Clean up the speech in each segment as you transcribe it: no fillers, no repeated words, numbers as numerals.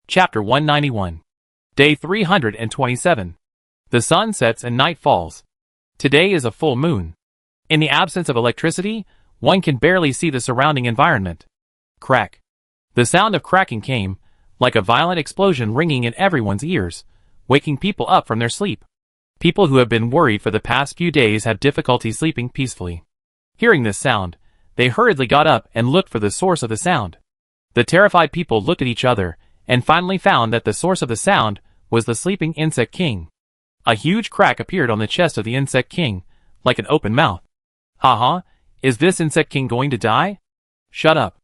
Chapter 191. Day 327. The sun sets and night falls. Today is a full moon. In the absence of electricity, one can barely see the surrounding environment. Crack. The sound of cracking came, like a violent explosion ringing in everyone's ears, waking people up from their sleep. People who have been worried for the past few days have difficulty sleeping peacefully. Hearing this sound, they hurriedly got up and looked for the source of the sound. The terrified people looked at each other and finally found that the source of the sound was the sleeping insect king. A huge crack appeared on the chest of the insect king, like an open mouth. "Ha, is this insect king going to die? Shut up."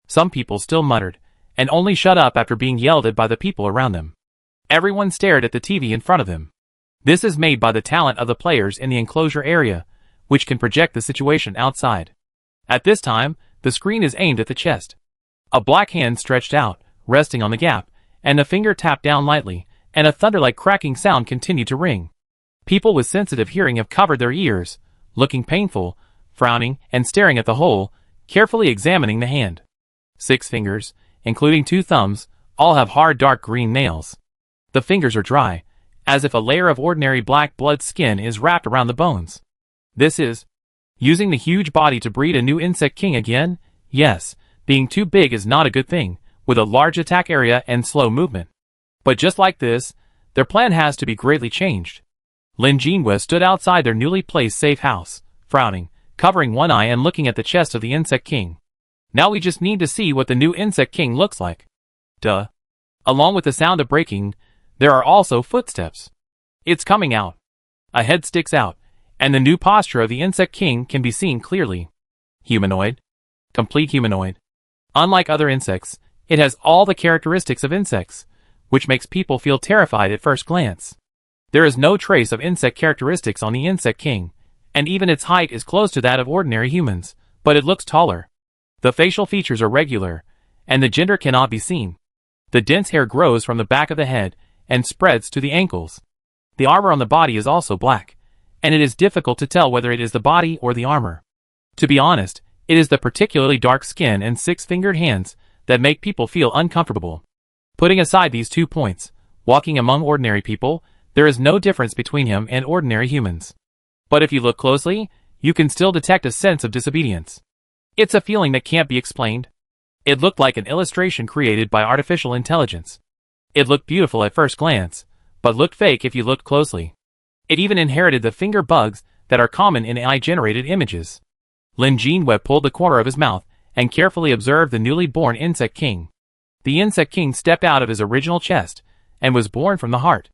Some people still muttered, and only shut up after being yelled at by the people around them. Everyone stared at the TV in front of them. This is made by the talent of the players in the enclosure area, which can project the situation outside. At this time, the screen is aimed at the chest. A black hand stretched out, resting on the gap, and a finger tapped down lightly, and a thunder-like cracking sound continued to ring. People with sensitive hearing have covered their ears, looking painful, frowning, and staring at the hole, carefully examining the hand. 6 fingers, including 2 thumbs, all have hard dark green nails. The fingers are dry, as if a layer of ordinary black blood skin is wrapped around the bones. This is using the huge body to breed a new insect king again? Yes, being too big is not a good thing, with a large attack area and slow movement. But just like this, their plan has to be greatly changed. Lin Jinhua stood outside their newly placed safe house, frowning, covering one eye and looking at the chest of the insect king. Now we just need to see what the new insect king looks like. Duh. Along with the sound of breaking, there are also footsteps. It's coming out. A head sticks out, and the new posture of the insect king can be seen clearly. Humanoid. Complete humanoid. Unlike other insects, it has all the characteristics of insects, which makes people feel terrified at first glance. There is no trace of insect characteristics on the insect king, and even its height is close to that of ordinary humans, but it looks taller. The facial features are regular, and the gender cannot be seen. The dense hair grows from the back of the head and spreads to the ankles. The armor on the body is also black, and it is difficult to tell whether it is the body or the armor. To be honest, it is the particularly dark skin and 6-fingered hands that make people feel uncomfortable. Putting aside these 2 points, walking among ordinary people, there is no difference between him and ordinary humans. But if you look closely, you can still detect a sense of disobedience. It's a feeling that can't be explained. It looked like an illustration created by artificial intelligence. It looked beautiful at first glance, but looked fake if you looked closely. It even inherited the finger bugs that are common in AI-generated images. Lin Jinhua pulled the corner of his mouth and carefully observed the newly born insect king. The insect king stepped out of his original chest and was born from the heart.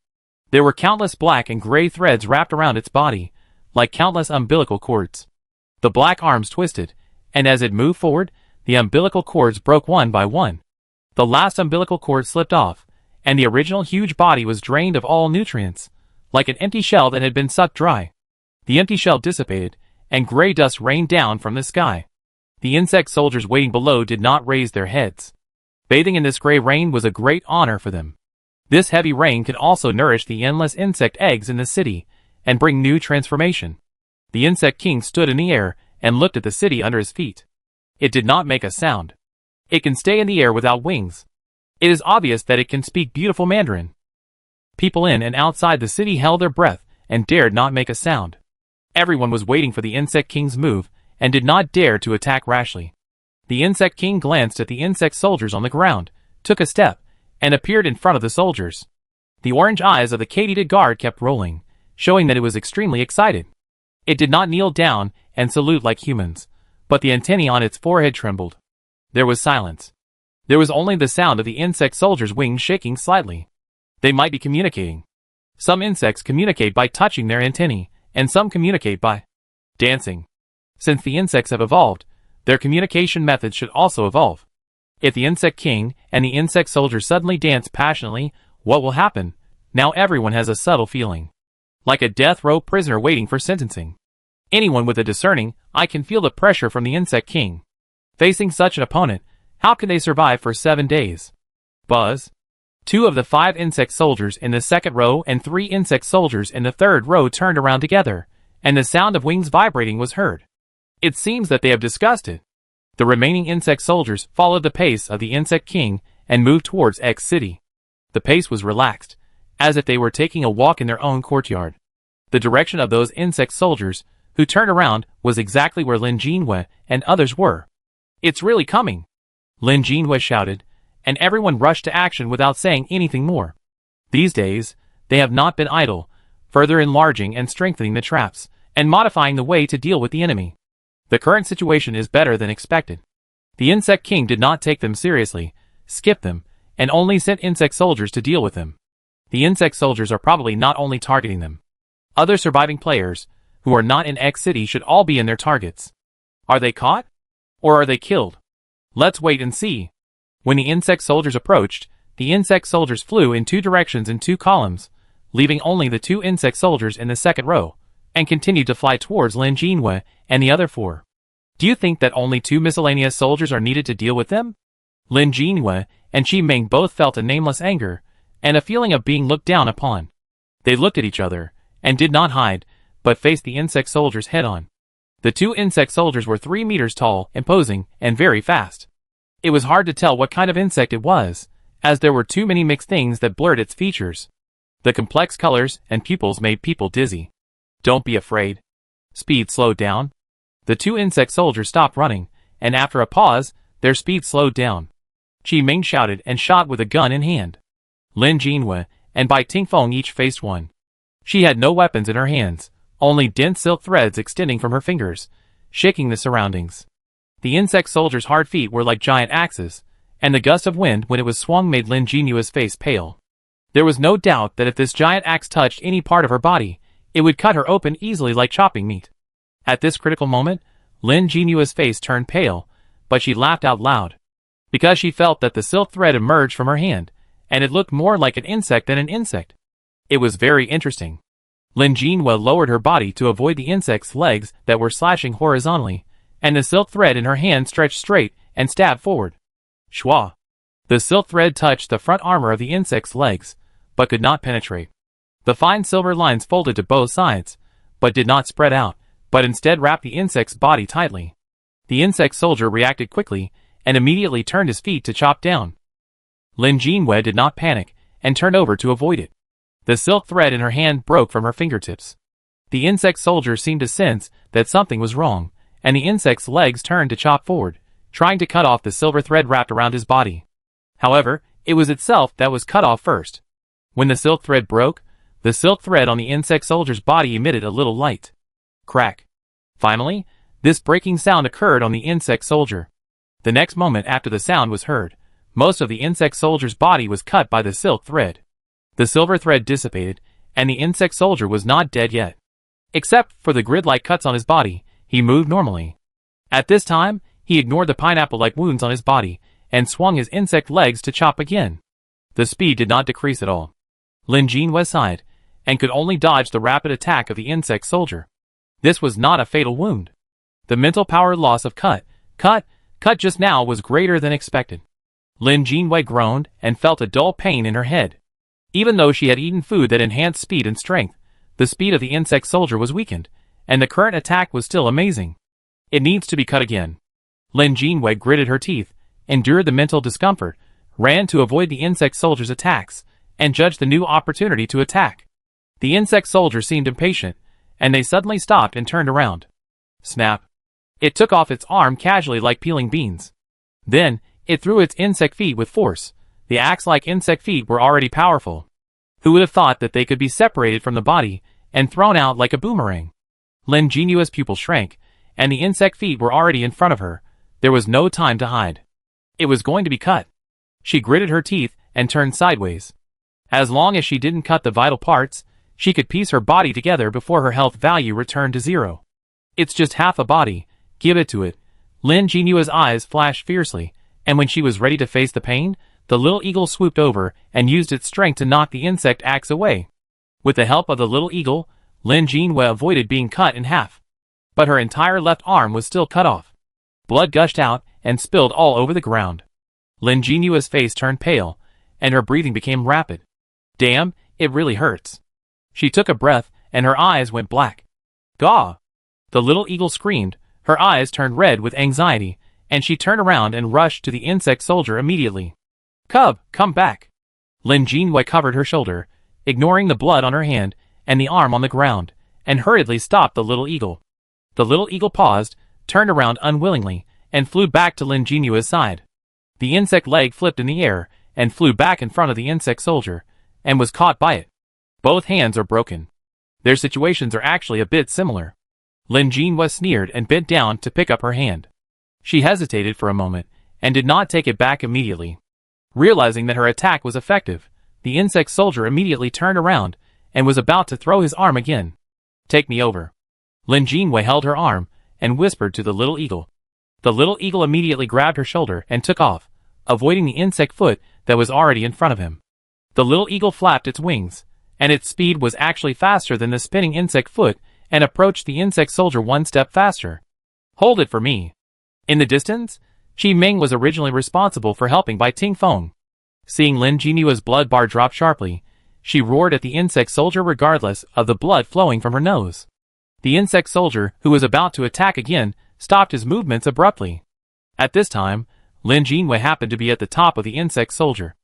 There were countless black and gray threads wrapped around its body, like countless umbilical cords. The black arms twisted, and as it moved forward, the umbilical cords broke one by one. The last umbilical cord slipped off, and the original huge body was drained of all nutrients, like an empty shell that had been sucked dry. The empty shell dissipated, and gray dust rained down from the sky. The insect soldiers waiting below did not raise their heads. Bathing in this gray rain was a great honor for them. This heavy rain could also nourish the endless insect eggs in the city and bring new transformation. The insect king stood in the air and looked at the city under his feet. It did not make a sound. It can stay in the air without wings. It is obvious that it can speak beautiful Mandarin. People in and outside the city held their breath and dared not make a sound. Everyone was waiting for the insect king's move and did not dare to attack rashly. The insect king glanced at the insect soldiers on the ground, took a step, and appeared in front of the soldiers. The orange eyes of the katydid guard kept rolling, showing that it was extremely excited. It did not kneel down and salute like humans, but the antennae on its forehead trembled. There was silence. There was only the sound of the insect soldiers' wings shaking slightly. They might be communicating. Some insects communicate by touching their antennae, and some communicate by dancing. Since the insects have evolved, their communication methods should also evolve. If the insect king and the insect soldier suddenly dance passionately, what will happen? Now everyone has a subtle feeling. Like a death row prisoner waiting for sentencing. Anyone with a discerning eye can feel the pressure from the insect king. Facing such an opponent, how can they survive for 7 days? Buzz. 2 of the 5 insect soldiers in the second row and 3 insect soldiers in the third row turned around together, and the sound of wings vibrating was heard. It seems that they have discussed it. The remaining insect soldiers followed the pace of the insect king and moved towards X City. The pace was relaxed, as if they were taking a walk in their own courtyard. The direction of those insect soldiers, who turned around, was exactly where Lin Jinhua and others were. "It's really coming!" Lin Jinhua shouted, and everyone rushed to action without saying anything more. These days, they have not been idle, further enlarging and strengthening the traps, and modifying the way to deal with the enemy. The current situation is better than expected. The Insect King did not take them seriously, skipped them, and only sent insect soldiers to deal with them. The insect soldiers are probably not only targeting them. Other surviving players, who are not in X City, should all be in their targets. Are they caught? Or are they killed? Let's wait and see. When the insect soldiers approached, the insect soldiers flew in 2 directions in 2 columns, leaving only the 2 insect soldiers in the second row, and continued to fly towards Lin Jinhua and the other 4. Do you think that only 2 miscellaneous soldiers are needed to deal with them? Lin Jinhua and Qi Ming both felt a nameless anger, and a feeling of being looked down upon. They looked at each other, and did not hide, but faced the insect soldiers head-on. The 2 insect soldiers were 3 meters tall, imposing, and very fast. It was hard to tell what kind of insect it was, as there were too many mixed things that blurred its features. The complex colors and pupils made people dizzy. Don't be afraid. Speed slowed down. The 2 insect soldiers stopped running, and after a pause, their speed slowed down. Qi Ming shouted and shot with a gun in hand. Lin Jinhua and Bai Tingfeng each faced one. She had no weapons in her hands, only dense silk threads extending from her fingers, shaking the surroundings. The insect soldiers' hard feet were like giant axes, and the gust of wind when it was swung made Lin Jinhua's face pale. There was no doubt that if this giant axe touched any part of her body, it would cut her open easily like chopping meat. At this critical moment, Lin Jinhua's face turned pale, but she laughed out loud, because she felt that the silk thread emerged from her hand, and it looked more like an insect than an insect. It was very interesting. Lin Jinhua lowered her body to avoid the insect's legs that were slashing horizontally, and the silk thread in her hand stretched straight and stabbed forward. Shwa! The silk thread touched the front armor of the insect's legs, but could not penetrate. The fine silver lines folded to both sides, but did not spread out, but instead wrapped the insect's body tightly. The insect soldier reacted quickly, and immediately turned his feet to chop down. Lin Jinhua did not panic, and turned over to avoid it. The silk thread in her hand broke from her fingertips. The insect soldier seemed to sense that something was wrong, and the insect's legs turned to chop forward, trying to cut off the silver thread wrapped around his body. However, it was itself that was cut off first. When the silk thread broke, the silk thread on the insect soldier's body emitted a little light. Crack. Finally, this breaking sound occurred on the insect soldier. The next moment after the sound was heard, most of the insect soldier's body was cut by the silk thread. The silver thread dissipated, and the insect soldier was not dead yet. Except for the grid-like cuts on his body, he moved normally. At this time, he ignored the pineapple-like wounds on his body, and swung his insect legs to chop again. The speed did not decrease at all. Lin Jinhua sighed, and could only dodge the rapid attack of the insect soldier. This was not a fatal wound. The mental power loss of cut just now was greater than expected. Lin Jinhua groaned and felt a dull pain in her head. Even though she had eaten food that enhanced speed and strength, the speed of the insect soldier was weakened, and the current attack was still amazing. It needs to be cut again. Lin Jinhua gritted her teeth, endured the mental discomfort, ran to avoid the insect soldier's attacks, and judged the new opportunity to attack. The insect soldier seemed impatient, and they suddenly stopped and turned around. Snap! It took off its arm casually like peeling beans. Then, it threw its insect feet with force. The axe-like insect feet were already powerful. Who would have thought that they could be separated from the body and thrown out like a boomerang? Lin Jinhua's pupil shrank, and the insect feet were already in front of her. There was no time to hide. It was going to be cut. She gritted her teeth and turned sideways. As long as she didn't cut the vital parts, she could piece her body together before her health value returned to 0. It's just half a body, give it to it. Lin Jinhua's eyes flashed fiercely, and when she was ready to face the pain, the little eagle swooped over and used its strength to knock the insect axe away. With the help of the little eagle, Lin Jinhua avoided being cut in half. But her entire left arm was still cut off. Blood gushed out and spilled all over the ground. Lin Jinhua's face turned pale, and her breathing became rapid. Damn, it really hurts. She took a breath, and her eyes went black. Gaw! The little eagle screamed, her eyes turned red with anxiety, and she turned around and rushed to the insect soldier immediately. Cub, come back! Lin Jinwei covered her shoulder, ignoring the blood on her hand and the arm on the ground, and hurriedly stopped the little eagle. The little eagle paused, turned around unwillingly, and flew back to Lin Jinwei's side. The insect leg flipped in the air and flew back in front of the insect soldier, and was caught by it. Both hands are broken. Their situations are actually a bit similar. Lin Jinwei sneered and bent down to pick up her hand. She hesitated for a moment, and did not take it back immediately. Realizing that her attack was effective, the insect soldier immediately turned around, and was about to throw his arm again. "Take me over." Lin Jinwei held her arm, and whispered to the little eagle. The little eagle immediately grabbed her shoulder and took off, avoiding the insect foot that was already in front of him. The little eagle flapped its wings, and its speed was actually faster than the spinning insect foot, and approached the insect soldier one step faster. "Hold it for me." In the distance, Qi Ming was originally responsible for helping Bai Tingfeng. Seeing Lin Jinua's blood bar drop sharply, she roared at the insect soldier regardless of the blood flowing from her nose. The insect soldier, who was about to attack again, stopped his movements abruptly. At this time, Lin Jinwei happened to be at the top of the insect soldier.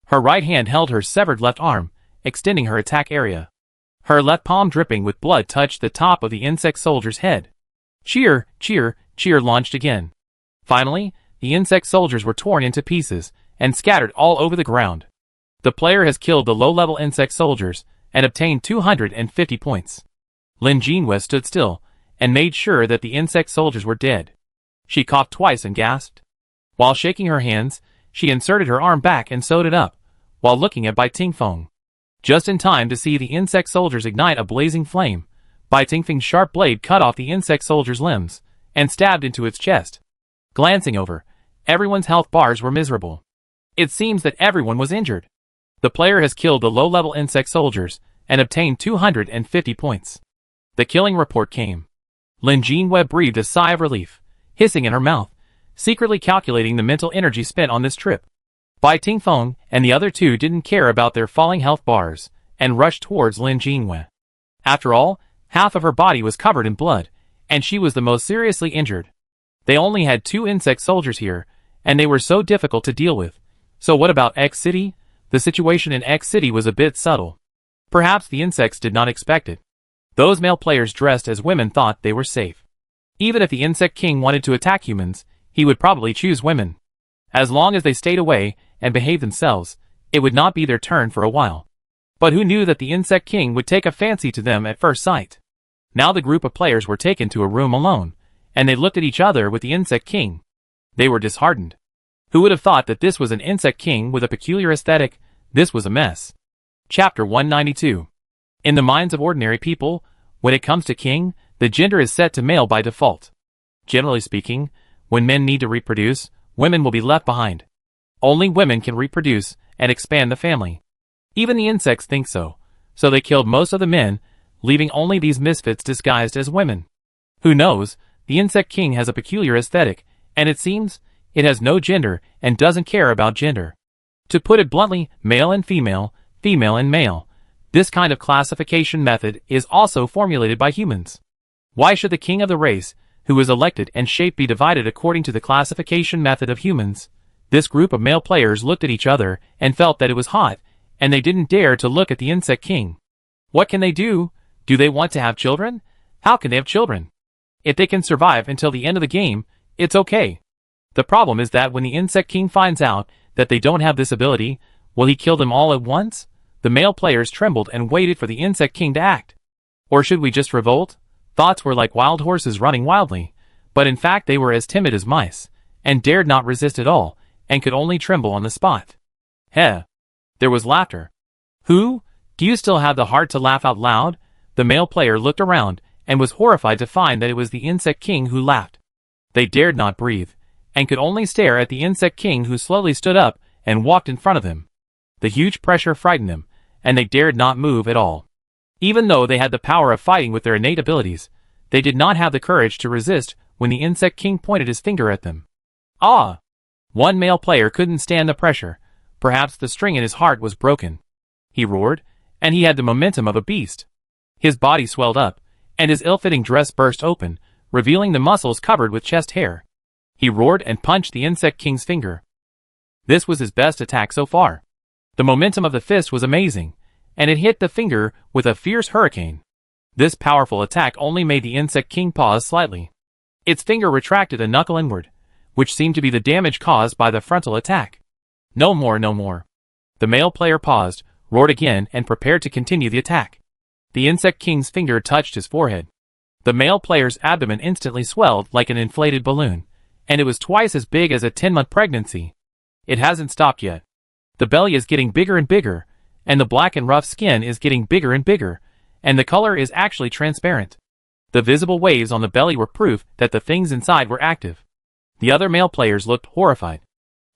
Her right hand held her severed left arm, extending her attack area. Her left palm dripping with blood touched the top of the insect soldier's head. Cheer, cheer, cheer launched again. Finally, the insect soldiers were torn into pieces, and scattered all over the ground. The player has killed the low-level insect soldiers, and obtained 250 points. Lin Jinwei stood still, and made sure that the insect soldiers were dead. She coughed twice and gasped. While shaking her hands, she inserted her arm back and sewed it up, while looking at Bai Tingfeng. Just in time to see the insect soldiers ignite a blazing flame, Bai Tingfeng's sharp blade cut off the insect soldier's limbs, and stabbed into its chest. Glancing over, everyone's health bars were miserable. It seems that everyone was injured. The player has killed the low-level insect soldiers, and obtained 250 points. The killing report came. Lin Jinwei breathed a sigh of relief, hissing in her mouth, secretly calculating the mental energy spent on this trip. Bai Tingfeng and the other two didn't care about their falling health bars, and rushed towards Lin Jinwei. After all, half of her body was covered in blood, and she was the most seriously injured. They only had 2 insect soldiers here, and they were so difficult to deal with. So what about X City? The situation in X City was a bit subtle. Perhaps the insects did not expect it. Those male players dressed as women thought they were safe. Even if the insect king wanted to attack humans, he would probably choose women. As long as they stayed away and behaved themselves, it would not be their turn for a while. But who knew that the insect king would take a fancy to them at first sight? Now the group of players were taken to a room alone, and they looked at each other with the insect king. They were disheartened. Who would have thought that this was an insect king with a peculiar aesthetic? This was a mess. Chapter 192. In the minds of ordinary people, when it comes to king, the gender is set to male by default. Generally speaking, when men need to reproduce, women will be left behind. Only women can reproduce and expand the family. Even the insects think so, so they killed most of the men, leaving only these misfits disguised as women. Who knows, the insect king has a peculiar aesthetic, and it seems, it has no gender and doesn't care about gender. To put it bluntly, male and female, female and male. This kind of classification method is also formulated by humans. Why should the king of the race, who is elected and shaped, be divided according to the classification method of humans? This group of male players looked at each other and felt that it was hot, and they didn't dare to look at the insect king. What can they do? Do they want to have children? How can they have children? If they can survive until the end of the game, it's okay. The problem is that when the insect king finds out that they don't have this ability, will he kill them all at once? The male players trembled and waited for the insect king to act. Or should we just revolt? Thoughts were like wild horses running wildly, but in fact they were as timid as mice, and dared not resist at all, and could only tremble on the spot. Heh! There was laughter. Who? Do you still have the heart to laugh out loud? The male player looked around, and was horrified to find that it was the insect king who laughed. They dared not breathe, and could only stare at the insect king, who slowly stood up and walked in front of them. The huge pressure frightened them, and they dared not move at all. Even though they had the power of fighting with their innate abilities, they did not have the courage to resist when the insect king pointed his finger at them. Ah! One male player couldn't stand the pressure. Perhaps the string in his heart was broken. He roared, and he had the momentum of a beast. His body swelled up, and his ill-fitting dress burst open, revealing the muscles covered with chest hair. He roared and punched the insect king's finger. This was his best attack so far. The momentum of the fist was amazing, and it hit the finger with a fierce hurricane. This powerful attack only made the insect king pause slightly. Its finger retracted a knuckle inward, which seemed to be the damage caused by the frontal attack. No more, no more. The male player paused, roared again, and prepared to continue the attack. The insect king's finger touched his forehead. The male player's abdomen instantly swelled like an inflated balloon, and it was twice as big as a 10-month pregnancy. It hasn't stopped yet. The belly is getting bigger and bigger, and the black and rough skin is getting bigger and bigger, and the color is actually transparent. The visible waves on the belly were proof that the things inside were active. The other male players looked horrified.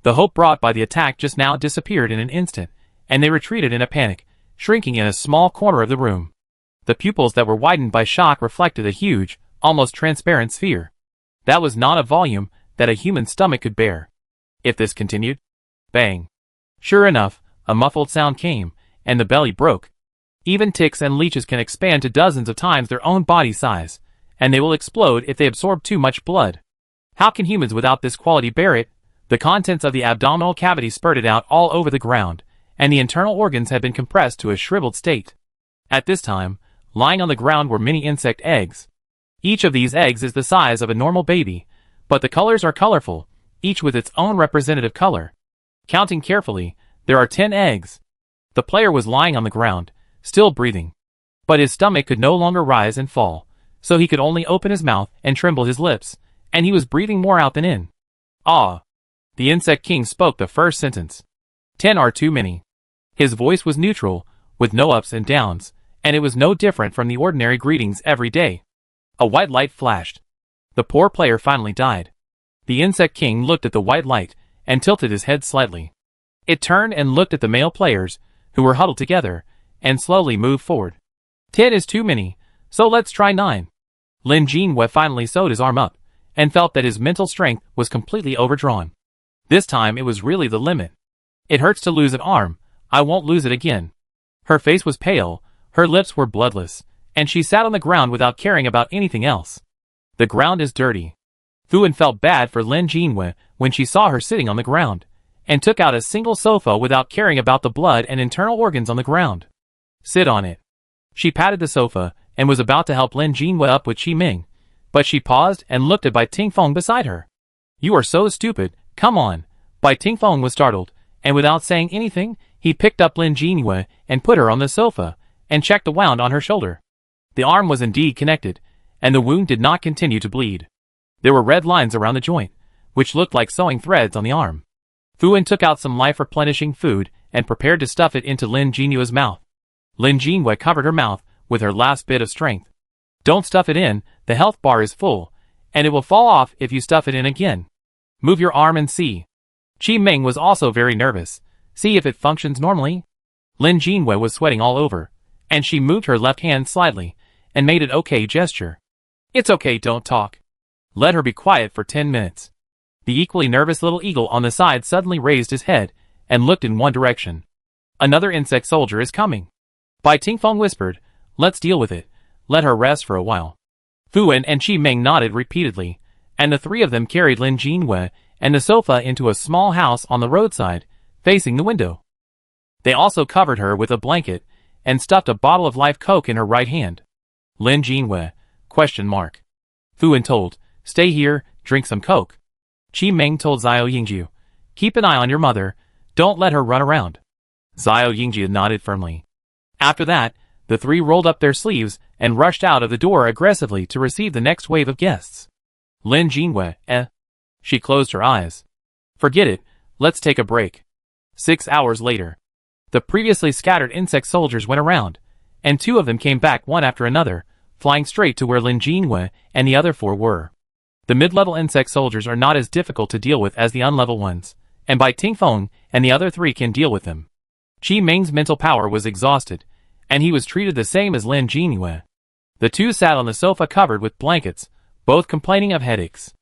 The hope brought by the attack just now disappeared in an instant, and they retreated in a panic, shrinking in a small corner of the room. The pupils that were widened by shock reflected a huge, almost transparent sphere. That was not a volume that a human stomach could bear. If this continued, bang. Sure enough, a muffled sound came, and the belly broke. Even ticks and leeches can expand to dozens of times their own body size, and they will explode if they absorb too much blood. How can humans without this quality bear it? The contents of the abdominal cavity spurted out all over the ground, and the internal organs had been compressed to a shriveled state. At this time, lying on the ground were many insect eggs. Each of these eggs is the size of a normal baby, but the colors are colorful, each with its own representative color. Counting carefully, there are 10 eggs. The player was lying on the ground, still breathing. But his stomach could no longer rise and fall, so he could only open his mouth and tremble his lips, and he was breathing more out than in. Ah! The insect king spoke the first sentence. 10 are too many. His voice was neutral, with no ups and downs, and it was no different from the ordinary greetings every day. A white light flashed. The poor player finally died. The insect king looked at the white light, and tilted his head slightly. It turned and looked at the male players, who were huddled together, and slowly moved forward. 10 is too many, so let's try 9. Lin Jinhua finally sewed his arm up, and felt that his mental strength was completely overdrawn. This time it was really the limit. It hurts to lose an arm, I won't lose it again. Her face was pale, her lips were bloodless, and she sat on the ground without caring about anything else. The ground is dirty. Fuan felt bad for Lin Jinhua when she saw her sitting on the ground, and took out a single sofa without caring about the blood and internal organs on the ground. Sit on it. She patted the sofa, and was about to help Lin Jinhua up with Qi Ming, but she paused and looked at Bai Tingfeng beside her. You are so stupid, come on. Bai Tingfeng was startled, and without saying anything, he picked up Lin Jinhua and put her on the sofa, and checked the wound on her shoulder. The arm was indeed connected, and the wound did not continue to bleed. There were red lines around the joint, which looked like sewing threads on the arm. Fuan took out some life-replenishing food and prepared to stuff it into Lin Jinhua's mouth. Lin Jinhua covered her mouth with her last bit of strength. Don't stuff it in, the health bar is full, and it will fall off if you stuff it in again. Move your arm and see. Qi Ming was also very nervous. See if it functions normally. Lin Jinhua was sweating all over, and she moved her left hand slightly, and made an okay gesture. It's okay, don't talk. Let her be quiet for 10 minutes. The equally nervous little eagle on the side suddenly raised his head, and looked in one direction. Another insect soldier is coming. Bai Tingfeng whispered, let's deal with it, let her rest for a while. Fuan and Qi Ming nodded repeatedly, and the three of them carried Lin Jinhua and the sofa into a small house on the roadside, facing the window. They also covered her with a blanket, and stuffed a bottle of live Coke in her right hand. Lin Jinhua? ? Fuan told, stay here, drink some Coke. Qi Ming told Xiao Yingjiu, keep an eye on your mother, don't let her run around. Xiao Yingjiu nodded firmly. After that, the three rolled up their sleeves and rushed out of the door aggressively to receive the next wave of guests. Lin Jinhua, She closed her eyes. Forget it, let's take a break. 6 hours later. The previously scattered insect soldiers went around, and 2 of them came back one after another, flying straight to where Lin Jinhua and the other 4 were. The mid-level insect soldiers are not as difficult to deal with as the unlevel ones, and Bai Tingfeng and the other 3 can deal with them. Qi Ming's mental power was exhausted, and he was treated the same as Lin Jinhua. The 2 sat on the sofa covered with blankets, both complaining of headaches.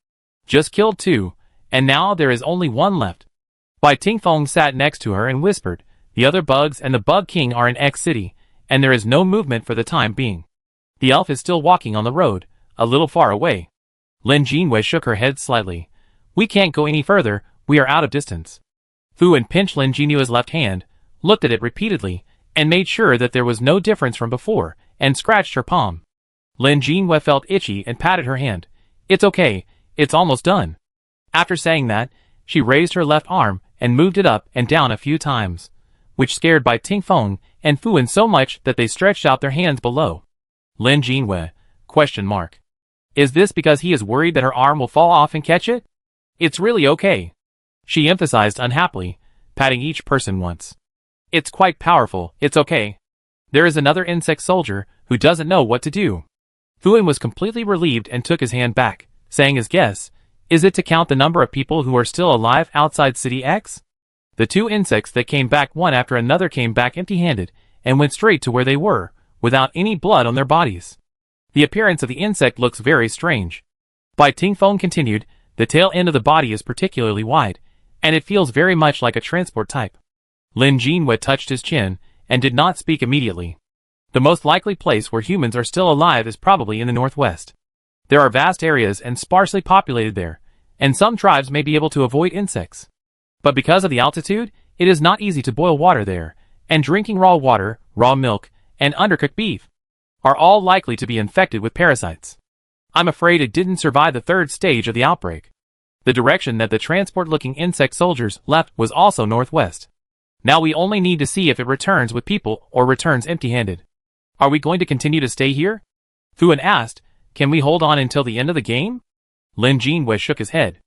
Just killed 2, and now there is only 1 left. Bai Tingfeng sat next to her and whispered, the other bugs and the Bug King are in X City, and there is no movement for the time being. The elf is still walking on the road, a little far away. Lin Jinhua shook her head slightly. We can't go any further, we are out of distance. Fuan pinched Lin Jinhua's left hand, looked at it repeatedly, and made sure that there was no difference from before, and scratched her palm. Lin Jinhua felt itchy and patted her hand. "It's okay, it's almost done." After saying that, she raised her left arm and moved it up and down a few times, which scared Bai Tingfeng and Fuan so much that they stretched out their hands below. Lin Jinhua? Is this because he is worried that her arm will fall off and catch it? "It's really okay," she emphasized unhappily, patting each person once. "It's quite powerful, it's okay. There is another insect soldier who doesn't know what to do." Fuan was completely relieved and took his hand back, saying his guess, "Is it to count the number of people who are still alive outside City X?" The two insects that came back one after another came back empty-handed and went straight to where they were, without any blood on their bodies. The appearance of the insect looks very strange. Bai Tingfeng continued, "The tail end of the body is particularly wide, and it feels very much like a transport type." Lin Jinhua touched his chin and did not speak immediately. The most likely place where humans are still alive is probably in the northwest. There are vast areas and sparsely populated there, and some tribes may be able to avoid insects. But because of the altitude, it is not easy to boil water there, and drinking raw water, raw milk, and undercooked beef are all likely to be infected with parasites. I'm afraid it didn't survive the third stage of the outbreak. The direction that the transport-looking insect soldiers left was also northwest. Now we only need to see if it returns with people or returns empty-handed. Are we going to continue to stay here? Fuan asked, "Can we hold on until the end of the game?" Lin Jinhua shook his head.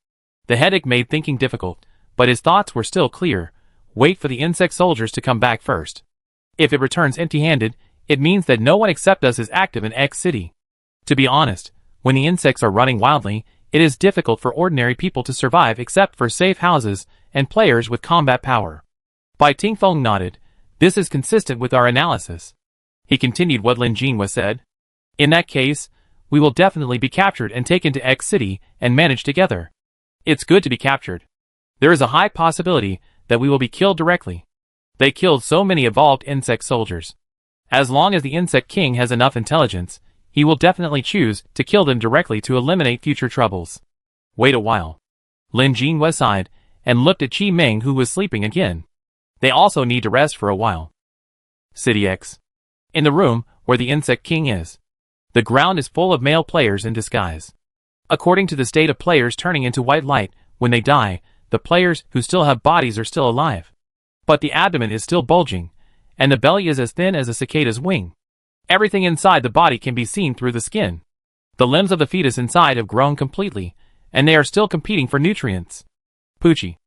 The headache made thinking difficult, but his thoughts were still clear. Wait for the insect soldiers to come back first. If it returns empty-handed, it means that no one except us is active in X City. To be honest, when the insects are running wildly, it is difficult for ordinary people to survive except for safe houses and players with combat power. Bai Tingfeng nodded. "This is consistent with our analysis." He continued what Lin Jinhua said. "In that case, we will definitely be captured and taken to X City and managed together. It's good to be captured. There is a high possibility that we will be killed directly. They killed so many evolved insect soldiers. As long as the Insect King has enough intelligence, he will definitely choose to kill them directly to eliminate future troubles. Wait a while." Lin Jinhua sighed and looked at Qi Ming, who was sleeping again. They also need to rest for a while. City X. In the room where the Insect King is. The ground is full of male players in disguise. According to the state of players turning into white light when they die, the players who still have bodies are still alive. But the abdomen is still bulging, and the belly is as thin as a cicada's wing. Everything inside the body can be seen through the skin. The limbs of the fetus inside have grown completely, and they are still competing for nutrients. Poochie.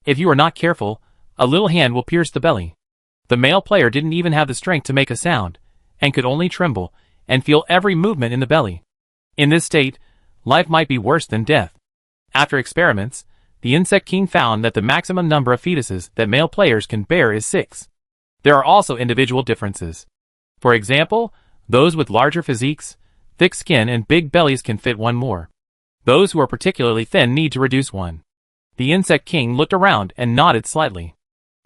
If you are not careful, a little hand will pierce the belly. The male player didn't even have the strength to make a sound, and could only tremble, and feel every movement in the belly. In this state, life might be worse than death. After experiments, the Insect King found that the maximum number of fetuses that male players can bear is 6. There are also individual differences. For example, those with larger physiques, thick skin and big bellies can fit one more. Those who are particularly thin need to reduce one. The Insect King looked around and nodded slightly.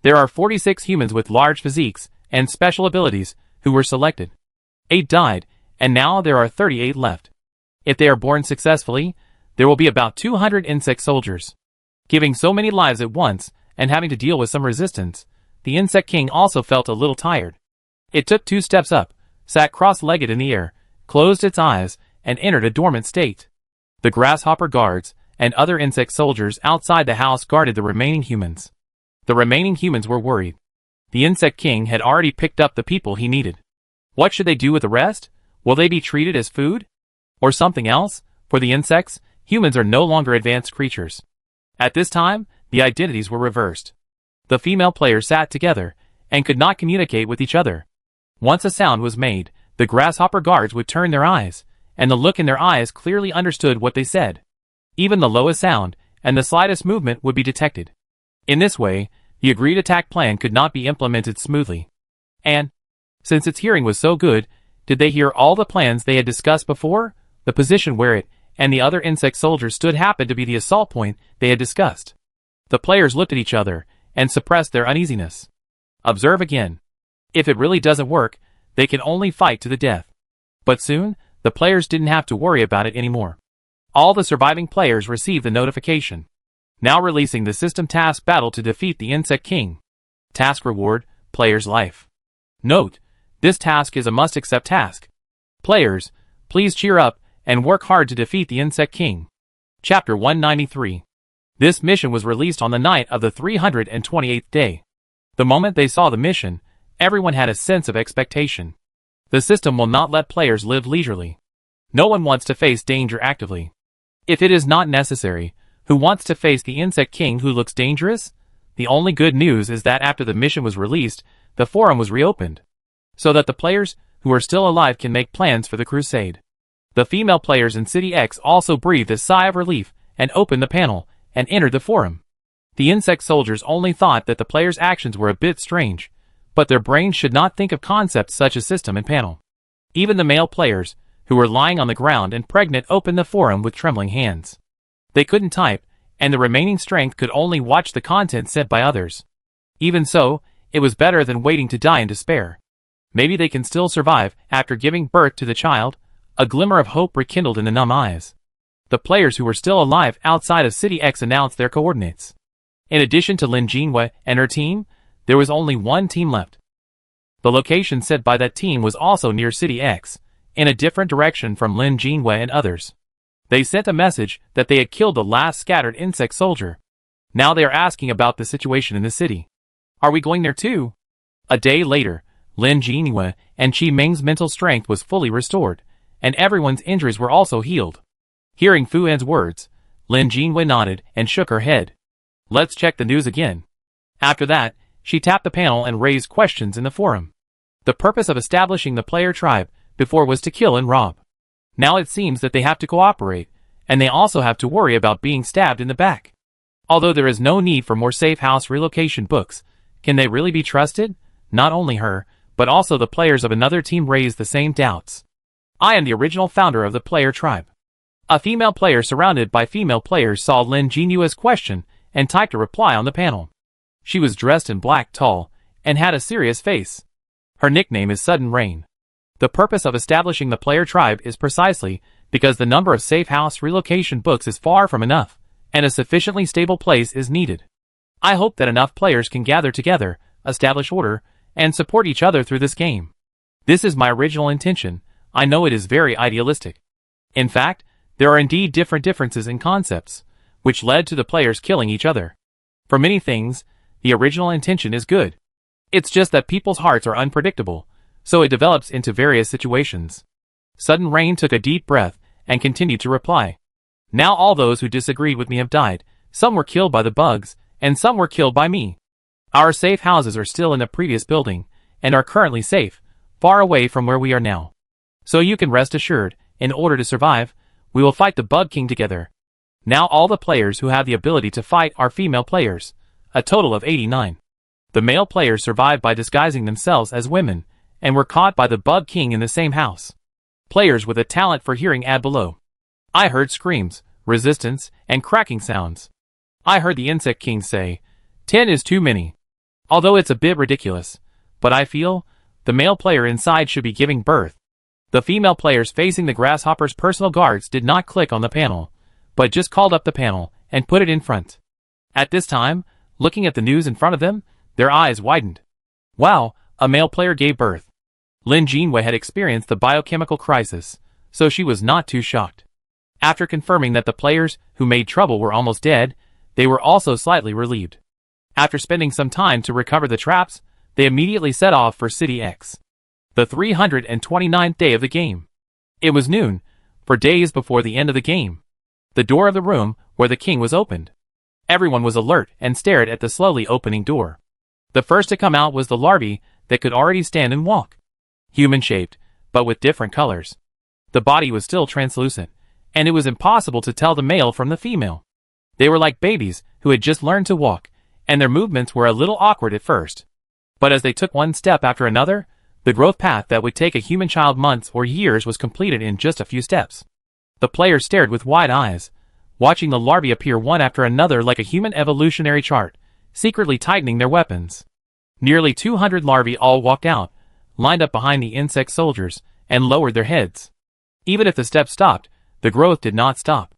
There are 46 humans with large physiques and special abilities who were selected. 8 died, and now there are 38 left. If they are born successfully, there will be about 200 insect soldiers. Giving so many lives at once and having to deal with some resistance, the Insect King also felt a little tired. It took 2 steps up, sat cross-legged in the air, closed its eyes, and entered a dormant state. The grasshopper guards and other insect soldiers outside the house guarded the remaining humans. The remaining humans were worried. The Insect King had already picked up the people he needed. What should they do with the rest? Will they be treated as food? Or something else? For the insects, humans are no longer advanced creatures. At this time, the identities were reversed. The female players sat together and could not communicate with each other. Once a sound was made, the grasshopper guards would turn their eyes, and the look in their eyes clearly understood what they said. Even the lowest sound and the slightest movement would be detected. In this way, the agreed attack plan could not be implemented smoothly. And, since its hearing was so good, did they hear all the plans they had discussed before? The position where it and the other insect soldiers stood happened to be the assault point they had discussed. The players looked at each other and suppressed their uneasiness. Observe again. If it really doesn't work, they can only fight to the death. But soon, the players didn't have to worry about it anymore. All the surviving players received the notification. Now releasing the system task battle to defeat the Insect King. Task reward, Player's life. Note: this task is a must-accept task. Players, please cheer up and work hard to defeat the Insect King. Chapter 193. This mission was released on the night of the 328th day. The moment they saw the mission, everyone had a sense of expectation. The system will not let players live leisurely. No one wants to face danger actively. If it is not necessary, who wants to face the Insect King who looks dangerous? The only good news is that after the mission was released, the forum was reopened, so that the players who are still alive can make plans for the crusade. The female players in City X also breathed a sigh of relief and opened the panel and entered the forum. The insect soldiers only thought that the players' actions were a bit strange, but their brains should not think of concepts such as system and panel. Even the male players, who were lying on the ground and pregnant, opened the forum with trembling hands. They couldn't type, and the remaining strength could only watch the content sent by others. Even so, it was better than waiting to die in despair. Maybe they can still survive after giving birth to the child. A glimmer of hope rekindled in the numb eyes. The players who were still alive outside of City X announced their coordinates. In addition to Lin Jinhua and her team, there was only one team left. The location set by that team was also near City X, in a different direction from Lin Jinhua and others. They sent a message that they had killed the last scattered insect soldier. Now they are asking about the situation in the city. Are we going there too? A day later, Lin Jinhua and Qi Ming's mental strength was fully restored, and everyone's injuries were also healed. Hearing Fu An's words, Lin Jinhua nodded and shook her head. Let's check the news again. After that, she tapped the panel and raised questions in the forum. The purpose of establishing the player tribe before was to kill and rob. Now it seems that they have to cooperate, and they also have to worry about being stabbed in the back. Although there is no need for more safe house relocation books, can they really be trusted? Not only her, but also the players of another team raised the same doubts. I am the original founder of the player tribe. A female player surrounded by female players saw Lin Jinhua's question and typed a reply on the panel. She was dressed in black, tall, and had a serious face. Her nickname is Sudden Rain. The purpose of establishing the player tribe is precisely because the number of safe house relocation books is far from enough, and a sufficiently stable place is needed. I hope that enough players can gather together, establish order, and support each other through this game. This is my original intention. I know it is very idealistic. In fact, there are indeed differences in concepts, which led to the players killing each other. For many things, the original intention is good. It's just that people's hearts are unpredictable, so it develops into various situations. Sudden Rain took a deep breath and continued to reply. Now all those who disagreed with me have died. Some were killed by the bugs, and some were killed by me. Our safe houses are still in the previous building, and are currently safe, far away from where we are now. So you can rest assured, in order to survive, we will fight the Bug King together. Now all the players who have the ability to fight are female players, a total of 89. The male players survived by disguising themselves as women, and were caught by the Bug King in the same house. Players with a talent for hearing add below. I heard screams, resistance, and cracking sounds. I heard the Insect King say, 10 is too many. Although it's a bit ridiculous, but I feel the male player inside should be giving birth. The female players facing the Grasshopper's personal guards did not click on the panel, but just called up the panel and put it in front. At this time, looking at the news in front of them, their eyes widened. Wow, a male player gave birth. Lin Jinhua had experienced the biochemical crisis, so she was not too shocked. After confirming that the players who made trouble were almost dead, they were also slightly relieved. After spending some time to recover the traps, they immediately set off for City X. The 329th day of the game. It was noon, for days before the end of the game. The door of the room where the king was opened. Everyone was alert and stared at the slowly opening door. The first to come out was the larvae that could already stand and walk. Human-shaped, but with different colors. The body was still translucent, and it was impossible to tell the male from the female. They were like babies who had just learned to walk, and their movements were a little awkward at first. But as they took one step after another, the growth path that would take a human child months or years was completed in just a few steps. The players stared with wide eyes, watching the larvae appear one after another like a human evolutionary chart, secretly tightening their weapons. Nearly 200 larvae all walked out, lined up behind the insect soldiers, and lowered their heads. Even if the steps stopped, the growth did not stop.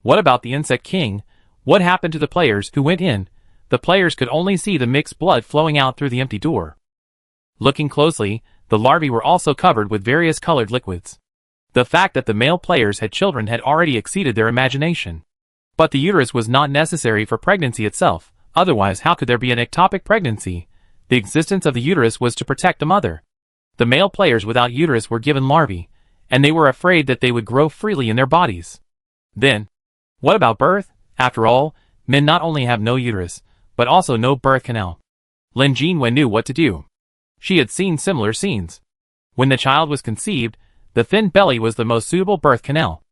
What about the Insect King? What happened to the players who went in? The players could only see the mixed blood flowing out through the empty door. Looking closely, the larvae were also covered with various colored liquids. The fact that the male players had children had already exceeded their imagination. But the uterus was not necessary for pregnancy itself, otherwise how could there be an ectopic pregnancy? The existence of the uterus was to protect the mother. The male players without uterus were given larvae, and they were afraid that they would grow freely in their bodies. Then, what about birth? After all, men not only have no uterus, but also no birth canal. Lin Jinwen knew what to do. She had seen similar scenes. When the child was conceived, the thin belly was the most suitable birth canal.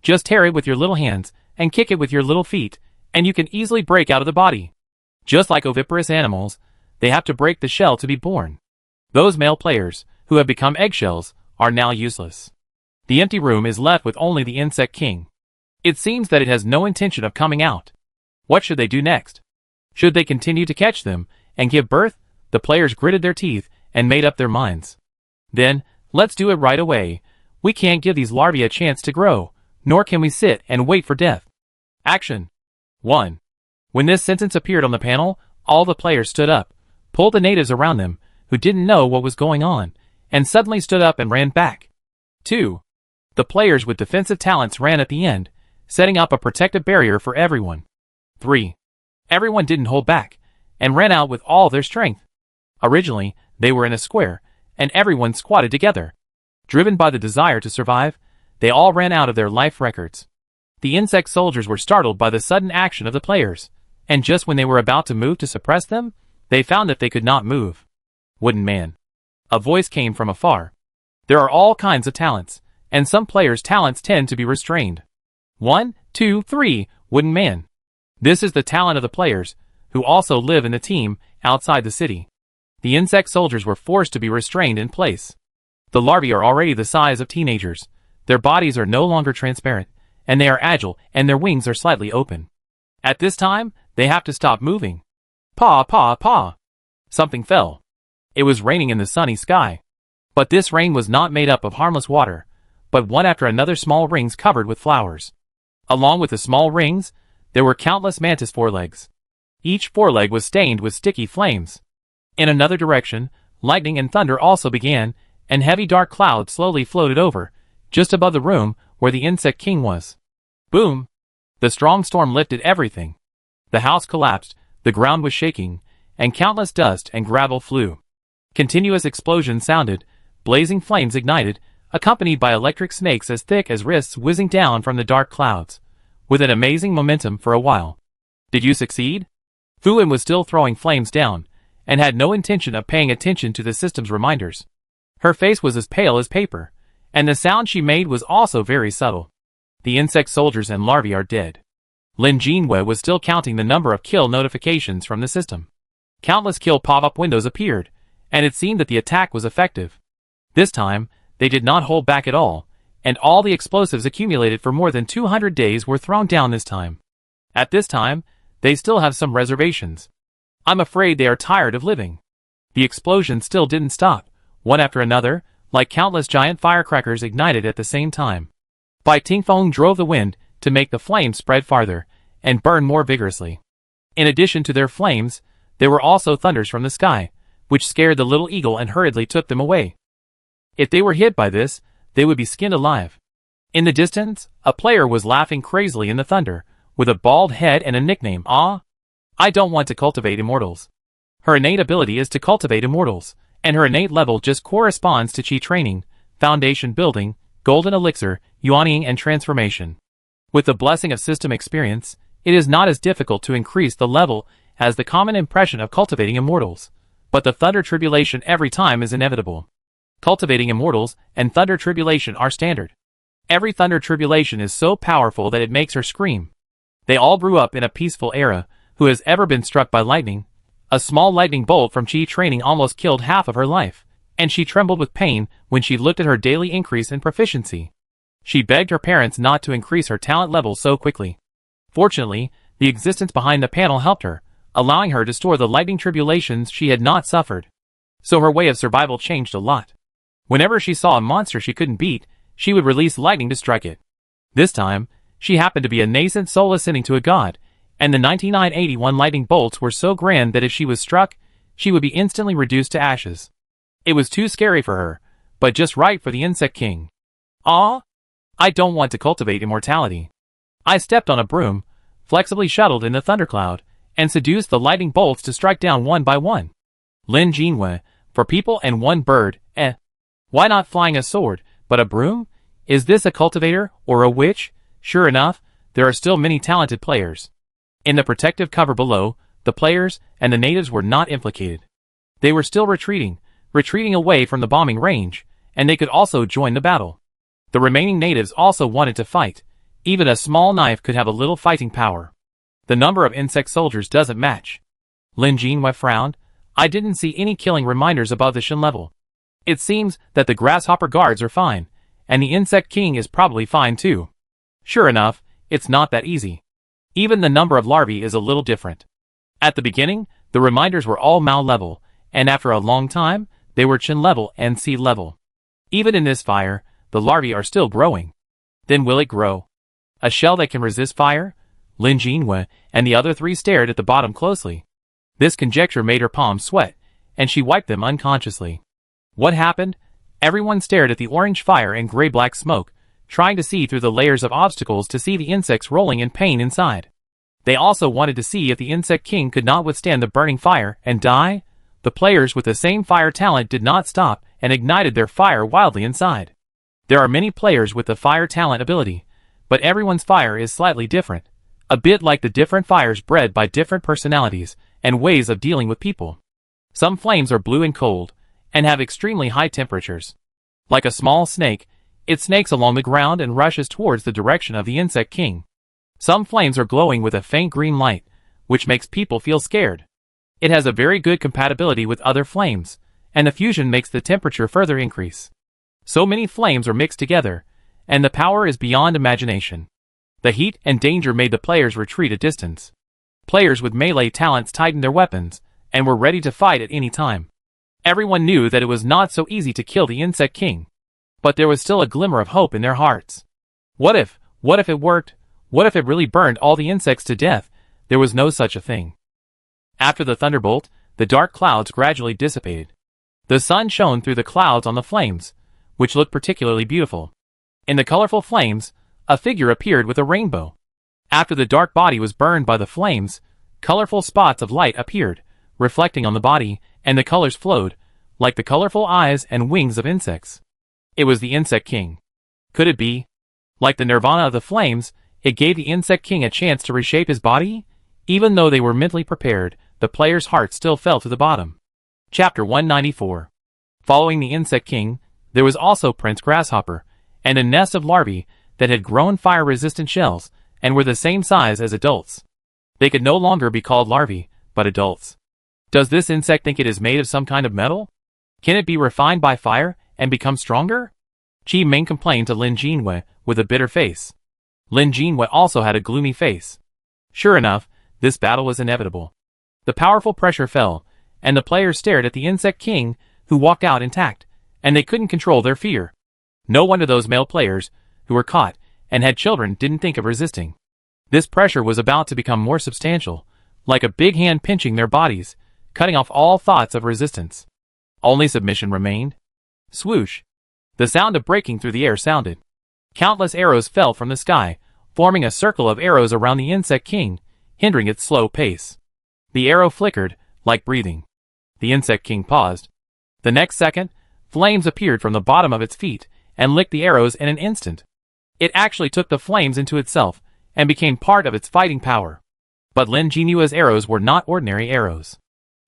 Just tear it with your little hands, and kick it with your little feet, and you can easily break out of the body. Just like oviparous animals, they have to break the shell to be born. Those male players, who have become eggshells, are now useless. The empty room is left with only the insect king. It seems that it has no intention of coming out. What should they do next? Should they continue to catch them, and give birth? The players gritted their teeth, and made up their minds. Then, let's do it right away. We can't give these larvae a chance to grow, nor can we sit and wait for death. Action. 1. When this sentence appeared on the panel, all the players stood up, pulled the natives around them, who didn't know what was going on, and suddenly stood up and ran back. 2. The players with defensive talents ran at the end, setting up a protective barrier for everyone. 3. Everyone didn't hold back, and ran out with all their strength. Originally, they were in a square, and everyone squatted together. Driven by the desire to survive, they all ran out of their life records. The insect soldiers were startled by the sudden action of the players, and just when they were about to move to suppress them, they found that they could not move. Wooden man. A voice came from afar. There are all kinds of talents, and some players' talents tend to be restrained. 1, 2, 3, wooden man. This is the talent of the players, who also live in the team, outside the city. The insect soldiers were forced to be restrained in place. The larvae are already the size of teenagers. Their bodies are no longer transparent, and they are agile, and their wings are slightly open. At this time, they have to stop moving. Paw, paw, paw. Something fell. It was raining in the sunny sky. But this rain was not made up of harmless water, but one after another small rings covered with flowers. Along with the small rings, there were countless mantis forelegs. Each foreleg was stained with sticky flames. In another direction, lightning and thunder also began, and heavy dark clouds slowly floated over, just above the room where the insect king was. Boom! The strong storm lifted everything. The house collapsed, the ground was shaking, and countless dust and gravel flew. Continuous explosions sounded, blazing flames ignited, accompanied by electric snakes as thick as wrists whizzing down from the dark clouds, with an amazing momentum for a while. Did you succeed? Fuin was still throwing flames down, and had no intention of paying attention to the system's reminders. Her face was as pale as paper, and the sound she made was also very subtle. The insect soldiers and larvae are dead. Lin Jinwei was still counting the number of kill notifications from the system. Countless kill pop-up windows appeared, and it seemed that the attack was effective. This time, they did not hold back at all, and all the explosives accumulated for more than 200 days were thrown down this time. At this time, they still have some reservations. I'm afraid they are tired of living. The explosions still didn't stop, one after another, like countless giant firecrackers ignited at the same time. Bai Tingfeng drove the wind to make the flames spread farther and burn more vigorously. In addition to their flames, there were also thunders from the sky, which scared the little eagle and hurriedly took them away. If they were hit by this, they would be skinned alive. In the distance, a player was laughing crazily in the thunder, with a bald head and a nickname. Ah! I don't want to cultivate immortals. Her innate ability is to cultivate immortals, and her innate level just corresponds to Qi training, foundation building, golden elixir, yuanying and transformation. With the blessing of system experience, it is not as difficult to increase the level as the common impression of cultivating immortals, but the thunder tribulation every time is inevitable. Cultivating immortals and thunder tribulation are standard. Every thunder tribulation is so powerful that it makes her scream. They all grew up in a peaceful era. Who has ever been struck by lightning? A small lightning bolt from Qi training almost killed half of her life, and she trembled with pain when she looked at her daily increase in proficiency. She begged her parents not to increase her talent level so quickly. Fortunately, the existence behind the panel helped her, allowing her to store the lightning tribulations she had not suffered. So her way of survival changed a lot. Whenever she saw a monster she couldn't beat, she would release lightning to strike it. This time, she happened to be a nascent soul ascending to a god, and the 1981 lightning bolts were so grand that if she was struck, she would be instantly reduced to ashes. It was too scary for her, but just right for the insect king. Ah! I don't want to cultivate immortality. I stepped on a broom, flexibly shuttled in the thundercloud, and seduced the lightning bolts to strike down one by one. Lin Jinwei, for people and one bird, eh. Why not flying a sword, but a broom? Is this a cultivator, or a witch? Sure enough, there are still many talented players. In the protective cover below, the players and the natives were not implicated. They were still retreating away from the bombing range, and they could also join the battle. The remaining natives also wanted to fight. Even a small knife could have a little fighting power. The number of insect soldiers doesn't match. Lin Jinwei frowned. I didn't see any killing reminders above the Shin level. It seems that the grasshopper guards are fine, and the insect king is probably fine too. Sure enough, it's not that easy. Even the number of larvae is a little different. At the beginning, the reminders were all Mao level, and after a long time, they were Chin level and Sea level. Even in this fire, the larvae are still growing. Then will it grow? A shell that can resist fire? Lin Jinwei and the other three stared at the bottom closely. This conjecture made her palms sweat, and she wiped them unconsciously. What happened? Everyone stared at the orange fire and gray-black smoke, trying to see through the layers of obstacles to see the insects rolling in pain inside. They also wanted to see if the insect king could not withstand the burning fire and die. The players with the same fire talent did not stop and ignited their fire wildly inside. There are many players with the fire talent ability, but everyone's fire is slightly different, a bit like the different fires bred by different personalities and ways of dealing with people. Some flames are blue and cold, and have extremely high temperatures. Like a small snake, it snakes along the ground and rushes towards the direction of the insect king. Some flames are glowing with a faint green light, which makes people feel scared. It has a very good compatibility with other flames, and the fusion makes the temperature further increase. So many flames are mixed together, and the power is beyond imagination. The heat and danger made the players retreat a distance. Players with melee talents tightened their weapons, and were ready to fight at any time. Everyone knew that it was not so easy to kill the insect king. But there was still a glimmer of hope in their hearts. What if it worked? What if it really burned all the insects to death? There was no such a thing. After the thunderbolt, the dark clouds gradually dissipated. The sun shone through the clouds on the flames, which looked particularly beautiful. In the colorful flames, a figure appeared with a rainbow. After the dark body was burned by the flames, colorful spots of light appeared, reflecting on the body, and the colors flowed, like the colorful eyes and wings of insects. It was the insect king. Could it be? Like the nirvana of the flames, it gave the insect king a chance to reshape his body? Even though they were mentally prepared, the player's heart still fell to the bottom. Chapter 194. Following the insect king, there was also Prince Grasshopper, and a nest of larvae that had grown fire-resistant shells, and were the same size as adults. They could no longer be called larvae, but adults. Does this insect think it is made of some kind of metal? Can it be refined by fire and become stronger? Qi Ming complained to Lin Jinwei with a bitter face. Lin Jinwei also had a gloomy face. Sure enough, this battle was inevitable. The powerful pressure fell, and the players stared at the insect king, who walked out intact, and they couldn't control their fear. No wonder those male players, who were caught and had children, didn't think of resisting. This pressure was about to become more substantial, like a big hand pinching their bodies, cutting off all thoughts of resistance. Only submission remained. Swoosh! The sound of breaking through the air sounded. Countless arrows fell from the sky, forming a circle of arrows around the insect king, hindering its slow pace. The arrow flickered, like breathing. The insect king paused. The next second, flames appeared from the bottom of its feet, and licked the arrows in an instant. It actually took the flames into itself, and became part of its fighting power. But Lin Jinua's arrows were not ordinary arrows.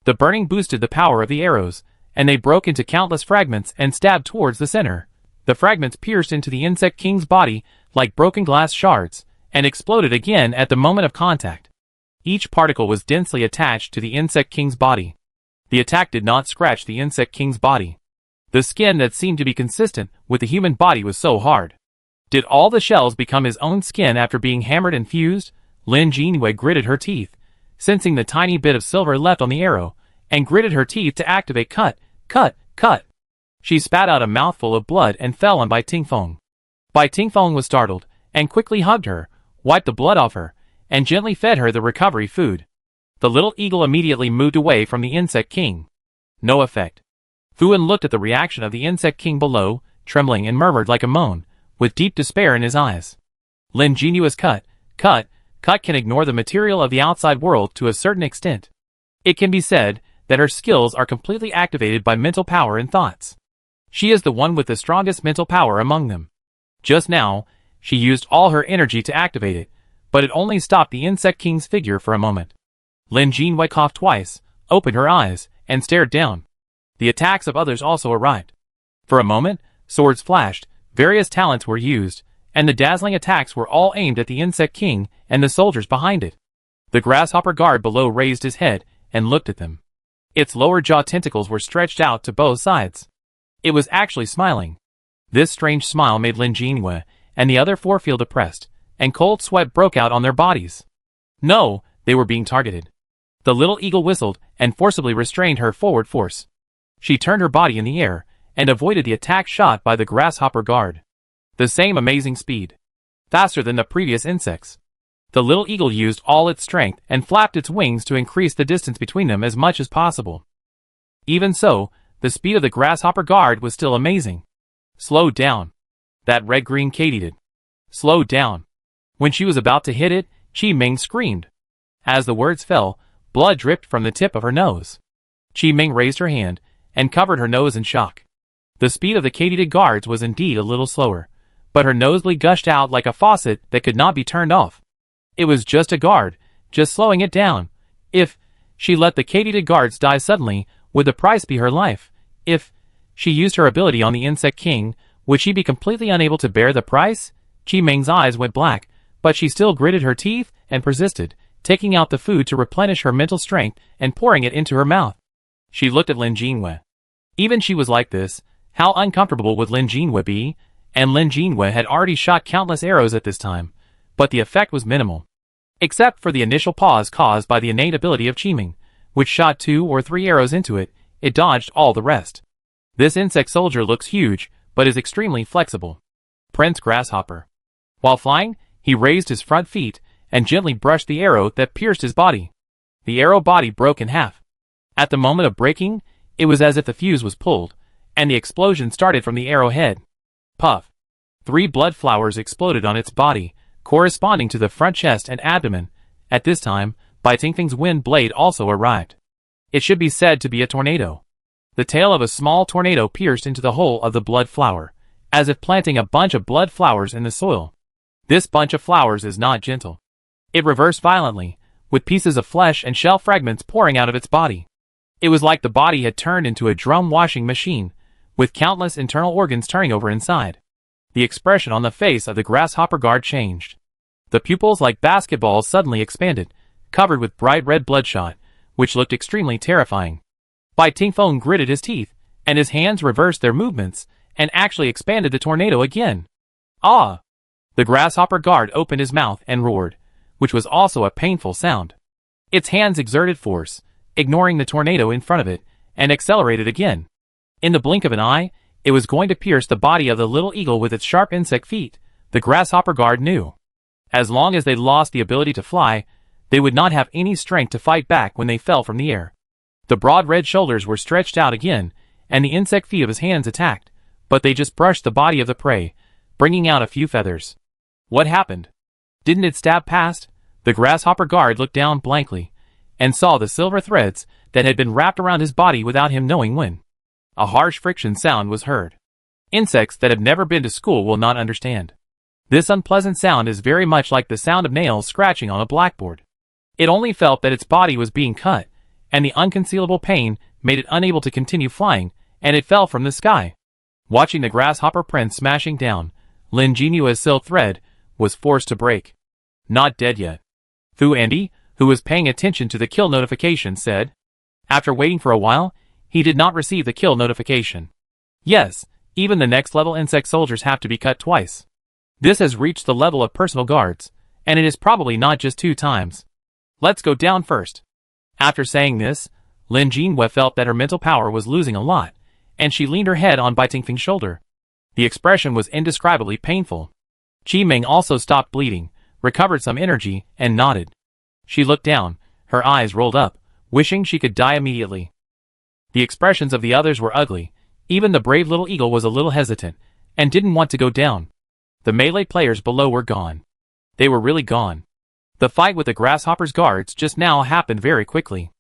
The burning boosted the power of the arrows, and they broke into countless fragments and stabbed towards the center. The fragments pierced into the insect king's body like broken glass shards, and exploded again at the moment of contact. Each particle was densely attached to the insect king's body. The attack did not scratch the insect king's body. The skin that seemed to be consistent with the human body was so hard. Did all the shells become his own skin after being hammered and fused? Lin Jinwei gritted her teeth, sensing the tiny bit of silver left on the arrow, and gritted her teeth to activate cut, cut, cut. She spat out a mouthful of blood and fell on Bai Tingfeng. Bai Tingfeng was startled, and quickly hugged her, wiped the blood off her, and gently fed her the recovery food. The little eagle immediately moved away from the insect king. No effect. Fuan looked at the reaction of the insect king below, trembling and murmured like a moan, with deep despair in his eyes. Lin Jinua's cut can ignore the material of the outside world to a certain extent. It can be said that her skills are completely activated by mental power and thoughts. She is the one with the strongest mental power among them. Just now, she used all her energy to activate it, but it only stopped the insect king's figure for a moment. Lin Jinwei coughed twice, opened her eyes, and stared down. The attacks of others also arrived. For a moment, swords flashed, various talents were used, and the dazzling attacks were all aimed at the insect king and the soldiers behind it. The grasshopper guard below raised his head and looked at them. Its lower jaw tentacles were stretched out to both sides. It was actually smiling. This strange smile made Lin Jinwei and the other four feel depressed, and cold sweat broke out on their bodies. No, they were being targeted. The little eagle whistled and forcibly restrained her forward force. She turned her body in the air and avoided the attack shot by the grasshopper guard. The same amazing speed. Faster than the previous insects. The little eagle used all its strength and flapped its wings to increase the distance between them as much as possible. Even so, the speed of the grasshopper guard was still amazing. Slow down. That red-green katydid. Slow down. When she was about to hit it, Qi Ming screamed. As the words fell, blood dripped from the tip of her nose. Qi Ming raised her hand and covered her nose in shock. The speed of the katydid guards was indeed a little slower, but her nosebleed gushed out like a faucet that could not be turned off. It was just a guard, just slowing it down. If she let the katydid guards die suddenly, would the price be her life? If she used her ability on the insect king, would she be completely unable to bear the price? Qi Ming's eyes went black, but she still gritted her teeth and persisted, taking out the food to replenish her mental strength and pouring it into her mouth. She looked at Lin Jinwei. Even she was like this. How uncomfortable would Lin Jinwei be? And Lin Jinwei had already shot countless arrows at this time, but the effect was minimal. Except for the initial pause caused by the innate ability of Qi Ming, which shot 2 or 3 arrows into it, it dodged all the rest. This insect soldier looks huge, but is extremely flexible. Prince Grasshopper. While flying, he raised his front feet and gently brushed the arrow that pierced his body. The arrow body broke in half. At the moment of breaking, it was as if the fuse was pulled, and the explosion started from the arrowhead. Puff. 3 blood flowers exploded on its body, corresponding to the front chest and abdomen. At this time, Bai Tingfeng's wind blade also arrived. It should be said to be a tornado. The tail of a small tornado pierced into the hole of the blood flower, as if planting a bunch of blood flowers in the soil. This bunch of flowers is not gentle. It reversed violently, with pieces of flesh and shell fragments pouring out of its body. It was like the body had turned into a drum washing machine, with countless internal organs turning over inside. The expression on the face of the grasshopper guard changed. The pupils like basketballs suddenly expanded, covered with bright red bloodshot, which looked extremely terrifying. Bai Tingfeng gritted his teeth, and his hands reversed their movements, and actually expanded the tornado again. Ah! The grasshopper guard opened his mouth and roared, which was also a painful sound. Its hands exerted force, ignoring the tornado in front of it, and accelerated again. In the blink of an eye, it was going to pierce the body of the little eagle with its sharp insect feet. The grasshopper guard knew. As long as they lost the ability to fly, they would not have any strength to fight back when they fell from the air. The broad red shoulders were stretched out again, and the insect feet of his hands attacked, but they just brushed the body of the prey, bringing out a few feathers. What happened? Didn't it stab past? The grasshopper guard looked down blankly, and saw the silver threads that had been wrapped around his body without him knowing when. A harsh friction sound was heard. Insects that have never been to school will not understand. This unpleasant sound is very much like the sound of nails scratching on a blackboard. It only felt that its body was being cut, and the unconcealable pain made it unable to continue flying, and it fell from the sky. Watching the grasshopper prince smashing down, Lin Jinua's silk thread was forced to break. Not dead yet. Fu Andy, who was paying attention to the kill notification, said. After waiting for a while, he did not receive the kill notification. Yes, even the next level insect soldiers have to be cut twice. This has reached the level of personal guards, and it is probably not just 2 times. Let's go down first. After saying this, Lin Jinwei felt that her mental power was losing a lot, and she leaned her head on Bai Tingfeng's shoulder. The expression was indescribably painful. Qi Ming also stopped bleeding, recovered some energy, and nodded. She looked down, her eyes rolled up, wishing she could die immediately. The expressions of the others were ugly. Even the brave little eagle was a little hesitant, and didn't want to go down. The melee players below were gone. They were really gone. The fight with the grasshopper's guards just now happened very quickly.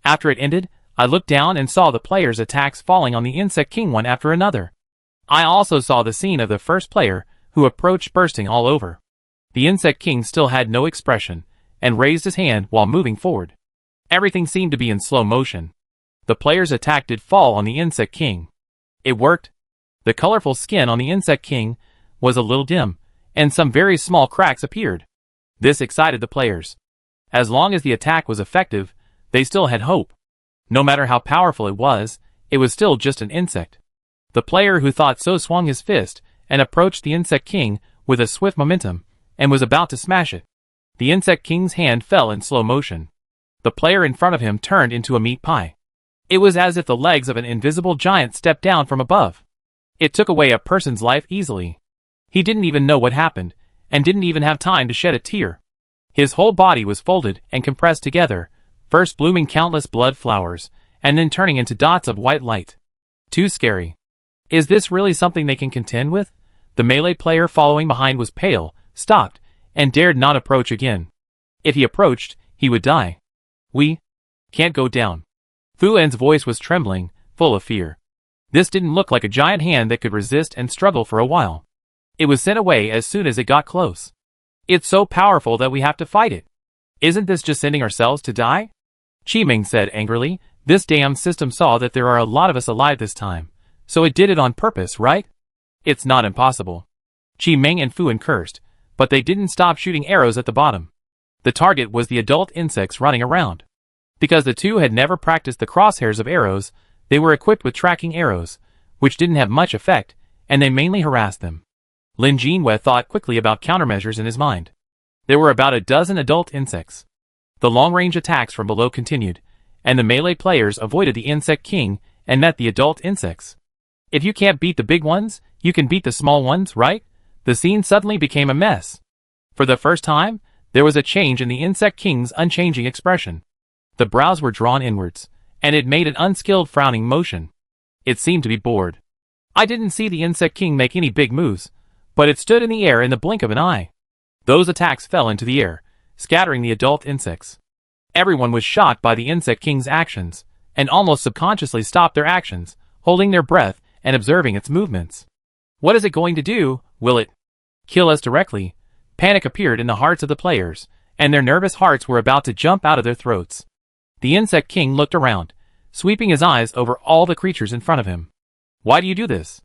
After it ended, I looked down and saw the players' attacks falling on the Insect King one after another. I also saw the scene of the first player, who approached bursting all over. The Insect King still had no expression, and raised his hand while moving forward. Everything seemed to be in slow motion. The player's attack did fall on the Insect King. It worked. The colorful skin on the Insect King was a little dim, and some very small cracks appeared. This excited the players. As long as the attack was effective, they still had hope. No matter how powerful it was still just an insect. The player who thought so swung his fist and approached the Insect King with a swift momentum and was about to smash it. The Insect King's hand fell in slow motion. The player in front of him turned into a meat pie. It was as if the legs of an invisible giant stepped down from above. It took away a person's life easily. He didn't even know what happened, and didn't even have time to shed a tear. His whole body was folded and compressed together, first blooming countless blood flowers, and then turning into dots of white light. Too scary. Is this really something they can contend with? The melee player following behind was pale, stopped, and dared not approach again. If he approached, he would die. We can't go down. Fu En's voice was trembling, full of fear. This didn't look like a giant hand that could resist and struggle for a while. It was sent away as soon as it got close. It's so powerful that we have to fight it. Isn't this just sending ourselves to die? Qiming said angrily. This damn system saw that there are a lot of us alive this time, so it did it on purpose, right? It's not impossible. Qiming and Fu En cursed, but they didn't stop shooting arrows at the bottom. The target was the adult insects running around. Because the two had never practiced the crosshairs of arrows, they were equipped with tracking arrows, which didn't have much effect, and they mainly harassed them. Lin Jinhua thought quickly about countermeasures in his mind. There were about a dozen adult insects. The long-range attacks from below continued, and the melee players avoided the Insect King and met the adult insects. If you can't beat the big ones, you can beat the small ones, right? The scene suddenly became a mess. For the first time, there was a change in the Insect King's unchanging expression. The brows were drawn inwards, and it made an unskilled frowning motion. It seemed to be bored. I didn't see the Insect King make any big moves, but it stood in the air in the blink of an eye. Those attacks fell into the air, scattering the adult insects. Everyone was shocked by the Insect King's actions, and almost subconsciously stopped their actions, holding their breath and observing its movements. What is it going to do? Will it kill us directly? Panic appeared in the hearts of the players, and their nervous hearts were about to jump out of their throats. The Insect King looked around, sweeping his eyes over all the creatures in front of him. Why do you do this?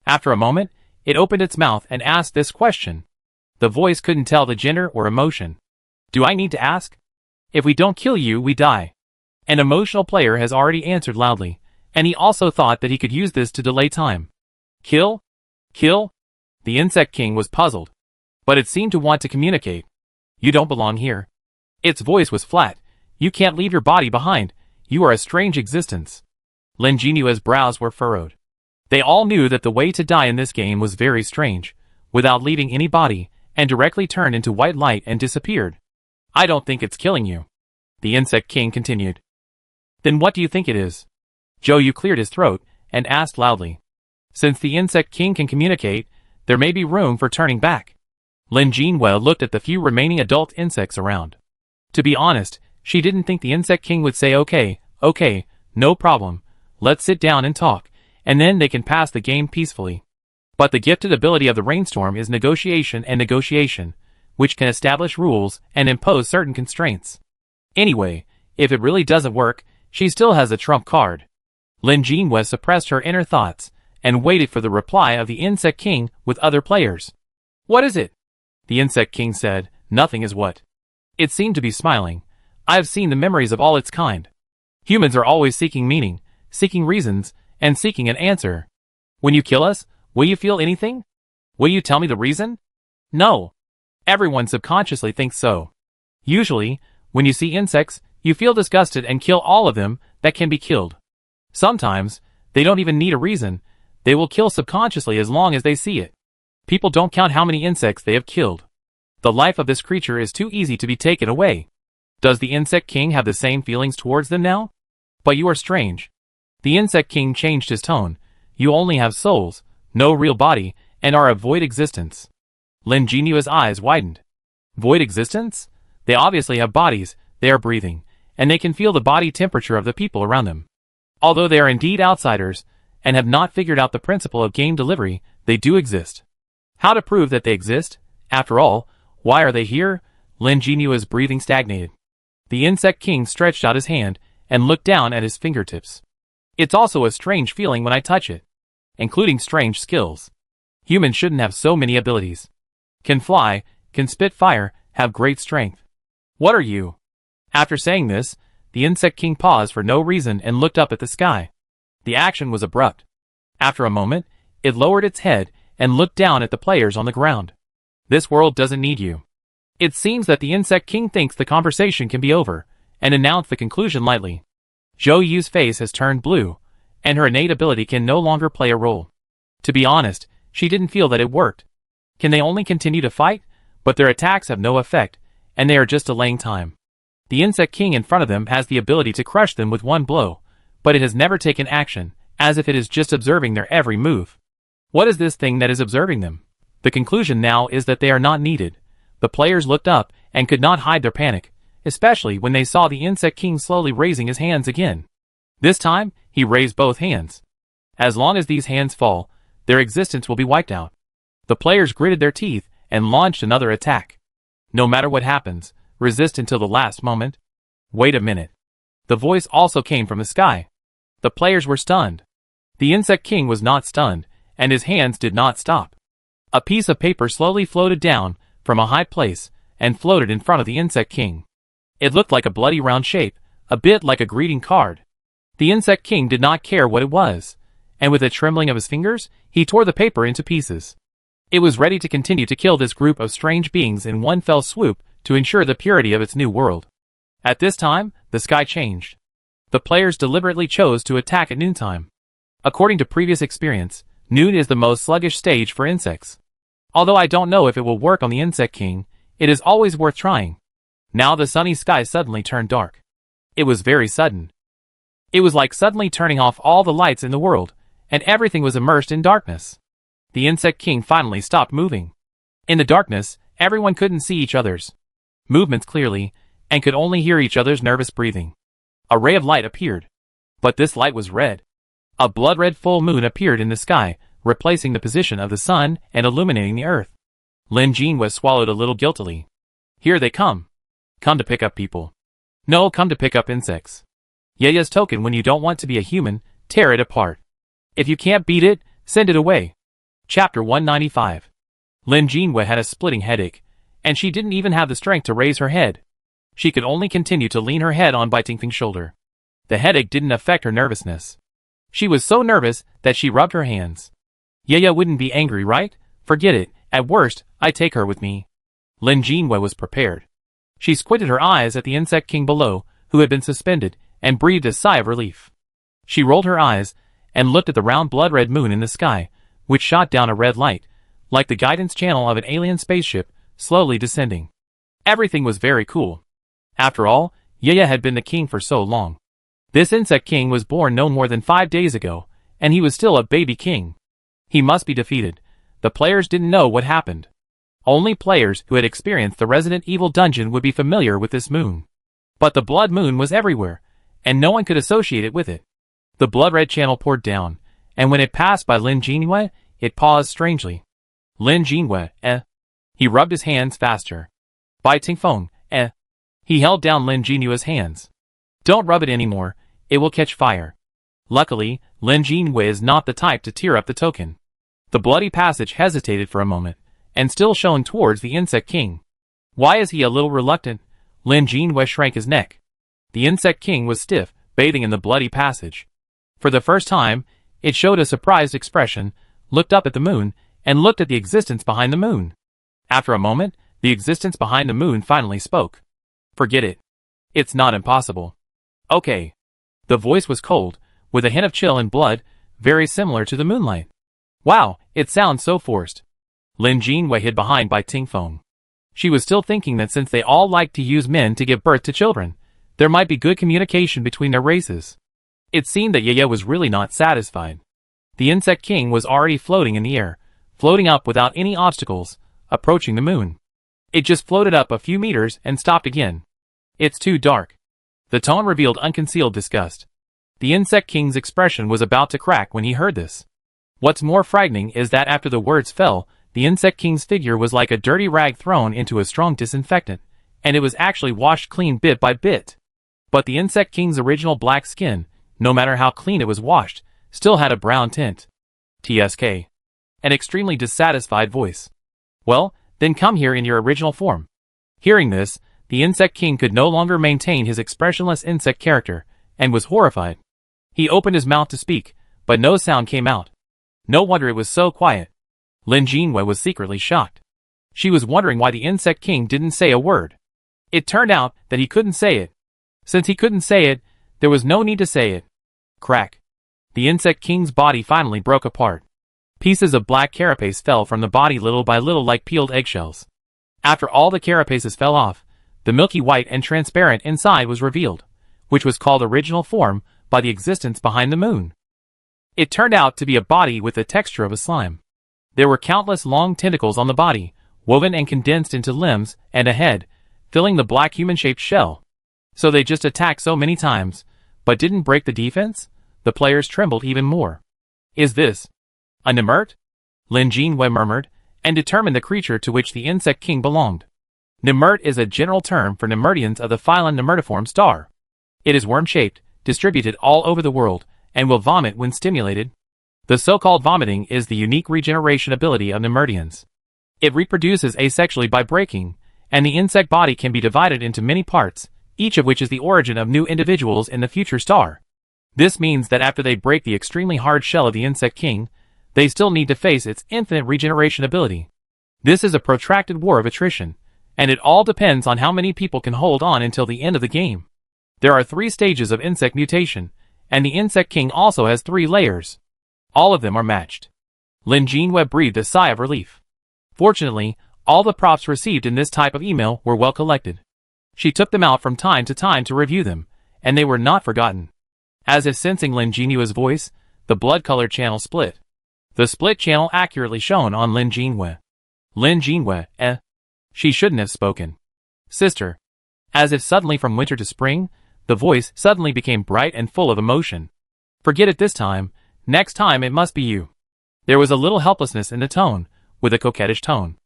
After a moment, it opened its mouth and asked this question. The voice couldn't tell the gender or emotion. Do I need to ask? If we don't kill you, we die. An emotional player has already answered loudly, and he also thought that he could use this to delay time. Kill? Kill? The Insect King was puzzled. But it seemed to want to communicate. You don't belong here. Its voice was flat. You can't leave your body behind. You are a strange existence. Lin Jinhua's brows were furrowed. They all knew that the way to die in this game was very strange, without leaving any body, and directly turned into white light and disappeared. I don't think it's killing you. The Insect King continued. Then what do you think it is? Zhou Yu cleared his throat and asked loudly. Since the Insect King can communicate, there may be room for turning back. Lin Jinhua looked at the few remaining adult insects around. To be honest, she didn't think the Insect King would say okay, no problem, let's sit down and talk, and then they can pass the game peacefully. But the gifted ability of the Rainstorm is negotiation and negotiation, which can establish rules and impose certain constraints. Anyway, if it really doesn't work, she still has a trump card. Lin Jinhua suppressed her inner thoughts, and waited for the reply of the Insect King with other players. What is it? The Insect King said, nothing is what. It seemed to be smiling. I have seen the memories of all its kind. Humans are always seeking meaning, seeking reasons, and seeking an answer. When you kill us, will you feel anything? Will you tell me the reason? No. Everyone subconsciously thinks so. Usually, when you see insects, you feel disgusted and kill all of them that can be killed. Sometimes, they don't even need a reason. They will kill subconsciously as long as they see it. People don't count how many insects they have killed. The life of this creature is too easy to be taken away. Does the Insect King have the same feelings towards them now? But you are strange. The Insect King changed his tone. You only have souls, no real body, and are a void existence. Lin Jinyue's eyes widened. Void existence? They obviously have bodies, they are breathing, and they can feel the body temperature of the people around them. Although they are indeed outsiders, and have not figured out the principle of game delivery, they do exist. How to prove that they exist? After all, why are they here? Lin Jinyue's breathing stagnated. The Insect King stretched out his hand and looked down at his fingertips. It's also a strange feeling when I touch it. Including strange skills. Humans shouldn't have so many abilities. Can fly, can spit fire, have great strength. What are you? After saying this, the Insect King paused for no reason and looked up at the sky. The action was abrupt. After a moment, it lowered its head and looked down at the players on the ground. This world doesn't need you. It seems that the Insect King thinks the conversation can be over, and announced the conclusion lightly. Zhou Yu's face has turned blue, and her innate ability can no longer play a role. To be honest, she didn't feel that it worked. Can they only continue to fight? But their attacks have no effect, and they are just delaying time. The Insect King in front of them has the ability to crush them with one blow, but it has never taken action, as if it is just observing their every move. What is this thing that is observing them? The conclusion now is that they are not needed. The players looked up and could not hide their panic, especially when they saw the Insect King slowly raising his hands again. This time, he raised both hands. As long as these hands fall, their existence will be wiped out. The players gritted their teeth and launched another attack. No matter what happens, resist until the last moment. Wait a minute. The voice also came from the sky. The players were stunned. The Insect King was not stunned, and his hands did not stop. A piece of paper slowly floated down from a high place and floated in front of the Insect King. It looked like a bloody round shape, a bit like a greeting card. The Insect King did not care what it was, and with a trembling of his fingers, he tore the paper into pieces. It was ready to continue to kill this group of strange beings in one fell swoop to ensure the purity of its new world. At this time, the sky changed. The players deliberately chose to attack at noontime. According to previous experience, noon is the most sluggish stage for insects. Although I don't know if it will work on the Insect King, it is always worth trying. Now the sunny sky suddenly turned dark. It was very sudden. It was like suddenly turning off all the lights in the world, and everything was immersed in darkness. The Insect King finally stopped moving. In the darkness, everyone couldn't see each other's movements clearly, and could only hear each other's nervous breathing. A ray of light appeared. But this light was red. A blood-red full moon appeared in the sky, replacing the position of the sun and illuminating the earth. Lin Jinhua swallowed a little guiltily. Here they come. Come to pick up people. No, come to pick up insects. Yaya's token when you don't want to be a human, tear it apart. If you can't beat it, send it away. Chapter 195. Lin Jinhua had a splitting headache, and she didn't even have the strength to raise her head. She could only continue to lean her head on Bai Tingfeng's shoulder. The headache didn't affect her nervousness. She was so nervous that she rubbed her hands. Yaya wouldn't be angry, right? Forget it, at worst, I take her with me. Lin Jinhua was prepared. She squinted her eyes at the Insect King below, who had been suspended, and breathed a sigh of relief. She rolled her eyes, and looked at the round blood-red moon in the sky, which shot down a red light, like the guidance channel of an alien spaceship, slowly descending. Everything was very cool. After all, Yaya had been the king for so long. This Insect King was born no more than 5 days ago, and he was still a baby king. He must be defeated. The players didn't know what happened. Only players who had experienced the Resident Evil dungeon would be familiar with this moon. But the blood moon was everywhere, and no one could associate it with it. The blood-red channel poured down, and when it passed by Lin Jinhua, it paused strangely. Lin Jinhua, He rubbed his hands faster. Bai Tingfeng, He held down Lin Jinyue's hands. Don't rub it anymore, it will catch fire. Luckily, Lin Jinhua is not the type to tear up the token. The bloody passage hesitated for a moment, and still shone towards the Insect King. Why is he a little reluctant? Lin Jinhua shrank his neck. The Insect King was stiff, bathing in the bloody passage. For the first time, it showed a surprised expression, looked up at the moon, and looked at the existence behind the moon. After a moment, the existence behind the moon finally spoke. Forget it. It's not impossible. Okay. The voice was cold, with a hint of chill and blood, very similar to the moonlight. Wow, it sounds so forced. Lin Jinhua hid behind Bai Tingfeng. She was still thinking that since they all liked to use men to give birth to children, there might be good communication between their races. It seemed that Yaya was really not satisfied. The insect king was already floating in the air, floating up without any obstacles, approaching the moon. It just floated up a few meters and stopped again. It's too dark. The tone revealed unconcealed disgust. The insect king's expression was about to crack when he heard this. What's more frightening is that after the words fell, the insect king's figure was like a dirty rag thrown into a strong disinfectant, and it was actually washed clean bit by bit. But the insect king's original black skin, no matter how clean it was washed, still had a brown tint. TSK. An extremely dissatisfied voice. Well, then come here in your original form. Hearing this, the insect king could no longer maintain his expressionless insect character, and was horrified. He opened his mouth to speak, but no sound came out. No wonder it was so quiet. Lin Jinwei was secretly shocked. She was wondering why the insect king didn't say a word. It turned out that he couldn't say it. Since he couldn't say it, there was no need to say it. Crack. The insect king's body finally broke apart. Pieces of black carapace fell from the body little by little like peeled eggshells. After all the carapaces fell off, the milky white and transparent inside was revealed, which was called original form by the existence behind the moon. It turned out to be a body with the texture of a slime. There were countless long tentacles on the body, woven and condensed into limbs and a head, filling the black human-shaped shell. So they just attacked so many times, but didn't break the defense? The players trembled even more. Is this a Nimert? Lin Jinwei murmured, and determined the creature to which the insect king belonged. Nimert is a general term for Nimertians of the phylum Nimertiform star. It is worm-shaped, distributed all over the world, and will vomit when stimulated. The so-called vomiting is the unique regeneration ability of Nimertians. It reproduces asexually by breaking, and the insect body can be divided into many parts, each of which is the origin of new individuals in the future star. This means that after they break the extremely hard shell of the insect king, they still need to face its infinite regeneration ability. This is a protracted war of attrition, and it all depends on how many people can hold on until the end of the game. There are 3 stages of insect mutation, and the insect king also has 3 layers. All of them are matched. Lin Jinwei breathed a sigh of relief. Fortunately, all the props received in this type of email were well collected. She took them out from time to time to review them, and they were not forgotten. As if sensing Lin Jinwei's voice, the blood-colored channel split. The split channel accurately shown on Lin Jinwei. Lin Jinwei, She shouldn't have spoken. Sister. As if suddenly from winter to spring, the voice suddenly became bright and full of emotion. Forget it this time, next time it must be you. There was a little helplessness in the tone, with a coquettish tone.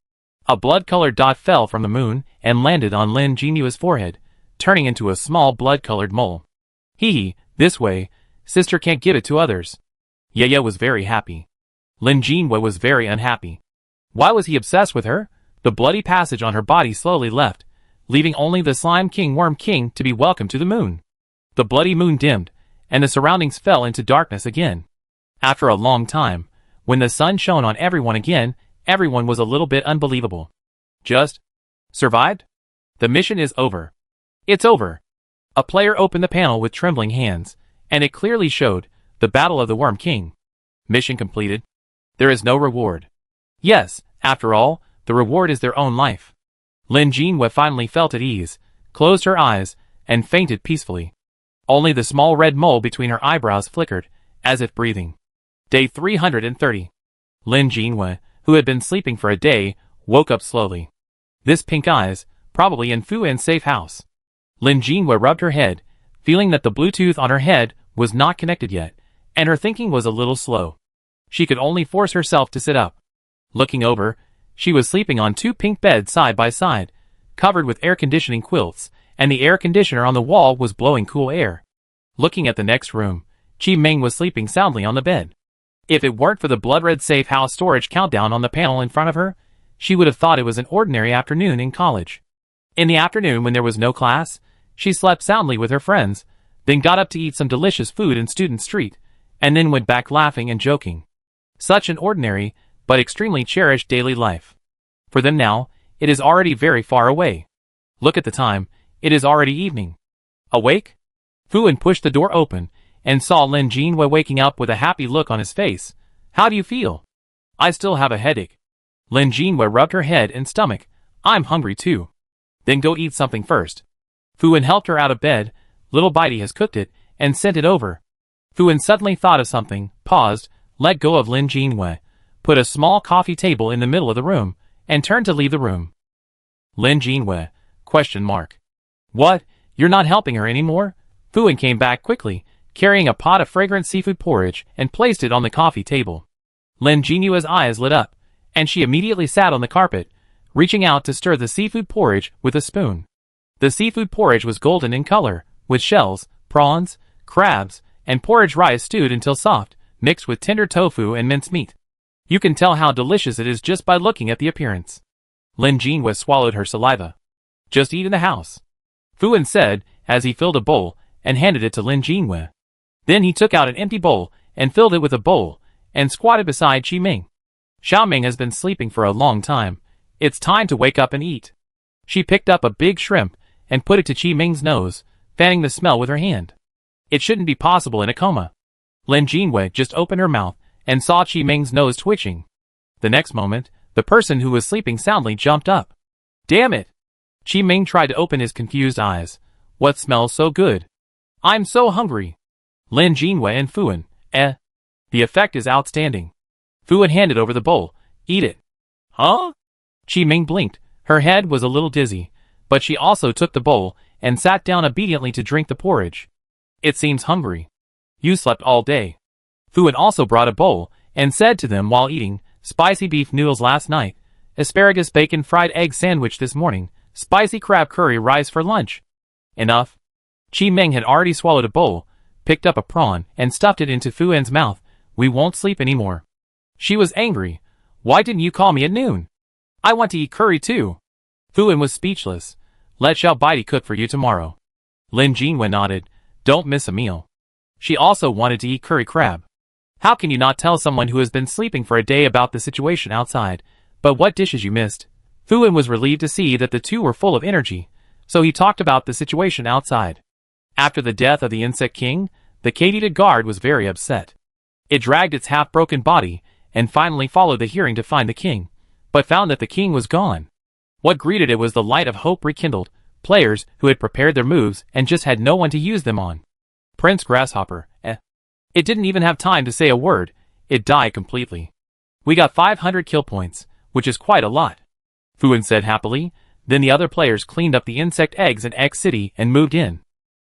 A blood-colored dot fell from the moon and landed on Lin Jinwei's forehead, turning into a small blood-colored mole. Hee, this way, sister can't give it to others. Yaya was very happy. Lin Jinwei was very unhappy. Why was he obsessed with her? The bloody passage on her body slowly left, leaving only the slime king worm king to be welcomed to the moon. The bloody moon dimmed, and the surroundings fell into darkness again. After a long time, when the sun shone on everyone again, everyone was a little bit unbelievable. Just survived? The mission is over. It's over. A player opened the panel with trembling hands, and it clearly showed the Battle of the Worm King. Mission completed. There is no reward. Yes, after all, the reward is their own life. Lin Jinwei finally felt at ease, closed her eyes, and fainted peacefully. Only the small red mole between her eyebrows flickered, as if breathing. Day 330. Lin Jinwei, who had been sleeping for a day, woke up slowly. This pink eyes, probably in Fu An's safe house. Lin Jinwei rubbed her head, feeling that the Bluetooth on her head was not connected yet, and her thinking was a little slow. She could only force herself to sit up. Looking over, she was sleeping on 2 pink beds side by side, covered with air conditioning quilts, and the air conditioner on the wall was blowing cool air. Looking at the next room, Chi Meng was sleeping soundly on the bed. If it weren't for the blood-red safe house storage countdown on the panel in front of her, she would have thought it was an ordinary afternoon in college. In the afternoon when there was no class, she slept soundly with her friends, then got up to eat some delicious food in Student Street, and then went back laughing and joking. Such an ordinary, but extremely cherished daily life. For them now, it is already very far away. Look at the time, it is already evening. Awake? Fu An pushed the door open, and saw Lin Jinwei waking up with a happy look on his face. How do you feel? I still have a headache. Lin Jinwei rubbed her head and stomach. I'm hungry too. Then go eat something first. Fu An helped her out of bed. Little Bitey has cooked it, and sent it over. Fuan suddenly thought of something, paused, let go of Lin Jinwei, put a small coffee table in the middle of the room, and turned to leave the room. Lin Jinwei? ? What? You're not helping her anymore? Fuan came back quickly, carrying a pot of fragrant seafood porridge, and placed it on the coffee table. Lin Jinwei's eyes lit up, and she immediately sat on the carpet, reaching out to stir the seafood porridge with a spoon. The seafood porridge was golden in color, with shells, prawns, crabs, and porridge rice stewed until soft, mixed with tender tofu and mincemeat. You can tell how delicious it is just by looking at the appearance. Lin Jinwei swallowed her saliva. Just eat in the house, Fuan said, as he filled a bowl and handed it to Lin Jinwei. Then he took out an empty bowl and filled it with a bowl, and squatted beside Qi Ming. Xiaoming has been sleeping for a long time. It's time to wake up and eat. She picked up a big shrimp and put it to Qi Ming's nose, fanning the smell with her hand. It shouldn't be possible in a coma. Lin Jinwei just opened her mouth and saw Qi Ming's nose twitching. The next moment, the person who was sleeping soundly jumped up. Damn it! Qi Ming tried to open his confused eyes. What smells so good? I'm so hungry. Lin Jinwei and Fuan, The effect is outstanding. Fuan handed over the bowl. Eat it. Huh? Qi Ming blinked. Her head was a little dizzy, but she also took the bowl and sat down obediently to drink the porridge. It seems hungry. You slept all day. Fuan also brought a bowl and said to them while eating, spicy beef noodles last night, asparagus bacon fried egg sandwich this morning, spicy crab curry rice for lunch. Enough. Qi Ming had already swallowed a bowl, picked up a prawn, and stuffed it into Fuan's mouth. We won't sleep anymore. She was angry. Why didn't you call me at noon? I want to eat curry too. Fuan was speechless. Let Xiao Baidi cook for you tomorrow. Lin Jinwei nodded. Don't miss a meal. She also wanted to eat curry crab. How can you not tell someone who has been sleeping for a day about the situation outside? But what dishes you missed? Fuan was relieved to see that the two were full of energy, so he talked about the situation outside. After the death of the Insect King, the Kadita guard was very upset. It dragged its half-broken body, and finally followed the hearing to find the king, but found that the king was gone. What greeted it was the light of hope rekindled, players who had prepared their moves and just had no one to use them on. Prince Grasshopper, It didn't even have time to say a word, it died completely. We got 500 kill points, which is quite a lot. Fuan said happily. Then the other players cleaned up the insect eggs in Egg City and moved in.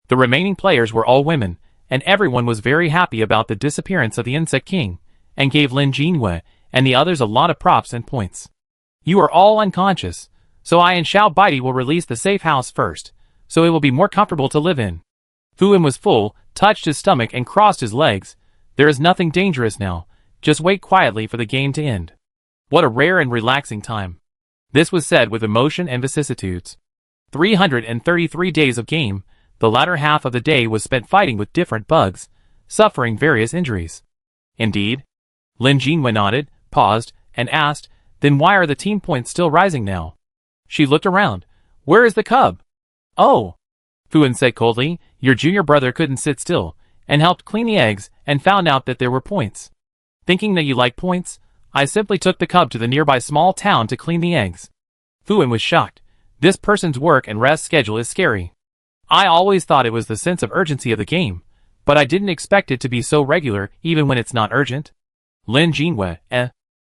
The remaining players were all women, and everyone was very happy about the disappearance of the Insect King, and gave Lin Jinwei and the others a lot of props and points. You are all unconscious, so I and Xiao Baidi will release the safe house first, so it will be more comfortable to live in. Fuan was full, touched his stomach and crossed his legs. There is nothing dangerous now, just wait quietly for the game to end. What a rare and relaxing time. This was said with emotion and vicissitudes. 333 days of game, the latter half of the day was spent fighting with different bugs, suffering various injuries. Indeed. Lin Jinwei nodded, paused, and asked, then why are the team points still rising now? She looked around. Where is the cub? Oh. Fuan said coldly, your junior brother couldn't sit still, and helped clean the eggs, and found out that there were points. Thinking that you like points, I simply took the cub to the nearby small town to clean the eggs. Fuan was shocked. This person's work and rest schedule is scary. I always thought it was the sense of urgency of the game, but I didn't expect it to be so regular even when it's not urgent. Lin Jinwei,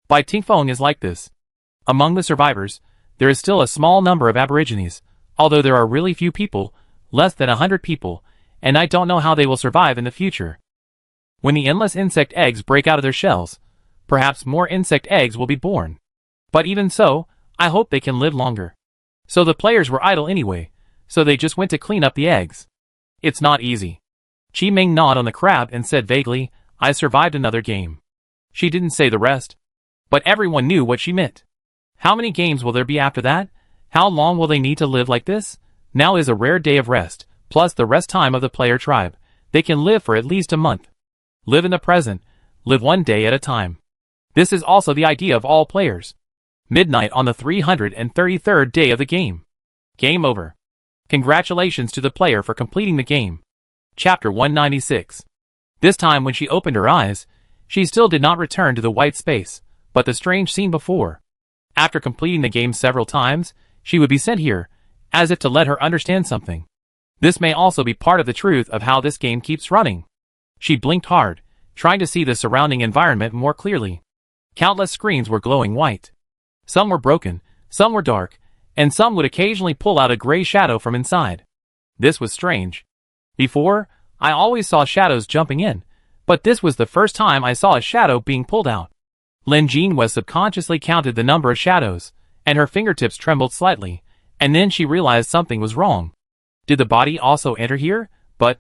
Bai Tingfeng is like this. Among the survivors, there is still a small number of aborigines, although there are really few people, less than 100 people, and I don't know how they will survive in the future. When the endless insect eggs break out of their shells, perhaps more insect eggs will be born. But even so, I hope they can live longer. So the players were idle anyway, so they just went to clean up the eggs. It's not easy. Qi Ming gnawed on the crab and said vaguely, I survived another game. She didn't say the rest, but everyone knew what she meant. How many games will there be after that? How long will they need to live like this? Now is a rare day of rest, plus the rest time of the player tribe. They can live for at least a month. Live in the present, live one day at a time. This is also the idea of all players. Midnight on the 333rd day of the game. Game over. Congratulations to the player for completing the game. Chapter 196. This time when she opened her eyes, she still did not return to the white space, but the strange scene before. After completing the game several times, she would be sent here, as if to let her understand something. This may also be part of the truth of how this game keeps running. She blinked hard, trying to see the surrounding environment more clearly. Countless screens were glowing white. Some were broken, some were dark, and some would occasionally pull out a gray shadow from inside. This was strange. Before, I always saw shadows jumping in, but this was the first time I saw a shadow being pulled out. Lin Jinhua subconsciously counted the number of shadows, and her fingertips trembled slightly, and then she realized something was wrong. Did the body also enter here? But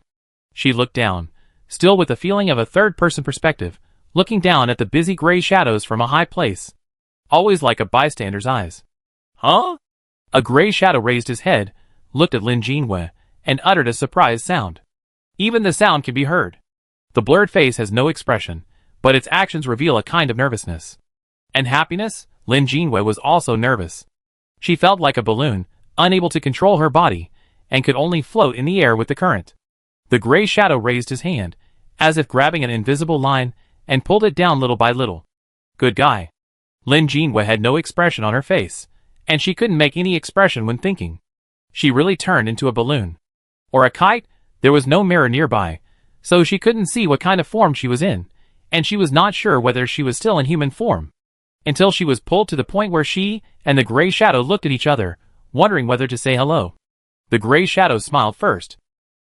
she looked down, still with the feeling of a third-person perspective, looking down at the busy gray shadows from a high place. Always like a bystander's eyes. Huh? A gray shadow raised his head, looked at Lin Jinhua, and uttered a surprised sound. Even the sound can be heard. The blurred face has no expression, but its actions reveal a kind of nervousness. And happiness? Lin Jinhua was also nervous. She felt like a balloon, unable to control her body, and could only float in the air with the current. The gray shadow raised his hand, as if grabbing an invisible line, and pulled it down little by little. Good guy. Lin Jinhua had no expression on her face, and she couldn't make any expression when thinking. She really turned into a balloon. Or a kite? There was no mirror nearby, so she couldn't see what kind of form she was in, and she was not sure whether she was still in human form. Until she was pulled to the point where she and the gray shadow looked at each other, wondering whether to say hello. The gray shadow smiled first.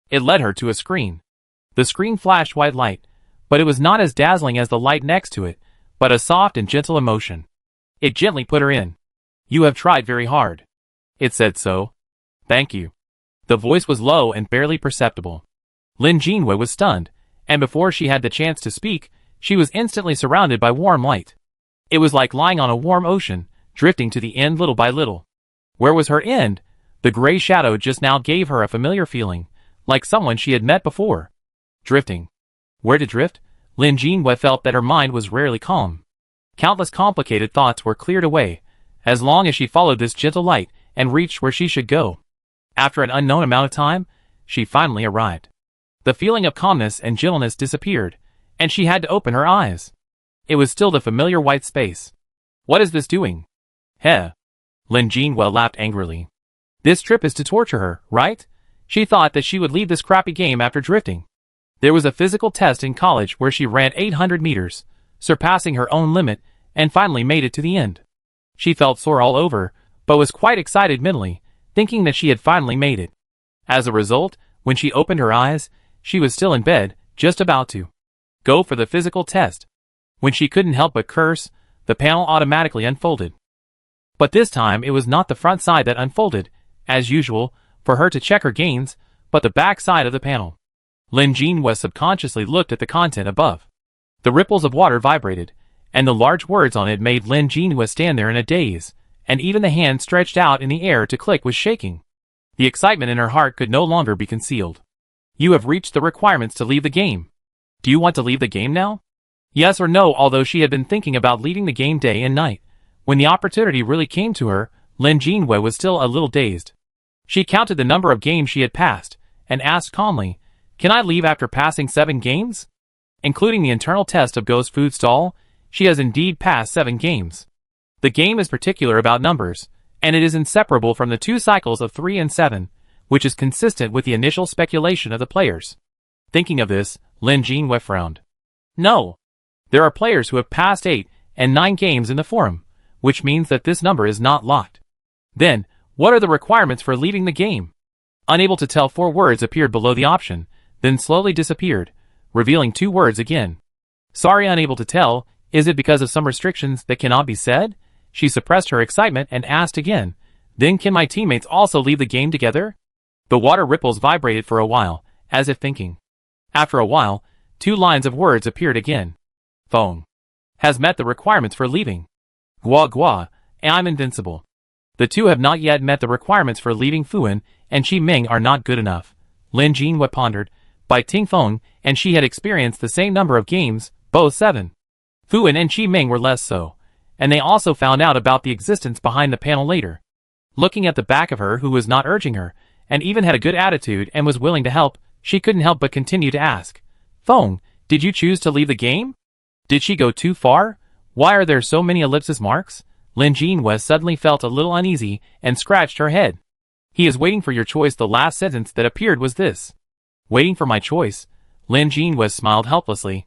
It led her to a screen. The screen flashed white light, but it was not as dazzling as the light next to it, but a soft and gentle emotion. It gently put her in. You have tried very hard. It said so. Thank you. The voice was low and barely perceptible. Lin Jinhua was stunned, and before she had the chance to speak, she was instantly surrounded by warm light. It was like lying on a warm ocean, drifting to the end little by little. Where was her end? The gray shadow just now gave her a familiar feeling, like someone she had met before. Drifting. Where to drift? Lin Jinhua felt that her mind was rarely calm. Countless complicated thoughts were cleared away, as long as she followed this gentle light and reached where she should go. After an unknown amount of time, she finally arrived. The feeling of calmness and gentleness disappeared, and she had to open her eyes. It was still the familiar white space. What is this doing? Heh. Lin Jinhua laughed angrily. This trip is to torture her, right? She thought that she would leave this crappy game after drifting. There was a physical test in college where she ran 800 meters, surpassing her own limit, and finally made it to the end. She felt sore all over, but was quite excited mentally, thinking that she had finally made it. As a result, when she opened her eyes, she was still in bed, just about to go for the physical test. When she couldn't help but curse, the panel automatically unfolded. But this time it was not the front side that unfolded, as usual, for her to check her gains, but the back side of the panel. Lin Jinhua subconsciously looked at the content above. The ripples of water vibrated, and the large words on it made Lin Jinhua stand there in a daze, and even the hand stretched out in the air to click was shaking. The excitement in her heart could no longer be concealed. You have reached the requirements to leave the game. Do you want to leave the game now? Yes or no? Although she had been thinking about leaving the game day and night, when the opportunity really came to her, Lin Jinhua was still a little dazed. She counted the number of games she had passed, and asked calmly, Can I leave after passing 7 games? Including the internal test of Ghost Food Stall, she has indeed passed 7 games. The game is particular about numbers, and it is inseparable from the 2 cycles of 3 and 7, which is consistent with the initial speculation of the players. Thinking of this, Lin Jinhua frowned. No. There are players who have passed 8 and 9 games in the forum, which means that this number is not locked. Then, what are the requirements for leaving the game? Unable to tell, 4 words appeared below the option, then slowly disappeared, revealing 2 words again. Sorry, unable to tell. Is it because of some restrictions that cannot be said? She suppressed her excitement and asked again, Then can my teammates also leave the game together? The water ripples vibrated for a while, as if thinking. After a while, 2 lines of words appeared again. Phone. Has met the requirements for leaving. Gua Gua, I'm invincible. The 2 have not yet met the requirements for leaving. Fuan and Qi Ming are not good enough. Lin Jinhua pondered. By Ting Feng and she had experienced the same number of games, both 7. Fuan and Qi Ming were less so, and they also found out about the existence behind the panel later. Looking at the back of her who was not urging her, and even had a good attitude and was willing to help, she couldn't help but continue to ask. Feng, did you choose to leave the game? Did she go too far? Why are there so many ellipsis marks? Lin Jinhua suddenly felt a little uneasy and scratched her head. He is waiting for your choice. The last sentence that appeared was this. Waiting for my choice. Lin Jinhua smiled helplessly.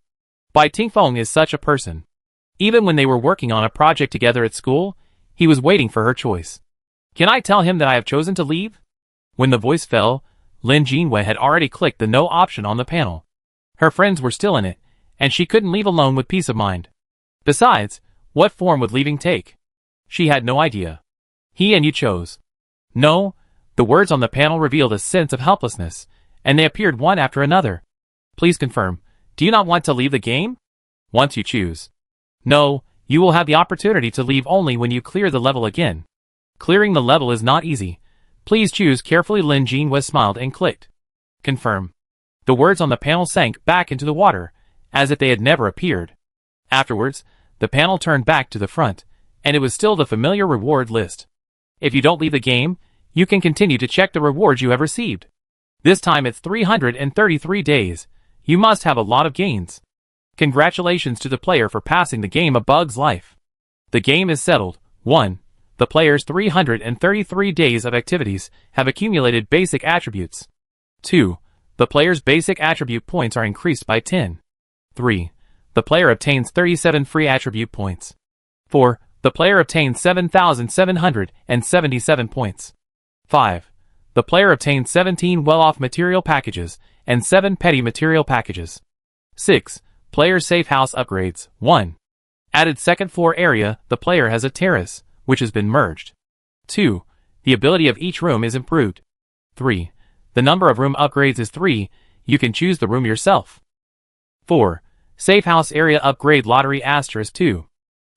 Bai Tingfeng is such a person. Even when they were working on a project together at school, he was waiting for her choice. Can I tell him that I have chosen to leave? When the voice fell, Lin Jinhua had already clicked the no option on the panel. Her friends were still in it, and she couldn't leave alone with peace of mind. Besides, what form would leaving take? She had no idea. He and you chose. No, the words on the panel revealed a sense of helplessness, and they appeared one after another. Please confirm, do you not want to leave the game? Once you choose. No, you will have the opportunity to leave only when you clear the level again. Clearing the level is not easy. Please choose carefully. Lin Jinhua smiled and clicked. Confirm. The words on the panel sank back into the water, as if they had never appeared. Afterwards, the panel turned back to the front, and it was still the familiar reward list. If you don't leave the game, you can continue to check the rewards you have received. This time it's 333 days. You must have a lot of gains. Congratulations to the player for passing the game A Bug's Life. The game is settled. 1. The player's 333 days of activities have accumulated basic attributes. 2. The player's basic attribute points are increased by 10. 3. The player obtains 37 free attribute points. 4. The player obtains 7,777 points. 5. The player obtains 17 well-off material packages and 7 petty material packages. 6. Player's safe house upgrades. 1. Added second floor area. The player has a terrace, which has been merged. 2. The ability of each room is improved. 3. The number of room upgrades is 3. You can choose the room yourself. 4. Safe house area upgrade lottery *2.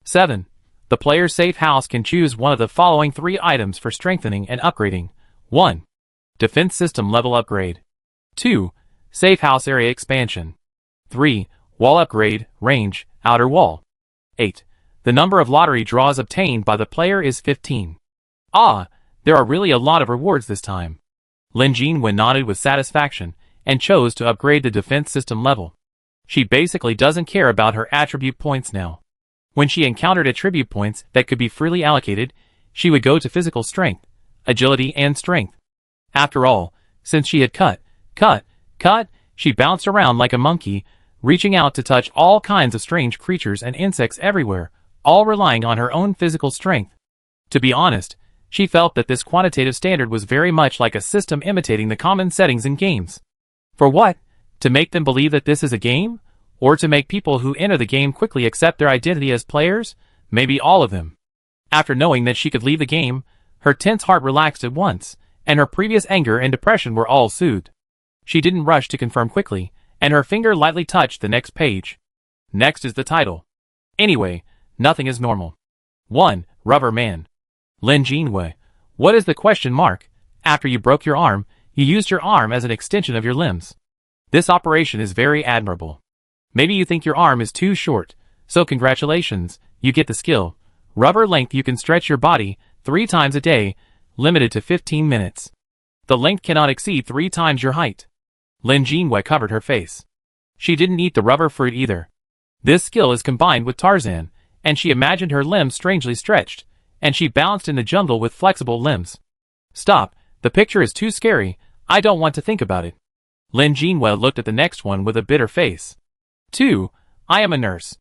7. The player's safe house can choose one of the following 3 items for strengthening and upgrading. 1. Defense system level upgrade. 2. Safe house area expansion. 3. Wall upgrade, range, outer wall. 8. The number of lottery draws obtained by the player is 15. Ah, there are really a lot of rewards this time. Lin Jinhua nodded with satisfaction, and chose to upgrade the defense system level. She basically doesn't care about her attribute points now. When she encountered attribute points that could be freely allocated, she would go to physical strength, agility and strength. After all, since she had cut, she bounced around like a monkey, reaching out to touch all kinds of strange creatures and insects everywhere, all relying on her own physical strength. To be honest, she felt that this quantitative standard was very much like a system imitating the common settings in games. For what? To make them believe that this is a game? Or to make people who enter the game quickly accept their identity as players? Maybe all of them. After knowing that she could leave the game, her tense heart relaxed at once, and her previous anger and depression were all soothed. She didn't rush to confirm quickly, and her finger lightly touched the next page. Next is the title. Anyway, nothing is normal. 1. Rubber Man. Lin Jinhua. What is the question mark? After you broke your arm, you used your arm as an extension of your limbs. This operation is very admirable. Maybe you think your arm is too short, so congratulations, you get the skill. Rubber length. You can stretch your body 3 times a day, limited to 15 minutes. The length cannot exceed 3 times your height. Lin Jinhua covered her face. She didn't eat the rubber fruit either. This skill is combined with Tarzan, and she imagined her limbs strangely stretched, and she balanced in the jungle with flexible limbs. Stop, the picture is too scary, I don't want to think about it. Lin Jinhua looked at the next one with a bitter face. 2. I am a nurse.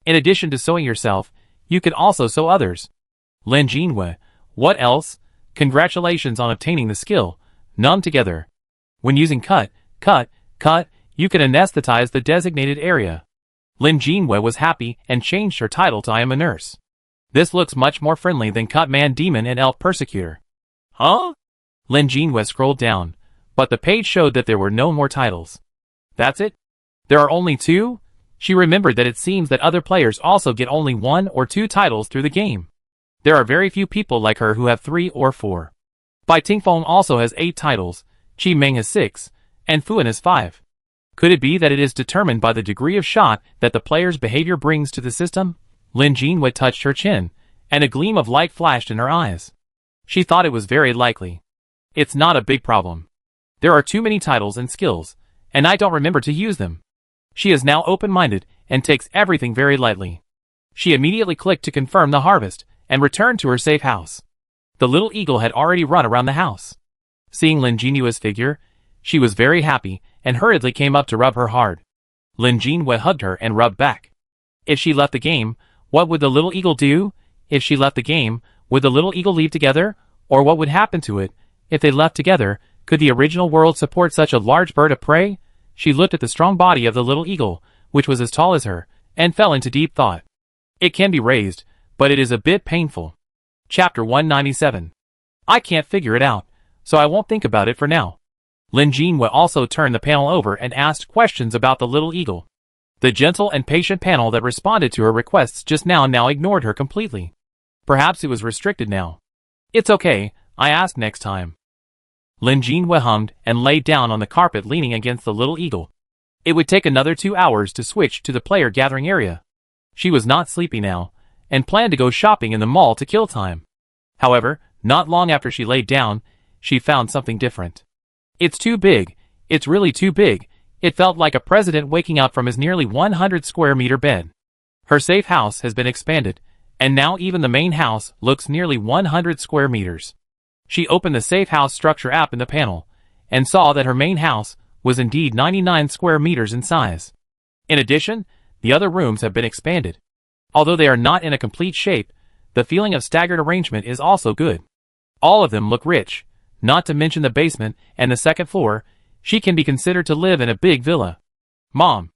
In addition to sewing yourself, you can also sew others. Lin Jinhua. What else? Congratulations on obtaining the skill. None together. When using cut, you can anesthetize the designated area. Lin Jinhua was happy and changed her title to I am a nurse. This looks much more friendly than Cut Man Demon and Elf Persecutor. Huh? Lin Jinhua scrolled down, but the page showed that there were no more titles. That's it? There are only 2? She remembered that it seems that other players also get only 1 or 2 titles through the game. There are very few people like her who have 3 or 4. Bai Tingfeng also has 8 titles, Qi Meng has 6, and Fuan has 5. Could it be that it is determined by the degree of shock that the player's behavior brings to the system? Lin Jinhua touched her chin, and a gleam of light flashed in her eyes. She thought it was very likely. It's not a big problem. There are too many titles and skills, and I don't remember to use them. She is now open-minded and takes everything very lightly. She immediately clicked to confirm the harvest and returned to her safe house. The little eagle had already run around the house. Seeing Lin Jinua's figure, she was very happy and hurriedly came up to rub her hard. Lin Jinwei hugged her and rubbed back. If she left the game, what would the little eagle do? If she left the game, would the little eagle leave together? Or what would happen to it? If they left together, could the original world support such a large bird of prey? She looked at the strong body of the little eagle, which was as tall as her, and fell into deep thought. It can be raised, but it is a bit painful. Chapter 197. I can't figure it out, so I won't think about it for now. Lin Jinwei also turned the panel over and asked questions about the little eagle. The gentle and patient panel that responded to her requests just now ignored her completely. Perhaps it was restricted now. It's okay, I ask next time. Lin Jinwei hummed and lay down on the carpet leaning against the little eagle. It would take another 2 hours to switch to the player gathering area. She was not sleepy now, and planned to go shopping in the mall to kill time. However, not long after she laid down, she found something different. It's too big, it's really too big. It felt like a president waking up from his nearly 100 square meter bed. Her safe house has been expanded, and now even the main house looks nearly 100 square meters. She opened the safe house structure app in the panel, and saw that her main house was indeed 99 square meters in size. In addition, the other rooms have been expanded. Although they are not in a complete shape, the feeling of staggered arrangement is also good. All of them look rich, not to mention the basement and the second floor. She can be considered to live in a big villa. Mom,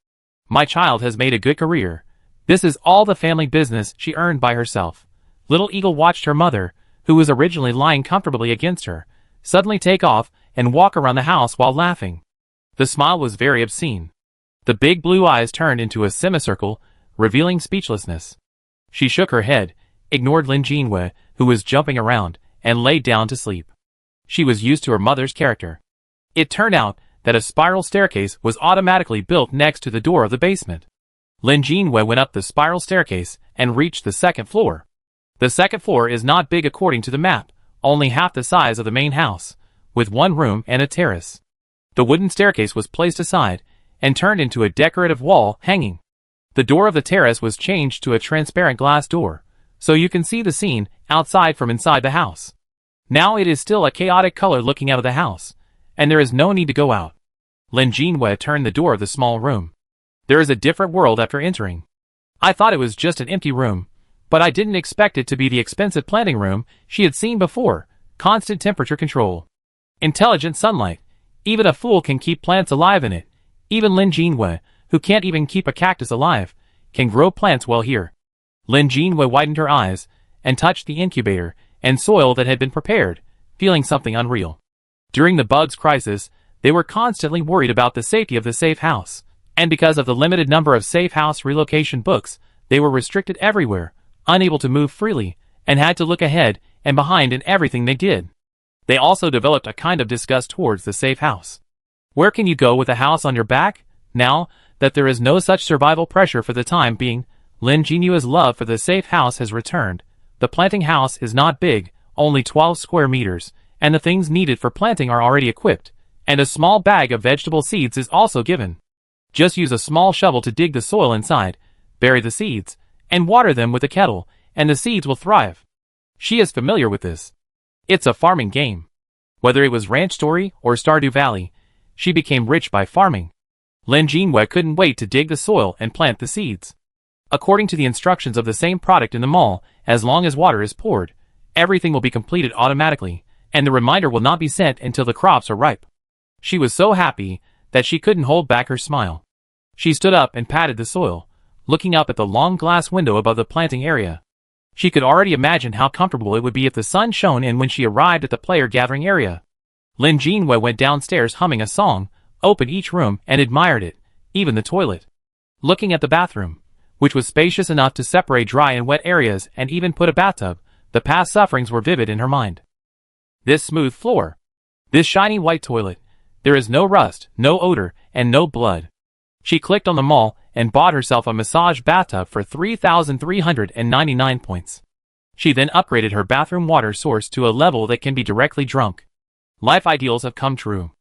my child has made a good career. This is all the family business she earned by herself. Little Eagle watched her mother, who was originally lying comfortably against her, suddenly take off and walk around the house while laughing. The smile was very obscene. The big blue eyes turned into a semicircle, revealing speechlessness. She shook her head, ignored Lin Jinwei, who was jumping around, and laid down to sleep. She was used to her mother's character. It turned out that a spiral staircase was automatically built next to the door of the basement. Lin Jinwei went up the spiral staircase and reached the second floor. The second floor is not big according to the map, only half the size of the main house, with one room and a terrace. The wooden staircase was placed aside and turned into a decorative wall hanging. The door of the terrace was changed to a transparent glass door, so you can see the scene outside from inside the house. Now it is still a chaotic color looking out of the house, and there is no need to go out. Lin Jinwei turned the door of the small room. There is a different world after entering. I thought it was just an empty room, but I didn't expect it to be the expensive planting room she had seen before. Constant temperature control. Intelligent sunlight. Even a fool can keep plants alive in it. Even Lin Jinwei, who can't even keep a cactus alive, can grow plants well here. Lin Jinwei widened her eyes and touched the incubator and soil that had been prepared, feeling something unreal. During the bugs crisis, they were constantly worried about the safety of the safe house, and because of the limited number of safe house relocation books, they were restricted everywhere, unable to move freely, and had to look ahead and behind in everything they did. They also developed a kind of disgust towards the safe house. Where can you go with a house on your back? Now that there is no such survival pressure for the time being, Lin Jinwei's love for the safe house has returned. The planting house is not big, only 12 square meters, and the things needed for planting are already equipped, and a small bag of vegetable seeds is also given. Just use a small shovel to dig the soil inside, bury the seeds, and water them with a kettle, and the seeds will thrive. She is familiar with this. It's a farming game. Whether it was Ranch Story or Stardew Valley, she became rich by farming. Lin Jinwei couldn't wait to dig the soil and plant the seeds. According to the instructions of the same product in the mall, as long as water is poured, everything will be completed automatically, and the reminder will not be sent until the crops are ripe. She was so happy that she couldn't hold back her smile. She stood up and patted the soil, looking up at the long glass window above the planting area. She could already imagine how comfortable it would be if the sun shone in when she arrived at the player gathering area. Lin Jinwei went downstairs humming a song, opened each room and admired it, even the toilet. Looking at the bathroom, which was spacious enough to separate dry and wet areas and even put a bathtub, the past sufferings were vivid in her mind. This smooth floor. This shiny white toilet. There is no rust, no odor, and no blood. She clicked on the mall and bought herself a massage bathtub for 3,399 points. She then upgraded her bathroom water source to a level that can be directly drunk. Life ideals have come true.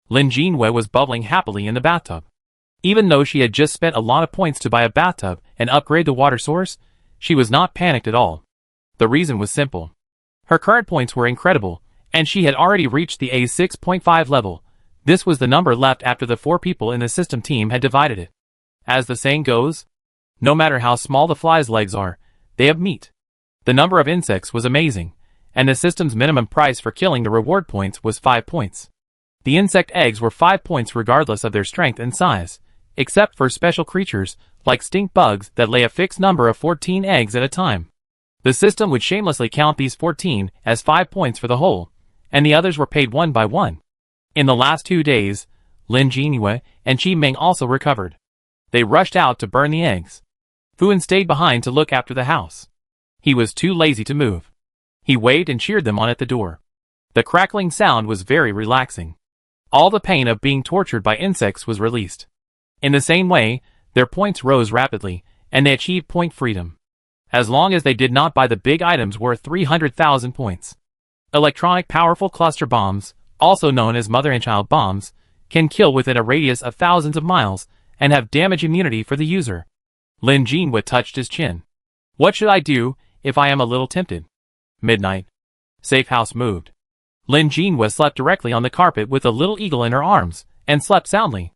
Lin Jinwei was bubbling happily in the bathtub. Even though she had just spent a lot of points to buy a bathtub and upgrade the water source, she was not panicked at all. The reason was simple. Her current points were incredible, and she had already reached the A6.5 level, This was the number left after the 4 people in the system team had divided it. As the saying goes, no matter how small the fly's legs are, they have meat. The number of insects was amazing, and the system's minimum price for killing the reward points was 5 points. The insect eggs were 5 points regardless of their strength and size, except for special creatures, like stink bugs that lay a fixed number of 14 eggs at a time. The system would shamelessly count these 14 as 5 points for the whole, and the others were paid one by one. In the last 2 days, Lin Jinhua and Qi Ming also recovered. They rushed out to burn the eggs. Fuan stayed behind to look after the house. He was too lazy to move. He waved and cheered them on at the door. The crackling sound was very relaxing. All the pain of being tortured by insects was released. In the same way, their points rose rapidly, and they achieved point freedom. As long as they did not buy the big items worth 300,000 points. Electronic powerful cluster bombs, also known as mother and child bombs, can kill within a radius of thousands of miles, and have damage immunity for the user. Lin Jinhua touched his chin. What should I do, if I am a little tempted? Midnight. Safe house moved. Lin Jinhua slept directly on the carpet with a little eagle in her arms, and slept soundly.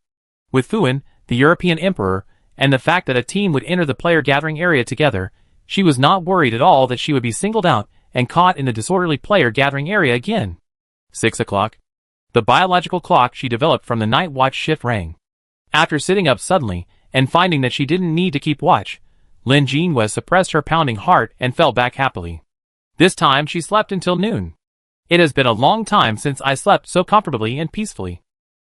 With Fuan, the European emperor, and the fact that a team would enter the player gathering area together, she was not worried at all that she would be singled out and caught in the disorderly player gathering area again. 6 o'clock. The biological clock she developed from the night watch shift rang. After sitting up suddenly, and finding that she didn't need to keep watch, Lin Jinhua suppressed her pounding heart and fell back happily. This time she slept until noon. It has been a long time since I slept so comfortably and peacefully.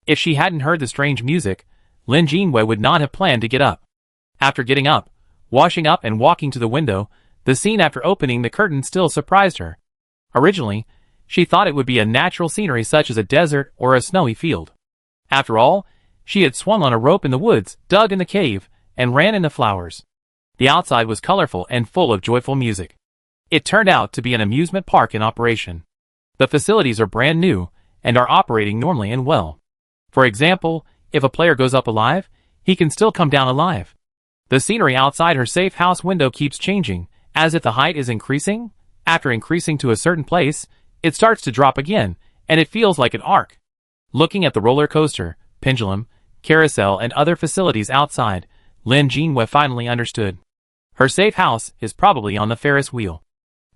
If she hadn't heard the strange music, Lin Jinhua would not have planned to get up. After getting up, washing up and walking to the window, the scene after opening the curtain still surprised her. Originally, she thought it would be a natural scenery such as a desert or a snowy field. After all, she had swung on a rope in the woods, dug in the cave, and ran in the flowers. The outside was colorful and full of joyful music. It turned out to be an amusement park in operation. The facilities are brand new, and are operating normally and well. For example, if a player goes up alive, he can still come down alive. The scenery outside her safe house window keeps changing, as if the height is increasing. After increasing to a certain place, it starts to drop again, and it feels like an arc. Looking at the roller coaster, pendulum, carousel and other facilities outside, Lin Jinhua finally understood. Her safe house is probably on the Ferris wheel.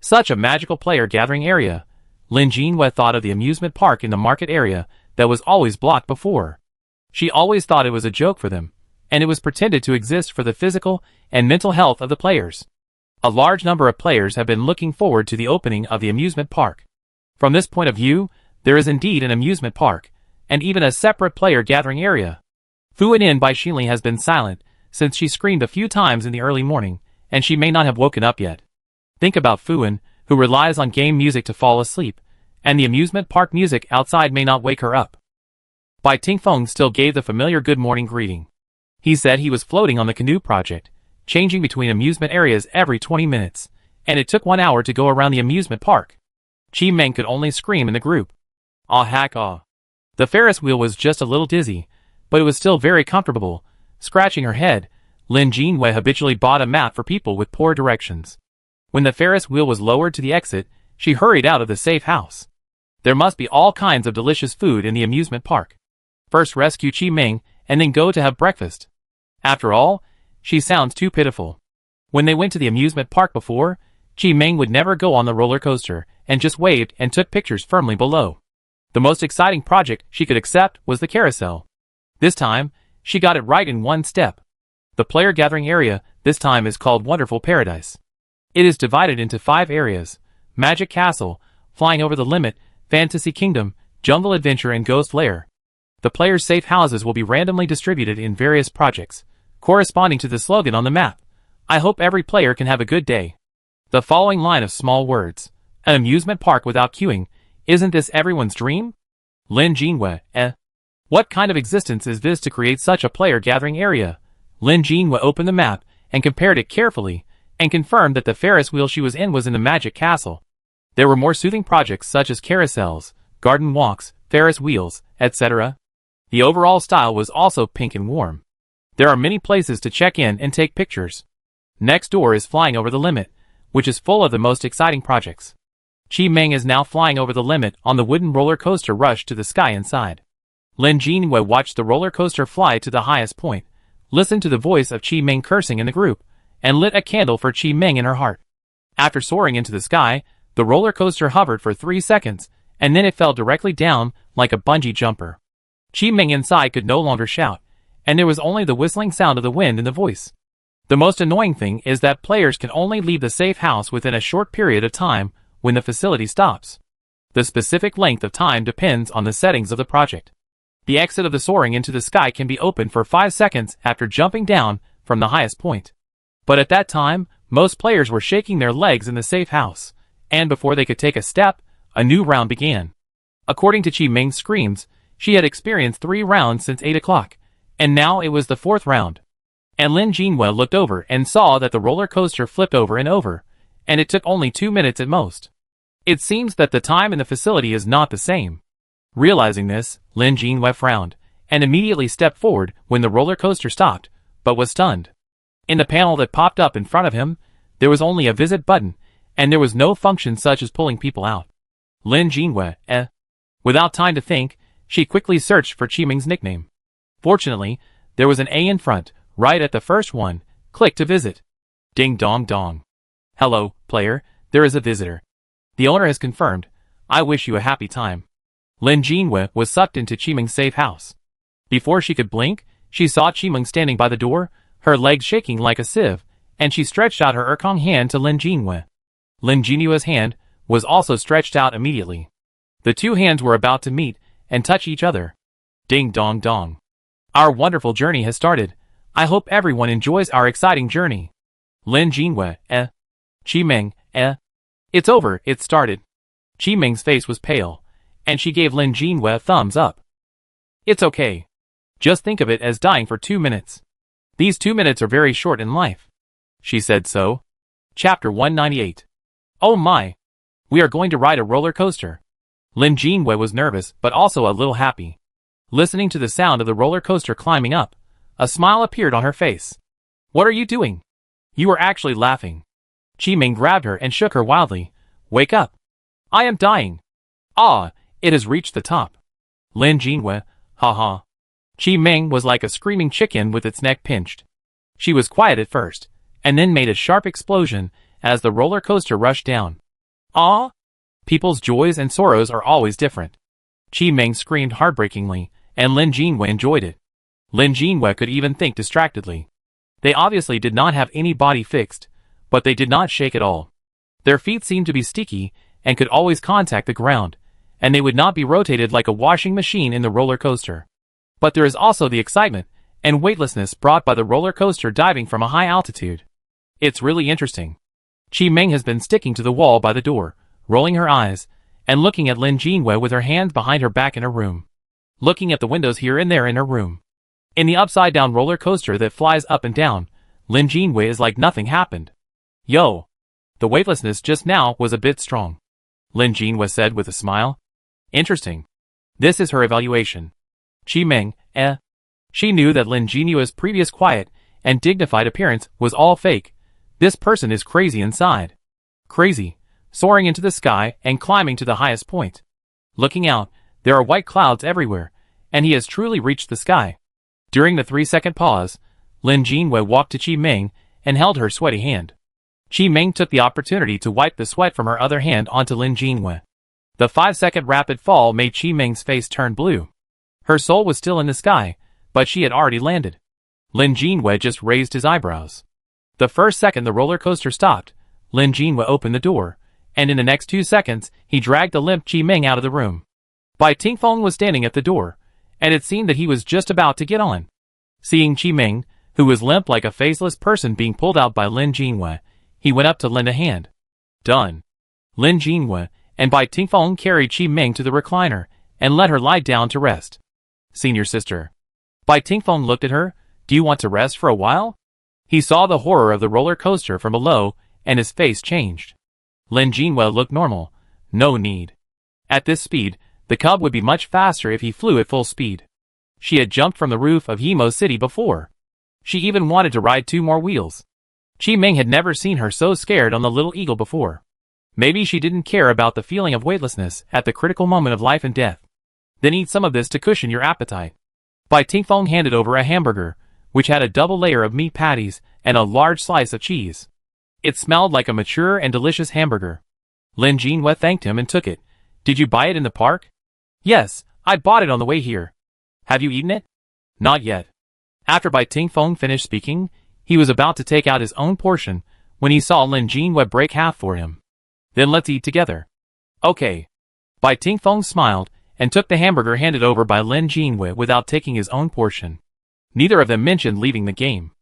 Such a magical player gathering area. Lin Jinhua thought of the amusement park in the market area that was always blocked before. She always thought it was a joke for them, and it was pretended to exist for the physical and mental health of the players. A large number of players have been looking forward to the opening of the amusement park. From this point of view, there is indeed an amusement park, and even a separate player gathering area. Fuan in by Xinli has been silent, since she screamed a few times in the early morning, and she may not have woken up yet. Think about Fuan, who relies on game music to fall asleep, and the amusement park music outside may not wake her up. Bai Tingfeng still gave the familiar good morning greeting. He said he was floating on the canoe project, changing between amusement areas every 20 minutes, and it took 1 hour to go around the amusement park. Qi Ming could only scream in the group. Ah hack ah. The Ferris wheel was just a little dizzy, but it was still very comfortable. Scratching her head, Lin Jinhua habitually bought a map for people with poor directions. When the Ferris wheel was lowered to the exit, she hurried out of the safe house. There must be all kinds of delicious food in the amusement park. First rescue Qi Ming, and then go to have breakfast. After all, she sounds too pitiful. When they went to the amusement park before, Qi Ming would never go on the roller coaster, and just waved and took pictures firmly below. The most exciting project she could accept was the carousel. This time, she got it right in one step. The player gathering area this time is called Wonderful Paradise. It is divided into 5 areas: Magic Castle, Flying Over the Limit, Fantasy Kingdom, Jungle Adventure and Ghost Lair. The players' safe houses will be randomly distributed in various projects, corresponding to the slogan on the map. I hope every player can have a good day. The following line of small words. An amusement park without queuing. Isn't this everyone's dream? Lin Jinhua, What kind of existence is this to create such a player gathering area? Lin Jinhua opened the map and compared it carefully, and confirmed that the Ferris wheel she was in was in the Magic Castle. There were more soothing projects such as carousels, garden walks, Ferris wheels, etc. The overall style was also pink and warm. There are many places to check in and take pictures. Next door is Flying Over the Limit, which is full of the most exciting projects. Qi Ming is now flying over the limit on the wooden roller coaster rush to the sky inside. Lin Jinwei watched the roller coaster fly to the highest point, listened to the voice of Qi Ming cursing in the group, and lit a candle for Qi Ming in her heart. After soaring into the sky, the roller coaster hovered for 3 seconds, and then it fell directly down like a bungee jumper. Qi Ming inside could no longer shout, and there was only the whistling sound of the wind in the voice. The most annoying thing is that players can only leave the safe house within a short period of time when the facility stops. The specific length of time depends on the settings of the project. The exit of the soaring into the sky can be opened for 5 seconds after jumping down from the highest point. But at that time, most players were shaking their legs in the safe house, and before they could take a step, a new round began. According to Qi Ming's screams, she had experienced 3 rounds since 8 o'clock, and now it was the 4th round. And Lin Jinwei looked over and saw that the roller coaster flipped over and over, and it took only 2 minutes at most. It seems that the time in the facility is not the same. Realizing this, Lin Jinwei frowned, and immediately stepped forward when the roller coaster stopped, but was stunned. In the panel that popped up in front of him, there was only a visit button, and there was no function such as pulling people out. Lin Jinwei, Without time to think, she quickly searched for Qi Ming's nickname. Fortunately, there was an A in front, right at the first one. Click to visit. Ding dong dong. Hello, player, there is a visitor. The owner has confirmed. I wish you a happy time. Lin Jinwei was sucked into Qi Ming's safe house. Before she could blink, she saw Qi Ming standing by the door, her legs shaking like a sieve, and she stretched out her Erkong hand to Lin Jinwei. Lin Jinwei's hand was also stretched out immediately. The two hands were about to meet and touch each other. Ding dong dong. Our wonderful journey has started. I hope everyone enjoys our exciting journey. Lin Jinwei, Qi Ming, It's over, it started. Qi Ming's face was pale, and she gave Lin Jinwei a thumbs up. It's okay. Just think of it as dying for 2 minutes. These 2 minutes are very short in life. She said so. Chapter 198. Oh my! We are going to ride a roller coaster. Lin Jinwei was nervous but also a little happy. Listening to the sound of the roller coaster climbing up, a smile appeared on her face. What are you doing? You are actually laughing. Qi Ming grabbed her and shook her wildly. Wake up. I am dying. Ah, it has reached the top. Lin Jinwei, ha. Qi Ming was like a screaming chicken with its neck pinched. She was quiet at first, and then made a sharp explosion as the roller coaster rushed down. Ah! People's joys and sorrows are always different. Qi Ming screamed heartbreakingly, and Lin Jinwei enjoyed it. Lin Jinwei could even think distractedly. They obviously did not have any body fixed, but they did not shake at all. Their feet seemed to be sticky and could always contact the ground, and they would not be rotated like a washing machine in the roller coaster. But there is also the excitement and weightlessness brought by the roller coaster diving from a high altitude. It's really interesting. Qi Ming has been sticking to the wall by the door, rolling her eyes, and looking at Lin Jinwei with her hands behind her back in her room. Looking at the windows here and there in her room. In the upside-down roller coaster that flies up and down, Lin Jinwei is like nothing happened. Yo! The weightlessness just now was a bit strong. Lin Jinwei said with a smile. Interesting. This is her evaluation. Qi Ming, She knew that Lin Jinwei's previous quiet and dignified appearance was all fake. This person is crazy inside. Crazy, soaring into the sky and climbing to the highest point. Looking out, there are white clouds everywhere, and he has truly reached the sky. During the 3-second pause, Lin Jinwei walked to Qi Ming and held her sweaty hand. Qi Ming took the opportunity to wipe the sweat from her other hand onto Lin Jinwei. The 5-second rapid fall made Qi Ming's face turn blue. Her soul was still in the sky, but she had already landed. Lin Jinwei just raised his eyebrows. The first second the roller coaster stopped, Lin Jinwei opened the door, and in the next 2 seconds, he dragged the limp Qi Ming out of the room. Bai Tingfeng was standing at the door, and it seemed that he was just about to get on. Seeing Qi Ming, who was limp like a faceless person being pulled out by Lin Jinwei, he went up to lend a hand. Done. Lin Jinwei and Bai Tingfeng carried Qi Ming to the recliner and let her lie down to rest. Senior sister. Bai Tingfeng looked at her. Do you want to rest for a while? He saw the horror of the roller coaster from below, and his face changed. Lin Jinwei looked normal. No need. At this speed, the cub would be much faster if he flew at full speed. She had jumped from the roof of Hemo City before. She even wanted to ride 2 more wheels. Qi Ming had never seen her so scared on the little eagle before. Maybe she didn't care about the feeling of weightlessness at the critical moment of life and death. Then eat some of this to cushion your appetite. Bai Tingfeng handed over a hamburger, which had a double layer of meat patties and a large slice of cheese. It smelled like a mature and delicious hamburger. Lin Jinhua thanked him and took it. Did you buy it in the park? Yes, I bought it on the way here. Have you eaten it? Not yet. After Bai Tingfeng finished speaking, he was about to take out his own portion when he saw Lin Jinhua break half for him. Then let's eat together. Okay. Bai Tingfeng smiled and took the hamburger handed over by Lin Jinhua without taking his own portion. Neither of them mentioned leaving the game.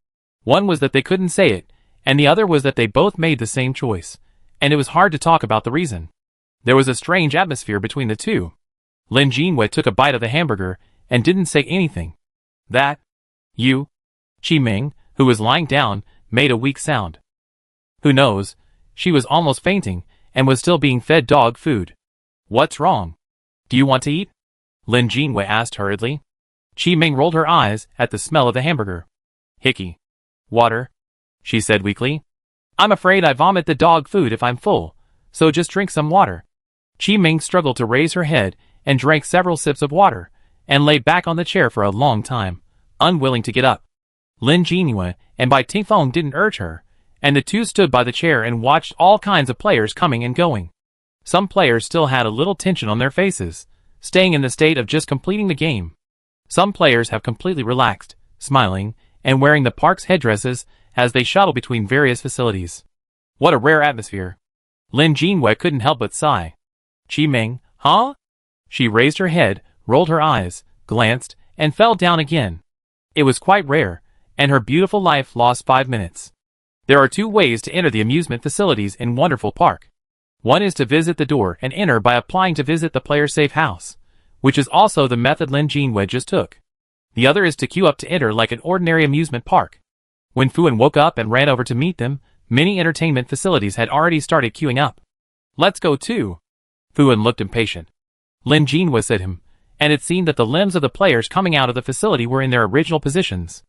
One was that they couldn't say it, and the other was that they both made the same choice, and it was hard to talk about the reason. There was a strange atmosphere between the two. Lin Jinhua took a bite of the hamburger and didn't say anything. That? You? Qi Ming, who was lying down, made a weak sound. Who knows? She was almost fainting and was still being fed dog food. What's wrong? Do you want to eat? Lin Jinhua asked hurriedly. Qi Ming rolled her eyes at the smell of the hamburger. Hickey. Water, she said weakly. I'm afraid I vomit the dog food if I'm full, so just drink some water. Qi Ming struggled to raise her head and drank several sips of water, and lay back on the chair for a long time, unwilling to get up. Lin Jinhua and Bai Tingfeng didn't urge her, and the two stood by the chair and watched all kinds of players coming and going. Some players still had a little tension on their faces, staying in the state of just completing the game. Some players have completely relaxed, smiling, and wearing the park's headdresses as they shuttle between various facilities. What a rare atmosphere. Lin Jinhua couldn't help but sigh. Qi Ming, huh? She raised her head, rolled her eyes, glanced, and fell down again. It was quite rare, and her beautiful life lost 5 minutes. There are 2 ways to enter the amusement facilities in Wonderful Park. One is to visit the door and enter by applying to visit the player's safe house, which is also the method Lin Jinhua just took. The other is to queue up to enter like an ordinary amusement park. When Fuan woke up and ran over to meet them, many entertainment facilities had already started queuing up. Let's go too. Fuan looked impatient. Lin Jinhua said him, and it seemed that the limbs of the players coming out of the facility were in their original positions.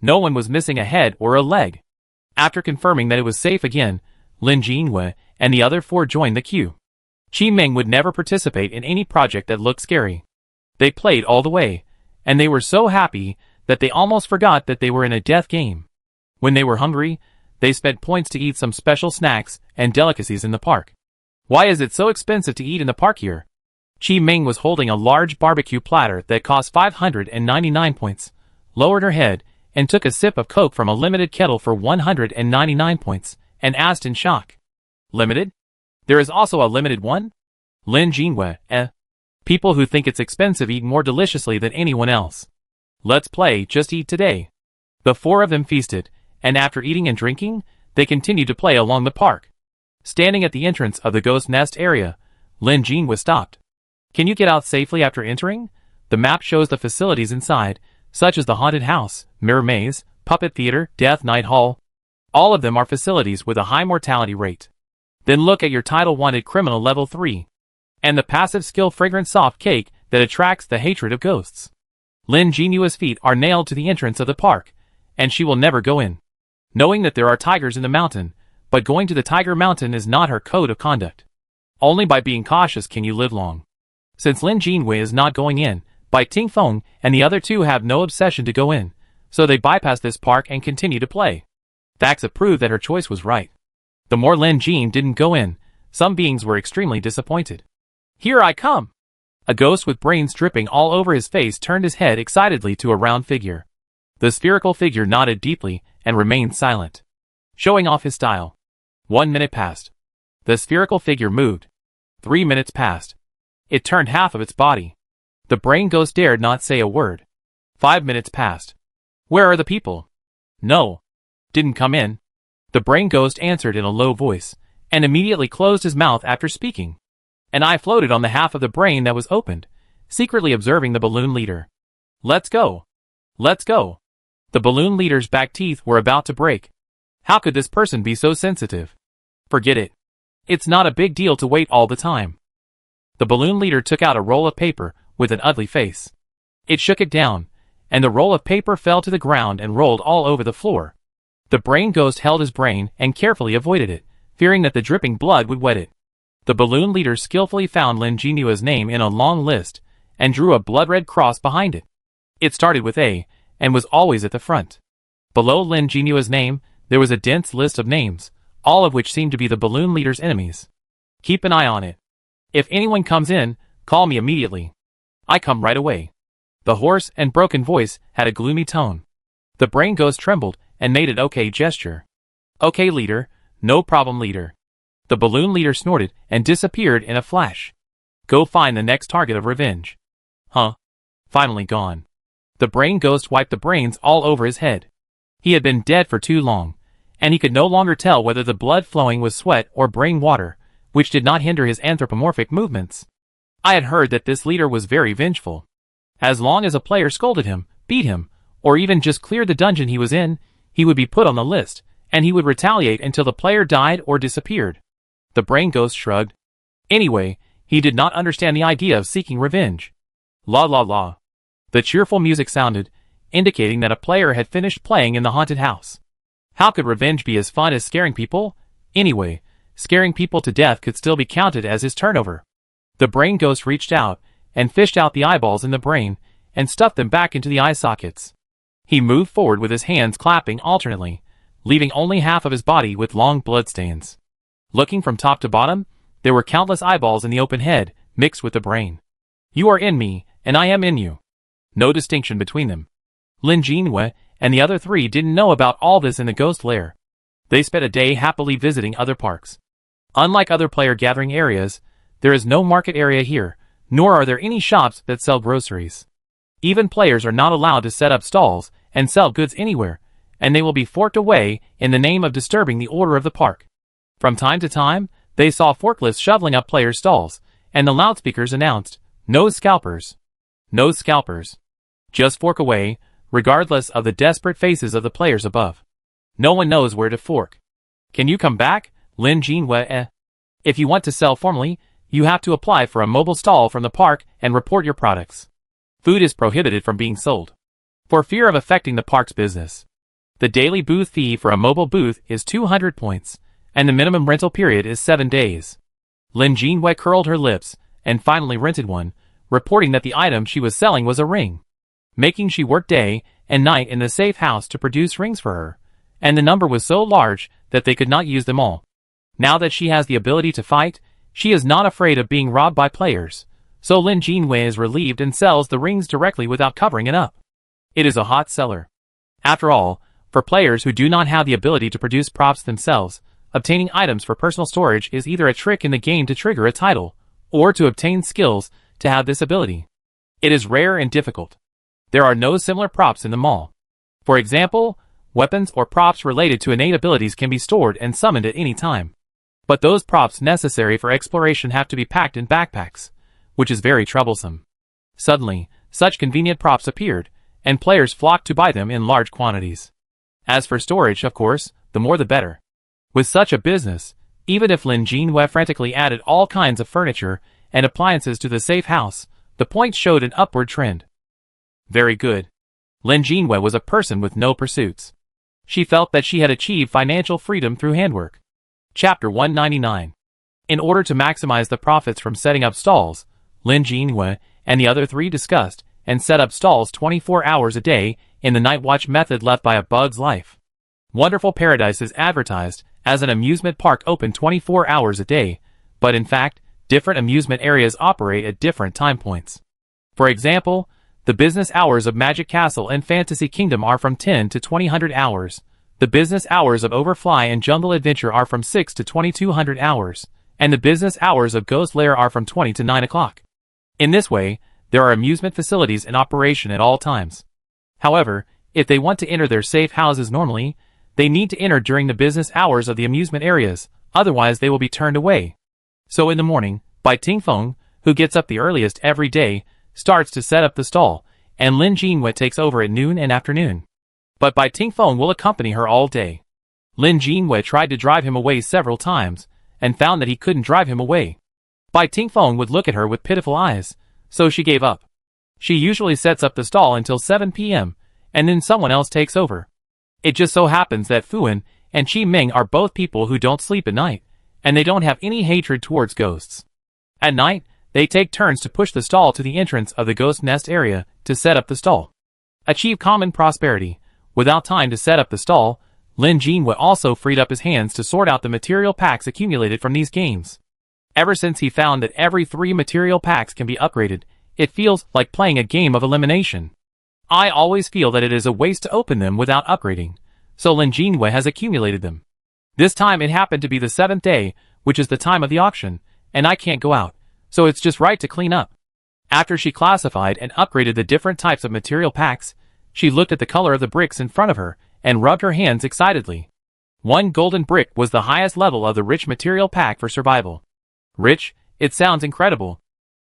No one was missing a head or a leg. After confirming that it was safe again, Lin Jinhua and the other 4 joined the queue. Qi Ming would never participate in any project that looked scary. They played all the way, and they were so happy that they almost forgot that they were in a death game. When they were hungry, they spent points to eat some special snacks and delicacies in the park. Why is it so expensive to eat in the park here? Qi Ming was holding a large barbecue platter that cost 599 points, lowered her head, and took a sip of Coke from a limited kettle for 199 points, and asked in shock. Limited? There is also a limited one? Lin Jinhua, People who think it's expensive eat more deliciously than anyone else. Let's play, just eat today. The 4 of them feasted, and after eating and drinking, they continued to play along the park. Standing at the entrance of the ghost nest area, Lin Jinhua stopped. Can you get out safely after entering? The map shows the facilities inside, such as the haunted house, mirror maze, puppet theater, death night hall. All of them are facilities with a high mortality rate. Then look at your title wanted criminal level 3. And the passive skill fragrant soft cake that attracts the hatred of ghosts. Lin Jinhua's feet are nailed to the entrance of the park, and she will never go in. Knowing that there are tigers in the mountain, but going to the tiger mountain is not her code of conduct. Only by being cautious can you live long. Since Lin Jinhua is not going in, Bai Tingfeng and the other 2 have no obsession to go in, so they bypass this park and continue to play. Facts have proved that her choice was right. The more Lin Jin didn't go in, some beings were extremely disappointed. Here I come! A ghost with brains dripping all over his face turned his head excitedly to a round figure. The spherical figure nodded deeply and remained silent, showing off his style. 1 minute passed. The spherical figure moved. 3 minutes passed. It turned half of its body. The brain ghost dared not say a word. 5 minutes passed. Where are the people? No. Didn't come in. The brain ghost answered in a low voice, and immediately closed his mouth after speaking. An eye floated on the half of the brain that was opened, secretly observing the balloon leader. Let's go. Let's go. The balloon leader's back teeth were about to break. How could this person be so sensitive? Forget it. It's not a big deal to wait all the time. The balloon leader took out a roll of paper with an ugly face. It shook it down, and the roll of paper fell to the ground and rolled all over the floor. The brain ghost held his brain and carefully avoided it, fearing that the dripping blood would wet it. The balloon leader skillfully found Lin Jinua's name in a long list, and drew a blood-red cross behind it. It started with A, and was always at the front. Below Lin Jinua's name, there was a dense list of names, all of which seemed to be the balloon leader's enemies. Keep an eye on it. If anyone comes in, call me immediately. I come right away. The hoarse and broken voice had a gloomy tone. The brain ghost trembled and made an okay gesture. Okay, leader. No problem, leader. The balloon leader snorted and disappeared in a flash. Go find the next target of revenge. Huh? Finally gone. The brain ghost wiped the brains all over his head. He had been dead for too long, and he could no longer tell whether the blood flowing was sweat or brain water, which did not hinder his anthropomorphic movements. I had heard that this leader was very vengeful. As long as a player scolded him, beat him, or even just cleared the dungeon he was in, he would be put on the list, and he would retaliate until the player died or disappeared. The brain ghost shrugged. Anyway, he did not understand the idea of seeking revenge. La la la. The cheerful music sounded, indicating that a player had finished playing in the haunted house. How could revenge be as fun as scaring people? Anyway, scaring people to death could still be counted as his turnover. The brain ghost reached out and fished out the eyeballs in the brain and stuffed them back into the eye sockets. He moved forward with his hands clapping alternately, leaving only half of his body with long bloodstains. Looking from top to bottom, there were countless eyeballs in the open head, mixed with the brain. You are in me, and I am in you. No distinction between them. Lin Jinhua and the other three didn't know about all this in the ghost lair. They spent a day happily visiting other parks. Unlike other player gathering areas, there is no market area here, nor are there any shops that sell groceries. Even players are not allowed to set up stalls and sell goods anywhere, and they will be forked away in the name of disturbing the order of the park. From time to time, they saw forklifts shoveling up players' stalls, and the loudspeakers announced, "No scalpers. No scalpers. Just fork away," regardless of the desperate faces of the players above. No one knows where to fork. Can you come back, Lin Jinhua? If you want to sell formally, you have to apply for a mobile stall from the park and report your products. Food is prohibited from being sold, for fear of affecting the park's business. The daily booth fee for a mobile booth is 200 points, and the minimum rental period is 7 days. Lin Jinhua curled her lips and finally rented one, reporting that the item she was selling was a ring. Making she worked day and night in the safe house to produce rings for her, and the number was so large that they could not use them all. Now that she has the ability to fight, she is not afraid of being robbed by players, so Lin Jinhua is relieved and sells the rings directly without covering it up. It is a hot seller. After all, for players who do not have the ability to produce props themselves, obtaining items for personal storage is either a trick in the game to trigger a title, or to obtain skills to have this ability. It is rare and difficult. There are no similar props in the mall. For example, weapons or props related to innate abilities can be stored and summoned at any time. But those props necessary for exploration have to be packed in backpacks, which is very troublesome. Suddenly, such convenient props appeared, and players flocked to buy them in large quantities. As for storage, of course, the more the better. With such a business, even if Lin Jinhua frantically added all kinds of furniture and appliances to the safe house, the points showed an upward trend. Very good. Lin Jinhua was a person with no pursuits. She felt that she had achieved financial freedom through handwork. Chapter 199. In order to maximize the profits from setting up stalls, Lin Jinhua and the other three discussed and set up stalls 24 hours a day in the night watch method left by A Bug's Life. Wonderful Paradise is advertised as an amusement park open 24 hours a day, but in fact, different amusement areas operate at different time points. For example, the business hours of Magic Castle and Fantasy Kingdom are from 10 to 2000 hours. The business hours of Overfly and Jungle Adventure are from 6 to 2200 hours, and the business hours of Ghost Lair are from 20 to 9 o'clock. In this way, there are amusement facilities in operation at all times. However, if they want to enter their safe houses normally, they need to enter during the business hours of the amusement areas, otherwise they will be turned away. So in the morning, Bai Tingfeng, who gets up the earliest every day, starts to set up the stall, and Lin Jinhua takes over at noon and afternoon. But Bai Tingfeng will accompany her all day. Lin Jinhua tried to drive him away several times, and found that he couldn't drive him away. Bai Tingfeng would look at her with pitiful eyes, so she gave up. She usually sets up the stall until 7 p.m., and then someone else takes over. It just so happens that Fuan and Qi Ming are both people who don't sleep at night, and they don't have any hatred towards ghosts. At night, They take turns to push the stall to the entrance of the ghost nest area to set up the stall. Achieve common prosperity. Without time to set up the stall, Lin Jinhua also freed up his hands to sort out the material packs accumulated from these games. Ever since he found that every 3 material packs can be upgraded, it feels like playing a game of elimination. I always feel that it is a waste to open them without upgrading, so Lin Jinhua has accumulated them. This time it happened to be the 7th day, which is the time of the auction, and I can't go out, so it's just right to clean up. After she classified and upgraded the different types of material packs, she looked at the color of the bricks in front of her and rubbed her hands excitedly. 1 golden brick was the highest level of the rich material pack for survival. Rich? It sounds incredible.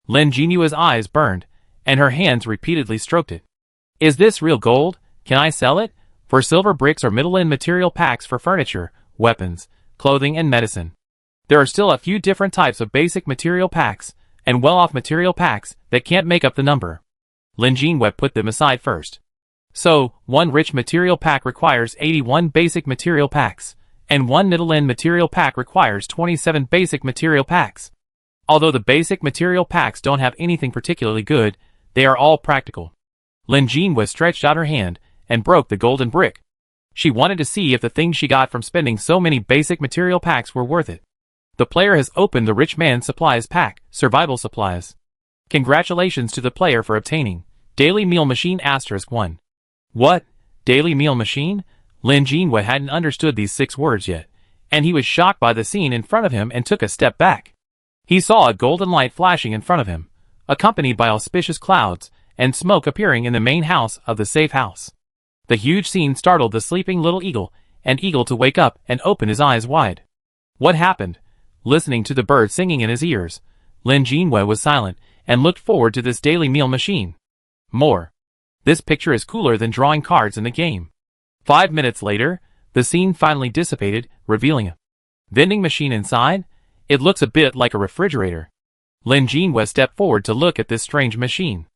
Lin Jinua's eyes burned, and her hands repeatedly stroked it. Is this real gold? Can I sell it? For silver bricks or middle-end material packs for furniture, weapons, clothing and medicine. There are still a few different types of basic material packs, and well-off material packs that can't make up the number. Lin Jinhua put them aside first. So, 1 rich material pack requires 81 basic material packs, and 1 middle-end material pack requires 27 basic material packs. Although the basic material packs don't have anything particularly good, they are all practical. Lin Jinhua stretched out her hand and broke the golden brick. She wanted to see if the things she got from spending so many basic material packs were worth it. The player has opened the Rich Man's Supplies pack, Survival Supplies. Congratulations to the player for obtaining Daily Meal Machine *1. What? Daily Meal Machine? Lin Jinhua hadn't understood these 6 words yet, and he was shocked by the scene in front of him and took a step back. He saw a golden light flashing in front of him, accompanied by auspicious clouds and smoke appearing in the main house of the safe house. The huge scene startled the sleeping little eagle, and eagle to wake up and open his eyes wide. What happened? Listening to the bird singing in his ears, Lin Jinhua was silent and looked forward to this daily meal machine. More. This picture is cooler than drawing cards in the game. 5 minutes later, the scene finally dissipated, revealing a vending machine inside. It looks a bit like a refrigerator. Lin Jinhua stepped forward to look at this strange machine.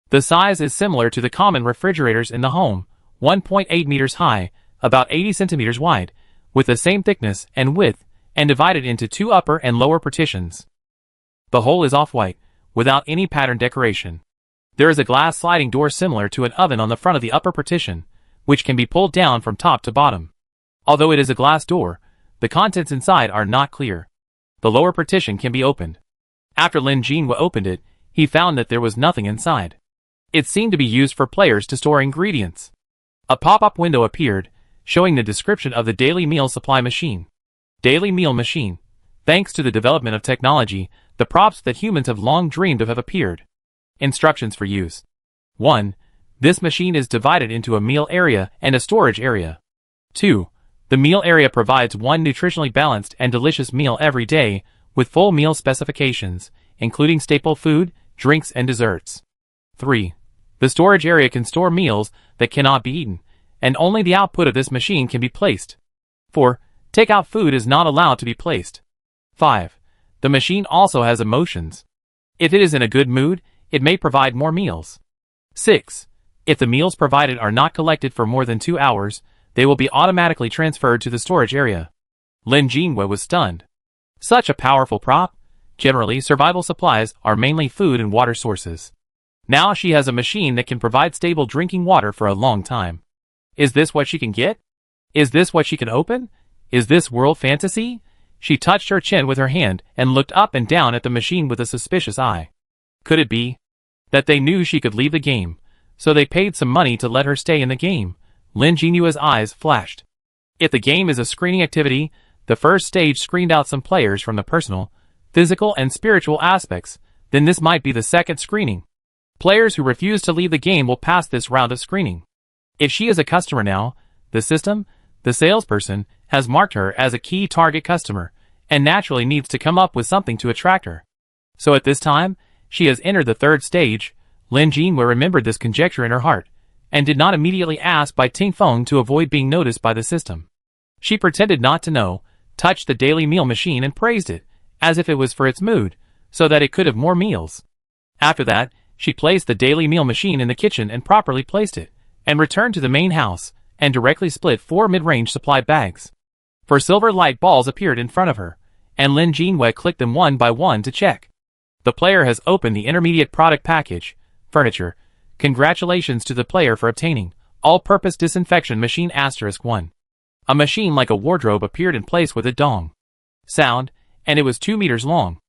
The size is similar to the common refrigerators in the home, 1.8 meters high, about 80 centimeters wide, with the same thickness and width, and divided into 2 upper and lower partitions. The whole is off-white, without any pattern decoration. There is a glass sliding door similar to an oven on the front of the upper partition, which can be pulled down from top to bottom. Although it is a glass door, the contents inside are not clear. The lower partition can be opened. After Lin Jinhua opened it, he found that there was nothing inside. It seemed to be used for players to store ingredients. A pop-up window appeared, showing the description of the daily meal supply machine. Daily meal machine. Thanks to the development of technology, the props that humans have long dreamed of have appeared. Instructions for use. 1. This machine is divided into a meal area and a storage area. 2. The meal area provides 1 nutritionally balanced and delicious meal every day, with full meal specifications, including staple food, drinks and desserts. 3. The storage area can store meals that cannot be eaten, and only the output of this machine can be placed. 4. Takeout food is not allowed to be placed. 5. The machine also has emotions. If it is in a good mood, it may provide more meals. 6. If the meals provided are not collected for more than 2 hours, they will be automatically transferred to the storage area. Lin Jinhua was stunned. Such a powerful prop? Generally, survival supplies are mainly food and water sources. Now she has a machine that can provide stable drinking water for a long time. Is this what she can get? Is this what she can open? Is this world fantasy? She touched her chin with her hand and looked up and down at the machine with a suspicious eye. Could it be that they knew she could leave the game, so they paid some money to let her stay in the game? Lin Jinua's eyes flashed. If the game is a screening activity, the first stage screened out some players from the personal, physical and spiritual aspects, then this might be the second screening. Players who refuse to leave the game will pass this round of screening. If she is a customer now, the system, the salesperson, has marked her as a key target customer, and naturally needs to come up with something to attract her. So at this time, she has entered the third stage. Lin Jinhua remembered this conjecture in her heart, and did not immediately ask by Ting Feng to avoid being noticed by the system. She pretended not to know, touched the daily meal machine and praised it, as if it was for its mood, so that it could have more meals. After that, she placed the daily meal machine in the kitchen and properly placed it, and returned to the main house, and directly split 4 mid-range supply bags. 4 silver light balls appeared in front of her, and Lin Jinhua clicked them one by one to check. The player has opened the intermediate product package, furniture. Congratulations to the player for obtaining all-purpose disinfection machine *1. A machine like a wardrobe appeared in place with a dong sound, and it was 2 meters long.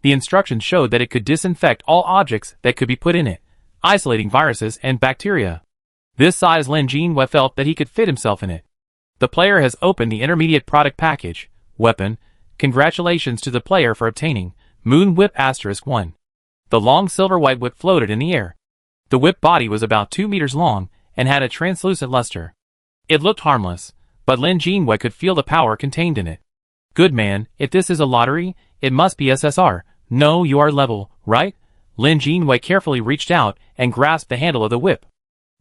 The instructions showed that it could disinfect all objects that could be put in it, isolating viruses and bacteria. This size Lin Jinhua felt that he could fit himself in it. The player has opened the intermediate product package, weapon. Congratulations to the player for obtaining Moon Whip *1. The long silver-white whip floated in the air. The whip body was about 2 meters long and had a translucent luster. It looked harmless, but Lin Jinhua could feel the power contained in it. Good man, if this is a lottery, it must be SSR. No, you are level, right? Lin Jinhua carefully reached out and grasped the handle of the whip.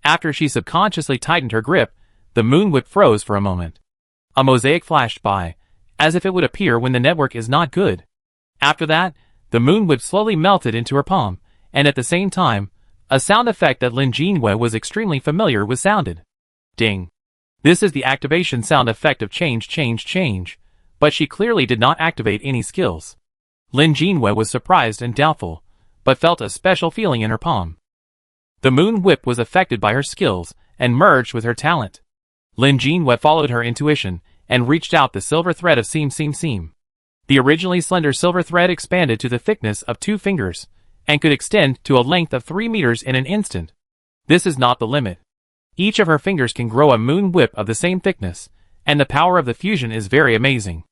After she subconsciously tightened her grip, the moon whip froze for a moment. A mosaic flashed by, as if it would appear when the network is not good. After that, the moon whip slowly melted into her palm, and at the same time, a sound effect that Lin Jinhua was extremely familiar with sounded. Ding. This is the activation sound effect of change, but she clearly did not activate any skills. Lin Jinhua was surprised and doubtful, but felt a special feeling in her palm. The moon whip was affected by her skills and merged with her talent. Lin Jinhua followed her intuition and reached out the silver thread of seam. The originally slender silver thread expanded to the thickness of 2 fingers, and could extend to a length of 3 meters in an instant. This is not the limit. Each of her fingers can grow a moon whip of the same thickness, and the power of the fusion is very amazing.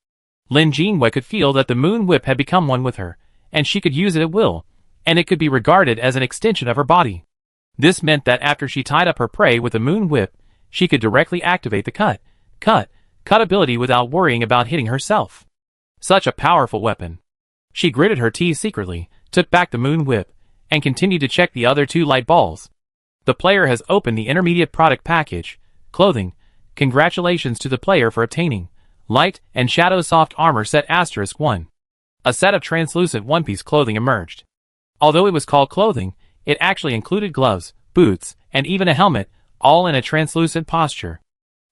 Lin Jinhua could feel that the moon whip had become one with her, and she could use it at will, and it could be regarded as an extension of her body. This meant that after she tied up her prey with the moon whip, she could directly activate the cut ability without worrying about hitting herself. Such a powerful weapon. She gritted her teeth secretly, took back the moon whip, and continued to check the other 2 light balls. The player has opened the intermediate product package, clothing. Congratulations to the player for obtaining light and shadow soft armor set *1. A set of translucent one-piece clothing emerged. Although it was called clothing, it actually included gloves, boots, and even a helmet, all in a translucent posture.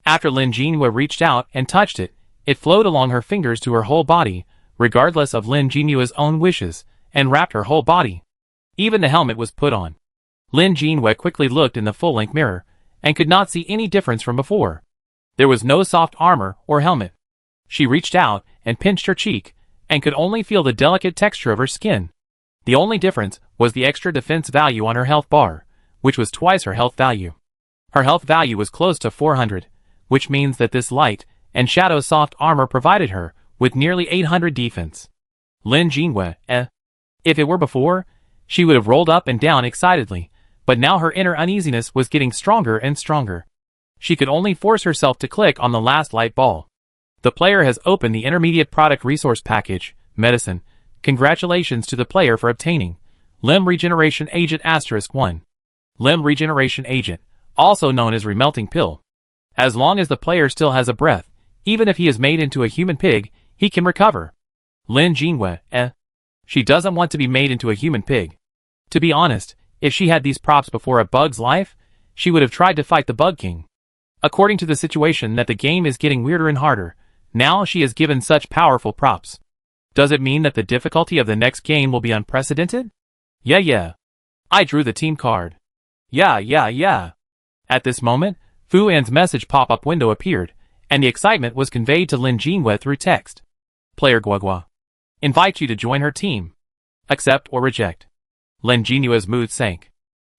After Lin Jinhua reached out and touched it, it flowed along her fingers to her whole body, regardless of Lin Jinhua's own wishes, and wrapped her whole body. Even the helmet was put on. Lin Jinhua quickly looked in the full-length mirror, and could not see any difference from before. There was no soft armor or helmet. She reached out and pinched her cheek, and could only feel the delicate texture of her skin. The only difference was the extra defense value on her health bar, which was twice her health value. Her health value was close to 400, which means that this light and shadow soft armor provided her with nearly 800 defense. Lin Jinhua, If it were before, she would have rolled up and down excitedly, but now her inner uneasiness was getting stronger and stronger. She could only force herself to click on the last light ball. The player has opened the intermediate product resource package, medicine. Congratulations to the player for obtaining Limb Regeneration Agent *1. Limb Regeneration Agent, also known as Remelting Pill. As long as the player still has a breath, even if he is made into a human pig, he can recover. Lin Jinhua, She doesn't want to be made into a human pig. To be honest, if she had these props before a bug's life, she would have tried to fight the Bug King. According to the situation that the game is getting weirder and harder, now she is given such powerful props. Does it mean that the difficulty of the next game will be unprecedented? Yeah. I drew the team card. Yeah. At this moment, Fu An's message pop-up window appeared, and the excitement was conveyed to Lin Jinhua through text. Player Guagua. Invite you to join her team. Accept or reject. Lin Jinhua's mood sank.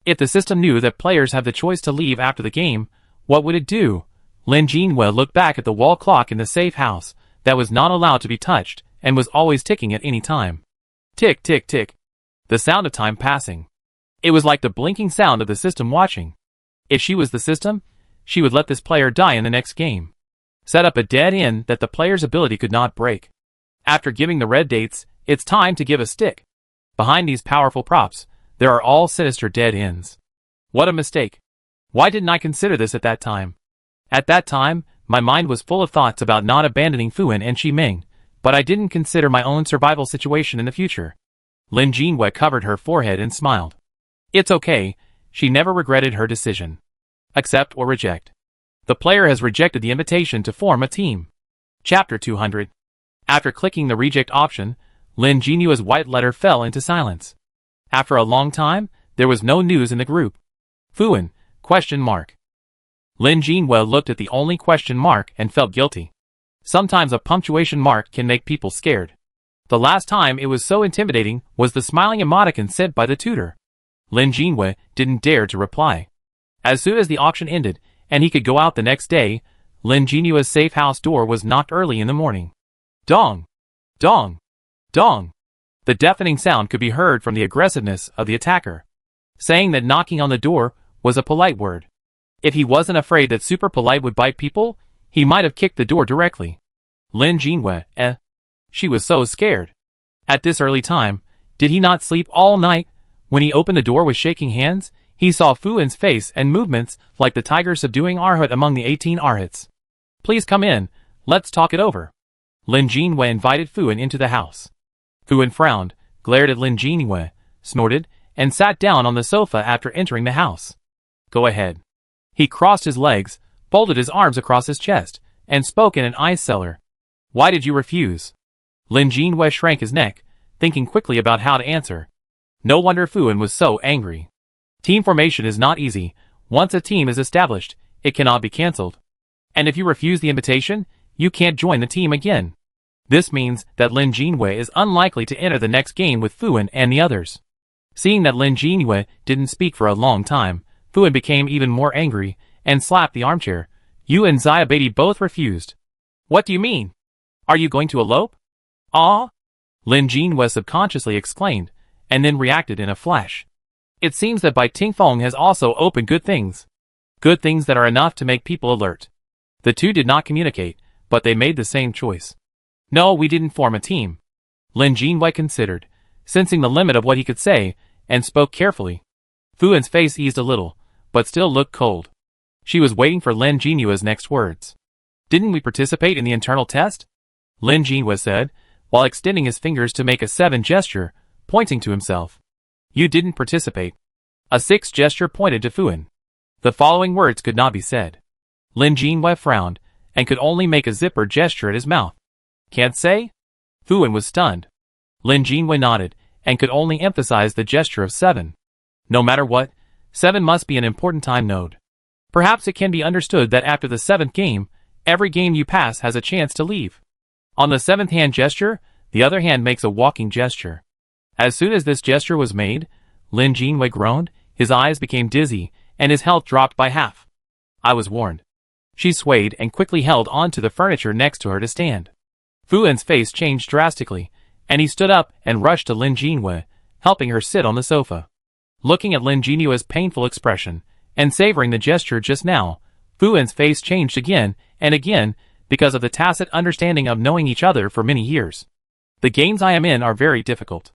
If the system knew that players have the choice to leave after the game, what would it do? Lin Jinhua looked back at the wall clock in the safe house that was not allowed to be touched and was always ticking at any time. Tick, tick, tick. The sound of time passing. It was like the blinking sound of the system watching. If she was the system, she would let this player die in the next game. Set up a dead end that the player's ability could not break. After giving the red dates, it's time to give a stick. Behind these powerful props, there are all sinister dead ends. What a mistake. Why didn't I consider this at that time? At that time, my mind was full of thoughts about not abandoning Fuan and Shi Ming, but I didn't consider my own survival situation in the future. Lin Jinhua covered her forehead and smiled. It's okay, she never regretted her decision. Accept or reject. The player has rejected the invitation to form a team. Chapter 200. After clicking the reject option, Lin Jinua's white letter fell into silence. After a long time, there was no news in the group. Fuin? Question mark. Lin Jinhua looked at the only question mark and felt guilty. Sometimes a punctuation mark can make people scared. The last time it was so intimidating was the smiling emoticon sent by the tutor. Lin Jinhua didn't dare to reply. As soon as the auction ended, and he could go out the next day, Lin Jinua's safe house door was knocked early in the morning. Dong! Dong! Dong! The deafening sound could be heard from the aggressiveness of the attacker, saying that knocking on the door was a polite word. If he wasn't afraid that super polite would bite people, he might have kicked the door directly. Lin Jinhua, She was so scared. At this early time, did he not sleep all night? When he opened the door with shaking hands, he saw Fuin's face and movements like the tiger subduing Arhat among the 18 Arhats. Please come in, let's talk it over. Lin Jinhua invited Fuin into the house. Fuin frowned, glared at Lin Jinhua, snorted, and sat down on the sofa after entering the house. Go ahead. He crossed his legs, folded his arms across his chest, and spoke in an ice cellar. Why did you refuse? Lin Jinhua shrank his neck, thinking quickly about how to answer. No wonder Fuin was so angry. Team formation is not easy. Once a team is established, it cannot be cancelled. And if you refuse the invitation, you can't join the team again. This means that Lin Jinhua is unlikely to enter the next game with Fuin and the others. Seeing that Lin Jinhua didn't speak for a long time, Fuin became even more angry and slapped the armchair. You and Xiaobei both refused. What do you mean? Are you going to elope? Ah? Lin Jinhua subconsciously exclaimed, and then reacted in a flash. It seems that Bai Tingfeng has also opened good things. Good things that are enough to make people alert. The two did not communicate, but they made the same choice. No, we didn't form a team. Lin Jinhua considered, sensing the limit of what he could say, and spoke carefully. Fuin's face eased a little, but still looked cold. She was waiting for Lin Jinua's next words. Didn't we participate in the internal test? Lin Jinhua said, while extending his fingers to make a 7 gesture, pointing to himself. You didn't participate. A 6 gesture pointed to Fuin. The following words could not be said. Lin Jinhua frowned, and could only make a zipper gesture at his mouth. Can't say? Fuin was stunned. Lin Jinhua nodded, and could only emphasize the gesture of 7. No matter what, 7 must be an important time node. Perhaps it can be understood that after the 7th game, every game you pass has a chance to leave. On the 7th hand gesture, the other hand makes a walking gesture. As soon as this gesture was made, Lin Jinhua groaned, his eyes became dizzy, and his health dropped by half. I was warned. She swayed and quickly held on to the furniture next to her to stand. Fuin's face changed drastically, and he stood up and rushed to Lin Jinhua, helping her sit on the sofa. Looking at Lin Jinua's painful expression, and savoring the gesture just now, Fuin's face changed again and again because of the tacit understanding of knowing each other for many years. The games I am in are very difficult.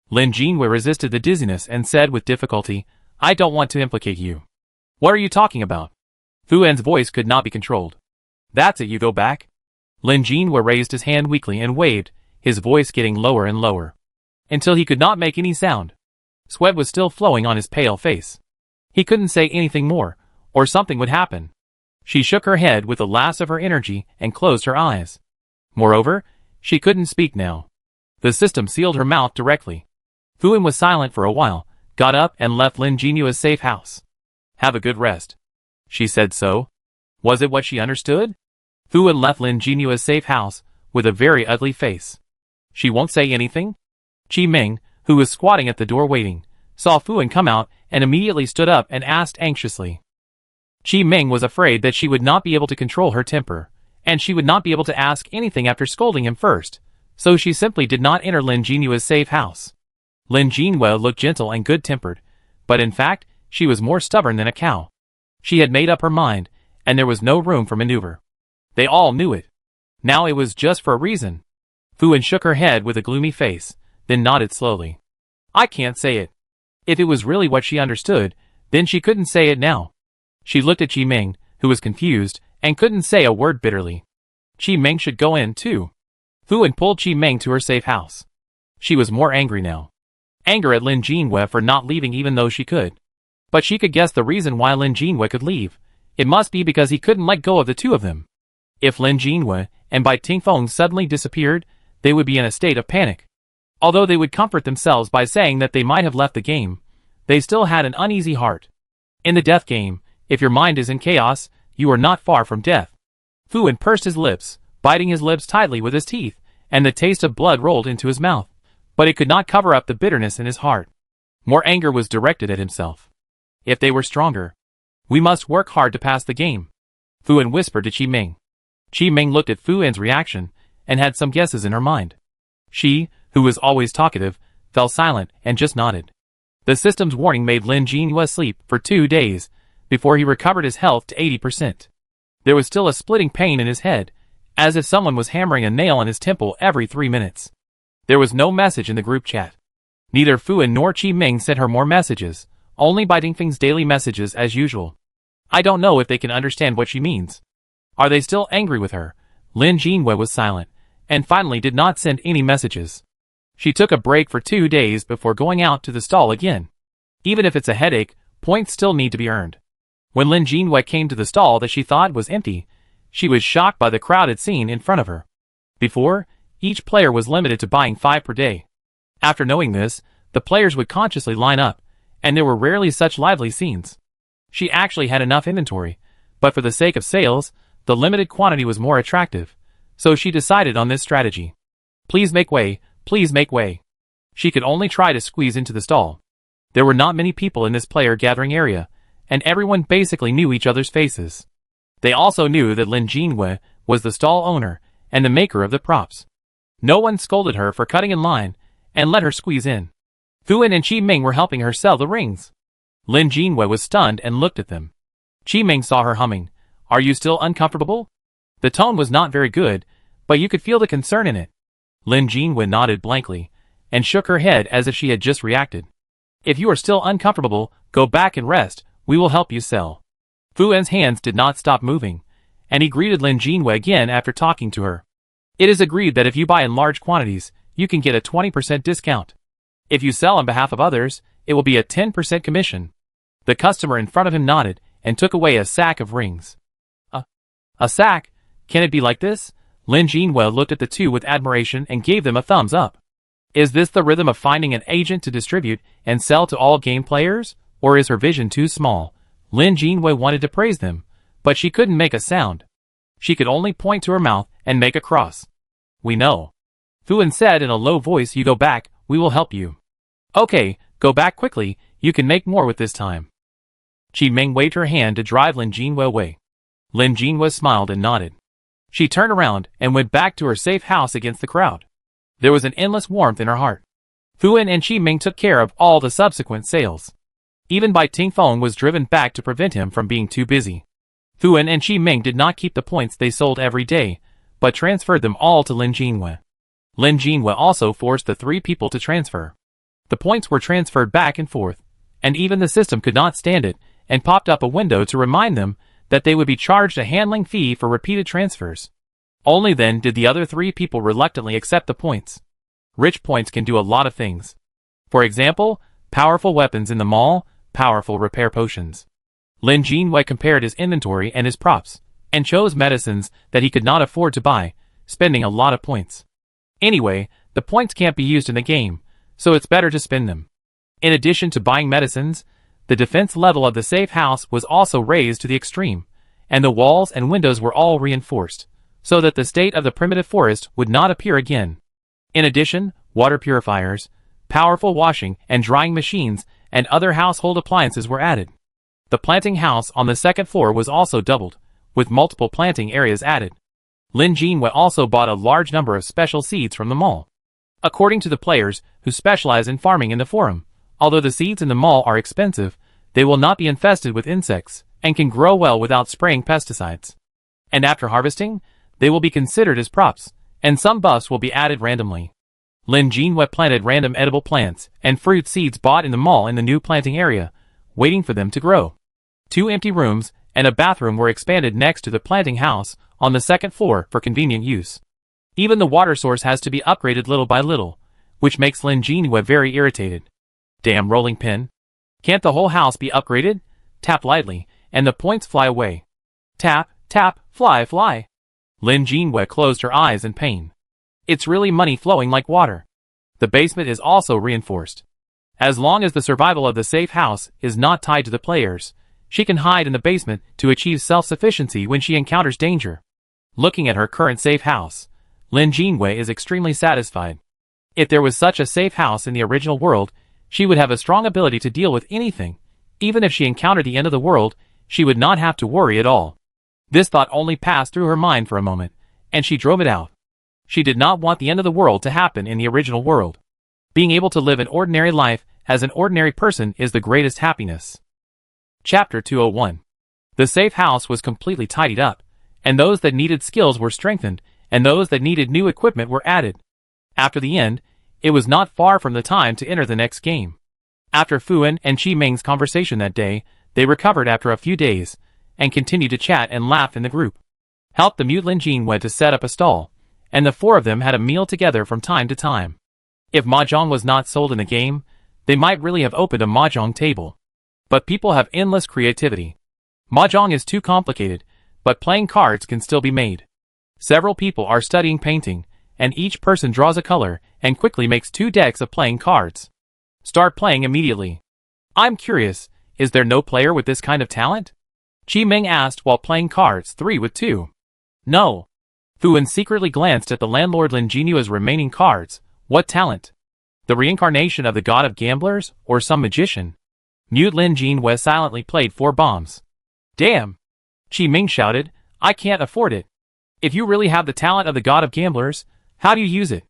Lin Jinhua resisted the dizziness and said with difficulty, I don't want to implicate you. What are you talking about? Fuin's voice could not be controlled. That's it, you go back? Lin Jinhua raised his hand weakly and waved, his voice getting lower and lower, until he could not make any sound. Sweat was still flowing on his pale face. He couldn't say anything more, or something would happen. She shook her head with the last of her energy and closed her eyes. Moreover, she couldn't speak now. The system sealed her mouth directly. Fuin was silent for a while, got up and left Lin Jinua's safe house. Have a good rest. She said so. Was it what she understood? Fuin left Lin Jinua's safe house, with a very ugly face. She won't say anything? Qi Ming, who was squatting at the door waiting, saw Fuin come out and immediately stood up and asked anxiously. Qi Ming was afraid that she would not be able to control her temper, and she would not be able to ask anything after scolding him first, so she simply did not enter Lin Jinua's safe house. Lin Jinhua looked gentle and good-tempered, but in fact, she was more stubborn than a cow. She had made up her mind, and there was no room for maneuver. They all knew it. Now it was just for a reason. Fuin shook her head with a gloomy face, then nodded slowly. I can't say it. If it was really what she understood, then she couldn't say it now. She looked at Qi Ming, who was confused, and couldn't say a word bitterly. Qi Ming should go in too. Fuin pulled Qi Ming to her safe house. She was more angry now. Anger at Lin Jinhua for not leaving even though she could. But she could guess the reason why Lin Jinhua could leave. It must be because he couldn't let go of the two of them. If Lin Jinhua and Bai Tingfeng suddenly disappeared, they would be in a state of panic. Although they would comfort themselves by saying that they might have left the game, they still had an uneasy heart. In the death game, if your mind is in chaos, you are not far from death. Fu-en pursed his lips, biting his lips tightly with his teeth, and the taste of blood rolled into his mouth. But it could not cover up the bitterness in his heart. More anger was directed at himself. If they were stronger, we must work hard to pass the game, Fu-en whispered to Qi-Ming. Qi-Ming looked at Fu-en's reaction, and had some guesses in her mind. She, who was always talkative, fell silent and just nodded. The system's warning made Lin Jinhua sleep for 2 days, before he recovered his health to 80%. There was still a splitting pain in his head, as if someone was hammering a nail in his temple every 3 minutes. There was no message in the group chat. Neither Fu-en nor Qi-Ming sent her more messages, only by Dingfeng's daily messages as usual. I don't know if they can understand what she means. Are they still angry with her? Lin Jinhua was silent, and finally did not send any messages. She took a break for 2 days before going out to the stall again. Even if it's a headache, points still need to be earned. When Lin Jinhua came to the stall that she thought was empty, she was shocked by the crowded scene in front of her. Before, each player was limited to buying 5 per day. After knowing this, the players would consciously line up, and there were rarely such lively scenes. She actually had enough inventory, but for the sake of sales, the limited quantity was more attractive, so she decided on this strategy. Please make way, please make way. She could only try to squeeze into the stall. There were not many people in this player gathering area, and everyone basically knew each other's faces. They also knew that Lin Jinhua was the stall owner and the maker of the props. No one scolded her for cutting in line and let her squeeze in. Fu-en and Qi-Ming were helping her sell the rings. Lin Jinhua was stunned and looked at them. Qi-Ming saw her humming. Are you still uncomfortable? The tone was not very good, but you could feel the concern in it. Lin Jinhua nodded blankly and shook her head as if she had just reacted. If you are still uncomfortable, go back and rest. We will help you sell. Fu-en's hands did not stop moving, and he greeted Lin Jinhua again after talking to her. It is agreed that if you buy in large quantities, you can get a 20% discount. If you sell on behalf of others, it will be a 10% commission. The customer in front of him nodded and took away a sack of rings. A sack? Can it be like this? Lin Jinhua looked at the two with admiration and gave them a thumbs up. Is this the rhythm of finding an agent to distribute and sell to all game players, or is her vision too small? Lin Jinhua wanted to praise them, but she couldn't make a sound. She could only point to her mouth and make a cross. We know. Fu-en said in a low voice. You go back, we will help you. Okay, go back quickly, you can make more with this time. Qi-Ming waved her hand to drive Lin Jinhua away. Lin Jinhua smiled and nodded. She turned around and went back to her safe house against the crowd. There was an endless warmth in her heart. Fu-en and Qi-Ming took care of all the subsequent sales. Even Bai Tingfeng was driven back to prevent him from being too busy. Fu-en and Qi-Ming did not keep the points they sold every day, but transferred them all to Lin Jinhua. Lin Jinhua also forced the 3 people to transfer. The points were transferred back and forth, and even the system could not stand it, and popped up a window to remind them that they would be charged a handling fee for repeated transfers. Only then did the other 3 people reluctantly accept the points. Rich points can do a lot of things. For example, powerful weapons in the mall, powerful repair potions. Lin Jinhua compared his inventory and his props, and chose medicines that he could not afford to buy, spending a lot of points. Anyway, the points can't be used in the game, so it's better to spend them. In addition to buying medicines, the defense level of the safe house was also raised to the extreme, and the walls and windows were all reinforced, so that the state of the primitive forest would not appear again. In addition, water purifiers, powerful washing and drying machines, and other household appliances were added. The planting house on the 2nd floor was also doubled, with multiple planting areas added. Lin Jinhua also bought a large number of special seeds from the mall. According to the players who specialize in farming in the forum, although the seeds in the mall are expensive, they will not be infested with insects and can grow well without spraying pesticides. And after harvesting, they will be considered as props, and some buffs will be added randomly. Lin Jinhua planted random edible plants and fruit seeds bought in the mall in the new planting area, waiting for them to grow. 2 empty rooms and a bathroom were expanded next to the planting house on the 2nd floor for convenient use. Even the water source has to be upgraded little by little, which makes Lin Jinhua very irritated. Damn rolling pin. Can't the whole house be upgraded? Tap lightly, and the points fly away. Tap, tap, fly, fly. Lin Jinhua closed her eyes in pain. It's really money flowing like water. The basement is also reinforced. As long as the survival of the safe house is not tied to the players, she can hide in the basement to achieve self-sufficiency when she encounters danger. Looking at her current safe house, Lin Jinwei is extremely satisfied. If there was such a safe house in the original world, she would have a strong ability to deal with anything. Even if she encountered the end of the world, she would not have to worry at all. This thought only passed through her mind for a moment, and she drove it out. She did not want the end of the world to happen in the original world. Being able to live an ordinary life as an ordinary person is the greatest happiness. Chapter 201. The safe house was completely tidied up, and those that needed skills were strengthened, and those that needed new equipment were added. After the end, it was not far from the time to enter the next game. After Fuan and Qi Ming's conversation that day, they recovered after a few days, and continued to chat and laugh in the group. Helped the mute Lin Jinwei to set up a stall, and the four of them had a meal together from time to time. If mahjong was not sold in the game, they might really have opened a mahjong table. But people have endless creativity. Mahjong is too complicated, but playing cards can still be made. Several people are studying painting, and each person draws a color and quickly makes 2 decks of playing cards. Start playing immediately. I'm curious, is there no player with this kind of talent? Qi Ming asked while playing cards 3 with 2. No. Fuan secretly glanced at the landlord Lin Jinua's remaining cards. What talent? The reincarnation of the god of gamblers, or some magician? Mute Lin Jinwei silently played 4 bombs. Damn! Qi Ming shouted, I can't afford it. If you really have the talent of the god of gamblers, how do you use it?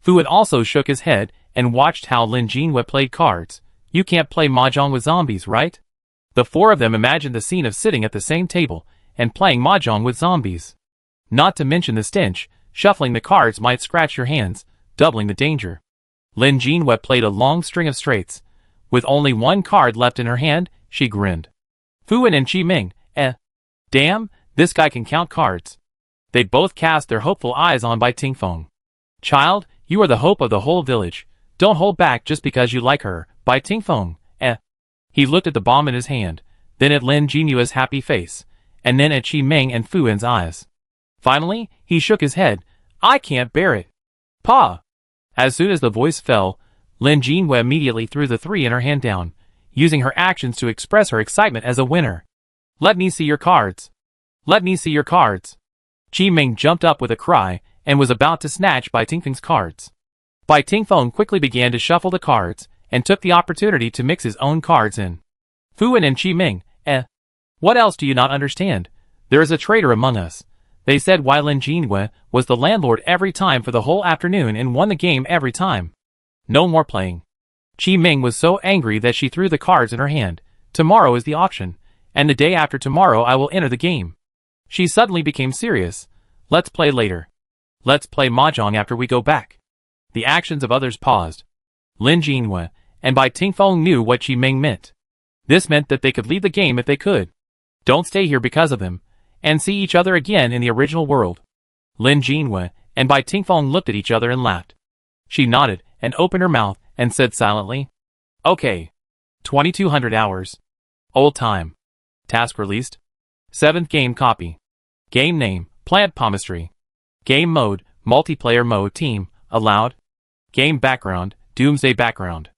Fuan also shook his head and watched how Lin Jinwei played cards. You can't play mahjong with zombies, right? The 4 of them imagined the scene of sitting at the same table and playing mahjong with zombies. Not to mention the stench, shuffling the cards might scratch your hands, doubling the danger. Lin Jinwei played a long string of straights. With only 1 card left in her hand, she grinned. Fuan and Qi Ming, damn, this guy can count cards. They both cast their hopeful eyes on Bai Tingfeng. Child, you are the hope of the whole village. Don't hold back just because you like her, Bai Tingfeng, He looked at the bomb in his hand, then at Lin Jinua's happy face, and then at Qi Ming and Fuan's eyes. Finally, he shook his head. I can't bear it. Pa! As soon as the voice fell, Lin Jinwei immediately threw the 3 in her hand down, using her actions to express her excitement as a winner. Let me see your cards. Let me see your cards. Qi Ming jumped up with a cry, and was about to snatch Bai Tingfeng's cards. Bai Tingfeng quickly began to shuffle the cards, and took the opportunity to mix his own cards in. Fuan and Qi Ming, What else do you not understand? There is a traitor among us. They said Lin Jinwei was the landlord every time for the whole afternoon and won the game every time. No more playing. Qi Ming was so angry that she threw the cards in her hand. Tomorrow is the auction, and the day after tomorrow I will enter the game. She suddenly became serious. Let's play later. Let's play mahjong after we go back. The actions of others paused. Lin Jinwei and Bai Tingfeng knew what Qi Ming meant. This meant that they could leave the game if they could. Don't stay here because of them, and see each other again in the original world. Lin Jinwei and Bai Tingfeng looked at each other and laughed. She nodded and opened her mouth and said silently, Okay. 2200 hours. Old time. Task released. 7th game copy. Game name, Plant Palmistry. Game mode, multiplayer mode team, allowed. Game background, Doomsday background.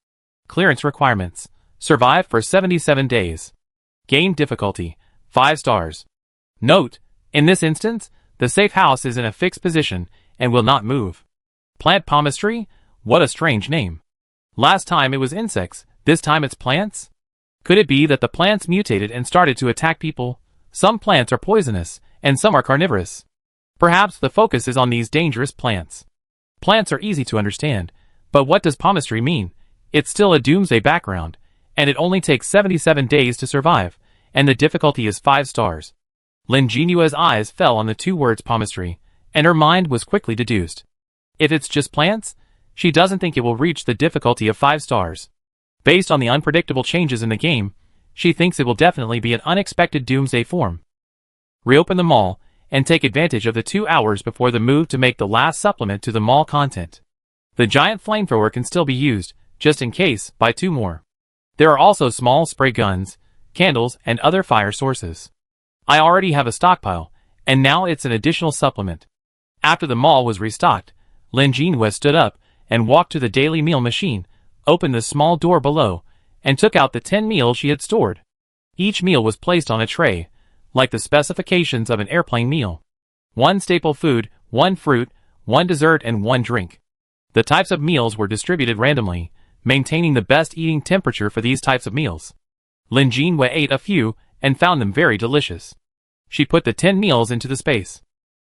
Clearance requirements, survive for 77 days. Game difficulty, 5 stars. Note, in this instance, the safe house is in a fixed position and will not move. Plant Palmistry? What a strange name. Last time it was insects, this time it's plants? Could it be that the plants mutated and started to attack people? Some plants are poisonous, and some are carnivorous. Perhaps the focus is on these dangerous plants. Plants are easy to understand, but what does palmistry mean? It's still a doomsday background, and it only takes 77 days to survive, and the difficulty is 5 stars. Lin Jinua's eyes fell on the 2 words palmistry, and her mind was quickly deduced. If it's just plants, she doesn't think it will reach the difficulty of 5 stars. Based on the unpredictable changes in the game, she thinks it will definitely be an unexpected doomsday form. Reopen the mall, and take advantage of the 2 hours before the move to make the last supplement to the mall content. The giant flamethrower can still be used, just in case, buy 2 more. There are also small spray guns, candles, and other fire sources. I already have a stockpile, and now it's an additional supplement. After the mall was restocked, Lin Jinwei stood up and walked to the daily meal machine, opened the small door below, and took out the 10 meals she had stored. Each meal was placed on a tray, like the specifications of an airplane meal. 1 staple food, 1 fruit, 1 dessert, and 1 drink. The types of meals were distributed randomly, maintaining the best eating temperature for these types of meals. Lin Jinwei ate a few and found them very delicious. She put the 10 meals into the space.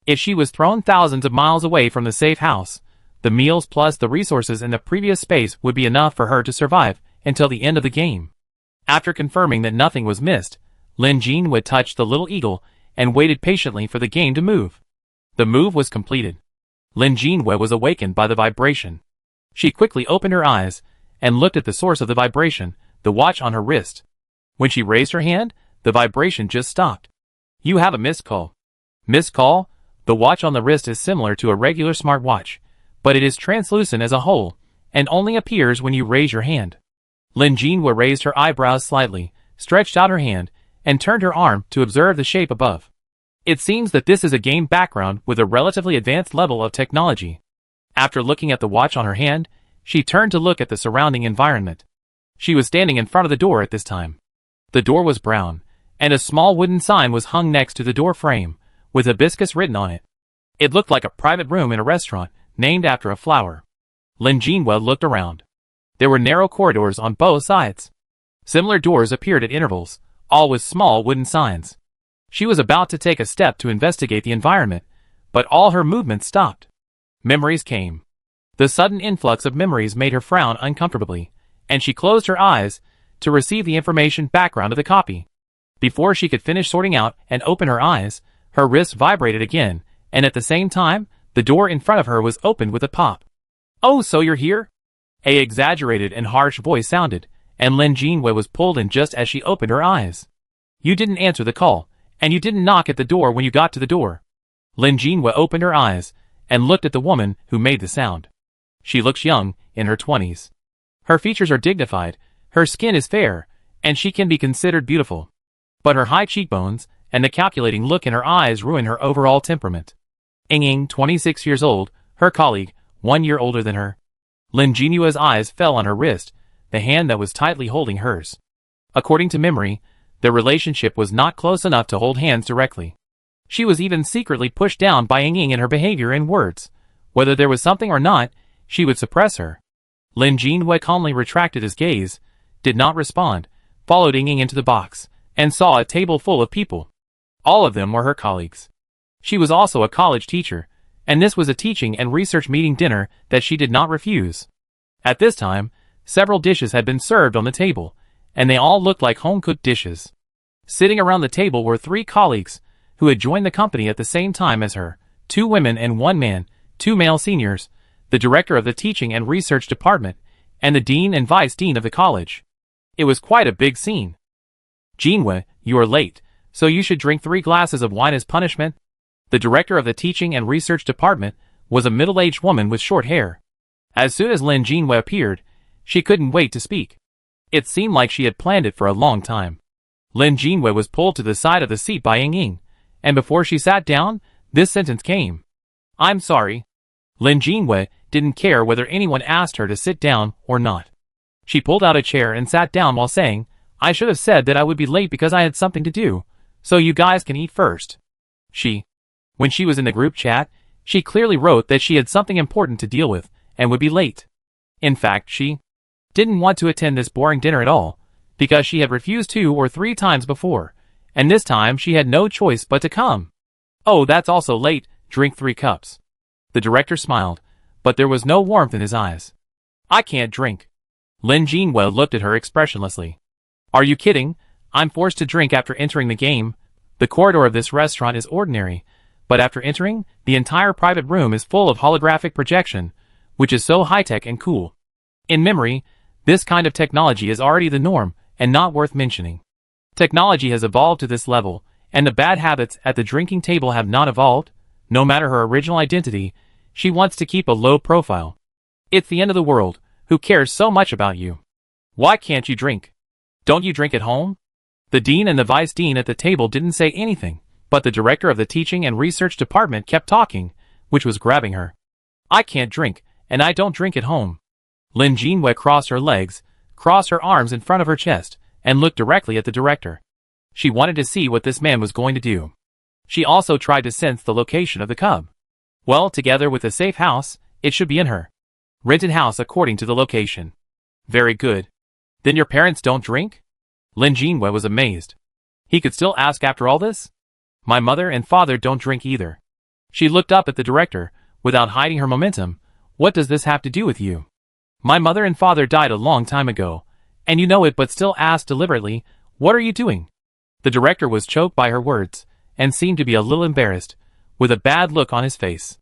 If she was thrown thousands of miles away from the safe house, the meals plus the resources in the previous space would be enough for her to survive until the end of the game. After confirming that nothing was missed, Lin Jinwei touched the little eagle and waited patiently for the game to move. The move was completed. Lin Jinwei was awakened by the vibration. She quickly opened her eyes and looked at the source of the vibration, the watch on her wrist. When she raised her hand, the vibration just stopped. You have a missed call. Missed call? The watch on the wrist is similar to a regular smartwatch, but it is translucent as a whole, and only appears when you raise your hand. Lin Jinwei raised her eyebrows slightly, stretched out her hand, and turned her arm to observe the shape above. It seems that this is a game background with a relatively advanced level of technology. After looking at the watch on her hand, she turned to look at the surrounding environment. She was standing in front of the door at this time. The door was brown, and a small wooden sign was hung next to the door frame, with hibiscus written on it. It looked like a private room in a restaurant, named after a flower. Lin Jinwei looked around. There were narrow corridors on both sides. Similar doors appeared at intervals, all with small wooden signs. She was about to take a step to investigate the environment, but all her movements stopped. Memories came. The sudden influx of memories made her frown uncomfortably, and she closed her eyes to receive the information background of the copy. Before she could finish sorting out and open her eyes, her wrist vibrated again, and at the same time, the door in front of her was opened with a pop. "Oh, so you're here?" A exaggerated and harsh voice sounded, and Lin Jinwei was pulled in just as she opened her eyes. "You didn't answer the call, and you didn't knock at the door when you got to the door." Lin Jinwei opened her eyes and looked at the woman who made the sound. She looks young, in her 20s. Her features are dignified, her skin is fair, and she can be considered beautiful. But her high cheekbones and the calculating look in her eyes ruin her overall temperament. Ying, 26 years old, her colleague, 1 year older than her. Lin Jinwei's eyes fell on her wrist, the hand that was tightly holding hers. According to memory, their relationship was not close enough to hold hands directly. She was even secretly pushed down by Ying in her behavior and words. Whether there was something or not, she would suppress her. Lin Jinwei calmly retracted his gaze, did not respond, followed Ying into the box, and saw a table full of people. All of them were her colleagues. She was also a college teacher, and this was a teaching and research meeting dinner that she did not refuse. At this time, several dishes had been served on the table, and they all looked like home-cooked dishes. Sitting around the table were 3 colleagues, who had joined the company at the same time as her, 2 women and 1 man, 2 male seniors, the director of the teaching and research department, and the dean and vice dean of the college. It was quite a big scene. "Jinwei, you are late, so you should drink 3 glasses of wine as punishment." The director of the teaching and research department was a middle-aged woman with short hair. As soon as Lin Jinwei appeared, she couldn't wait to speak. It seemed like she had planned it for a long time. Lin Jinwei was pulled to the side of the seat by Ying, and before she sat down, this sentence came. "I'm sorry." Lin Jinwei didn't care whether anyone asked her to sit down or not. She pulled out a chair and sat down while saying, "I should have said that I would be late because I had something to do, so you guys can eat first." When she was in the group chat, she clearly wrote that she had something important to deal with and would be late. In fact, she didn't want to attend this boring dinner at all, because she had refused 2 or 3 times before, and this time she had no choice but to come. "Oh, that's also late, drink 3 cups. The director smiled, but there was no warmth in his eyes. "I can't drink." Lin Jinwei looked at her expressionlessly. "Are you kidding? I'm forced to drink after entering the game. The corridor of this restaurant is ordinary, but after entering, the entire private room is full of holographic projection, which is so high-tech and cool. In memory, this kind of technology is already the norm and not worth mentioning. Technology has evolved to this level, and the bad habits at the drinking table have not evolved. No matter her original identity, she wants to keep a low profile. It's the end of the world. Who cares so much about you? Why can't you drink? Don't you drink at home?" The dean and the vice dean at the table didn't say anything, but the director of the teaching and research department kept talking, which was grabbing her. "I can't drink, and I don't drink at home. Lin Jinwei crossed her legs, crossed her arms in front of her chest, and looked directly at the director. She wanted to see what this man was going to do. She also tried to sense the location of the cub. Well, together with a safe house, it should be in her rented house according to the location. Very good. Then your parents don't drink? Lin Jinwei was amazed. He could still ask after all this? My mother and father don't drink either. She looked up at the director, without hiding her momentum. What does this have to do with you? My mother and father died a long time ago, and you know it, but still asked deliberately, what are you doing? The director was choked by her words, and seemed to be a little embarrassed, with a bad look on his face.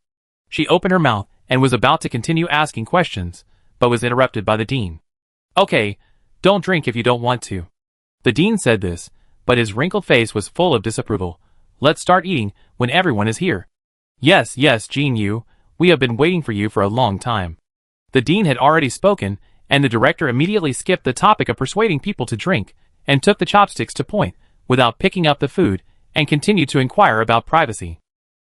She opened her mouth, and was about to continue asking questions, but was interrupted by the dean. Okay, don't drink if you don't want to. The dean said this, but his wrinkled face was full of disapproval. Let's start eating when everyone is here. Yes, Jean Yu, we have been waiting for you for a long time. The dean had already spoken, and the director immediately skipped the topic of persuading people to drink, and took the chopsticks to point, without picking up the food, and continued to inquire about privacy.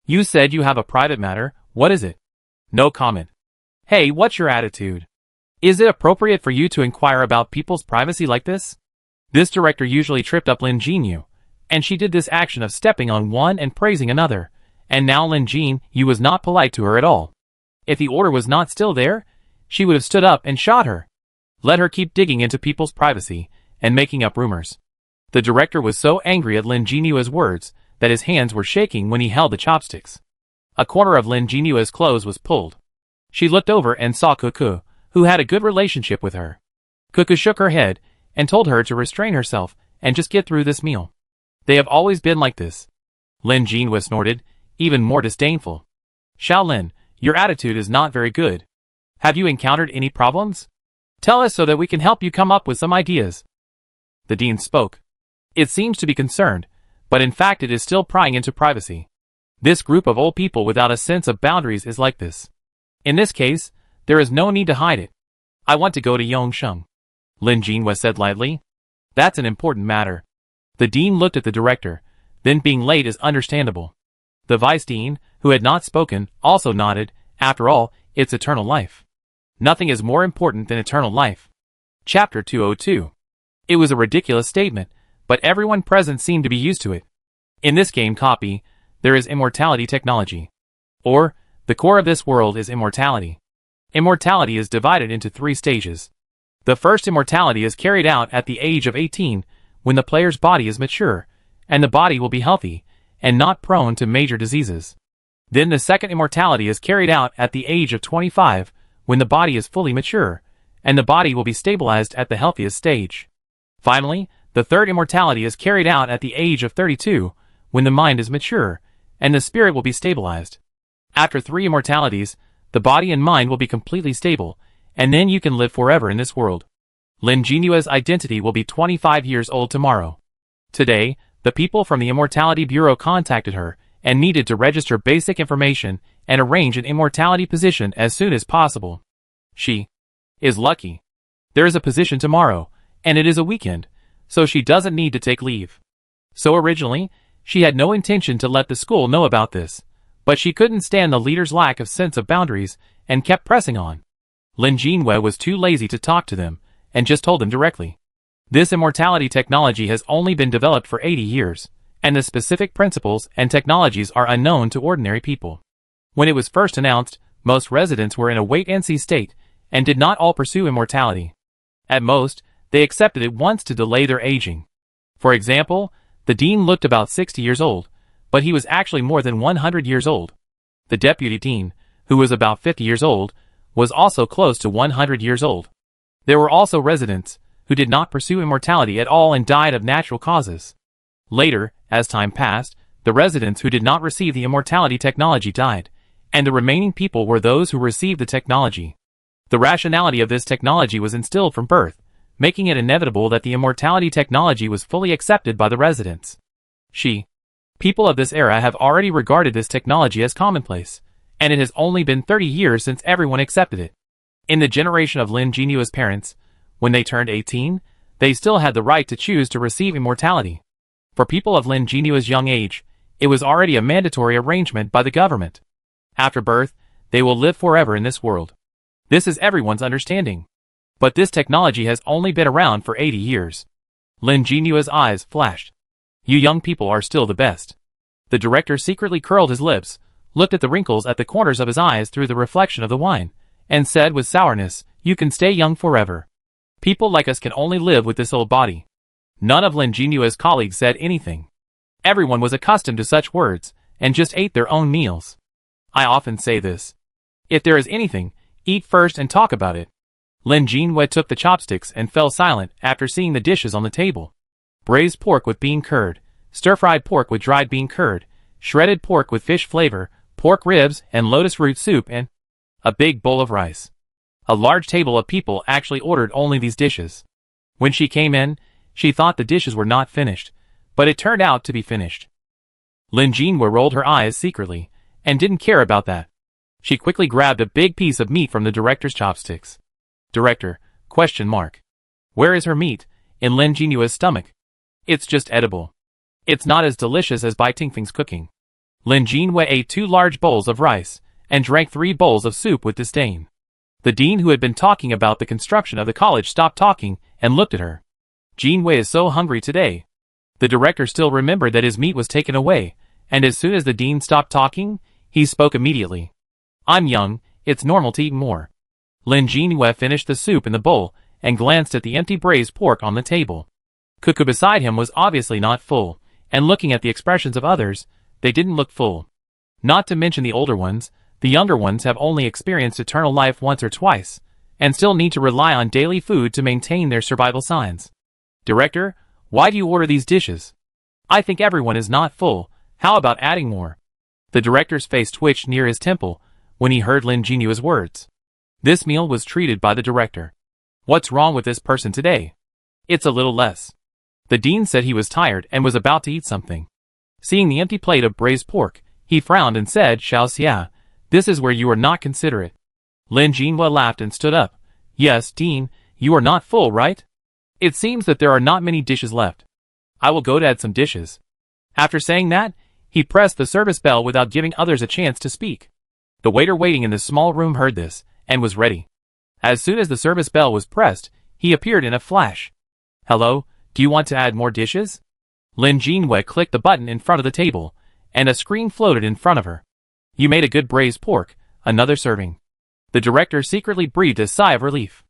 You said you have a private matter, what is it? No comment. Hey, what's your attitude? Is it appropriate for you to inquire about people's privacy like this? This director usually tripped up Lin Jinyu, and she did this action of stepping on one and praising another, and now Lin Jinyu was not polite to her at all. If the order was not still there, she would have stood up and shot her. Let her keep digging into people's privacy, and making up rumors. The director was so angry at Lin Jinyu's words, that his hands were shaking when he held the chopsticks. A corner of Lin Jinyu's clothes was pulled. She looked over and saw Cuckoo, who had a good relationship with her. Cuckoo shook her head, and told her to restrain herself, and just get through this meal. They have always been like this. Lin Jinyu snorted, even more disdainful. Shaolin, your attitude is not very good. Have you encountered any problems? Tell us so that we can help you come up with some ideas. The dean spoke. It seems to be concerned, but in fact it is still prying into privacy. This group of old people without a sense of boundaries is like this. In this case, there is no need to hide it. I want to go to Yongsheng. Lin Jinyu said lightly. That's an important matter. The dean looked at the director, then being late is understandable. The vice dean, who had not spoken, also nodded. After all, it's eternal life. Nothing is more important than eternal life. Chapter 202. It was a ridiculous statement, but everyone present seemed to be used to it. In this game copy, there is immortality technology. Or, the core of this world is immortality. Immortality is divided into 3 stages. The first immortality is carried out at the age of 18, when the player's body is mature, and the body will be healthy, and not prone to major diseases. Then the second immortality is carried out at the age of 25, when the body is fully mature, and the body will be stabilized at the healthiest stage. Finally, the third immortality is carried out at the age of 32, when the mind is mature, and the spirit will be stabilized. After 3 immortalities, the body and mind will be completely stable, and then you can live forever in this world. Lin Jinyu's identity will be 25 years old tomorrow. Today, the people from the Immortality Bureau contacted her, and needed to register basic information and arrange an immortality position as soon as possible. She is lucky. There is a position tomorrow, and it is a weekend, so she doesn't need to take leave. So originally, she had no intention to let the school know about this, but she couldn't stand the leader's lack of sense of boundaries, and kept pressing on. Lin Jinyu was too lazy to talk to them, and just told them directly. This immortality technology has only been developed for 80 years, and the specific principles and technologies are unknown to ordinary people. When it was first announced, most residents were in a wait-and-see state, and did not all pursue immortality. At most, they accepted it once to delay their aging. For example, the dean looked about 60 years old, but he was actually more than 100 years old. The deputy dean, who was about 50 years old, was also close to 100 years old. There were also residents who did not pursue immortality at all and died of natural causes. Later, as time passed, the residents who did not receive the immortality technology died, and the remaining people were those who received the technology. The rationality of this technology was instilled from birth, making it inevitable that the immortality technology was fully accepted by the residents. People of this era have already regarded this technology as commonplace, and it has only been 30 years since everyone accepted it. In the generation of Lin Jinyu's parents, when they turned 18, they still had the right to choose to receive immortality. For people of Lin Jinyu's young age, it was already a mandatory arrangement by the government. After birth, they will live forever in this world. This is everyone's understanding. But this technology has only been around for 80 years. Lin Jinyue's eyes flashed. You young people are still the best. The director secretly curled his lips, looked at the wrinkles at the corners of his eyes through the reflection of the wine, and said with sourness, you can stay young forever. People like us can only live with this old body. None of Lin Jinyue's colleagues said anything. Everyone was accustomed to such words, and just ate their own meals. I often say this. If there is anything, eat first and talk about it. Lin Jinyue took the chopsticks and fell silent after seeing the dishes on the table. Braised pork with bean curd, stir-fried pork with dried bean curd, shredded pork with fish flavor, pork ribs and lotus root soup, and a big bowl of rice. A large table of people actually ordered only these dishes. When she came in, she thought the dishes were not finished, but it turned out to be finished. Lin Jinyue rolled her eyes secretly, and didn't care about that. She quickly grabbed a big piece of meat from the director's chopsticks. Director, ? Where is her meat? In Lin Jinyue's stomach. It's just edible. It's not as delicious as Bai Tingfeng's cooking. Lin Jinyue ate 2 large bowls of rice, and drank 3 bowls of soup with disdain. The dean who had been talking about the construction of the college stopped talking, and looked at her. Jinyue is so hungry today. The director still remembered that his meat was taken away, and as soon as the dean stopped talking, he spoke immediately. I'm young, it's normal to eat more. Lin Jinyue finished the soup in the bowl, and glanced at the empty braised pork on the table. Cuckoo beside him was obviously not full, and looking at the expressions of others, they didn't look full. Not to mention the older ones, the younger ones have only experienced eternal life once or twice, and still need to rely on daily food to maintain their survival signs. Director, why do you order these dishes? I think everyone is not full, how about adding more? The director's face twitched near his temple, when he heard Lin Jinyue's words. This meal was treated by the director. What's wrong with this person today? It's a little less. The dean said he was tired and was about to eat something. Seeing the empty plate of braised pork, he frowned and said, Xiao Xia, this is where you are not considerate. Lin Jinyue laughed and stood up. Yes, Dean, you are not full, right? It seems that there are not many dishes left. I will go to add some dishes. After saying that, he pressed the service bell without giving others a chance to speak. The waiter waiting in the small room heard this, and was ready. As soon as the service bell was pressed, he appeared in a flash. Hello, do you want to add more dishes? Lin Jinyue clicked the button in front of the table, and a screen floated in front of her. You made a good braised pork, another serving. The director secretly breathed a sigh of relief.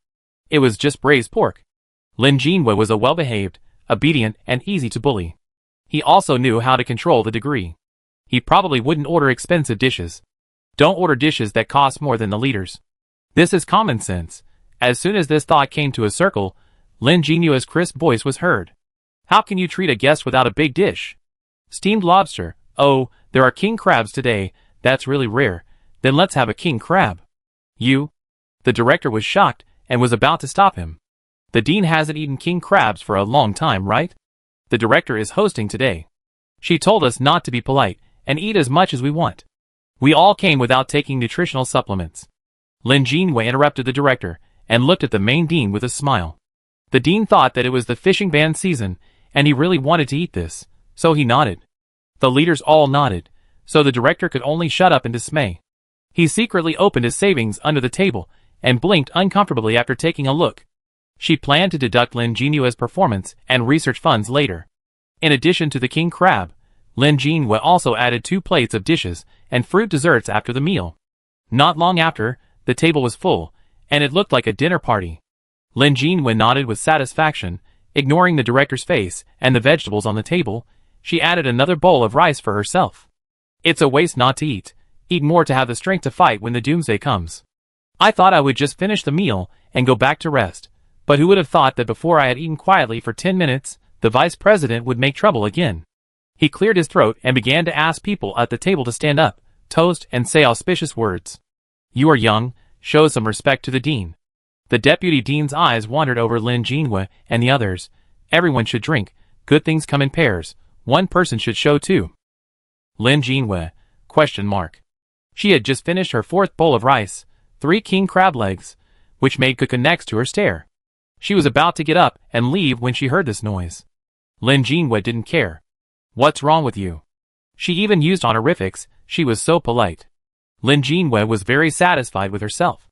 It was just braised pork. Lin Jinyue was a well-behaved, obedient, and easy to bully. He also knew how to control the degree. He probably wouldn't order expensive dishes. Don't order dishes that cost more than the leaders. This is common sense. As soon as this thought came to a circle, Lin Jinyue's crisp voice was heard. How can you treat a guest without a big dish? Steamed lobster. Oh, there are king crabs today. That's really rare. Then let's have a king crab. You? The director was shocked and was about to stop him. The dean hasn't eaten king crabs for a long time, right? The director is hosting today. She told us not to be polite and eat as much as we want. We all came without taking nutritional supplements. Lin Jinyue interrupted the director and looked at the main dean with a smile. The dean thought that it was the fishing ban season and he really wanted to eat this, so he nodded. The leaders all nodded, so the director could only shut up in dismay. He secretly opened his savings under the table and blinked uncomfortably after taking a look. She planned to deduct Lin Jinyue's performance and research funds later. In addition to the king crab, Lin Jinyue also added 2 plates of dishes and fruit desserts after the meal. Not long after, the table was full, and it looked like a dinner party. Lin Jinyue nodded with satisfaction, ignoring the director's face and the vegetables on the table. She added another bowl of rice for herself. It's a waste not to eat. Eat more to have the strength to fight when the doomsday comes. I thought I would just finish the meal and go back to rest, but who would have thought that before I had eaten quietly for 10 minutes, the vice president would make trouble again. He cleared his throat and began to ask people at the table to stand up, toast, and say auspicious words. You are young, show some respect to the dean. The deputy dean's eyes wandered over Lin Jinyue and the others. Everyone should drink, good things come in pairs, one person should show too. Lin Jinyue, ? She had just finished her 4th bowl of rice, 3 king crab legs, which made Cuckoo next to her stare. She was about to get up and leave when she heard this noise. Lin Jinyue didn't care. What's wrong with you? She even used honorifics, she was so polite. Lin Jinyue was very satisfied with herself.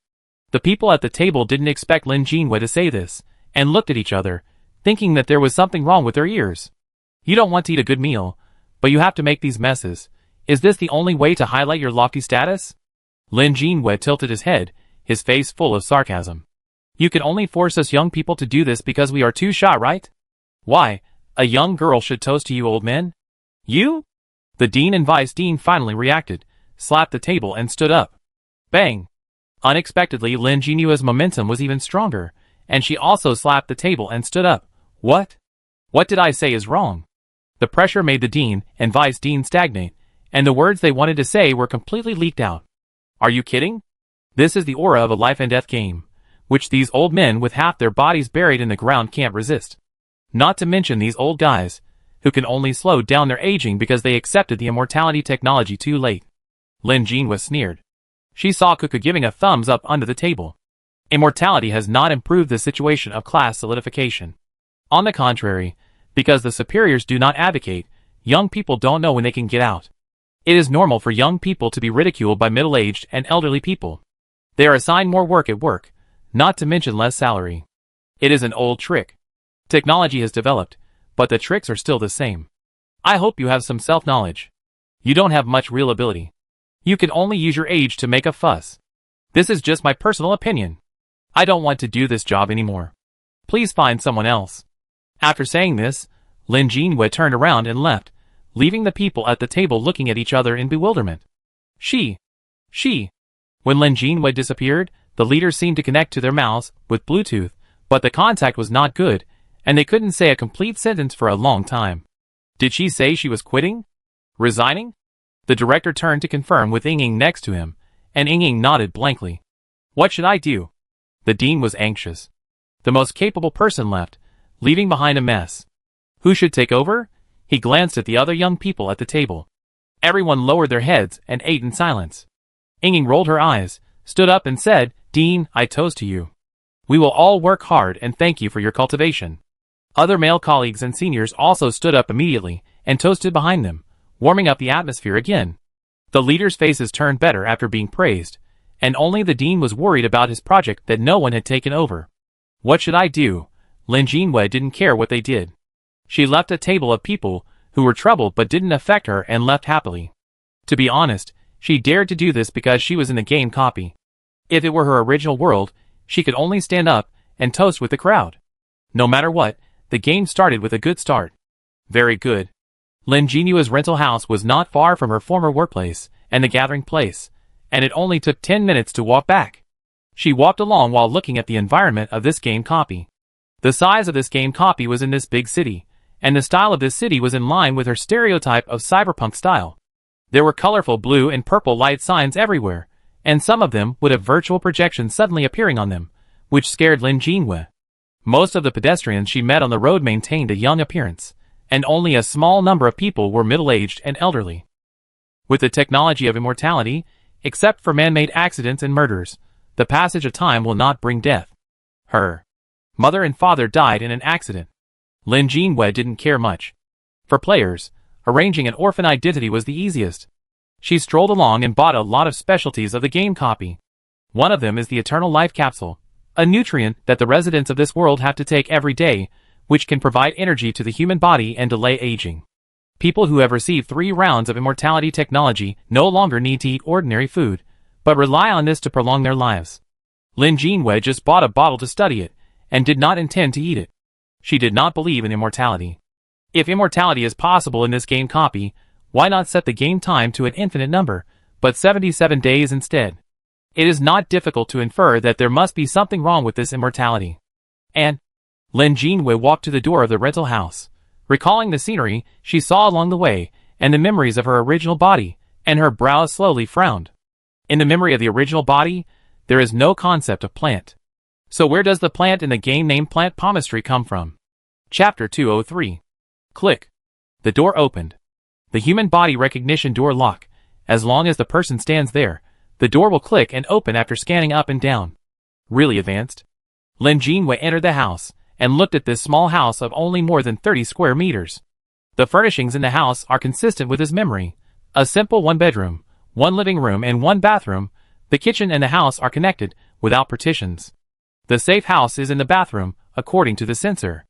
The people at the table didn't expect Lin Jinwei to say this, and looked at each other, thinking that there was something wrong with their ears. You don't want to eat a good meal, but you have to make these messes. Is this the only way to highlight your lofty status? Lin Jinwei tilted his head, his face full of sarcasm. You can only force us young people to do this because we are too shy, right? Why, a young girl should toast to you old men? You? The dean and vice dean finally reacted, slapped the table and stood up. Bang! Unexpectedly, Lin Jinwei's momentum was even stronger, and she also slapped the table and stood up. What? What did I say is wrong? The pressure made the dean and vice dean stagnate, and the words they wanted to say were completely leaked out. Are you kidding? This is the aura of a life and death game, which these old men with half their bodies buried in the ground can't resist. Not to mention these old guys, who can only slow down their aging because they accepted the immortality technology too late. Lin Jinwei sneered. She saw Kuka giving a thumbs up under the table. Immortality has not improved the situation of class solidification. On the contrary, because the superiors do not advocate, young people don't know when they can get out. It is normal for young people to be ridiculed by middle-aged and elderly people. They are assigned more work at work, not to mention less salary. It is an old trick. Technology has developed, but the tricks are still the same. I hope you have some self-knowledge. You don't have much real ability. You can only use your age to make a fuss. This is just my personal opinion. I don't want to do this job anymore. Please find someone else. After saying this, Lin Jinwei turned around and left, leaving the people at the table looking at each other in bewilderment. She. When Lin Jinwei disappeared, the leaders seemed to connect to their mouths with Bluetooth, but the contact was not good, and they couldn't say a complete sentence for a long time. Did she say she was quitting? Resigning? The director turned to confirm with Ying next to him, and Ying nodded blankly. What should I do? The dean was anxious. The most capable person left, leaving behind a mess. Who should take over? He glanced at the other young people at the table. Everyone lowered their heads and ate in silence. Ying rolled her eyes, stood up and said, Dean, I toast to you. We will all work hard and thank you for your cultivation. Other male colleagues and seniors also stood up immediately and toasted behind them, warming up the atmosphere again. The leaders' faces turned better after being praised, and only the dean was worried about his project that no one had taken over. What should I do? Lin Jinwei didn't care what they did. She left a table of people who were troubled but didn't affect her and left happily. To be honest, she dared to do this because she was in the game copy. If it were her original world, she could only stand up and toast with the crowd. No matter what, the game started with a good start. Very good. Lin Jinwei's rental house was not far from her former workplace and the gathering place, and it only took 10 minutes to walk back. She walked along while looking at the environment of this game copy. The size of this game copy was in this big city, and the style of this city was in line with her stereotype of cyberpunk style. There were colorful blue and purple light signs everywhere, and some of them would have virtual projections suddenly appearing on them, which scared Lin Jinwei. Most of the pedestrians she met on the road maintained a young appearance, and only a small number of people were middle-aged and elderly. With the technology of immortality, except for man-made accidents and murders, the passage of time will not bring death. Her mother and father died in an accident. Lin Jinwei didn't care much. For players, arranging an orphan identity was the easiest. She strolled along and bought a lot of specialties of the game copy. One of them is the Eternal Life Capsule, a nutrient that the residents of this world have to take every day, which can provide energy to the human body and delay aging. People who have received 3 rounds of immortality technology no longer need to eat ordinary food, but rely on this to prolong their lives. Lin Jinwei just bought a bottle to study it, and did not intend to eat it. She did not believe in immortality. If immortality is possible in this game copy, why not set the game time to an infinite number, but 77 days instead? It is not difficult to infer that there must be something wrong with this immortality. And Lin Jinwei walked to the door of the rental house, recalling the scenery she saw along the way and the memories of her original body, and her brows slowly frowned. In the memory of the original body, there is no concept of plant. So where does the plant in the game named Plant Palmistry come from? Chapter 203. Click. The door opened. The human body recognition door lock. As long as the person stands there, the door will click and open after scanning up and down. Really advanced. Lin Jinwei entered the house and looked at this small house of only more than 30 square meters. The furnishings in the house are consistent with his memory. A simple 1 bedroom, 1 living room and 1 bathroom. The kitchen and the house are connected without partitions. The safe house is in the bathroom, according to the censor.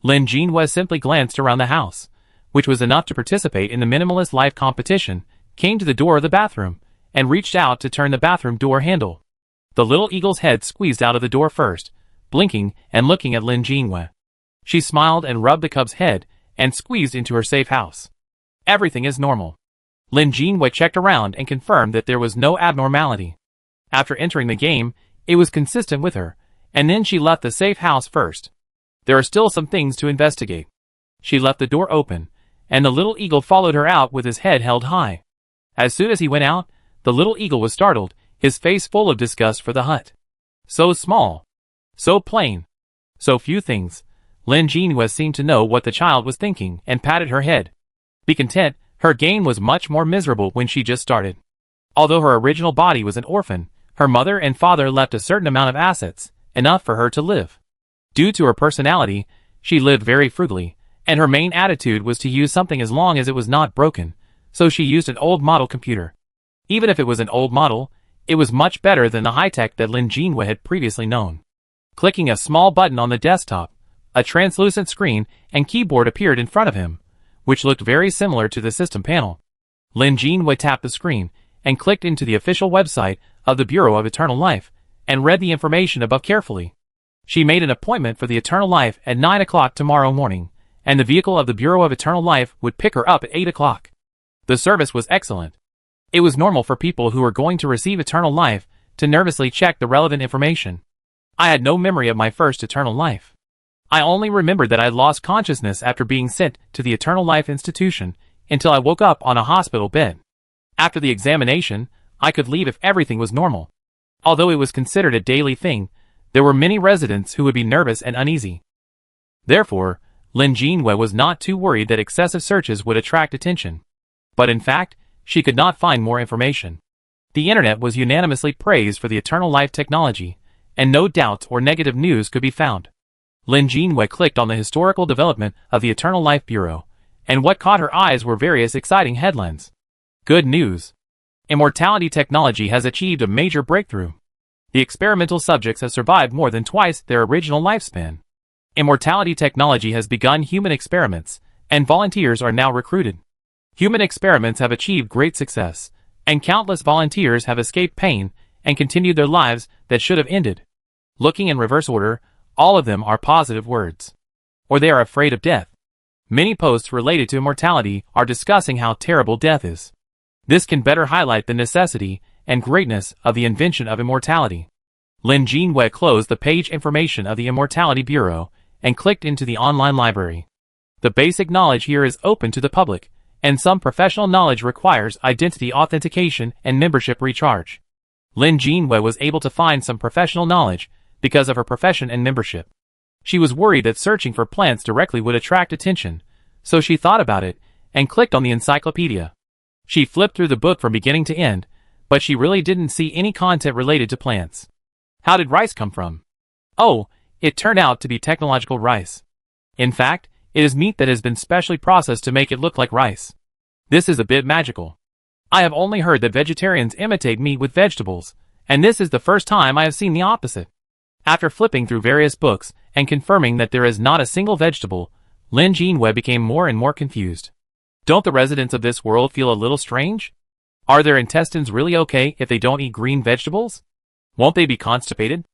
Lin Jinhua simply glanced around the house, which was enough to participate in the minimalist life competition, came to the door of the bathroom, and reached out to turn the bathroom door handle. The little eagle's head squeezed out of the door first, blinking and looking at Lin Jinhua. She smiled and rubbed the cub's head and squeezed into her safe house. Everything is normal. Lin Jinhua checked around and confirmed that there was no abnormality. After entering the game, it was consistent with her, and then she left the safe house first. There are still some things to investigate. She left the door open, and the little eagle followed her out with his head held high. As soon as he went out, the little eagle was startled, his face full of disgust for the hut. So small. So plain. So few things. Lin Jinhua seemed to know what the child was thinking and patted her head. Be content, her gain was much more miserable when she just started. Although her original body was an orphan, her mother and father left a certain amount of assets, enough for her to live. Due to her personality, she lived very frugally, and her main attitude was to use something as long as it was not broken, so she used an old model computer. Even if it was an old model, it was much better than the high-tech that Lin Jinhua had previously known. Clicking a small button on the desktop, a translucent screen and keyboard appeared in front of him, which looked very similar to the system panel. Lin Jinhua tapped the screen and clicked into the official website of the Bureau of Eternal Life and read the information above carefully. She made an appointment for the Eternal Life at 9 o'clock tomorrow morning, and the vehicle of the Bureau of Eternal Life would pick her up at 8 o'clock. The service was excellent. It was normal for people who were going to receive Eternal Life to nervously check the relevant information. I had no memory of my first Eternal Life. I only remembered that I lost consciousness after being sent to the Eternal Life Institution until I woke up on a hospital bed. After the examination, I could leave if everything was normal. Although it was considered a daily thing, there were many residents who would be nervous and uneasy. Therefore, Lin Jinhua was not too worried that excessive searches would attract attention. But in fact, she could not find more information. The internet was unanimously praised for the Eternal Life technology, and no doubts or negative news could be found. Lin Jinhua clicked on the historical development of the Eternal Life Bureau, and what caught her eyes were various exciting headlines. Good news! Immortality technology has achieved a major breakthrough. The experimental subjects have survived more than twice their original lifespan. Immortality technology has begun human experiments, and volunteers are now recruited. Human experiments have achieved great success, and countless volunteers have escaped pain and continued their lives that should have ended. Looking in reverse order, all of them are positive words. Or they are afraid of death. Many posts related to immortality are discussing how terrible death is. This can better highlight the necessity and greatness of the invention of immortality. Lin Jinhua closed the page information of the Immortality Bureau and clicked into the online library. The basic knowledge here is open to the public, and some professional knowledge requires identity authentication and membership recharge. Lin Jinhua was able to find some professional knowledge because of her profession and membership. She was worried that searching for plants directly would attract attention, so she thought about it and clicked on the encyclopedia. She flipped through the book from beginning to end, but she really didn't see any content related to plants. How did rice come from? Oh, it turned out to be technological rice. In fact, it is meat that has been specially processed to make it look like rice. This is a bit magical. I have only heard that vegetarians imitate meat with vegetables, and this is the first time I have seen the opposite. After flipping through various books and confirming that there is not a single vegetable, Lin Jinhua became more and more confused. Don't the residents of this world feel a little strange? Are their intestines really okay if they don't eat green vegetables? Won't they be constipated?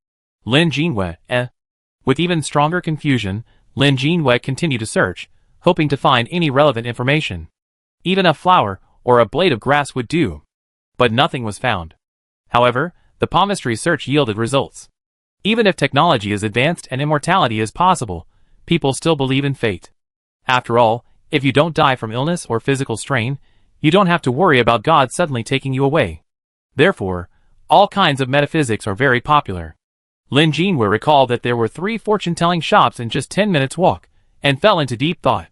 Lin Jinhua, With even stronger confusion, Lin Jinhua continued to search, hoping to find any relevant information. Even a flower or a blade of grass would do. But nothing was found. However, the palmistry search yielded results. Even if technology is advanced and immortality is possible, people still believe in fate. After all, if you don't die from illness or physical strain, you don't have to worry about God suddenly taking you away. Therefore, all kinds of metaphysics are very popular. Lin Jinhua recalled that there were 3 fortune-telling shops in just 10 minutes walk, and fell into deep thought.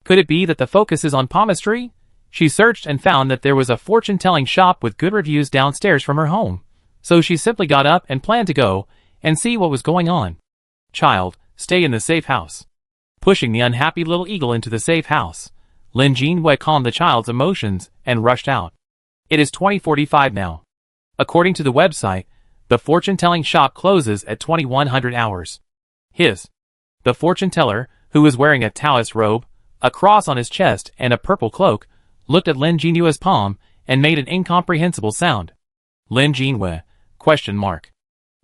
Could it be that the focus is on palmistry? She searched and found that there was a fortune-telling shop with good reviews downstairs from her home, so she simply got up and planned to go and see what was going on. Child, stay in the safe house. Pushing the unhappy little eagle into the safe house, Lin Jinhua calmed the child's emotions and rushed out. It is 20:45 now. According to the website, The fortune-telling shop closes at 2100 hours. The fortune teller, who was wearing a Taoist robe, a cross on his chest, and a purple cloak, looked at Lin Jinhue's palm and made an incomprehensible sound. Lin Jinhue? ?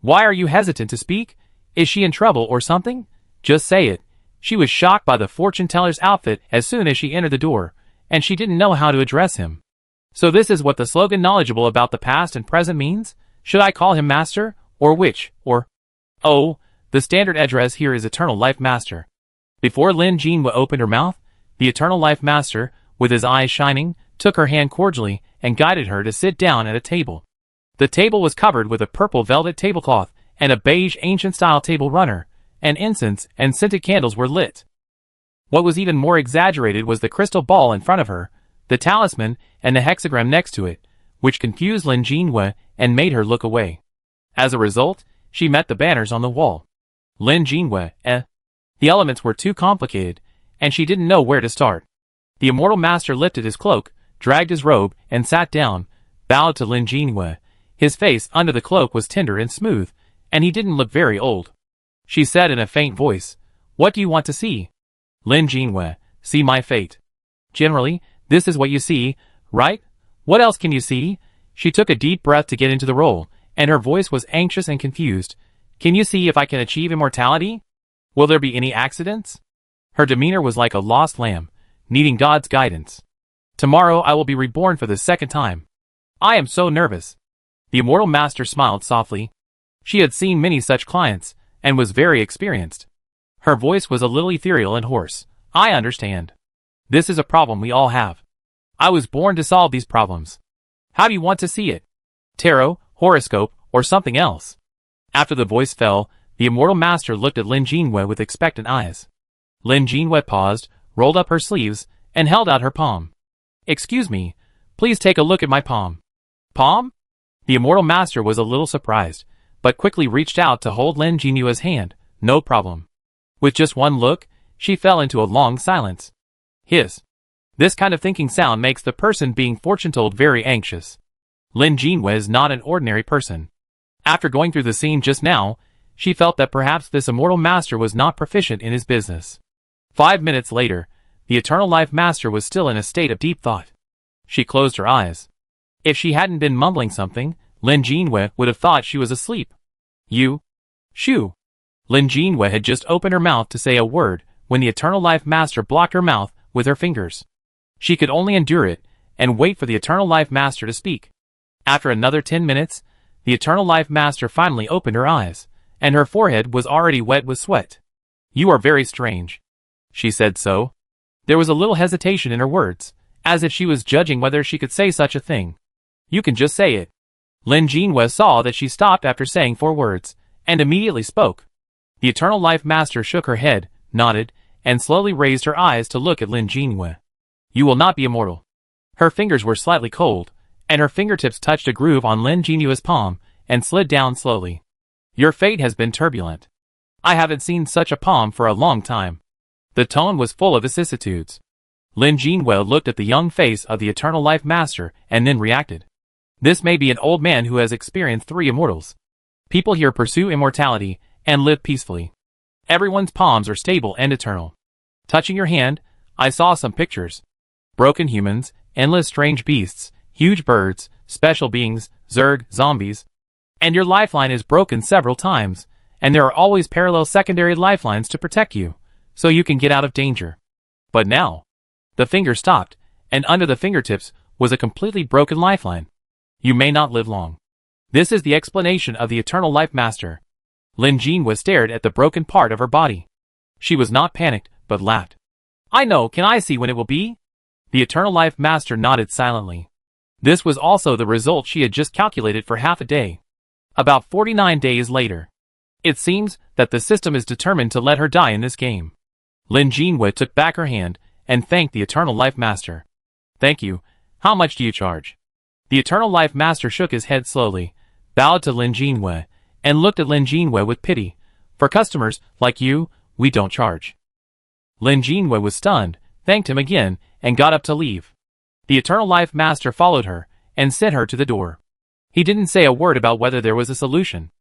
Why are you hesitant to speak? Is she in trouble or something? Just say it. She was shocked by the fortune teller's outfit as soon as she entered the door, and she didn't know how to address him. So this is what the slogan knowledgeable about the past and present means? Should I call him Master, or Witch, or... Oh, the standard address here is Eternal Life Master. Before Lin Jinhue opened her mouth, the Eternal Life Master, with his eyes shining, took her hand cordially and guided her to sit down at a table. The table was covered with a purple velvet tablecloth and a beige ancient-style table runner, and incense and scented candles were lit. What was even more exaggerated was the crystal ball in front of her, the talisman, and the hexagram next to it, which confused Lin Jinhue and made her look away. As a result, she met the banners on the wall. Lin Jinhue, The elements were too complicated, and she didn't know where to start. The Immortal Master lifted his cloak, dragged his robe, and sat down, bowed to Lin Jinhue. His face under the cloak was tender and smooth, and he didn't look very old. She said in a faint voice, "What do you want to see?" Lin Jinhue, "See my fate." "Generally, this is what you see, right? What else can you see?" She took a deep breath to get into the role, and her voice was anxious and confused. "Can you see if I can achieve immortality? Will there be any accidents?" Her demeanor was like a lost lamb, needing God's guidance. "Tomorrow I will be reborn for the second time. I am so nervous." The Immortal Master smiled softly. She had seen many such clients, and was very experienced. Her voice was a little ethereal and hoarse. "I understand. This is a problem we all have. I was born to solve these problems. How do you want to see it? Tarot, horoscope, or something else?" After the voice fell, the Immortal Master looked at Lin Jinhue with expectant eyes. Lin Jinhue paused, rolled up her sleeves, and held out her palm. "Excuse me, please take a look at my palm." "Palm?" The Immortal Master was a little surprised, but quickly reached out to hold Lin Jinhue's hand. "No problem." With just one look, she fell into a long silence. This kind of thinking sound makes the person being fortune-told very anxious. Lin Jinhue is not an ordinary person. After going through the scene just now, she felt that perhaps this Immortal Master was not proficient in his business. 5 minutes later, the Eternal Life Master was still in a state of deep thought. She closed her eyes. If she hadn't been mumbling something, Lin Jinhue would have thought she was asleep. Shoo. Lin Jinhue had just opened her mouth to say a word when the Eternal Life Master blocked her mouth with her fingers. She could only endure it and wait for the Eternal Life Master to speak. After another 10 minutes, the Eternal Life Master finally opened her eyes, and her forehead was already wet with sweat. "You are very strange." She said so. There was a little hesitation in her words, as if she was judging whether she could say such a thing. "You can just say it." Lin Jinhue saw that she stopped after saying 4 words, and immediately spoke. The Eternal Life Master shook her head, nodded, and slowly raised her eyes to look at Lin Jinhue. "You will not be immortal." Her fingers were slightly cold, and her fingertips touched a groove on Lin Jinhue's palm, and slid down slowly. "Your fate has been turbulent. I haven't seen such a palm for a long time." The tone was full of vicissitudes. Lin Jinhue looked at the young face of the Eternal Life Master, and then reacted. This may be an old man who has experienced 3 immortals. People here pursue immortality, and live peacefully. Everyone's palms are stable and eternal. Touching your hand, I saw some pictures. Broken humans, endless strange beasts, huge birds, special beings, Zerg, zombies. And your lifeline is broken several times, and there are always parallel secondary lifelines to protect you, so you can get out of danger. But now, the finger stopped, and under the fingertips was a completely broken lifeline. You may not live long. This is the explanation of the Eternal Life Master. Lin Jinhue stared at the broken part of her body. She was not panicked, but laughed. "I know, can I see when it will be?" The Eternal Life Master nodded silently. This was also the result she had just calculated for half a day. About 49 days later. It seems that the system is determined to let her die in this game. Lin Jinhue took back her hand and thanked the Eternal Life Master. "Thank you. How much do you charge?" The Eternal Life Master shook his head slowly, bowed to Lin Jinhue, and looked at Lin Jinhue with pity. "For customers like you, we don't charge." Lin Jinhue was stunned, thanked him again, and got up to leave. The Eternal Life Master followed her, and sent her to the door. He didn't say a word about whether there was a solution.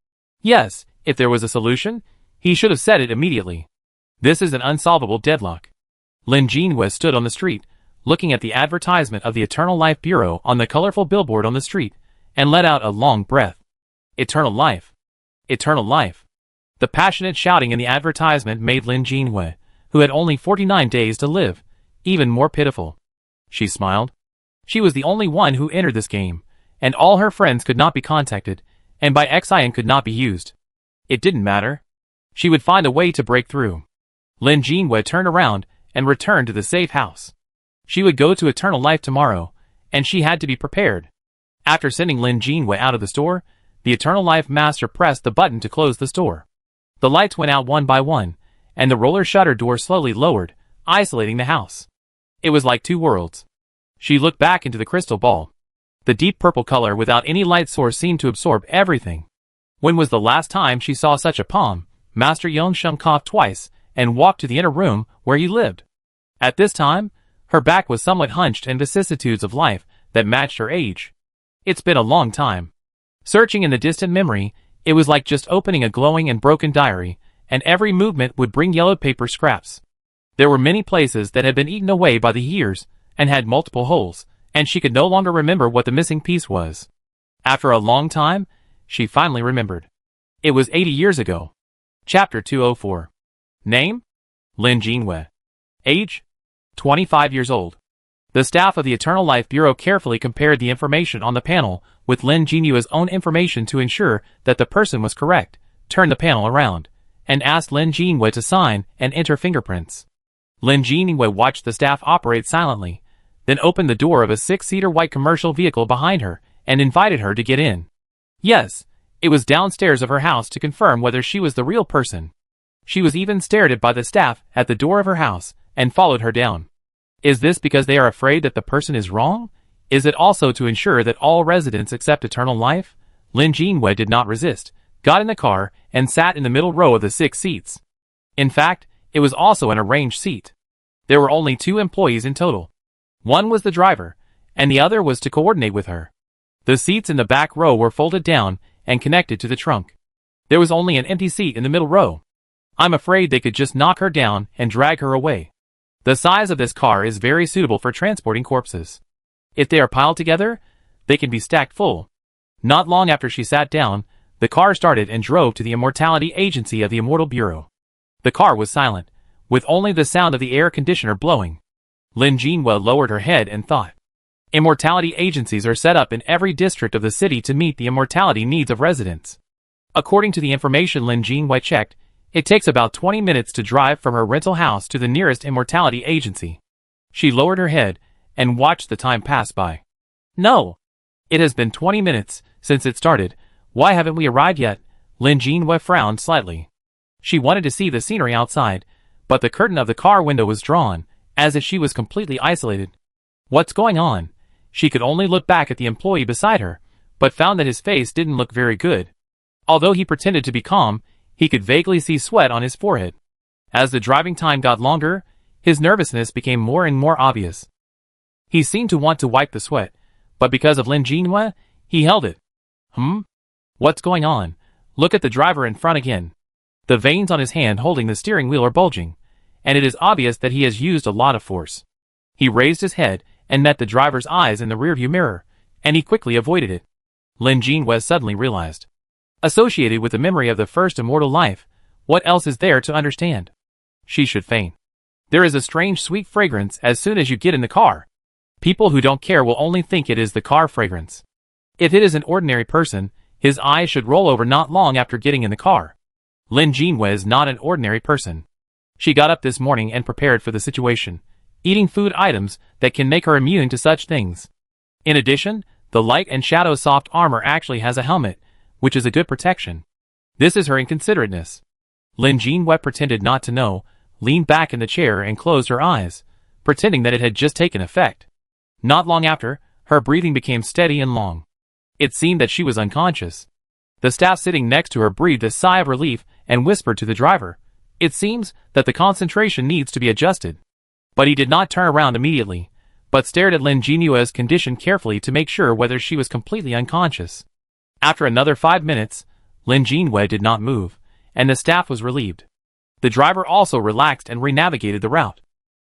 Yes, if there was a solution, he should have said it immediately. This is an unsolvable deadlock. Lin Jinhua stood on the street, looking at the advertisement of the Eternal Life Bureau on the colorful billboard on the street, and let out a long breath. Eternal life. Eternal life. The passionate shouting in the advertisement made Lin Jinhua, who had only 49 days to live, even more pitiful. She smiled. She was the only one who entered this game, and all her friends could not be contacted, and by Xian could not be used. It didn't matter. She would find a way to break through. Lin Jinhua turned around and returned to the safe house. She would go to Eternal Life tomorrow, and she had to be prepared. After sending Lin Jinhua out of the store, the Eternal Life Master pressed the button to close the store. The lights went out one by one, and the roller shutter door slowly lowered, isolating the house. It was like two worlds. She looked back into the crystal ball. The deep purple color without any light source seemed to absorb everything. When was the last time she saw such a palm? Master Yongsheng coughed twice and walked to the inner room where he lived. At this time, her back was somewhat hunched and vicissitudes of life that matched her age. It's been a long time. Searching in the distant memory, it was like just opening a glowing and broken diary, and every movement would bring yellowed paper scraps. There were many places that had been eaten away by the years, and had multiple holes, and she could no longer remember what the missing piece was. After a long time, she finally remembered. It was 80 years ago. Chapter 204. Name? Lin Jinhua. Age? 25 years old. The staff of the Eternal Life Bureau carefully compared the information on the panel with Lin Jinhua's own information to ensure that the person was correct, turned the panel around, and asked Lin Jinhua to sign and enter fingerprints. Lin Jinhua watched the staff operate silently, then opened the door of a 6-seater white commercial vehicle behind her and invited her to get in. Yes, it was downstairs of her house to confirm whether she was the real person. She was even stared at by the staff at the door of her house and followed her down. Is this because they are afraid that the person is wrong? Is it also to ensure that all residents accept eternal life? Lin Jinhua did not resist, got in the car, and sat in the middle row of the 6 seats. In fact, it was also an arranged seat. There were only 2 employees in total. One was the driver, and the other was to coordinate with her. The seats in the back row were folded down and connected to the trunk. There was only an empty seat in the middle row. I'm afraid they could just knock her down and drag her away. The size of this car is very suitable for transporting corpses. If they are piled together, they can be stacked full. Not long after she sat down, the car started and drove to the Immortality Agency of the Immortal Bureau. The car was silent, with only the sound of the air conditioner blowing. Lin Jinhua lowered her head and thought. Immortality agencies are set up in every district of the city to meet the immortality needs of residents. According to the information Lin Jinhua checked, it takes about 20 minutes to drive from her rental house to the nearest immortality agency. She lowered her head and watched the time pass by. No! It has been 20 minutes since it started. Why haven't we arrived yet? Lin Jinhua frowned slightly. She wanted to see the scenery outside, but the curtain of the car window was drawn, as if she was completely isolated. What's going on? She could only look back at the employee beside her, but found that his face didn't look very good. Although he pretended to be calm, he could vaguely see sweat on his forehead. As the driving time got longer, his nervousness became more and more obvious. He seemed to want to wipe the sweat, but because of Lin Jinhua, he held it. What's going on? Look at the driver in front again. The veins on his hand holding the steering wheel are bulging, and it is obvious that he has used a lot of force. He raised his head and met the driver's eyes in the rearview mirror, and he quickly avoided it. Lin Jinhua suddenly realized. Associated with the memory of the first immortal life, what else is there to understand? She should faint. There is a strange sweet fragrance as soon as you get in the car. People who don't care will only think it is the car fragrance. If it is an ordinary person, his eyes should roll over not long after getting in the car. Lin Jinhua is not an ordinary person. She got up this morning and prepared for the situation, eating food items that can make her immune to such things. In addition, the light and shadow soft armor actually has a helmet, which is a good protection. This is her inconsiderateness. Lin Jinhua pretended not to know, leaned back in the chair and closed her eyes, pretending that it had just taken effect. Not long after, her breathing became steady and long. It seemed that she was unconscious. The staff sitting next to her breathed a sigh of relief and whispered to the driver, "It seems that the concentration needs to be adjusted." But he did not turn around immediately, but stared at Lin Jinhua's condition carefully to make sure whether she was completely unconscious. After another 5 minutes, Lin Jinwei did not move, and the staff was relieved. The driver also relaxed and re-navigated the route.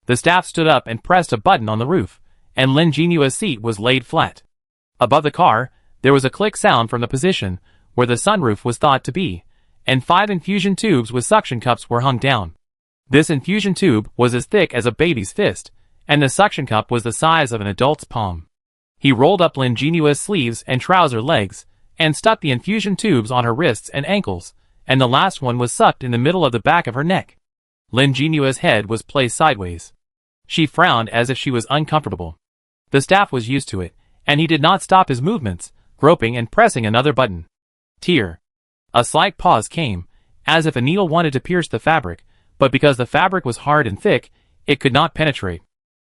The staff stood up and pressed a button on the roof, and Lin Jinwei's seat was laid flat. Above the car, there was a click sound from the position where the sunroof was thought to be, and 5 infusion tubes with suction cups were hung down. This infusion tube was as thick as a baby's fist, and the suction cup was the size of an adult's palm. He rolled up Lin Jinwei's sleeves and trouser legs, and stuck the infusion tubes on her wrists and ankles, and the last one was sucked in the middle of the back of her neck. Lin Jinwei's head was placed sideways. She frowned as if she was uncomfortable. The staff was used to it, and he did not stop his movements, groping and pressing another button. Tear. A slight pause came, as if a needle wanted to pierce the fabric, but because the fabric was hard and thick, it could not penetrate.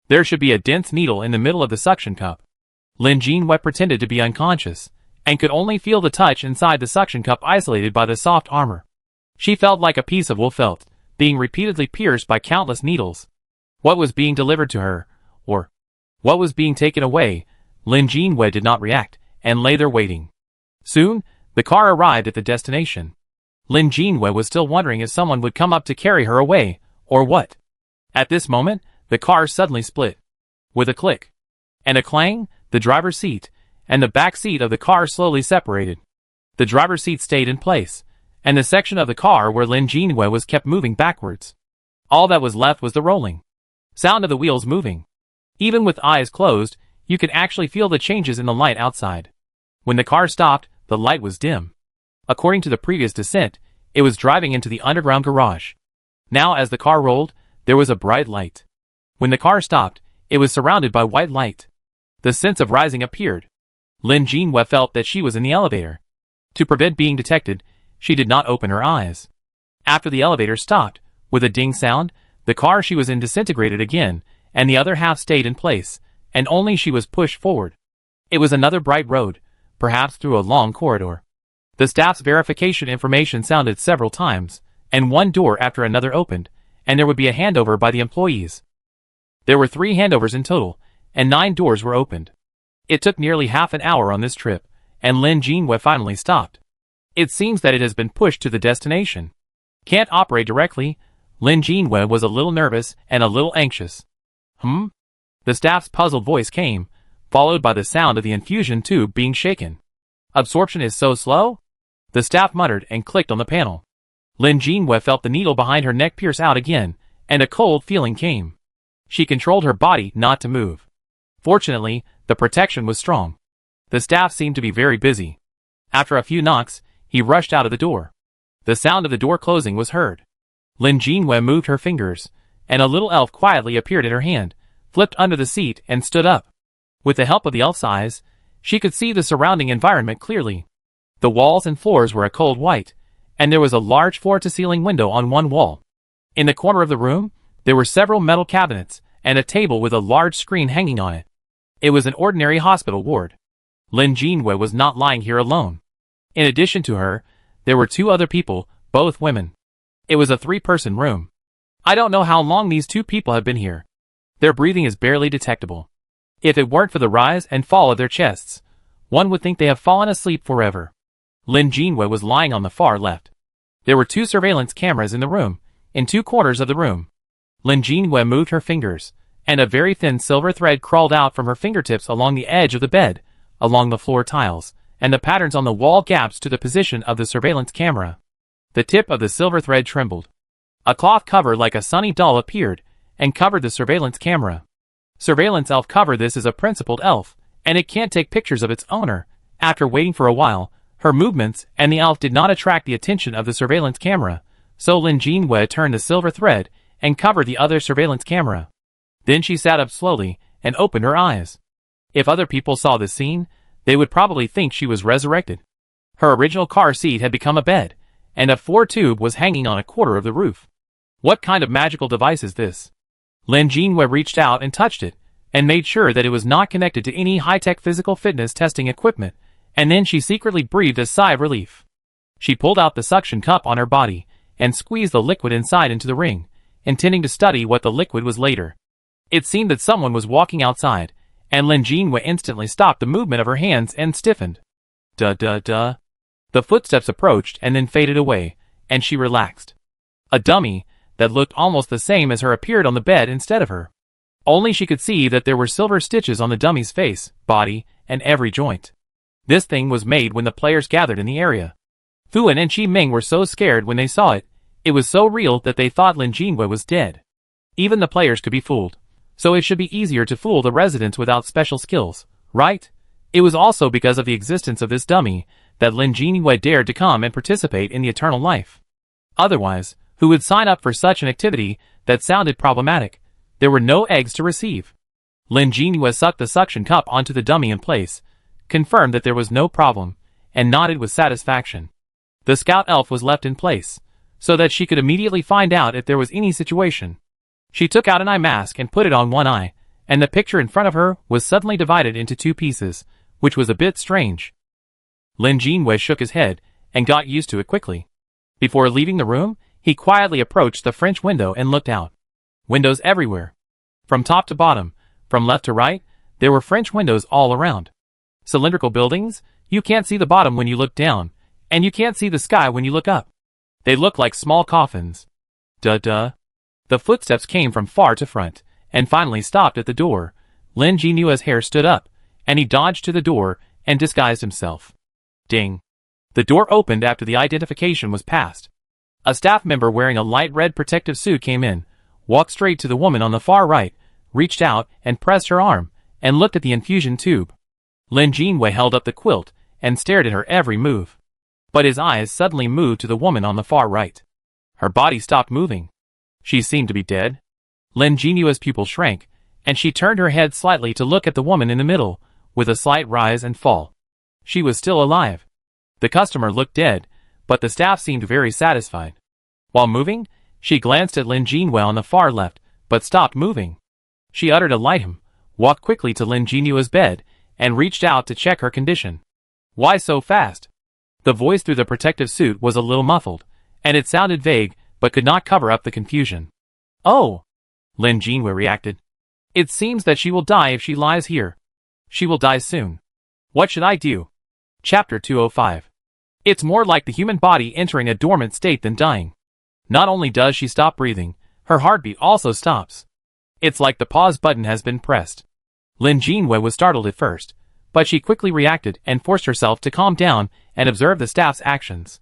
There should be a dense needle in the middle of the suction cup. Lin Jinwei pretended to be unconscious, and could only feel the touch inside the suction cup isolated by the soft armor. She felt like a piece of wool felt, being repeatedly pierced by countless needles. What was being delivered to her, or what was being taken away? Lin Jinwei did not react, and lay there waiting. Soon, the car arrived at the destination. Lin Jinwei was still wondering if someone would come up to carry her away, or what. At this moment, the car suddenly split. With a click and a clang, the driver's seat and the back seat of the car slowly separated. The driver's seat stayed in place, and the section of the car where Lin Jinwei was kept moving backwards. All that was left was the rolling sound of the wheels moving. Even with eyes closed, you could actually feel the changes in the light outside. When the car stopped, the light was dim. According to the previous descent, it was driving into the underground garage. Now as the car rolled, there was a bright light. When the car stopped, it was surrounded by white light. The sense of rising appeared. Lin Jinwei felt that she was in the elevator. To prevent being detected, she did not open her eyes. After the elevator stopped, with a ding sound, the car she was in disintegrated again, and the other half stayed in place, and only she was pushed forward. It was another bright road, perhaps through a long corridor. The staff's verification information sounded several times, and one door after another opened, and there would be a handover by the employees. There were 3 handovers in total, and 9 doors were opened. It took nearly half an hour on this trip, and Lin Jinwei finally stopped. It seems that it has been pushed to the destination. Can't operate directly. Lin Jinwei was a little nervous and a little anxious. The staff's puzzled voice came, followed by the sound of the infusion tube being shaken. Absorption is so slow? The staff muttered and clicked on the panel. Lin Jinwei felt the needle behind her neck pierce out again, and a cold feeling came. She controlled her body not to move. Fortunately, the protection was strong. The staff seemed to be very busy. After a few knocks, he rushed out of the door. The sound of the door closing was heard. Lin Jinwei moved her fingers, and a little elf quietly appeared in her hand, flipped under the seat and stood up. With the help of the elf's eyes, she could see the surrounding environment clearly. The walls and floors were a cold white, and there was a large floor-to-ceiling window on one wall. In the corner of the room, there were several metal cabinets, and a table with a large screen hanging on it. It was an ordinary hospital ward. Lin Jinwei was not lying here alone. In addition to her, there were 2 other people, both women. It was a 3-person room. I don't know how long these 2 people have been here. Their breathing is barely detectable. If it weren't for the rise and fall of their chests, one would think they have fallen asleep forever. Lin Jinwei was lying on the far left. There were 2 surveillance cameras in the room, in 2 corners of the room. Lin Jinwei moved her fingers, and a very thin silver thread crawled out from her fingertips along the edge of the bed, along the floor tiles, and the patterns on the wall gaps to the position of the surveillance camera. The tip of the silver thread trembled. A cloth cover like a sunny doll appeared, and covered the surveillance camera. Surveillance elf cover. This is a principled elf, and it can't take pictures of its owner. After waiting for a while, her movements and the elf did not attract the attention of the surveillance camera, so Lin Jinwei turned the silver thread and covered the other surveillance camera. Then she sat up slowly and opened her eyes. If other people saw this scene, they would probably think she was resurrected. Her original car seat had become a bed, and a 4-tube was hanging on a quarter of the roof. What kind of magical device is this? Lin Jinwei reached out and touched it, and made sure that it was not connected to any high-tech physical fitness testing equipment, and then she secretly breathed a sigh of relief. She pulled out the suction cup on her body, and squeezed the liquid inside into the ring, intending to study what the liquid was later. It seemed that someone was walking outside, and Lin Jinwei instantly stopped the movement of her hands and stiffened. Duh duh duh. The footsteps approached and then faded away, and she relaxed. A dummy that looked almost the same as her appeared on the bed instead of her. Only she could see that there were silver stitches on the dummy's face, body, and every joint. This thing was made when the players gathered in the area. Thuan and Chi Ming were so scared when they saw it. It was so real that they thought Lin Jinwei was dead. Even the players could be fooled, so it should be easier to fool the residents without special skills, right? It was also because of the existence of this dummy that Lin Jinwei dared to come and participate in the eternal life. Otherwise, who would sign up for such an activity that sounded problematic? There were no eggs to receive. Lin Jinwei sucked the suction cup onto the dummy in place, confirmed that there was no problem, and nodded with satisfaction. The scout elf was left in place, so that she could immediately find out if there was any situation. She took out an eye mask and put it on one eye, and the picture in front of her was suddenly divided into two pieces, which was a bit strange. Lin Jinwei shook his head and got used to it quickly. Before leaving the room, he quietly approached the French window and looked out. Windows everywhere. From top to bottom, from left to right, there were French windows all around. Cylindrical buildings, you can't see the bottom when you look down, and you can't see the sky when you look up. They look like small coffins. Duh duh. The footsteps came from far to front, and finally stopped at the door. Lin Jinua's hair stood up, and he dodged to the door and disguised himself. Ding. The door opened after the identification was passed. A staff member wearing a light red protective suit came in, walked straight to the woman on the far right, reached out and pressed her arm, and looked at the infusion tube. Lin Jinwei held up the quilt and stared at her every move. But his eyes suddenly moved to the woman on the far right. Her body stopped moving. She seemed to be dead. Lin Jinua's pupil shrank, and she turned her head slightly to look at the woman in the middle, with a slight rise and fall. She was still alive. The customer looked dead, but the staff seemed very satisfied. While moving, she glanced at Lin Jinwei on the far left, but stopped moving. She uttered a light hum, walked quickly to Lin Jinua's bed, and reached out to check her condition. Why so fast? The voice through the protective suit was a little muffled, and it sounded vague, but could not cover up the confusion. Oh! Lin Jinwei reacted. It seems that she will die if she lies here. She will die soon. What should I do? Chapter 205. It's more like the human body entering a dormant state than dying. Not only does she stop breathing, her heartbeat also stops. It's like the pause button has been pressed. Lin Jinwei was startled at first, but she quickly reacted and forced herself to calm down and observe the staff's actions.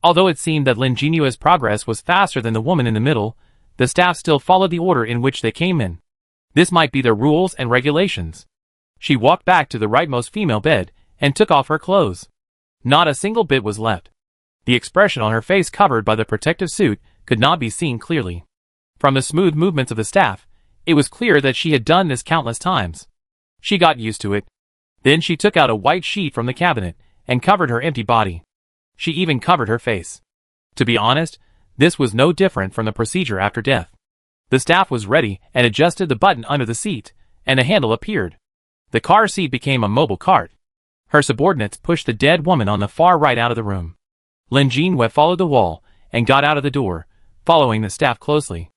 Although it seemed that Lin Jinua's progress was faster than the woman in the middle, the staff still followed the order in which they came in. This might be their rules and regulations. She walked back to the rightmost female bed and took off her clothes. Not a single bit was left. The expression on her face covered by the protective suit could not be seen clearly. From the smooth movements of the staff, it was clear that she had done this countless times. She got used to it. Then she took out a white sheet from the cabinet and covered her empty body. She even covered her face. To be honest, this was no different from the procedure after death. The staff was ready and adjusted the button under the seat, and a handle appeared. The car seat became a mobile cart. Her subordinates pushed the dead woman on the far right out of the room. Lin Jinwei followed the wall and got out of the door, following the staff closely.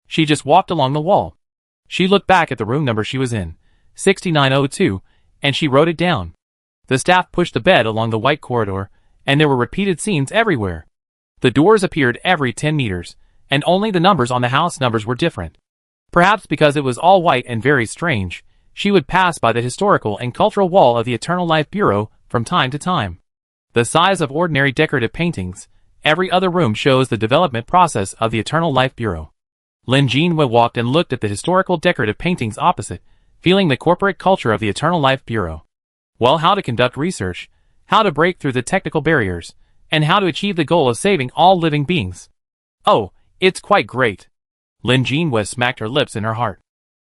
She just walked along the wall. She looked back at the room number she was in, 6902, and she wrote it down. The staff pushed the bed along the white corridor, and there were repeated scenes everywhere. The doors appeared every 10 meters, and only the numbers on the house numbers were different. Perhaps because it was all white and very strange, she would pass by the historical and cultural wall of the Eternal Life Bureau from time to time. The size of ordinary decorative paintings, every other room shows the development process of the Eternal Life Bureau. Lin Jinwei walked and looked at the historical decorative paintings opposite, feeling the corporate culture of the Eternal Life Bureau. Well, how to conduct research, how to break through the technical barriers, and how to achieve the goal of saving all living beings. Oh, it's quite great. Lin Jinwei smacked her lips in her heart.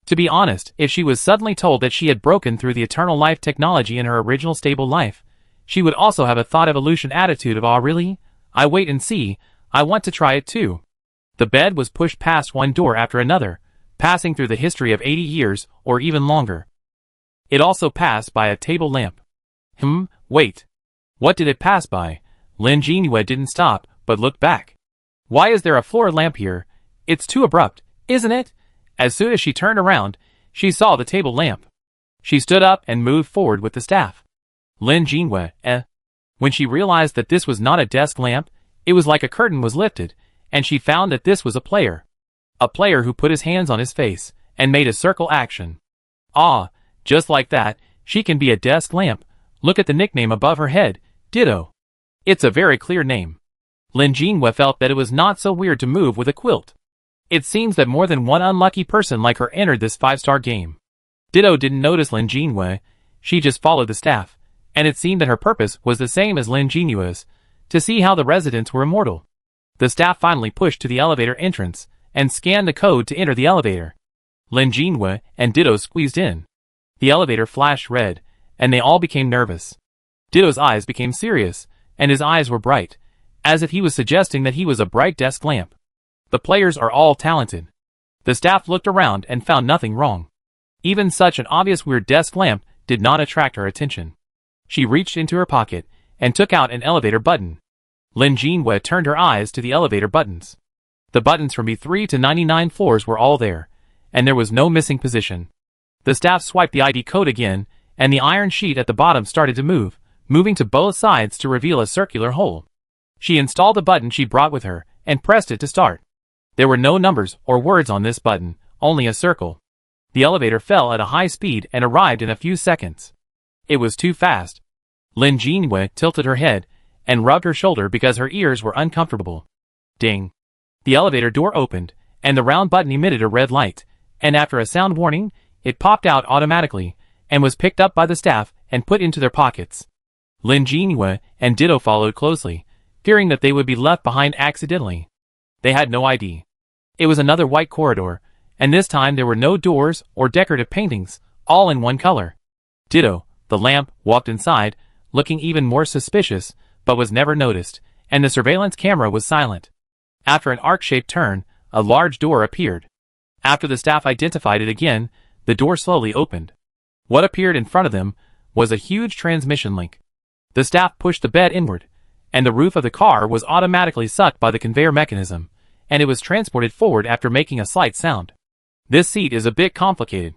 To be honest, if she was suddenly told that she had broken through the eternal life technology in her original stable life, she would also have a thought evolution attitude of "Ah, really? I wait and see, I want to try it too." The bed was pushed past one door after another, passing through the history of 80 years or even longer. It also passed by a table lamp. Wait. What did it pass by? Lin Jinwei didn't stop, but looked back. Why is there a floor lamp here? It's too abrupt, isn't it? As soon as she turned around, she saw the table lamp. She stood up and moved forward with the staff. Lin Jinwei, When she realized that this was not a desk lamp, it was like a curtain was lifted, and she found that this was a player. A player who put his hands on his face, and made a circle action. Ah, just like that, she can be a desk lamp. Look at the nickname above her head, Ditto. It's a very clear name. Lin Jinhua felt that it was not so weird to move with a quilt. It seems that more than one unlucky person like her entered this 5-star game. Ditto didn't notice Lin Jinhua, she just followed the staff, and it seemed that her purpose was the same as Lin Jinhua's, to see how the residents were immortal. The staff finally pushed to the elevator entrance, and scanned the code to enter the elevator. Lin Jinhua and Ditto squeezed in. The elevator flashed red, and they all became nervous. Ditto's eyes became serious, and his eyes were bright, as if he was suggesting that he was a bright desk lamp. The players are all talented. The staff looked around and found nothing wrong. Even such an obvious weird desk lamp did not attract her attention. She reached into her pocket and took out an elevator button. Lin Jinhua turned her eyes to the elevator buttons. The buttons from B3 to 99 floors were all there, and there was no missing position. The staff swiped the ID code again, and the iron sheet at the bottom started to move, moving to both sides to reveal a circular hole. She installed the button she brought with her, and pressed it to start. There were no numbers or words on this button, only a circle. The elevator fell at a high speed and arrived in a few seconds. It was too fast. Lin Jinhua tilted her head, and rubbed her shoulder because her ears were uncomfortable. Ding! The elevator door opened, and the round button emitted a red light, and after a sound warning, it popped out automatically, and was picked up by the staff and put into their pockets. Lin Jinhua and Ditto followed closely, fearing that they would be left behind accidentally. They had no ID. It was another white corridor, and this time there were no doors or decorative paintings, all in one color. Ditto, the lamp, walked inside, looking even more suspicious, but was never noticed, and the surveillance camera was silent. After an arc-shaped turn, a large door appeared. After the staff identified it again, the door slowly opened. What appeared in front of them was a huge transmission link. The staff pushed the bed inward, and the roof of the car was automatically sucked by the conveyor mechanism, and it was transported forward after making a slight sound. This seat is a bit complicated.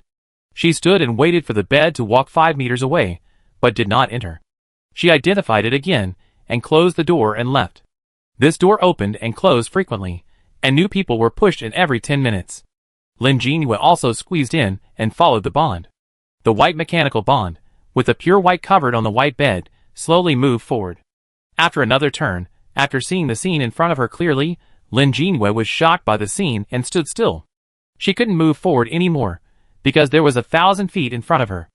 She stood and waited for the bed to walk 5 meters away, but did not enter. She identified it again, and closed the door and left. This door opened and closed frequently, and new people were pushed in every 10 minutes. Lin Jinhua also squeezed in and followed the bond. The white mechanical bond, with the pure white covered on the white bed, slowly moved forward. After another turn, after seeing the scene in front of her clearly, Lin Jinhua was shocked by the scene and stood still. She couldn't move forward anymore, because there was 1,000 feet in front of her.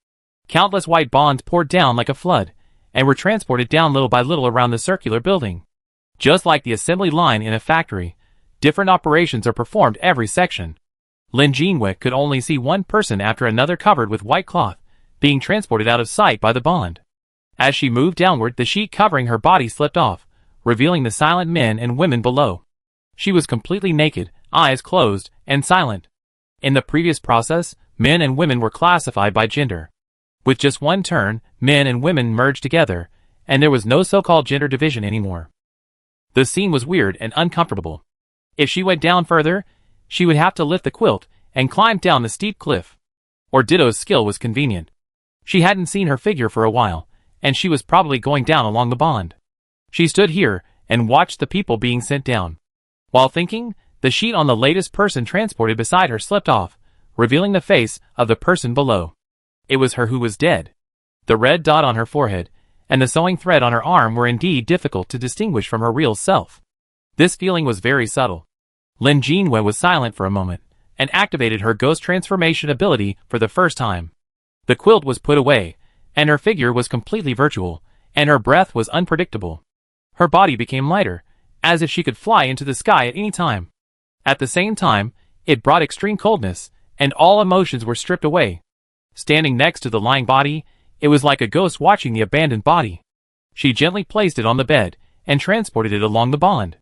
Countless white bonds poured down like a flood, and were transported down little by little around the circular building. Just like the assembly line in a factory, different operations are performed every section. Lin Jinhua could only see one person after another covered with white cloth, being transported out of sight by the bond. As she moved downward, the sheet covering her body slipped off, revealing the silent men and women below. She was completely naked, eyes closed, and silent. In the previous process, men and women were classified by gender. With just one turn, men and women merged together, and there was no so-called gender division anymore. The scene was weird and uncomfortable. If she went down further, she would have to lift the quilt and climb down the steep cliff. Or Ditto's skill was convenient. She hadn't seen her figure for a while, and she was probably going down along the bond. She stood here and watched the people being sent down. While thinking, the sheet on the latest person transported beside her slipped off, revealing the face of the person below. It was her who was dead. The red dot on her forehead and the sewing thread on her arm were indeed difficult to distinguish from her real self. This feeling was very subtle. Lin Jinhua was silent for a moment, and activated her ghost transformation ability for the first time. The quilt was put away, and her figure was completely virtual, and her breath was unpredictable. Her body became lighter, as if she could fly into the sky at any time. At the same time, it brought extreme coldness, and all emotions were stripped away. Standing next to the lying body, it was like a ghost watching the abandoned body. She gently placed it on the bed, and transported it along the bond.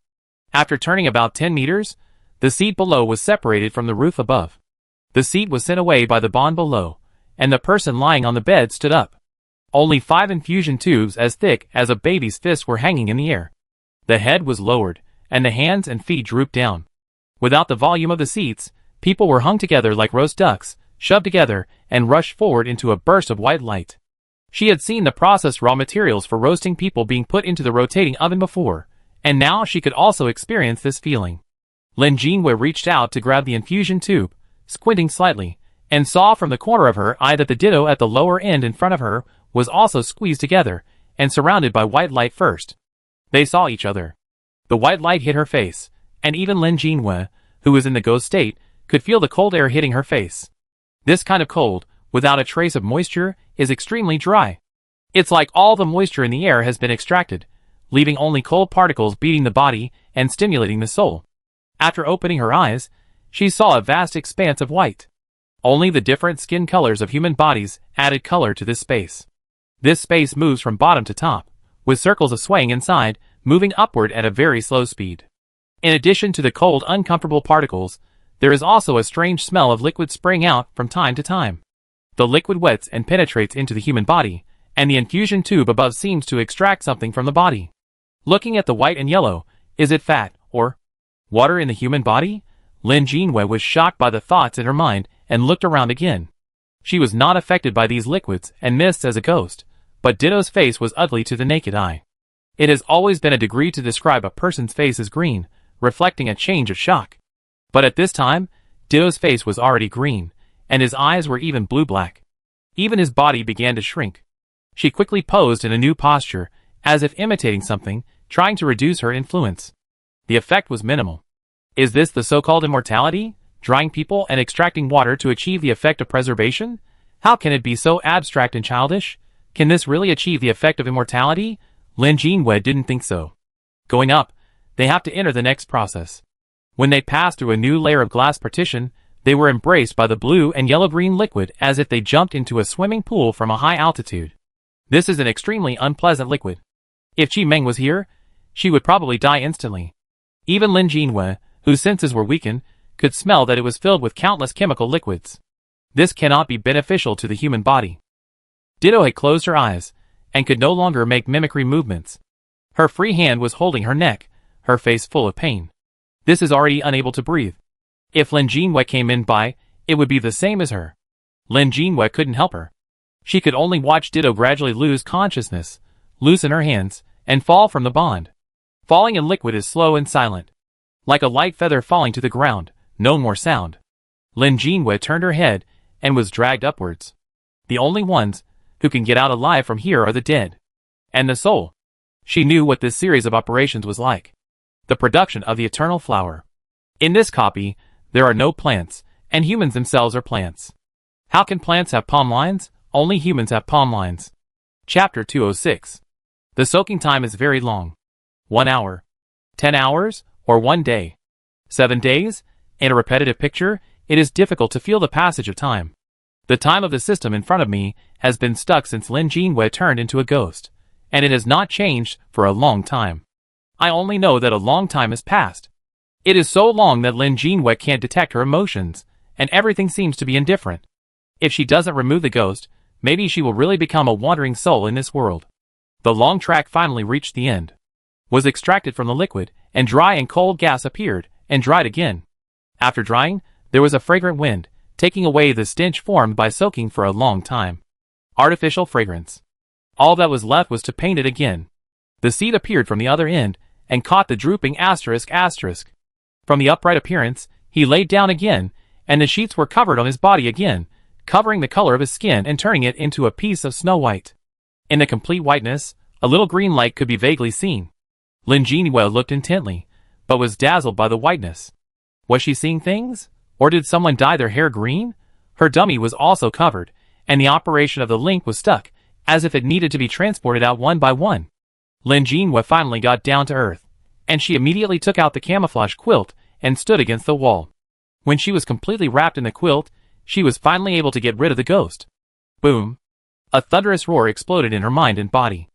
After turning about 10 meters, the seat below was separated from the roof above. The seat was sent away by the bond below, and the person lying on the bed stood up. Only 5 infusion tubes as thick as a baby's fist were hanging in the air. The head was lowered, and the hands and feet drooped down. Without the volume of the seats, people were hung together like roast ducks, shoved together, and rushed forward into a burst of white light. She had seen the processed raw materials for roasting people being put into the rotating oven before, and now she could also experience this feeling. Lin Jinwei reached out to grab the infusion tube, squinting slightly, and saw from the corner of her eye that the ditto at the lower end in front of her was also squeezed together and surrounded by white light first. They saw each other. The white light hit her face, and even Lin Jinwei, who was in the ghost state, could feel the cold air hitting her face. This kind of cold, without a trace of moisture, is extremely dry. It's like all the moisture in the air has been extracted, leaving only cold particles beating the body and stimulating the soul. After opening her eyes, she saw a vast expanse of white. Only the different skin colors of human bodies added color to this space. This space moves from bottom to top, with circles of swaying inside, moving upward at a very slow speed. In addition to the cold, uncomfortable particles, there is also a strange smell of liquid spraying out from time to time. The liquid wets and penetrates into the human body, and the infusion tube above seems to extract something from the body. Looking at the white and yellow, is it fat, or water in the human body? Lin Jinwei was shocked by the thoughts in her mind and looked around again. She was not affected by these liquids and mists as a ghost, but Ditto's face was ugly to the naked eye. It has always been a degree to describe a person's face as green, reflecting a change of shock. But at this time, Ditto's face was already green, and his eyes were even blue-black. Even his body began to shrink. She quickly posed in a new posture, as if imitating something, trying to reduce her influence. The effect was minimal. Is this the so-called immortality? Drying people and extracting water to achieve the effect of preservation? How can it be so abstract and childish? Can this really achieve the effect of immortality? Lin Jinwei didn't think so. Going up, they have to enter the next process. When they passed through a new layer of glass partition, they were embraced by the blue and yellow-green liquid as if they jumped into a swimming pool from a high altitude. This is an extremely unpleasant liquid. If Qi Meng was here, she would probably die instantly. Even Lin Jinwei, whose senses were weakened, could smell that it was filled with countless chemical liquids. This cannot be beneficial to the human body. Ditto had closed her eyes, and could no longer make mimicry movements. Her free hand was holding her neck, her face full of pain. This is already unable to breathe. If Lin Jinwei came in by, it would be the same as her. Lin Jinwei couldn't help her. She could only watch Ditto gradually lose consciousness, loosen her hands, and fall from the bond. Falling in liquid is slow and silent. Like a light feather falling to the ground, no more sound. Lin Jinwei turned her head, and was dragged upwards. The only ones who can get out alive from here are the dead. And the soul. She knew what this series of operations was like. The production of the eternal flower. In this copy, there are no plants, and humans themselves are plants. How can plants have palm lines? Only humans have palm lines. Chapter 206. The soaking time is very long. 1 hour. 10 hours, or 1 day. 7 days? In a repetitive picture, it is difficult to feel the passage of time. The time of the system in front of me has been stuck since Lin Jinwei turned into a ghost, and it has not changed for a long time. I only know that a long time has passed. It is so long that Lin Jinwei can't detect her emotions, and everything seems to be indifferent. If she doesn't remove the ghost, maybe she will really become a wandering soul in this world. The long track finally reached the end. Was extracted from the liquid, and dry and cold gas appeared, and dried again. After drying, there was a fragrant wind, taking away the stench formed by soaking for a long time. Artificial fragrance. All that was left was to paint it again. The seed appeared from the other end, and caught the drooping asterisk. From the upright appearance, he laid down again, and the sheets were covered on his body again, covering the color of his skin and turning it into a piece of snow white. In the complete whiteness, a little green light could be vaguely seen. Lin Jinwei looked intently, but was dazzled by the whiteness. Was she seeing things? Or did someone dye their hair green? Her dummy was also covered, and the operation of the link was stuck, as if it needed to be transported out one by one. Lin Jinwei finally got down to earth, and she immediately took out the camouflage quilt and stood against the wall. When she was completely wrapped in the quilt, she was finally able to get rid of the ghost. Boom! A thunderous roar exploded in her mind and body.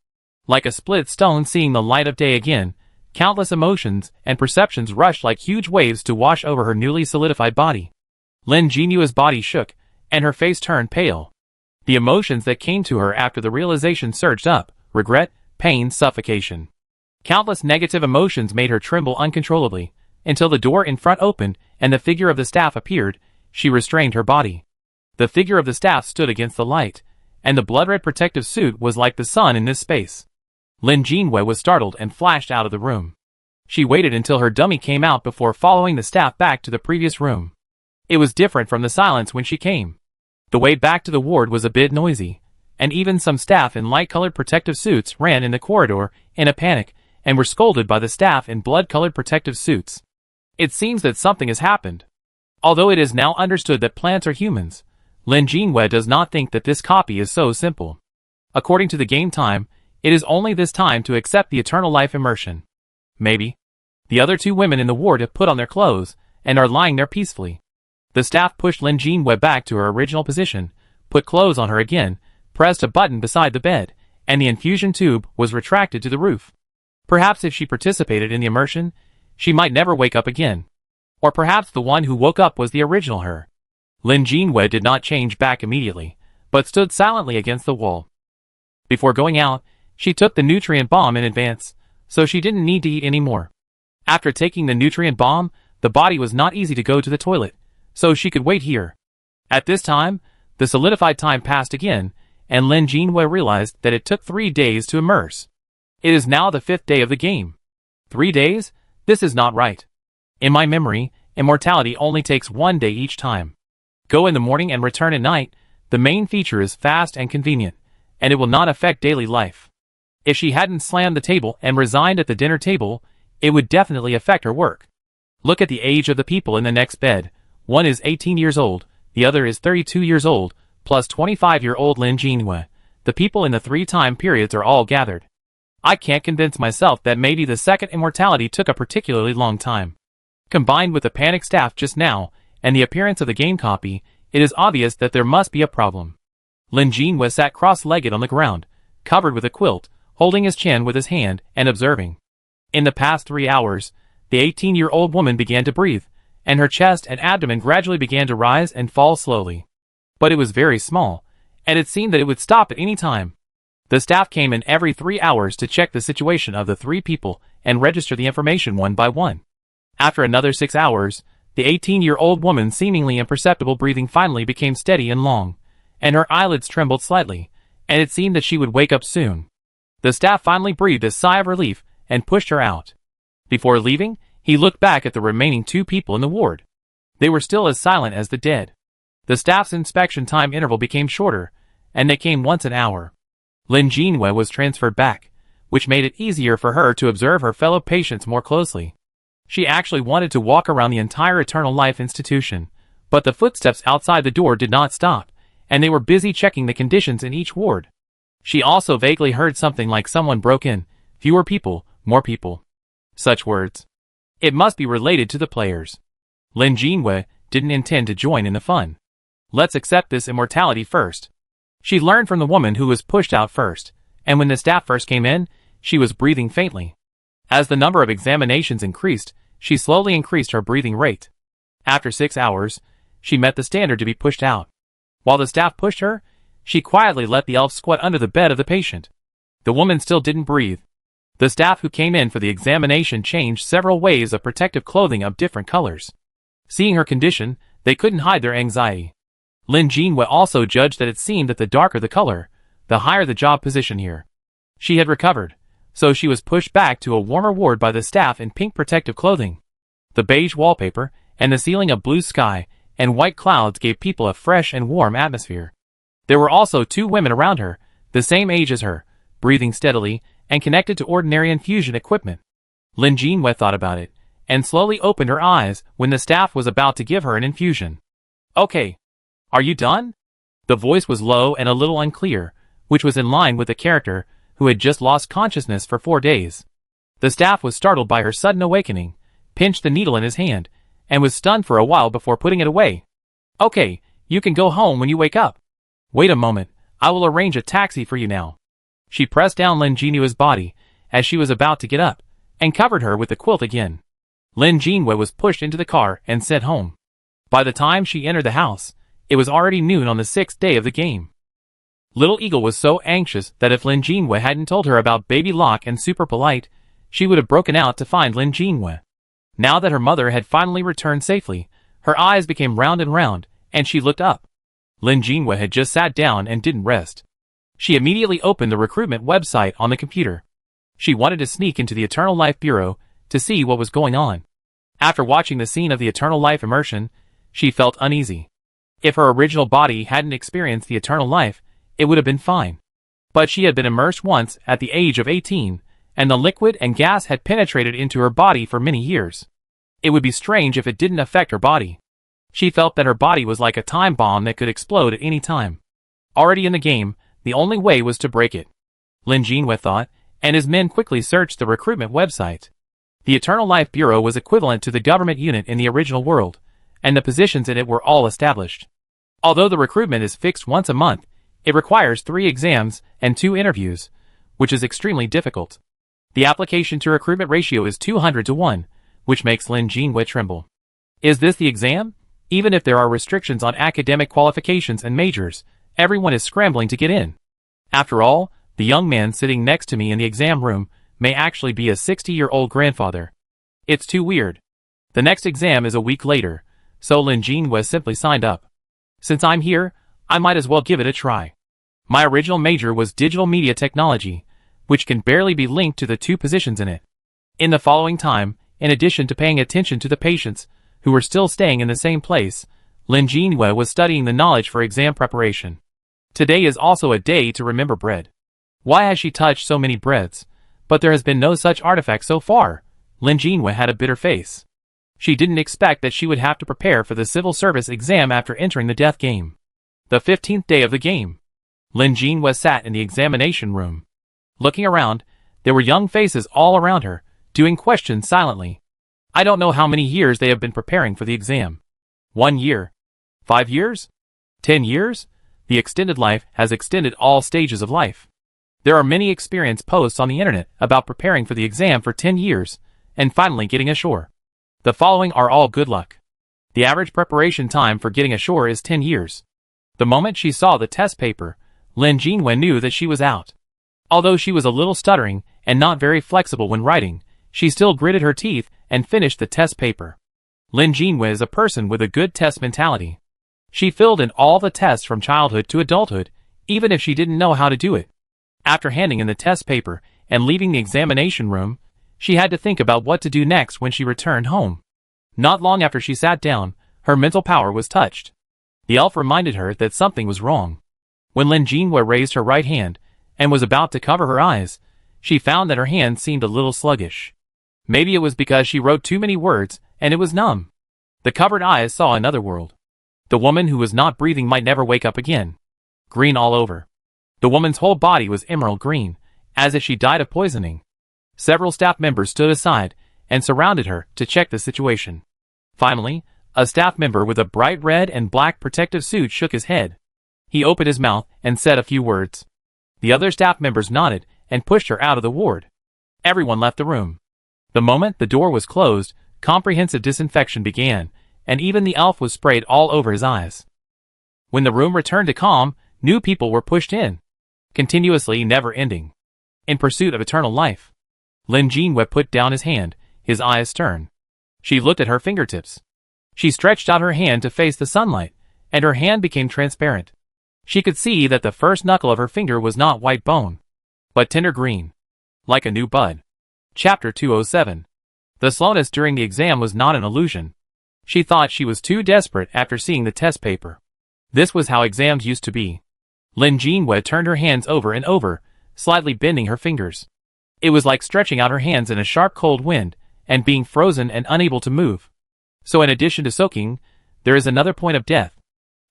Like a split stone seeing the light of day again, countless emotions and perceptions rushed like huge waves to wash over her newly solidified body. Lin Jinwei's body shook, and her face turned pale. The emotions that came to her after the realization surged up: regret, pain, suffocation. Countless negative emotions made her tremble uncontrollably, until the door in front opened and the figure of the staff appeared. She restrained her body. The figure of the staff stood against the light, and the blood-red protective suit was like the sun in this space. Lin Jinwei was startled and flashed out of the room. She waited until her dummy came out before following the staff back to the previous room. It was different from the silence when she came. The way back to the ward was a bit noisy, and even some staff in light-colored protective suits ran in the corridor in a panic and were scolded by the staff in blood-colored protective suits. It seems that something has happened. Although it is now understood that plants are humans, Lin Jinwei does not think that this copy is so simple. According to the game time, it is only this time to accept the eternal life immersion. Maybe. The other two women in the ward have put on their clothes and are lying there peacefully. The staff pushed Lin Jinwei back to her original position, put clothes on her again, pressed a button beside the bed, and the infusion tube was retracted to the roof. Perhaps if she participated in the immersion, she might never wake up again. Or perhaps the one who woke up was the original her. Lin Jinwei did not change back immediately, but stood silently against the wall. Before going out, she took the nutrient bomb in advance, so she didn't need to eat anymore. After taking the nutrient bomb, the body was not easy to go to the toilet, so she could wait here. At this time, the solidified time passed again, and Lin Jinwei realized that it took 3 days to immerse. It is now the 5th day of the game. 3 days? This is not right. In my memory, immortality only takes 1 day each time. Go in the morning and return at night. The main feature is fast and convenient, and it will not affect daily life. If she hadn't slammed the table and resigned at the dinner table, it would definitely affect her work. Look at the age of the people in the next bed. One is 18 years old, the other is 32 years old, plus 25-year-old Lin Jinwei. The people in the 3 time periods are all gathered. I can't convince myself that maybe the second immortality took a particularly long time. Combined with the panic staff just now, and the appearance of the game copy, it is obvious that there must be a problem. Lin Jinwei sat cross-legged on the ground, covered with a quilt, holding his chin with his hand and observing. In the past 3 hours, the 18-year-old woman began to breathe, and her chest and abdomen gradually began to rise and fall slowly. But it was very small, and it seemed that it would stop at any time. The staff came in every 3 hours to check the situation of the 3 people and register the information one by one. After another 6 hours, the 18-year-old woman's seemingly imperceptible breathing finally became steady and long, and her eyelids trembled slightly, and it seemed that she would wake up soon. The staff finally breathed a sigh of relief and pushed her out. Before leaving, he looked back at the remaining 2 people in the ward. They were still as silent as the dead. The staff's inspection time interval became shorter, and they came once an hour. Lin Jinwei was transferred back, which made it easier for her to observe her fellow patients more closely. She actually wanted to walk around the entire Eternal Life institution, but the footsteps outside the door did not stop, and they were busy checking the conditions in each ward. She also vaguely heard something like someone broke in, fewer people, more people. Such words. It must be related to the players. Lin Jinwei didn't intend to join in the fun. Let's accept this immortality first. She learned from the woman who was pushed out first, and when the staff first came in, she was breathing faintly. As the number of examinations increased, she slowly increased her breathing rate. After 6 hours, she met the standard to be pushed out. While the staff pushed her, she quietly let the elf squat under the bed of the patient. The woman still didn't breathe. The staff who came in for the examination changed several ways of protective clothing of different colors. Seeing her condition, they couldn't hide their anxiety. Lin Jinwei also judged that it seemed that the darker the color, the higher the job position here. She had recovered, so she was pushed back to a warmer ward by the staff in pink protective clothing. The beige wallpaper, and the ceiling of blue sky, and white clouds gave people a fresh and warm atmosphere. There were also 2 women around her, the same age as her, breathing steadily, and connected to ordinary infusion equipment. Lin Jinwei thought about it, and slowly opened her eyes when the staff was about to give her an infusion. Okay. Are you done? The voice was low and a little unclear, which was in line with the character who had just lost consciousness for 4 days. The staff was startled by her sudden awakening, pinched the needle in his hand, and was stunned for a while before putting it away. Okay, you can go home when you wake up. Wait a moment, I will arrange a taxi for you now. She pressed down Lin Jinwei's body as she was about to get up, and covered her with the quilt again. Lin Jinwei was pushed into the car and sent home. By the time she entered the house, it was already noon on the 6th day of the game. Little Eagle was so anxious that if Lin Jinwei hadn't told her about Baby Locke and Super Polite, she would have broken out to find Lin Jinwei. Now that her mother had finally returned safely, her eyes became round, and she looked up. Lin Jinwei had just sat down and didn't rest. She immediately opened the recruitment website on the computer. She wanted to sneak into the Eternal Life Bureau to see what was going on. After watching the scene of the Eternal Life immersion, she felt uneasy. If her original body hadn't experienced the Eternal Life, it would have been fine. But she had been immersed once at the age of 18, and the liquid and gas had penetrated into her body for many years. It would be strange if it didn't affect her body. She felt that her body was like a time bomb that could explode at any time. Already in the game, the only way was to break it. Lin Jinhua thought, and his men quickly searched the recruitment website. The Eternal Life Bureau was equivalent to the government unit in the original world, and the positions in it were all established. Although the recruitment is fixed once a month, it requires 3 exams and 2 interviews, which is extremely difficult. The application to recruitment ratio is 200 to 1, which makes Lin Jinhua tremble. Is this the exam? Even if there are restrictions on academic qualifications and majors, everyone is scrambling to get in. After all, the young man sitting next to me in the exam room may actually be a 60-year-old grandfather. It's too weird. The next exam is a week later, so Lin Jinhua simply signed up. Since I'm here, I might as well give it a try. My original major was digital media technology, which can barely be linked to the 2 positions in it. In the following time, in addition to paying attention to the patients who were still staying in the same place, Lin Jinhua was studying the knowledge for exam preparation. Today is also a day to remember bread. Why has she touched so many breads? But there has been no such artifact so far. Lin Jinhua had a bitter face. She didn't expect that she would have to prepare for the civil service exam after entering the death game. The 15th day of the game. Lin Jinhua sat in the examination room. Looking around, there were young faces all around her, doing questions silently. I don't know how many years they have been preparing for the exam. 1 year. 5 years? 10 years? The extended life has extended all stages of life. There are many experience posts on the internet about preparing for the exam for 10 years, and finally getting ashore. The following are all good luck. The average preparation time for getting ashore is 10 years. The moment she saw the test paper, Lin Jinhua knew that she was out. Although she was a little stuttering and not very flexible when writing, she still gritted her teeth and finished the test paper. Lin Jinhua is a person with a good test mentality. She filled in all the tests from childhood to adulthood, even if she didn't know how to do it. After handing in the test paper and leaving the examination room, she had to think about what to do next when she returned home. Not long after she sat down, her mental power was touched. The elf reminded her that something was wrong. When Lin Jinhua raised her right hand and was about to cover her eyes, she found that her hand seemed a little sluggish. Maybe it was because she wrote too many words and it was numb. The covered eyes saw another world. The woman who was not breathing might never wake up again. Green all over. The woman's whole body was emerald green, as if she died of poisoning. Several staff members stood aside and surrounded her to check the situation. Finally, a staff member with a bright red and black protective suit shook his head. He opened his mouth and said a few words. The other staff members nodded and pushed her out of the ward. Everyone left the room. The moment the door was closed, comprehensive disinfection began, and even the elf was sprayed all over his eyes. When the room returned to calm, new people were pushed in. Continuously never-ending. In pursuit of eternal life. Lin Jinhua put down his hand, his eyes stern. She looked at her fingertips. She stretched out her hand to face the sunlight, and her hand became transparent. She could see that the first knuckle of her finger was not white bone, but tender green. Like a new bud. Chapter 207. The slowness during the exam was not an illusion. She thought she was too desperate after seeing the test paper. This was how exams used to be. Lin Jinhua turned her hands over and over, slightly bending her fingers. It was like stretching out her hands in a sharp cold wind, and being frozen and unable to move. So in addition to soaking, there is another point of death.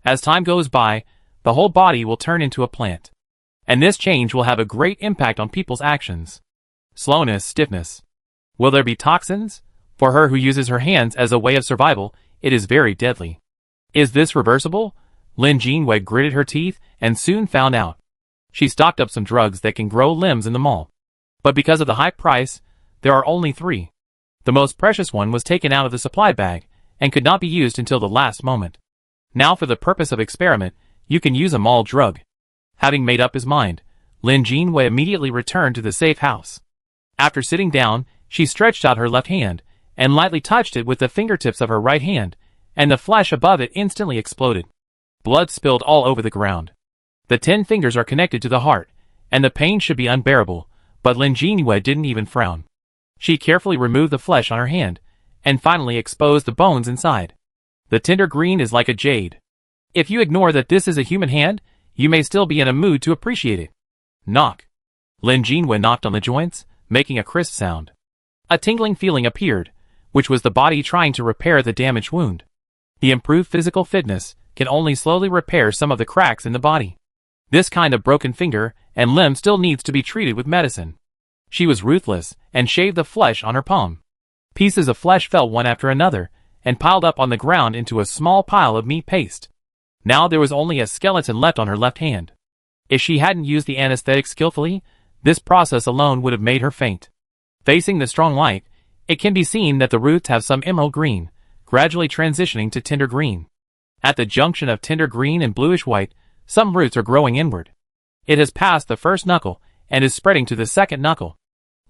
As time goes by, the whole body will turn into a plant. And this change will have a great impact on people's actions. Slowness, stiffness. Will there be toxins? For her who uses her hands as a way of survival, it is very deadly. Is this reversible? Lin Jinhua gritted her teeth and soon found out. She stocked up some drugs that can grow limbs in the mall. But because of the high price, there are only 3. The most precious one was taken out of the supply bag and could not be used until the last moment. Now for the purpose of experiment, you can use a mall drug. Having made up his mind, Lin Jinhua immediately returned to the safe house. After sitting down, she stretched out her left hand and lightly touched it with the fingertips of her right hand, and the flesh above it instantly exploded. Blood spilled all over the ground. The 10 fingers are connected to the heart, and the pain should be unbearable, but Lin Jinhua didn't even frown. She carefully removed the flesh on her hand, and finally exposed the bones inside. The tender green is like a jade. If you ignore that this is a human hand, you may still be in a mood to appreciate it. Knock. Lin Jinhua knocked on the joints, making a crisp sound. A tingling feeling appeared, which was the body trying to repair the damaged wound. The improved physical fitness can only slowly repair some of the cracks in the body. This kind of broken finger and limb still needs to be treated with medicine. She was ruthless and shaved the flesh on her palm. Pieces of flesh fell one after another and piled up on the ground into a small pile of meat paste. Now there was only a skeleton left on her left hand. If she hadn't used the anesthetic skillfully, this process alone would have made her faint. Facing the strong light, it can be seen that the roots have some emerald green, gradually transitioning to tender green. At the junction of tender green and bluish white, some roots are growing inward. It has passed the first knuckle and is spreading to the second knuckle.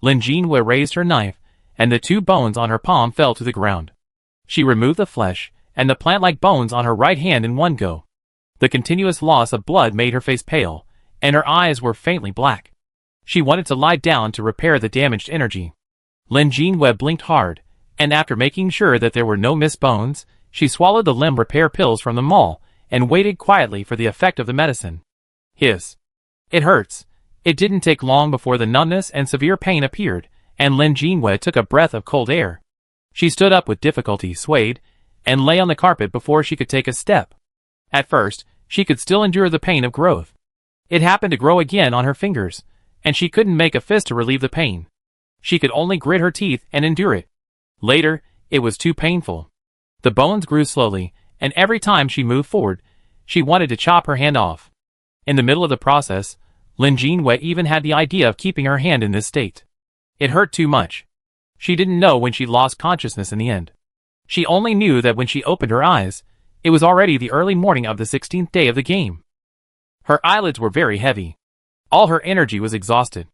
Lin Jinhua raised her knife, and the 2 bones on her palm fell to the ground. She removed the flesh and the plant-like bones on her right hand in one go. The continuous loss of blood made her face pale, and her eyes were faintly black. She wanted to lie down to repair the damaged energy. Lin Jinhua blinked hard, and after making sure that there were no missed bones, she swallowed the limb repair pills from the mall and waited quietly for the effect of the medicine. Hiss. It hurts. It didn't take long before the numbness and severe pain appeared, and Lin Jinhua took a breath of cold air. She stood up with difficulty, swayed, and lay on the carpet before she could take a step. At first, she could still endure the pain of growth. It happened to grow again on her fingers, and she couldn't make a fist to relieve the pain. She could only grit her teeth and endure it. Later, it was too painful. The bones grew slowly, and every time she moved forward, she wanted to chop her hand off. In the middle of the process, Lin Jinhua even had the idea of keeping her hand in this state. It hurt too much. She didn't know when she lost consciousness in the end. She only knew that when she opened her eyes, it was already the early morning of the 16th day of the game. Her eyelids were very heavy. All her energy was exhausted.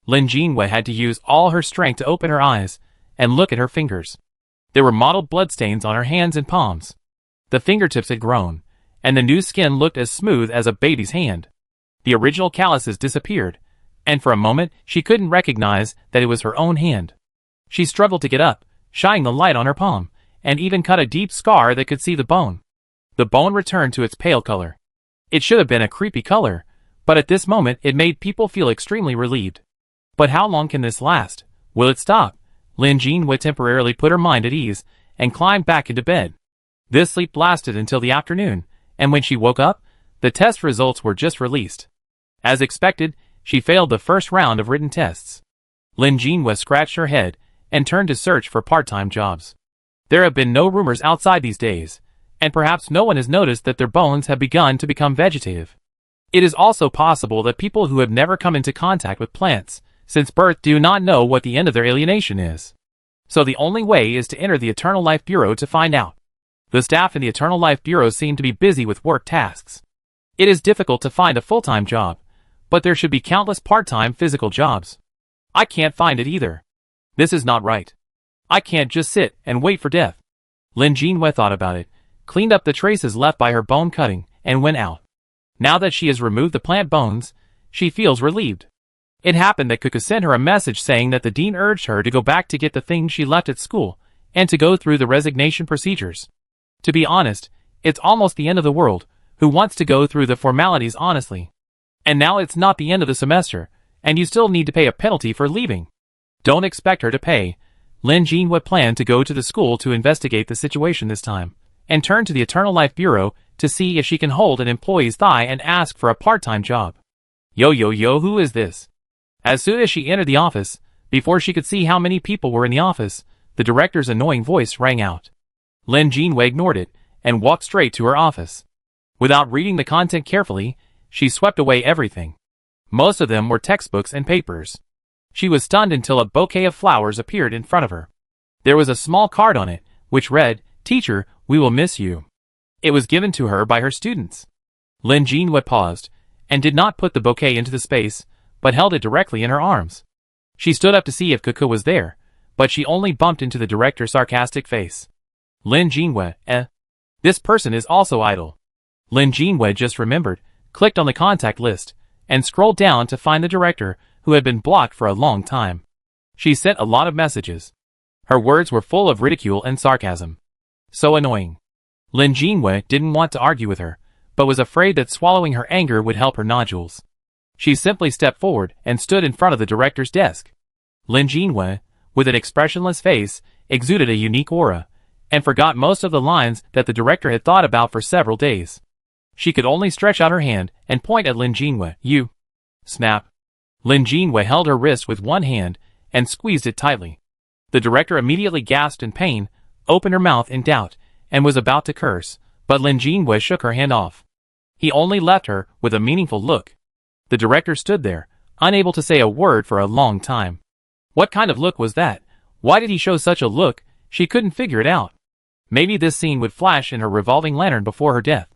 Lin Jinhua had to use all her strength to open her eyes and look at her fingers. There were mottled bloodstains on her hands and palms. The fingertips had grown, and the new skin looked as smooth as a baby's hand. The original calluses disappeared, and for a moment she couldn't recognize that it was her own hand. She struggled to get up, shining the light on her palm, and even cut a deep scar that could see the bone. The bone returned to its pale color. It should have been a creepy color, but at this moment it made people feel extremely relieved. But how long can this last? Will it stop? Lin Jinhua temporarily put her mind at ease and climbed back into bed. This sleep lasted until the afternoon, and when she woke up, the test results were just released. As expected, she failed the first round of written tests. Lin Jinhua scratched her head and turned to search for part-time jobs. There have been no rumors outside these days, and perhaps no one has noticed that their bones have begun to become vegetative. It is also possible that people who have never come into contact with plants since birth do not know what the end of their alienation is. So the only way is to enter the Eternal Life Bureau to find out. The staff in the Eternal Life Bureau seem to be busy with work tasks. It is difficult to find a full-time job, but there should be countless part-time physical jobs. I can't find it either. This is not right. I can't just sit and wait for death. Lin Jinhua thought about it, cleaned up the traces left by her bone cutting, and went out. Now that she has removed the plant bones, she feels relieved. It happened that Kuka sent her a message saying that the dean urged her to go back to get the things she left at school, and to go through the resignation procedures. To be honest, it's almost the end of the world. Who wants to go through the formalities honestly? And now it's not the end of the semester, and you still need to pay a penalty for leaving. Don't expect her to pay. Lin Jinhua planned to go to the school to investigate the situation this time, and turn to the Eternal Life Bureau to see if she can hold an employee's thigh and ask for a part-time job. Yo, who is this? As soon as she entered the office, before she could see how many people were in the office, the director's annoying voice rang out. Lin Jinhua ignored it and walked straight to her office. Without reading the content carefully, she swept away everything. Most of them were textbooks and papers. She was stunned until a bouquet of flowers appeared in front of her. There was a small card on it, which read, "Teacher, we will miss you." It was given to her by her students. Lin Jinhua paused, and did not put the bouquet into the space, but held it directly in her arms. She stood up to see if Kuka was there, but she only bumped into the director's sarcastic face. Lin Jinhua, This person is also idle. Lin Jinhua just remembered, clicked on the contact list, and scrolled down to find the director, who had been blocked for a long time. She sent a lot of messages. Her words were full of ridicule and sarcasm. So annoying. Lin Jinwei didn't want to argue with her, but was afraid that swallowing her anger would help her nodules. She simply stepped forward and stood in front of the director's desk. Lin Jinwei, with an expressionless face, exuded a unique aura, and forgot most of the lines that the director had thought about for several days. She could only stretch out her hand and point at Lin Jinwei. You. Snap. Lin Jinwei held her wrist with one hand and squeezed it tightly. The director immediately gasped in pain, opened her mouth in doubt, and was about to curse, but Lin Jinwei shook her hand off. He only left her with a meaningful look. The director stood there, unable to say a word for a long time. What kind of look was that? Why did he show such a look? She couldn't figure it out. Maybe this scene would flash in her revolving lantern before her death.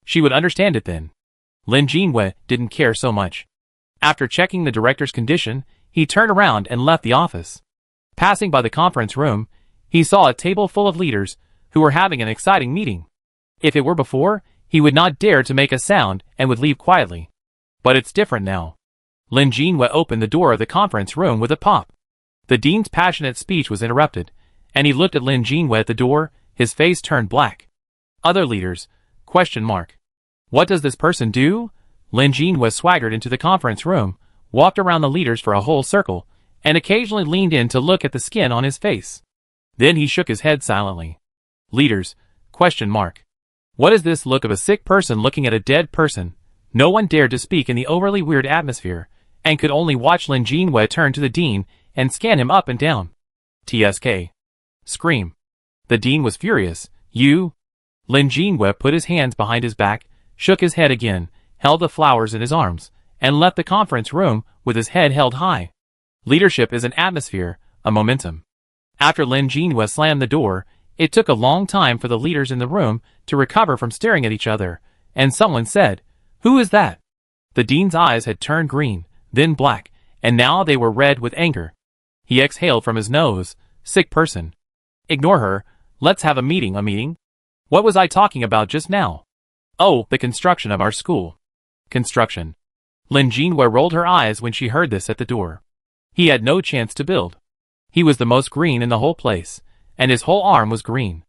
She would understand it then. Lin Jinwei didn't care so much. After checking the director's condition, he turned around and left the office. Passing by the conference room, he saw a table full of leaders who were having an exciting meeting. If it were before, he would not dare to make a sound and would leave quietly. But it's different now. Lin Jinwei opened the door of the conference room with a pop. The dean's passionate speech was interrupted, and he looked at Lin Jinwei at the door, his face turned black. Other leaders? ? What does this person do? Lin Jinwei swaggered into the conference room, walked around the leaders for a whole circle, and occasionally leaned in to look at the skin on his face. Then he shook his head silently. Leaders? ? What is this look of a sick person looking at a dead person? No one dared to speak in the overly weird atmosphere, and could only watch Lin Jinwei turn to the dean and scan him up and down. TSK. Scream. The dean was furious. You? Lin Jinwei put his hands behind his back, shook his head again, held the flowers in his arms, and left the conference room with his head held high. Leadership is an atmosphere, a momentum. After Lin Jinwei slammed the door, it took a long time for the leaders in the room to recover from staring at each other, and someone said, "Who is that?" The dean's eyes had turned green, then black, and now they were red with anger. He exhaled from his nose. Sick person. Ignore her. Let's have a meeting. What was I talking about just now? Oh, the construction of our school. Construction. Lin Jinwei rolled her eyes when she heard this at the door. He had no chance to build. He was the most green in the whole place, and his whole arm was green.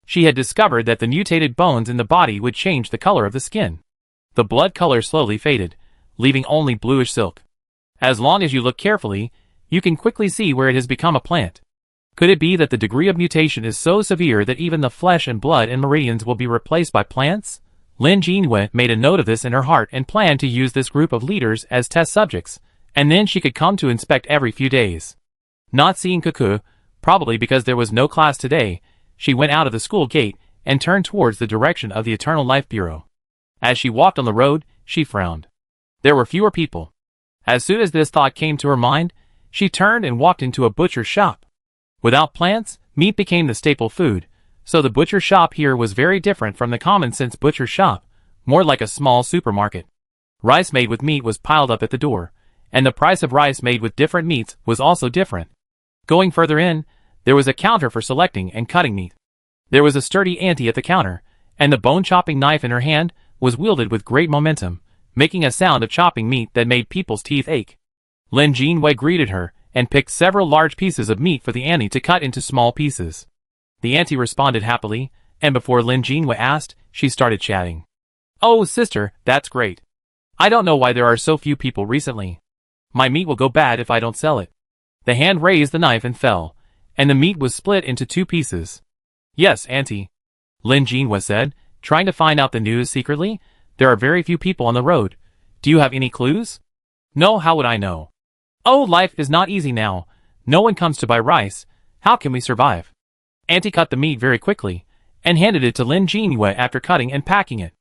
She had discovered that the mutated bones in the body would change the color of the skin. The blood color slowly faded, leaving only bluish silk. As long as you look carefully, you can quickly see where it has become a plant. Could it be that the degree of mutation is so severe that even the flesh and blood and meridians will be replaced by plants? Lin Jinwei made a note of this in her heart and planned to use this group of leaders as test subjects, and then she could come to inspect every few days. Not seeing Cuckoo, probably because there was no class today, she went out of the school gate and turned towards the direction of the Eternal Life Bureau. As she walked on the road, she frowned. There were fewer people. As soon as this thought came to her mind, she turned and walked into a butcher's shop. Without plants, meat became the staple food, so the butcher shop here was very different from the common-sense butcher shop, more like a small supermarket. Rice made with meat was piled up at the door, and the price of rice made with different meats was also different. Going further in, there was a counter for selecting and cutting meat. There was a sturdy auntie at the counter, and the bone-chopping knife in her hand was wielded with great momentum, making a sound of chopping meat that made people's teeth ache. Lin Jinwei greeted her, and picked several large pieces of meat for the auntie to cut into small pieces. The auntie responded happily, and before Lin Jinwei asked, she started chatting. "Oh, sister, that's great. I don't know why there are so few people recently. My meat will go bad if I don't sell it." The hand raised the knife and fell, and the meat was split into 2 pieces. "Yes, auntie," Lin Jinwei said, trying to find out the news secretly. "There are very few people on the road. Do you have any clues?" "No, how would I know?" "Oh, life is not easy now. No one comes to buy rice. How can we survive?" Auntie cut the meat very quickly, and handed it to Lin Jinwei after cutting and packing it.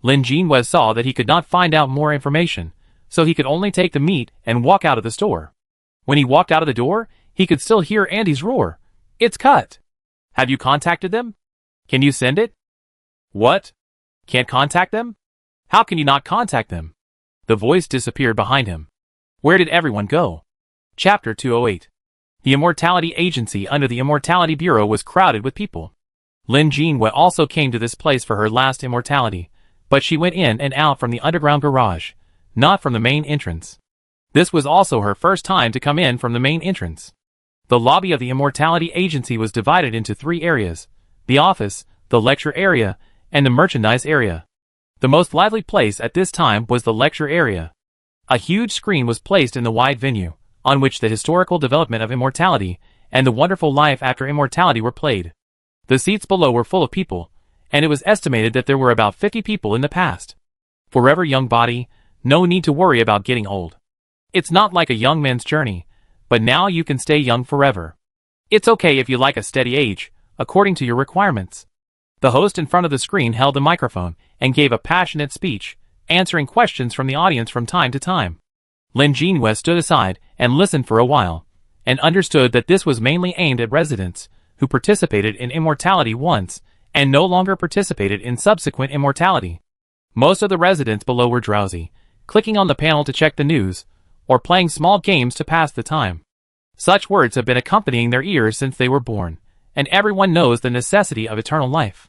Lin Jinwei saw that he could not find out more information, so he could only take the meat and walk out of the store. When he walked out of the door, he could still hear Auntie's roar. "It's cut. Have you contacted them? Can you send it?" "What? Can't contact them? How can you not contact them?" The voice disappeared behind him. Where did everyone go? Chapter 208. The Immortality Agency under the Immortality Bureau was crowded with people. Lin Jinwei also came to this place for her last immortality, but she went in and out from the underground garage, not from the main entrance. This was also her first time to come in from the main entrance. The lobby of the Immortality Agency was divided into 3 areas: the office, the lecture area, and the merchandise area. The most lively place at this time was the lecture area. A huge screen was placed in the wide venue, on which the historical development of immortality and the wonderful life after immortality were played. The seats below were full of people, and it was estimated that there were about 50 people in the past. Forever young body, no need to worry about getting old. It's not like a young man's journey, but now you can stay young forever. It's okay if you like a steady age, according to your requirements. The host in front of the screen held the microphone and gave a passionate speech, answering questions from the audience from time to time. Lin Jinhua stood aside and listened for a while, and understood that this was mainly aimed at residents who participated in immortality once and no longer participated in subsequent immortality. Most of the residents below were drowsy, clicking on the panel to check the news, or playing small games to pass the time. Such words have been accompanying their ears since they were born, and everyone knows the necessity of eternal life.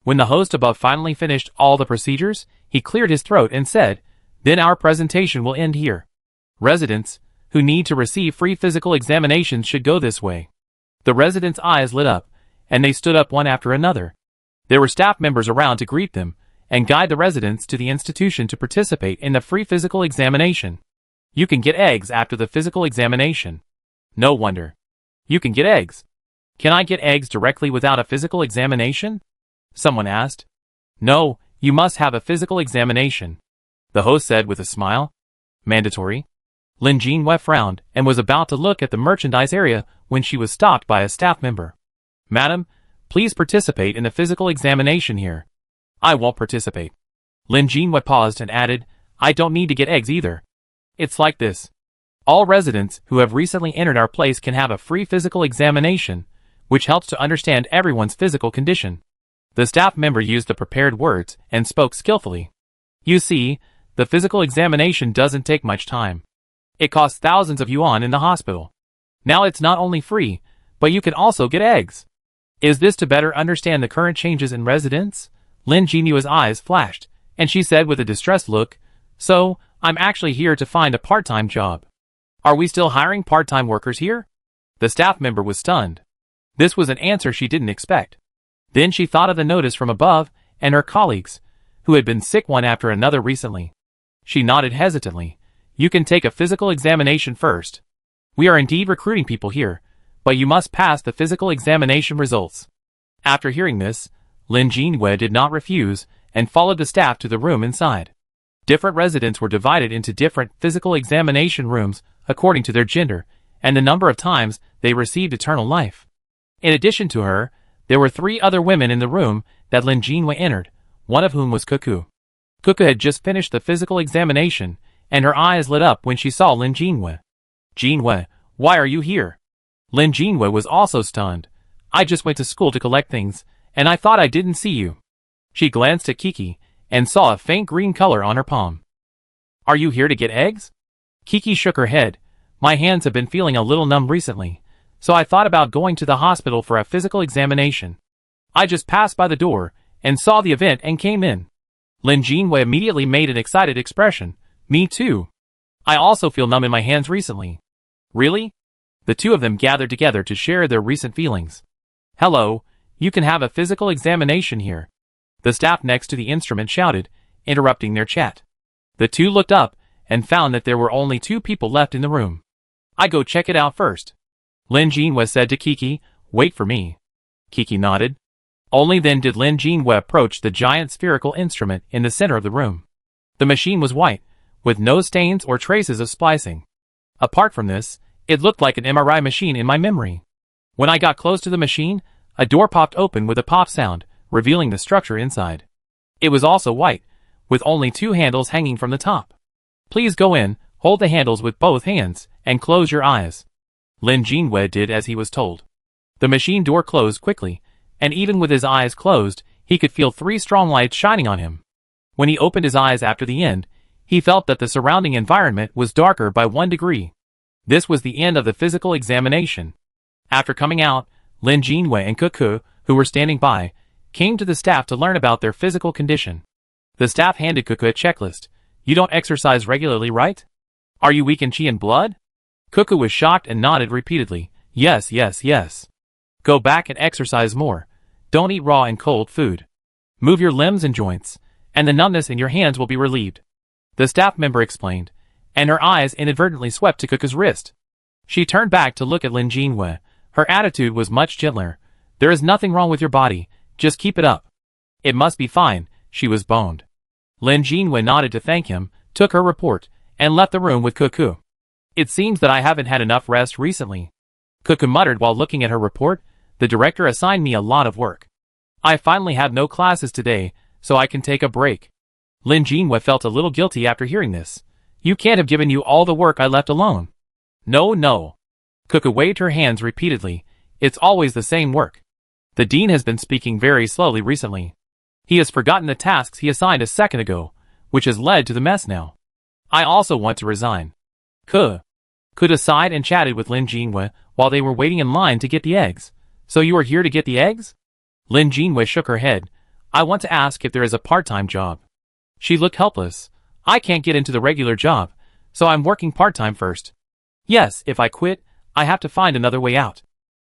When the host above finally finished all the procedures, he cleared his throat and said, "Then our presentation will end here. Residents who need to receive free physical examinations should go this way." The residents' eyes lit up, and they stood up one after another. There were staff members around to greet them and guide the residents to the institution to participate in the free physical examination. You can get eggs after the physical examination. No wonder. You can get eggs. Can I get eggs directly without a physical examination? Someone asked. No, you must have a physical examination, the host said with a smile. Mandatory? Lin Jinhua frowned and was about to look at the merchandise area when she was stopped by a staff member. Madam, please participate in the physical examination here. I won't participate. Lin Jinhua paused and added, I don't need to get eggs either. It's like this. All residents who have recently entered our place can have a free physical examination, which helps to understand everyone's physical condition. The staff member used the prepared words and spoke skillfully. You see, the physical examination doesn't take much time. It costs thousands of yuan in the hospital. Now it's not only free, but you can also get eggs. Is this to better understand the current changes in residents? Lin Jinua's eyes flashed, and she said with a distressed look, So, I'm actually here to find a part-time job. Are we still hiring part-time workers here? The staff member was stunned. This was an answer she didn't expect. Then she thought of the notice from above and her colleagues, who had been sick one after another recently. She nodded hesitantly. You can take a physical examination first. We are indeed recruiting people here, but you must pass the physical examination results. After hearing this, Lin Jinhua did not refuse and followed the staff to the room inside. Different residents were divided into different physical examination rooms according to their gender and the number of times they received eternal life. In addition to her, there were 3 other women in the room that Lin Jinhua entered, one of whom was Cuckoo. Cuckoo had just finished the physical examination, and her eyes lit up when she saw Lin Jinhua. Jinhua, why are you here? Lin Jinhua was also stunned. I just went to school to collect things, and I thought I didn't see you. She glanced at Kiki, and saw a faint green color on her palm. Are you here to get eggs? Kiki shook her head. My hands have been feeling a little numb recently, so I thought about going to the hospital for a physical examination. I just passed by the door, and saw the event and came in. Lin Jinhua immediately made an excited expression. Me too. I also feel numb in my hands recently. Really? The two of them gathered together to share their recent feelings. Hello, you can have a physical examination here. The staff next to the instrument shouted, interrupting their chat. The two looked up and found that there were only 2 people left in the room. I go check it out first. Lin Jinhua said to Kiki, wait for me. Kiki nodded. Only then did Lin Jinhua approach the giant spherical instrument in the center of the room. The machine was white, with no stains or traces of splicing. Apart from this, it looked like an MRI machine in my memory. When I got close to the machine, a door popped open with a pop sound, revealing the structure inside. It was also white, with only 2 handles hanging from the top. Please go in, hold the handles with both hands, and close your eyes. Lin Jinhua did as he was told. The machine door closed quickly, and even with his eyes closed, he could feel 3 strong lights shining on him. When he opened his eyes after the end, he felt that the surrounding environment was darker by 1 degree. This was the end of the physical examination. After coming out, Lin Jinhua and Cuckoo, who were standing by, came to the staff to learn about their physical condition. The staff handed Cuckoo a checklist. You don't exercise regularly, right? Are you weak in chi and blood? Cuckoo was shocked and nodded repeatedly. Yes, yes, yes. Go back and exercise more. Don't eat raw and cold food. Move your limbs and joints, and the numbness in your hands will be relieved. The staff member explained, and her eyes inadvertently swept to Cuckoo's wrist. She turned back to look at Lin Jinhua. Her attitude was much gentler. There is nothing wrong with your body, just keep it up. It must be fine, she was boned. Lin Jinhua nodded to thank him, took her report, and left the room with Cuckoo. It seems that I haven't had enough rest recently. Cuckoo muttered while looking at her report. The director assigned me a lot of work. I finally have no classes today, so I can take a break. Lin Jinhua felt a little guilty after hearing this. You can't have given you all the work I left alone. No. Cuckoo waved her hands repeatedly. It's always the same work. The dean has been speaking very slowly recently. He has forgotten the tasks he assigned a second ago, which has led to the mess now. I also want to resign. Cuckoo sighed and chatted with Lin Jinhua while they were waiting in line to get the eggs. So you are here to get the eggs? Lin Jinhua shook her head. I want to ask if there is a part-time job. She looked helpless. I can't get into the regular job, so I'm working part-time first. Yes, if I quit, I have to find another way out.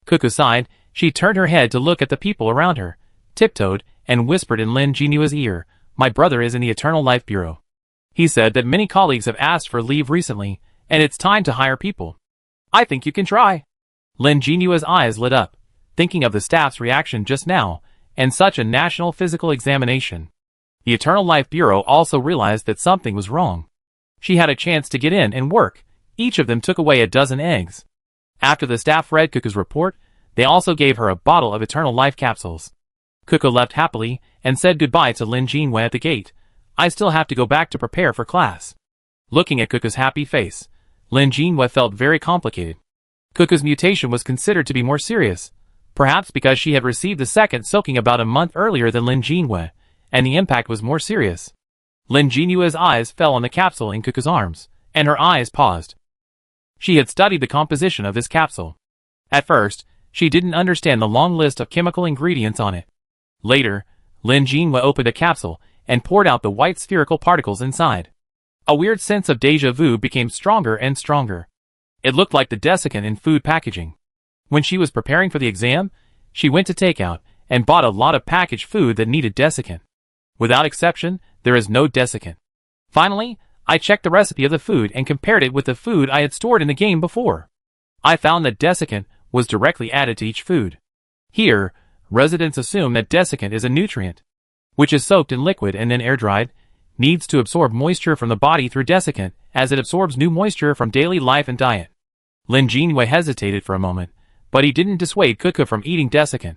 Cuckoo sighed. She turned her head to look at the people around her, tiptoed, and whispered in Lin Jinhua's ear, My brother is in the Eternal Life Bureau. He said that many colleagues have asked for leave recently, and it's time to hire people. I think you can try. Lin Jinhua's eyes lit up, thinking of the staff's reaction just now, and such a national physical examination. The Eternal Life Bureau also realized that something was wrong. She had a chance to get in and work. Each of them took away a dozen eggs. After the staff read Cuckoo's report, they also gave her a bottle of Eternal Life capsules. Cuckoo left happily and said goodbye to Lin Jinhua at the gate. I still have to go back to prepare for class. Looking at Cuckoo's happy face, Lin Jinhua felt very complicated. Cuckoo's mutation was considered to be more serious, perhaps because she had received the second soaking about a month earlier than Lin Jinhua, and the impact was more serious. Lin Jinhua's eyes fell on the capsule in Cuckoo's arms, and her eyes paused. She had studied the composition of this capsule. At first, she didn't understand the long list of chemical ingredients on it. Later, Lin Jinhua opened a capsule and poured out the white spherical particles inside. A weird sense of déjà vu became stronger and stronger. It looked like the desiccant in food packaging. When she was preparing for the exam, she went to takeout and bought a lot of packaged food that needed desiccant. Without exception, there is no desiccant. Finally, I checked the recipe of the food and compared it with the food I had stored in the game before. I found that desiccant was directly added to each food. Here, residents assume that desiccant is a nutrient, which is soaked in liquid and then air-dried, needs to absorb moisture from the body through desiccant as it absorbs new moisture from daily life and diet. Lin Jinhua hesitated for a moment, but he didn't dissuade Cuckoo from eating desiccant.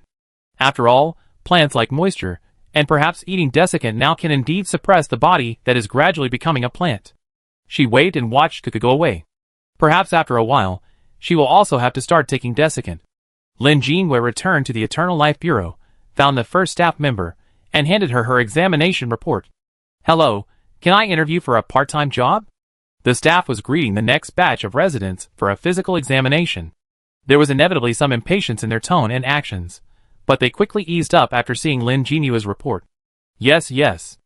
After all, plants like moisture, and perhaps eating desiccant now can indeed suppress the body that is gradually becoming a plant. She waited and watched Cuckoo go away. Perhaps after a while, she will also have to start taking desiccant. Lin Jinhua returned to the Eternal Life Bureau, found the first staff member, and handed her her examination report. Hello, can I interview for a part-time job? The staff was greeting the next batch of residents for a physical examination. There was inevitably some impatience in their tone and actions, but they quickly eased up after seeing Lin Jinhua's report. Yes.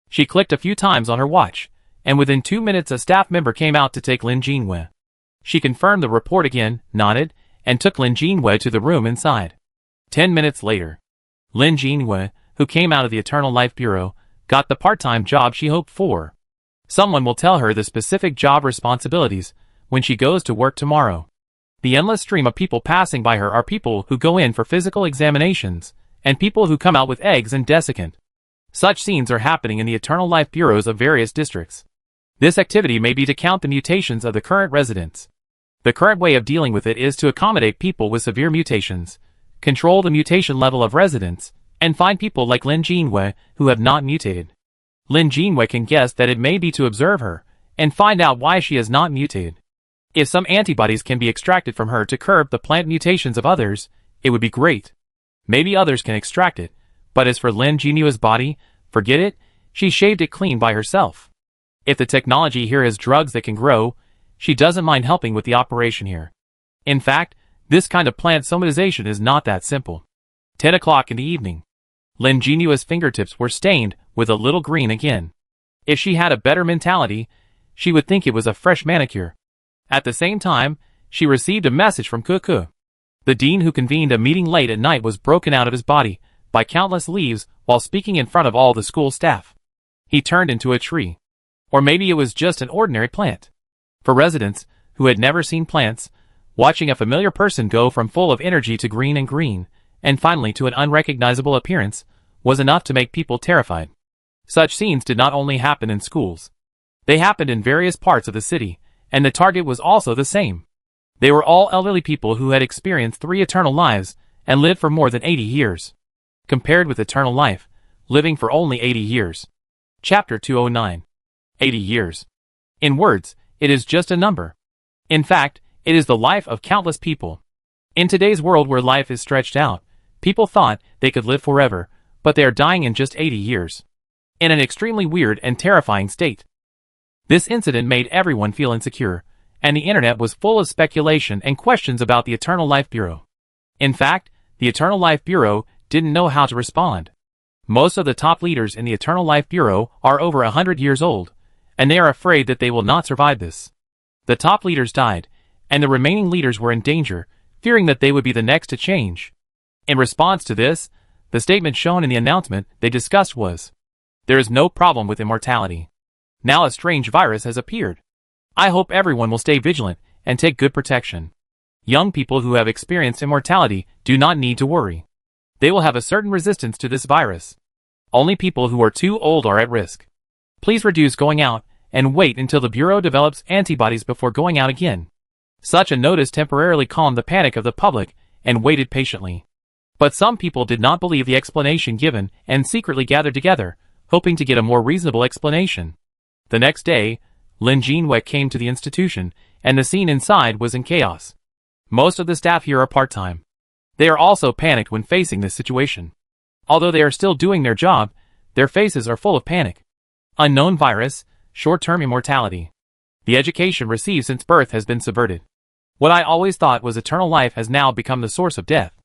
She clicked a few times on her watch, and within 2 minutes a staff member came out to take Lin Jinhua. She confirmed the report again, nodded, and took Lin Jinhua to the room inside. 10 minutes later, Lin Jinhua, who came out of the Eternal Life Bureau, got the part-time job she hoped for. Someone will tell her the specific job responsibilities when she goes to work tomorrow. The endless stream of people passing by her are people who go in for physical examinations, and people who come out with eggs and desiccant. Such scenes are happening in the Eternal Life Bureaus of various districts. This activity may be to count the mutations of the current residents. The current way of dealing with it is to accommodate people with severe mutations, control the mutation level of residents, and find people like Lin Jinhua who have not mutated. Lin Jinhua can guess that it may be to observe her, and find out why she has not mutated. If some antibodies can be extracted from her to curb the plant mutations of others, it would be great. Maybe others can extract it, but as for Lin Jinhua's body, forget it, she shaved it clean by herself. If the technology here has drugs that can grow, she doesn't mind helping with the operation here. In fact, this kind of plant somatization is not that simple. 10 o'clock in the evening. Lin Jinhua's fingertips were stained with a little grin again. If she had a better mentality, she would think it was a fresh manicure. At the same time, she received a message from Cuckoo. The dean who convened a meeting late at night was broken out of his body by countless leaves while speaking in front of all the school staff. He turned into a tree. Or maybe it was just an ordinary plant. For residents, who had never seen plants, watching a familiar person go from full of energy to green, and finally to an unrecognizable appearance, was enough to make people terrified. Such scenes did not only happen in schools. They happened in various parts of the city, and the target was also the same. They were all elderly people who had experienced 3 eternal lives and lived for more than 80 years. Compared with eternal life, living for only 80 years. Chapter 209. 80 years. In words, it is just a number. In fact, it is the life of countless people. In today's world where life is stretched out, people thought they could live forever, but they are dying in just 80 years. In an extremely weird and terrifying state. This incident made everyone feel insecure, and the internet was full of speculation and questions about the Eternal Life Bureau. In fact, the Eternal Life Bureau didn't know how to respond. Most of the top leaders in the Eternal Life Bureau are over 100 years old, and they are afraid that they will not survive this. The top leaders died, and the remaining leaders were in danger, fearing that they would be the next to change. In response to this, the statement shown in the announcement they discussed was, "There is no problem with immortality. Now a strange virus has appeared. I hope everyone will stay vigilant and take good protection. Young people who have experienced immortality do not need to worry. They will have a certain resistance to this virus. Only people who are too old are at risk. Please reduce going out and wait until the Bureau develops antibodies before going out again." Such a notice temporarily calmed the panic of the public and waited patiently. But some people did not believe the explanation given and secretly gathered together, hoping to get a more reasonable explanation. The next day, Lin Jinwei came to the institution, and the scene inside was in chaos. Most of the staff here are part-time. They are also panicked when facing this situation. Although they are still doing their job, their faces are full of panic. Unknown virus, short-term immortality. The education received since birth has been subverted. What I always thought was eternal life has now become the source of death.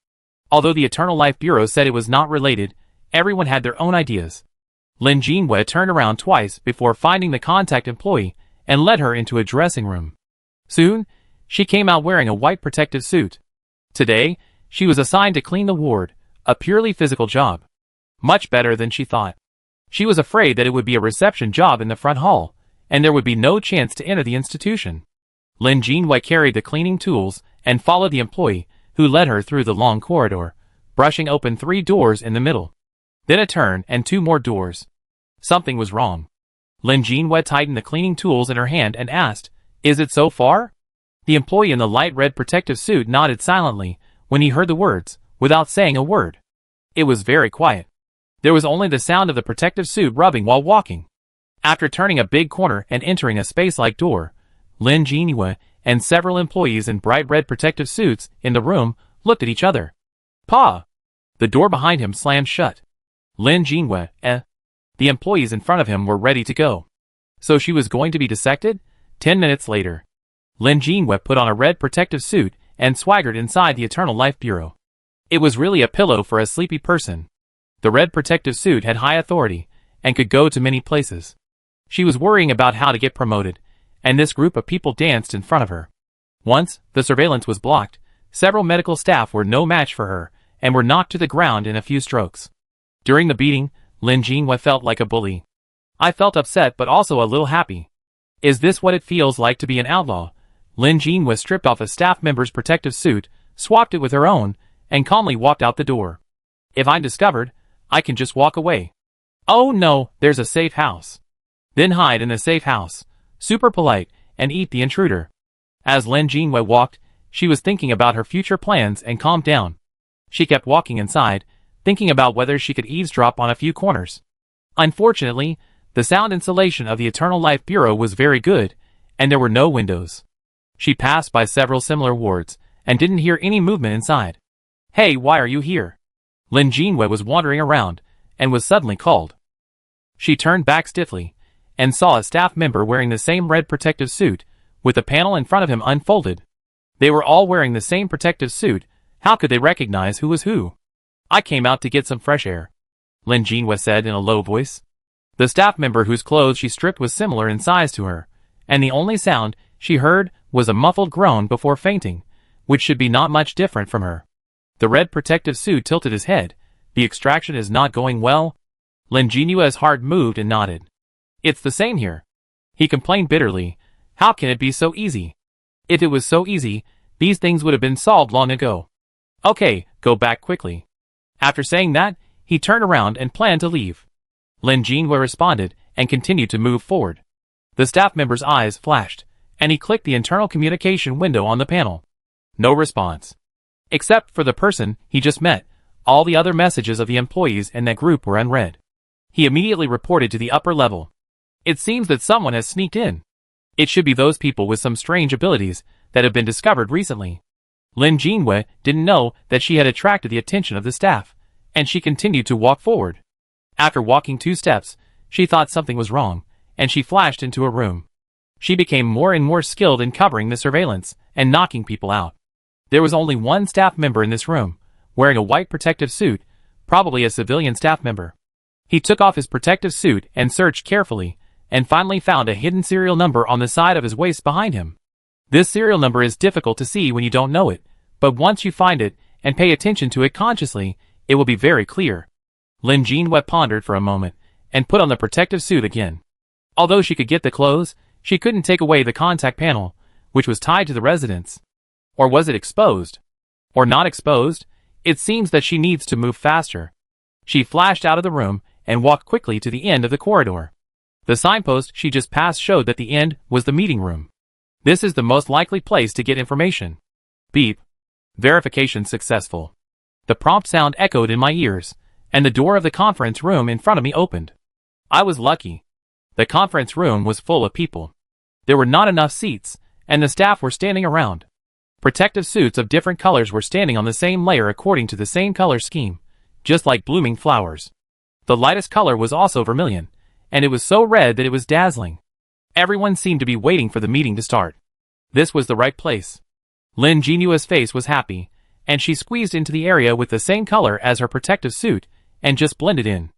Although the Eternal Life Bureau said it was not related, everyone had their own ideas. Lin Jinwei turned around twice before finding the contact employee and led her into a dressing room. Soon, she came out wearing a white protective suit. Today, she was assigned to clean the ward, a purely physical job. Much better than she thought. She was afraid that it would be a reception job in the front hall, and there would be no chance to enter the institution. Lin Jinwei carried the cleaning tools and followed the employee, who led her through the long corridor, brushing open 3 doors in the middle. Then a turn and 2 more doors. Something was wrong. Lin Jinwei tightened the cleaning tools in her hand and asked, "Is it so far?" The employee in the light red protective suit nodded silently when he heard the words, without saying a word. It was very quiet. There was only the sound of the protective suit rubbing while walking. After turning a big corner and entering a space-like door, Lin Jinwei and several employees in bright red protective suits in the room looked at each other. "Pa!" The door behind him slammed shut. Lin Jinwei, The employees in front of him were ready to go. So she was going to be dissected? 10 minutes later. Lin Jinwei put on a red protective suit and swaggered inside the Eternal Life Bureau. It was really a pillow for a sleepy person. The red protective suit had high authority and could go to many places. She was worrying about how to get promoted, and this group of people danced in front of her. Once the surveillance was blocked, several medical staff were no match for her and were knocked to the ground in a few strokes. During the beating, Lin Jinwei felt like a bully. I felt upset but also a little happy. Is this what it feels like to be an outlaw? Lin Jinwei stripped off a staff member's protective suit, swapped it with her own, and calmly walked out the door. If I'm discovered, I can just walk away. Oh no, there's a safe house. Then hide in the safe house, super polite, and eat the intruder. As Lin Jinwei walked, she was thinking about her future plans and calmed down. She kept walking inside, thinking about whether she could eavesdrop on a few corners. Unfortunately, the sound insulation of the Eternal Life Bureau was very good, and there were no windows. She passed by several similar wards, and didn't hear any movement inside. "Hey, why are you here?" Lin Jinwei was wandering around, and was suddenly called. She turned back stiffly, and saw a staff member wearing the same red protective suit, with the panel in front of him unfolded. They were all wearing the same protective suit. How could they recognize who was who? "I came out to get some fresh air," Lin Jinwei said in a low voice. The staff member whose clothes she stripped was similar in size to her, and the only sound she heard was a muffled groan before fainting, which should be not much different from her. The red protective suit tilted his head. The extraction is not going well. Lin Jinyue's heart moved and nodded. It's the same here. He complained bitterly. How can it be so easy? If it was so easy, these things would have been solved long ago. Okay, go back quickly. After saying that, he turned around and planned to leave. Lin Jinyue responded and continued to move forward. The staff member's eyes flashed, and he clicked the internal communication window on the panel. No response. Except for the person he just met, all the other messages of the employees in that group were unread. He immediately reported to the upper level. It seems that someone has sneaked in. It should be those people with some strange abilities that have been discovered recently. Lin Jinyue didn't know that she had attracted the attention of the staff, and she continued to walk forward. After walking 2 steps, she thought something was wrong, and she flashed into a room. She became more and more skilled in covering the surveillance and knocking people out. There was only one staff member in this room, wearing a white protective suit, probably a civilian staff member. He took off his protective suit and searched carefully, and finally found a hidden serial number on the side of his waist behind him. This serial number is difficult to see when you don't know it, but once you find it and pay attention to it consciously, it will be very clear. Lin Jinyue pondered for a moment and put on the protective suit again. Although she could get the clothes, she couldn't take away the contact panel, which was tied to the residence. Or was it exposed? Or not exposed? It seems that she needs to move faster. She flashed out of the room and walked quickly to the end of the corridor. The signpost she just passed showed that the end was the meeting room. This is the most likely place to get information. Beep. Verification successful. The prompt sound echoed in my ears, and the door of the conference room in front of me opened. I was lucky. The conference room was full of people. There were not enough seats, and the staff were standing around. Protective suits of different colors were standing on the same layer according to the same color scheme, just like blooming flowers. The lightest color was also vermilion, and it was so red that it was dazzling. Everyone seemed to be waiting for the meeting to start. This was the right place. Lin Jinyue's face was happy, and she squeezed into the area with the same color as her protective suit, and just blended in.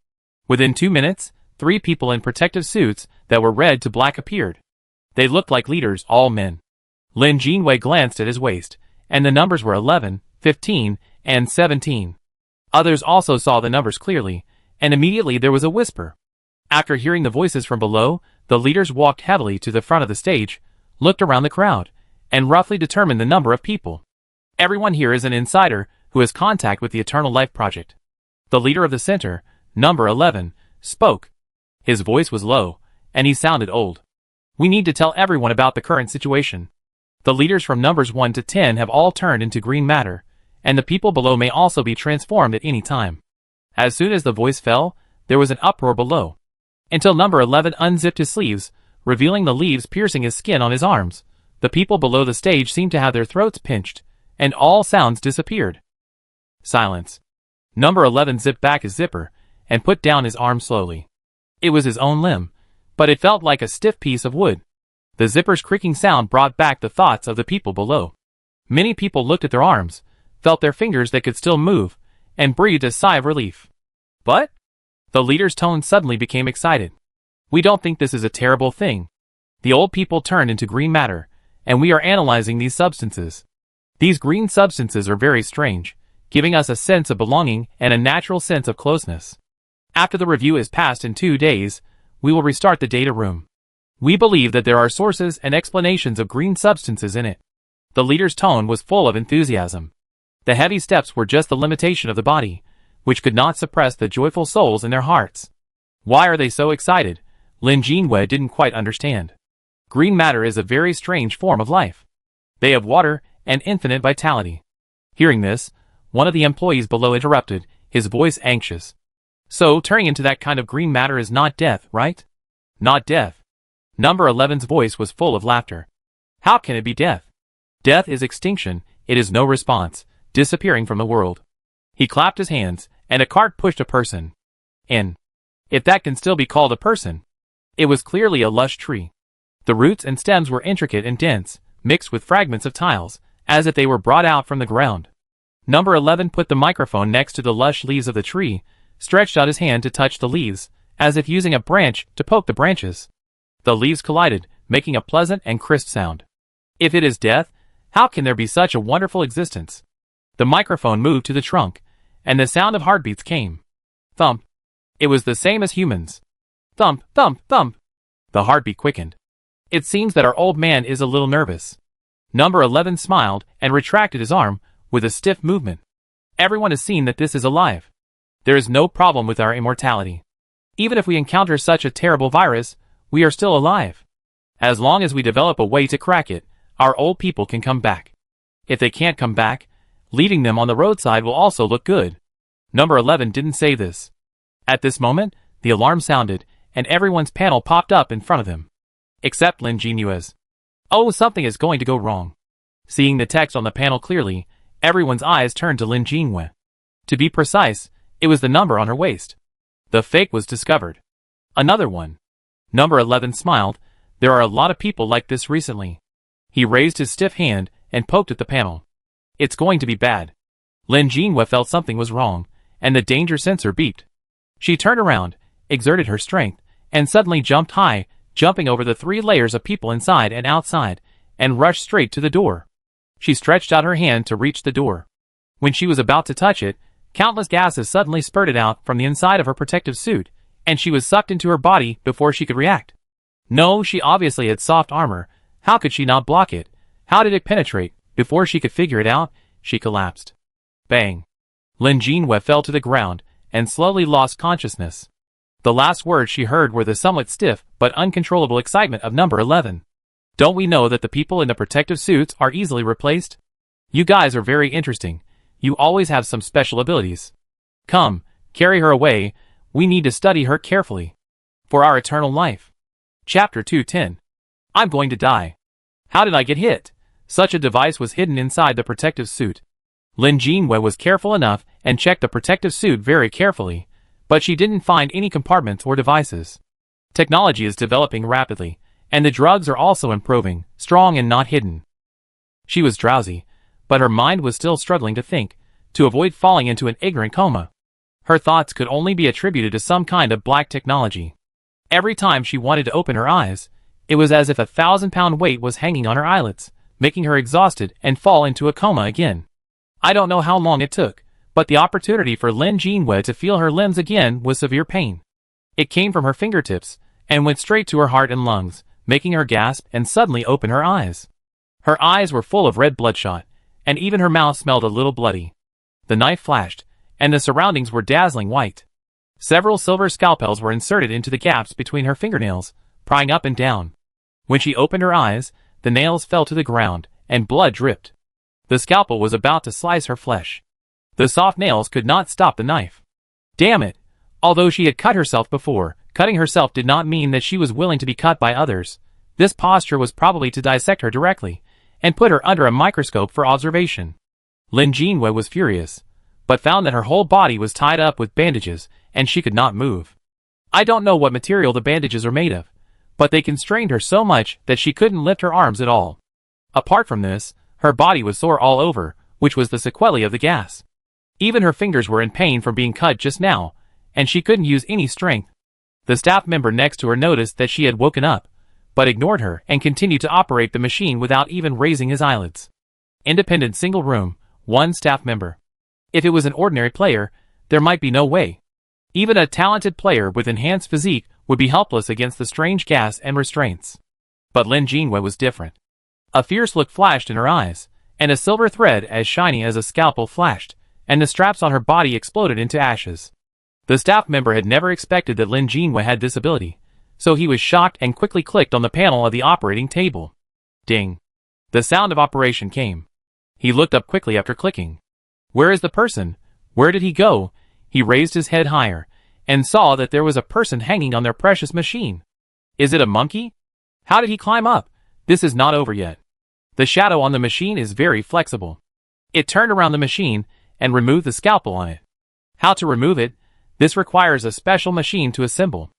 Within 2 minutes, 3 people in protective suits that were red to black appeared. They looked like leaders, all men. Lin Jinyue glanced at his waist, and the numbers were 11, 15, and 17. Others also saw the numbers clearly, and immediately there was a whisper. After hearing the voices from below, the leaders walked heavily to the front of the stage, looked around the crowd, and roughly determined the number of people. Everyone here is an insider who has contact with the Eternal Life Project. The leader of the center, number 11, spoke. His voice was low, and he sounded old. We need to tell everyone about the current situation. The leaders from numbers 1 to 10 have all turned into green matter, and the people below may also be transformed at any time. As soon as the voice fell, there was an uproar below. Until number 11 unzipped his sleeves, revealing the leaves piercing his skin on his arms, the people below the stage seemed to have their throats pinched, and all sounds disappeared. Silence. Number 11 zipped back his zipper, and put down his arm slowly. It was his own limb, but it felt like a stiff piece of wood. The zipper's creaking sound brought back the thoughts of the people below. Many people looked at their arms, felt their fingers that could still move, and breathed a sigh of relief. But? The leader's tone suddenly became excited. We don't think this is a terrible thing. The old people turned into green matter, and we are analyzing these substances. These green substances are very strange, giving us a sense of belonging and a natural sense of closeness. After the review is passed in 2 days, we will restart the data room. We believe that there are sources and explanations of green substances in it. The leader's tone was full of enthusiasm. The heavy steps were just the limitation of the body, which could not suppress the joyful souls in their hearts. Why are they so excited? Lin Jinyue didn't quite understand. Green matter is a very strange form of life. They have water and infinite vitality. Hearing this, one of the employees below interrupted, his voice anxious. So turning into that kind of green matter is not death, right? Not death. Number 11's voice was full of laughter. How can it be death? Death is extinction, it is no response, disappearing from the world. He clapped his hands, and a cart pushed a person in. If that can still be called a person. It was clearly a lush tree. The roots and stems were intricate and dense, mixed with fragments of tiles, as if they were brought out from the ground. Number 11 put the microphone next to the lush leaves of the tree, stretched out his hand to touch the leaves, as if using a branch to poke the branches. The leaves collided, making a pleasant and crisp sound. If it is death, how can there be such a wonderful existence? The microphone moved to the trunk, and the sound of heartbeats came. Thump. It was the same as humans. Thump, thump, thump. The heartbeat quickened. It seems that our old man is a little nervous. Number 11 smiled and retracted his arm with a stiff movement. Everyone has seen that this is alive. There is no problem with our immortality. Even if we encounter such a terrible virus, we are still alive. As long as we develop a way to crack it, our old people can come back. If they can't come back, leaving them on the roadside will also look good. Number 11 didn't say this. At this moment, the alarm sounded, and everyone's panel popped up in front of them. Except Lin Jinyue's. Oh, something is going to go wrong. Seeing the text on the panel clearly, everyone's eyes turned to Lin Jinyue. To be precise, it was the number on her waist. The fake was discovered. Another one. Number 11 smiled. There are a lot of people like this recently. He raised his stiff hand and poked at the panel. It's going to be bad. Lin Jinyue felt something was wrong, and the danger sensor beeped. She turned around, exerted her strength, and suddenly jumped high, jumping over the 3 layers of people inside and outside, and rushed straight to the door. She stretched out her hand to reach the door. When she was about to touch it, countless gases suddenly spurted out from the inside of her protective suit, and she was sucked into her body before she could react. No, she obviously had soft armor. How could she not block it? How did it penetrate? Before she could figure it out, she collapsed. Bang. Lin Jinyue fell to the ground and slowly lost consciousness. The last words she heard were the somewhat stiff but uncontrollable excitement of number 11. Don't we know that the people in the protective suits are easily replaced? You guys are very interesting. You always have some special abilities. Come, carry her away. We need to study her carefully. For our eternal life. Chapter 210. I'm going to die. How did I get hit? Such a device was hidden inside the protective suit. Lin Jinyue was careful enough and checked the protective suit very carefully, but she didn't find any compartments or devices. Technology is developing rapidly, and the drugs are also improving, strong and not hidden. She was drowsy, but her mind was still struggling to think, to avoid falling into an ignorant coma. Her thoughts could only be attributed to some kind of black technology. Every time she wanted to open her eyes, it was as if a 1,000-pound weight was hanging on her eyelids, making her exhausted and fall into a coma again. I don't know how long it took, but the opportunity for Lin Jinyue to feel her limbs again was severe pain. It came from her fingertips and went straight to her heart and lungs, making her gasp and suddenly open her eyes. Her eyes were full of red bloodshot, and even her mouth smelled a little bloody. The knife flashed, and the surroundings were dazzling white. Several silver scalpels were inserted into the gaps between her fingernails, prying up and down. When she opened her eyes, the nails fell to the ground, and blood dripped. The scalpel was about to slice her flesh. The soft nails could not stop the knife. Damn it! Although she had cut herself before, cutting herself did not mean that she was willing to be cut by others. This posture was probably to dissect her directly, and put her under a microscope for observation. Lin Jinyue was furious, but found that her whole body was tied up with bandages, and she could not move. I don't know what material the bandages are made of, but they constrained her so much that she couldn't lift her arms at all. Apart from this, her body was sore all over, which was the sequelae of the gas. Even her fingers were in pain from being cut just now, and she couldn't use any strength. The staff member next to her noticed that she had woken up, but ignored her and continued to operate the machine without even raising his eyelids. Independent single room, 1 staff member. If it was an ordinary player, there might be no way. Even a talented player with enhanced physique would be helpless against the strange gas and restraints. But Lin Jinyue was different. A fierce look flashed in her eyes, and a silver thread as shiny as a scalpel flashed, and the straps on her body exploded into ashes. The staff member had never expected that Lin Jinyue had this ability, so he was shocked and quickly clicked on the panel of the operating table. Ding. The sound of operation came. He looked up quickly after clicking. Where is the person? Where did he go? He raised his head higher, and saw that there was a person hanging on their precious machine. Is it a monkey? How did he climb up? This is not over yet. The shadow on the machine is very flexible. It turned around the machine and removed the scalpel on it. How to remove it? This requires a special machine to assemble.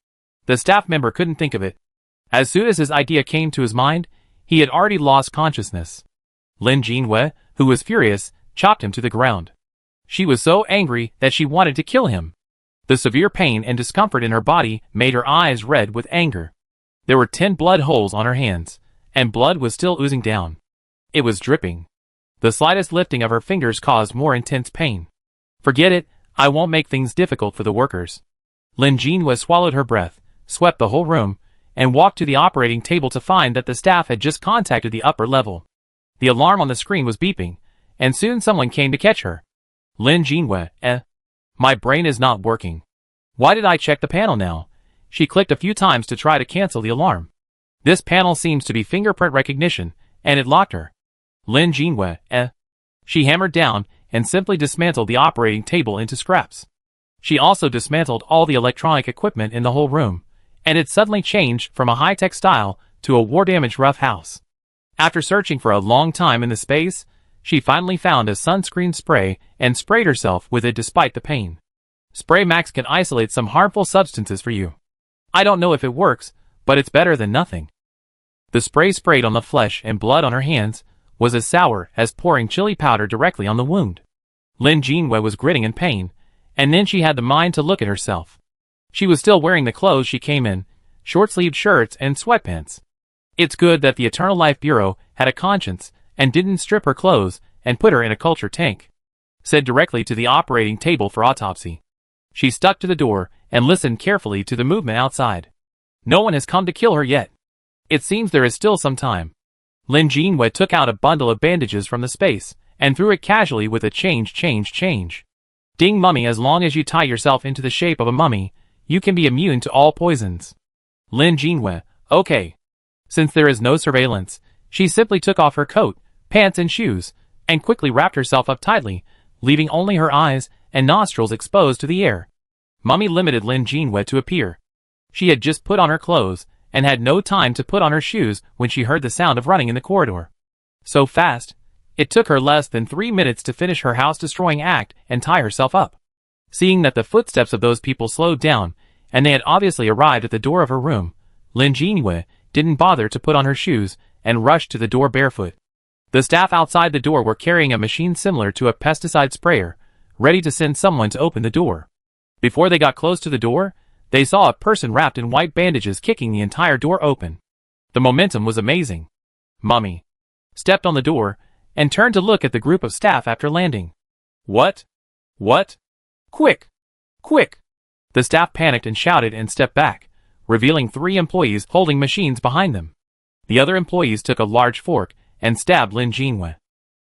The staff member couldn't think of it. As soon as his idea came to his mind, he had already lost consciousness. Lin Jinyue, who was furious, chopped him to the ground. She was so angry that she wanted to kill him. The severe pain and discomfort in her body made her eyes red with anger. There were 10 blood holes on her hands, and blood was still oozing down. It was dripping. The slightest lifting of her fingers caused more intense pain. Forget it, I won't make things difficult for the workers. Lin Jinhua swallowed her breath, swept the whole room, and walked to the operating table to find that the staff had just contacted the upper level. The alarm on the screen was beeping, and soon someone came to catch her. Lin Jinhua, my brain is not working. Why did I check the panel now? She clicked a few times to try to cancel the alarm. This panel seems to be fingerprint recognition, and it locked her. Lin Jinhua, She hammered down and simply dismantled the operating table into scraps. She also dismantled all the electronic equipment in the whole room, and it suddenly changed from a high-tech style to a war-damaged rough house. After searching for a long time in the space, she finally found a sunscreen spray and sprayed herself with it despite the pain. Spray Max can isolate some harmful substances for you. I don't know if it works, but it's better than nothing. The spray sprayed on the flesh and blood on her hands was as sour as pouring chili powder directly on the wound. Lin Jinhua was gritting in pain, and then she had the mind to look at herself. She was still wearing the clothes she came in, short-sleeved shirts and sweatpants. It's good that the Eternal Life Bureau had a conscience and didn't strip her clothes and put her in a culture tank. Said directly to the operating table for autopsy. She stuck to the door and listened carefully to the movement outside. No one has come to kill her yet. It seems there is still some time. Lin Jinhua took out a bundle of bandages from the space and threw it casually with a change. Ding mummy, as long as you tie yourself into the shape of a mummy, you can be immune to all poisons. Lin Jinhua, okay. Since there is no surveillance, she simply took off her coat, pants and shoes, and quickly wrapped herself up tightly, leaving only her eyes and nostrils exposed to the air. Mummy limited Lin Jinhua to appear. She had just put on her clothes, and had no time to put on her shoes when she heard the sound of running in the corridor. So fast, it took her less than 3 minutes to finish her house-destroying act and tie herself up. Seeing that the footsteps of those people slowed down, and they had obviously arrived at the door of her room, Lin Jinhua didn't bother to put on her shoes and rushed to the door barefoot. The staff outside the door were carrying a machine similar to a pesticide sprayer, ready to send someone to open the door. Before they got close to the door, they saw a person wrapped in white bandages kicking the entire door open. The momentum was amazing. Mummy stepped on the door and turned to look at the group of staff after landing. What? Quick! The staff panicked and shouted and stepped back, revealing 3 employees holding machines behind them. The other employees took a large fork and stabbed Lin Jinhua.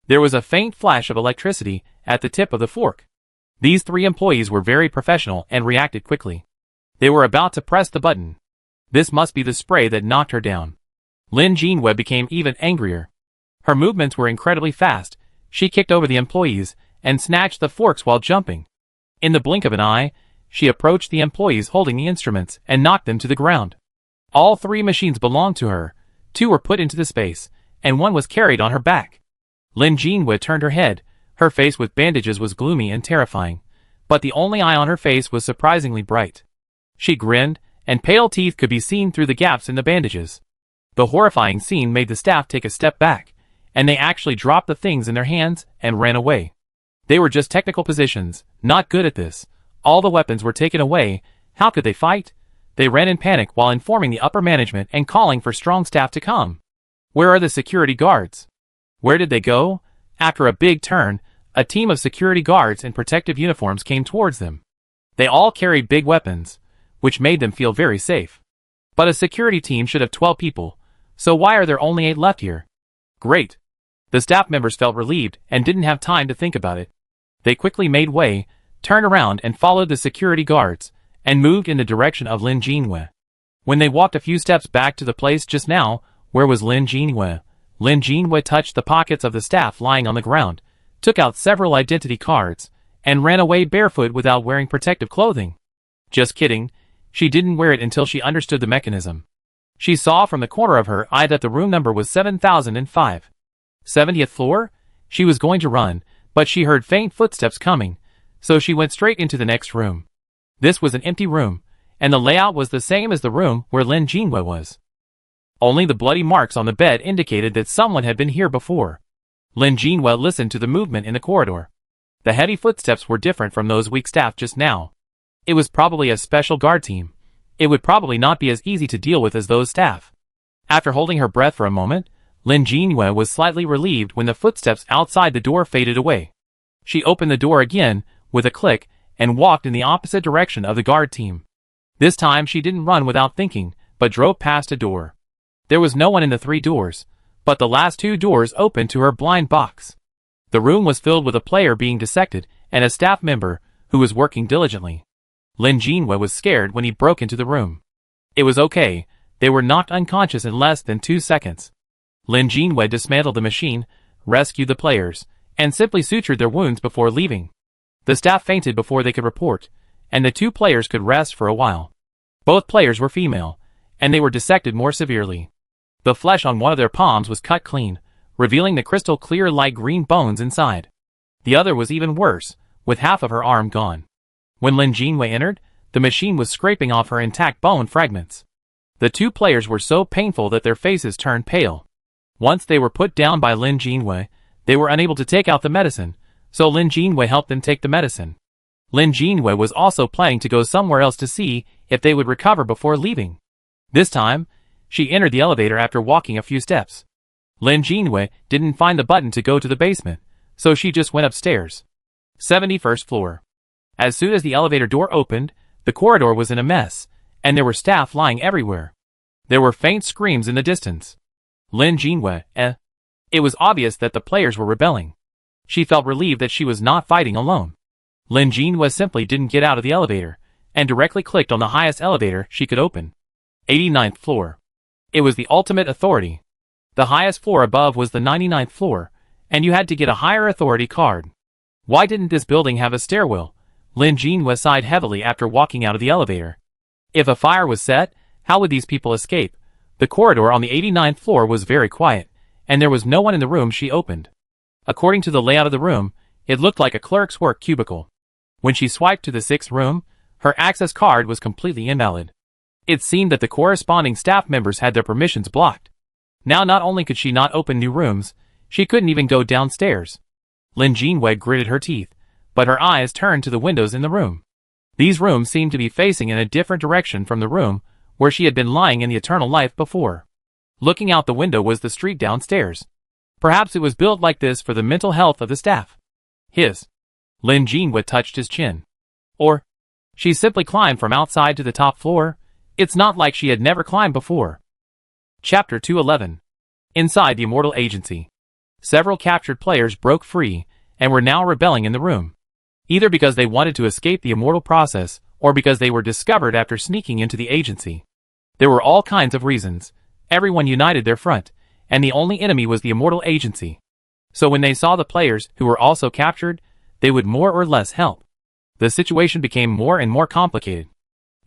There was a faint flash of electricity at the tip of the fork. These 3 employees were very professional and reacted quickly. They were about to press the button. This must be the spray that knocked her down. Lin Jinhua became even angrier. Her movements were incredibly fast. She kicked over the employees and snatched the forks while jumping. In the blink of an eye, she approached the employees holding the instruments and knocked them to the ground. All 3 machines belonged to her. 2 were put into the space, and 1 was carried on her back. Lin Jinhua turned her head. Her face with bandages was gloomy and terrifying, but the only eye on her face was surprisingly bright. She grinned, and pale teeth could be seen through the gaps in the bandages. The horrifying scene made the staff take a step back, and they actually dropped the things in their hands and ran away. They were just technical positions, not good at this. All the weapons were taken away. How could they fight? They ran in panic while informing the upper management and calling for strong staff to come. Where are the security guards? Where did they go? After a big turn, a team of security guards in protective uniforms came towards them. They all carried big weapons, which made them feel very safe. But a security team should have 12 people, so why are there only 8 left here? Great. The staff members felt relieved and didn't have time to think about it. They quickly made way, turned around and followed the security guards, and moved in the direction of Lin Jinhua. When they walked a few steps back to the place just now, where was Lin Jinhua? Lin Jinhua touched the pockets of the staff lying on the ground, took out several identity cards, and ran away barefoot without wearing protective clothing. Just kidding, she didn't wear it until she understood the mechanism. She saw from the corner of her eye that the room number was 7005. 70th floor? She was going to run, but she heard faint footsteps coming, so she went straight into the next room. This was an empty room, and the layout was the same as the room where Lin Jinhua was. Only the bloody marks on the bed indicated that someone had been here before. Lin Jinhua listened to the movement in the corridor. The heavy footsteps were different from those weak staff just now. It was probably a special guard team. It would probably not be as easy to deal with as those staff. After holding her breath for a moment, Lin Jinhua was slightly relieved when the footsteps outside the door faded away. She opened the door again, with a click, and walked in the opposite direction of the guard team. This time she didn't run without thinking, but drove past a door. There was no one in the 3 doors, but the last 2 doors opened to her blind box. The room was filled with a player being dissected and a staff member who was working diligently. Lin Jinhua was scared when he broke into the room. It was okay, they were knocked unconscious in less than 2 seconds. Lin Jinhua dismantled the machine, rescued the players, and simply sutured their wounds before leaving. The staff fainted before they could report, and the 2 players could rest for a while. Both players were female, and they were dissected more severely. The flesh on one of their palms was cut clean, revealing the crystal clear light green bones inside. The other was even worse, with half of her arm gone. When Lin Jinhua entered, the machine was scraping off her intact bone fragments. The 2 players were so painful that their faces turned pale. Once they were put down by Lin Jinhua, they were unable to take out the medicine, so Lin Jinhua helped them take the medicine. Lin Jinhua was also planning to go somewhere else to see if they would recover before leaving. This time, she entered the elevator after walking a few steps. Lin Jinhua didn't find the button to go to the basement, so she just went upstairs. 71st floor. As soon as the elevator door opened, the corridor was in a mess, and there were staff lying everywhere. There were faint screams in the distance. Lin Jinhua, It was obvious that the players were rebelling. She felt relieved that she was not fighting alone. Lin Jinhua simply didn't get out of the elevator, and directly clicked on the highest elevator she could open. 89th floor. It was the ultimate authority. The highest floor above was the 99th floor, and you had to get a higher authority card. Why didn't this building have a stairwell? Lin Jinhua sighed heavily after walking out of the elevator. If a fire was set, how would these people escape? The corridor on the 89th floor was very quiet, and there was no one in the room she opened. According to the layout of the room, it looked like a clerk's work cubicle. When she swiped to the 6th room, her access card was completely invalid. It seemed that the corresponding staff members had their permissions blocked. Now not only could she not open new rooms, she couldn't even go downstairs. Lin Jinhua gritted her teeth, but her eyes turned to the windows in the room. These rooms seemed to be facing in a different direction from the room where she had been lying in the eternal life before. Looking out the window was the street downstairs. Perhaps it was built like this for the mental health of the staff. Lin Jinhua touched his chin. Or, she simply climbed from outside to the top floor. It's not like she had never climbed before. Chapter 211. Inside the Immortal Agency. Several captured players broke free and were now rebelling in the room. Either because they wanted to escape the immortal process, or because they were discovered after sneaking into the agency. There were all kinds of reasons. Everyone united their front, and the only enemy was the immortal agency. So when they saw the players who were also captured, they would more or less help. The situation became more and more complicated.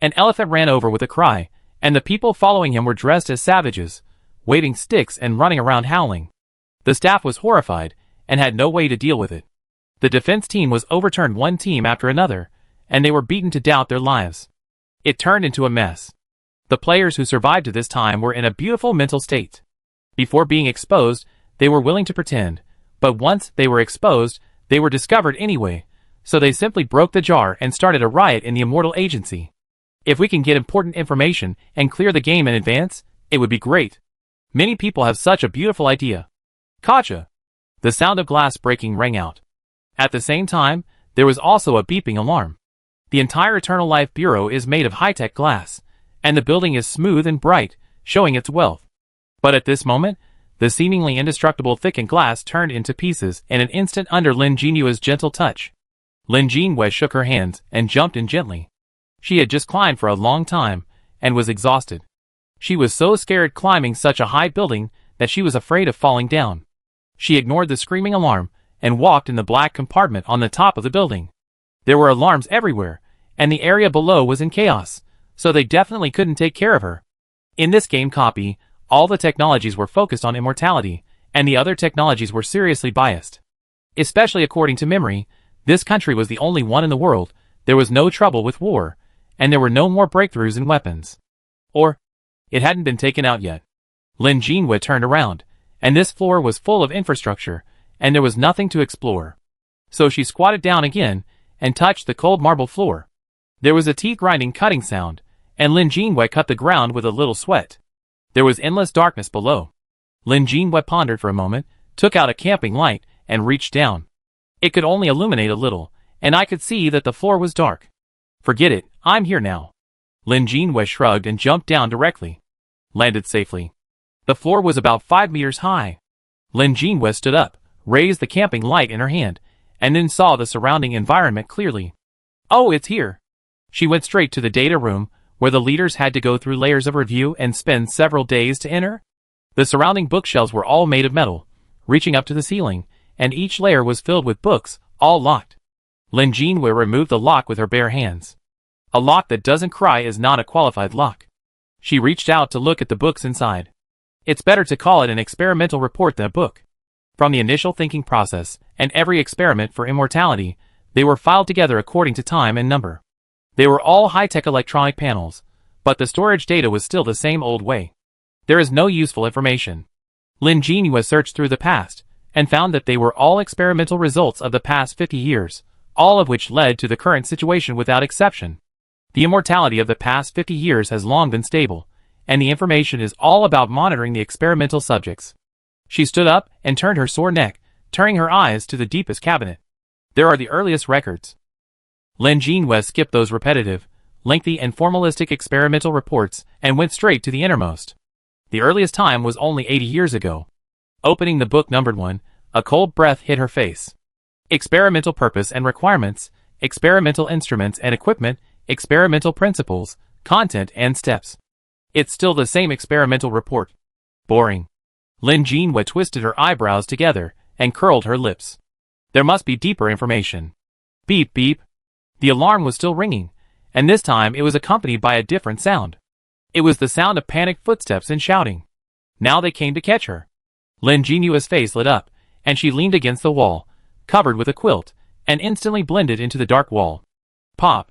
An elephant ran over with a cry, and the people following him were dressed as savages, waving sticks and running around howling. The staff was horrified, and had no way to deal with it. The defense team was overturned one team after another, and they were beaten to doubt their lives. It turned into a mess. The players who survived to this time were in a beautiful mental state. Before being exposed, they were willing to pretend, but once they were exposed, they were discovered anyway, so they simply broke the jar and started a riot in the Immortal Agency. If we can get important information and clear the game in advance, it would be great. Many people have such a beautiful idea. Gotcha! The sound of glass breaking rang out. At the same time, there was also a beeping alarm. The entire Eternal Life Bureau is made of high-tech glass, and the building is smooth and bright, showing its wealth. But at this moment, the seemingly indestructible thickened glass turned into pieces in an instant under Lin Jinhua's gentle touch. Lin Jinhua shook her hands and jumped in gently. She had just climbed for a long time, and was exhausted. She was so scared climbing such a high building that she was afraid of falling down. She ignored the screaming alarm, and walked in the black compartment on the top of the building. There were alarms everywhere, and the area below was in chaos, so they definitely couldn't take care of her. In this game copy, all the technologies were focused on immortality, and the other technologies were seriously biased. Especially according to memory, this country was the only one in the world, there was no trouble with war, and there were no more breakthroughs in weapons. Or, it hadn't been taken out yet. Lin Jinhua turned around, and this floor was full of infrastructure, and there was nothing to explore. So she squatted down again, and touched the cold marble floor. There was a teeth-grinding cutting sound, and Lin Jinwei cut the ground with a little sweat. There was endless darkness below. Lin Jinwei pondered for a moment, took out a camping light, and reached down. It could only illuminate a little, and I could see that the floor was dark. Forget it, I'm here now. Lin Jinwei shrugged and jumped down directly. Landed safely. The floor was about 5 meters high. Lin Jinwei stood up, raised the camping light in her hand, and then saw the surrounding environment clearly. Oh, it's here. She went straight to the data room, where the leaders had to go through layers of review and spend several days to enter. The surrounding bookshelves were all made of metal, reaching up to the ceiling, and each layer was filled with books, all locked. Lin Jinwei removed the lock with her bare hands. A lock that doesn't cry is not a qualified lock. She reached out to look at the books inside. It's better to call it an experimental report than a book. From the initial thinking process, and every experiment for immortality, they were filed together according to time and number. They were all high-tech electronic panels, but the storage data was still the same old way. There is no useful information. Lin Jinwei searched through the past, and found that they were all experimental results of the past 50 years, all of which led to the current situation without exception. The immortality of the past 50 years has long been stable, and the information is all about monitoring the experimental subjects. She stood up and turned her sore neck, turning her eyes to the deepest cabinet. There are the earliest records. Lin Jinwei skipped those repetitive, lengthy and formalistic experimental reports and went straight to the innermost. The earliest time was only 80 years ago. Opening the book numbered 1, a cold breath hit her face. Experimental purpose and requirements, experimental instruments and equipment, experimental principles, content and steps. It's still the same experimental report. Boring. Lin Jinwei twisted her eyebrows together and curled her lips. There must be deeper information. Beep beep. The alarm was still ringing, and this time it was accompanied by a different sound. It was the sound of panicked footsteps and shouting. Now they came to catch her. Lin Jinwei's face lit up, and she leaned against the wall, covered with a quilt, and instantly blended into the dark wall. Pop.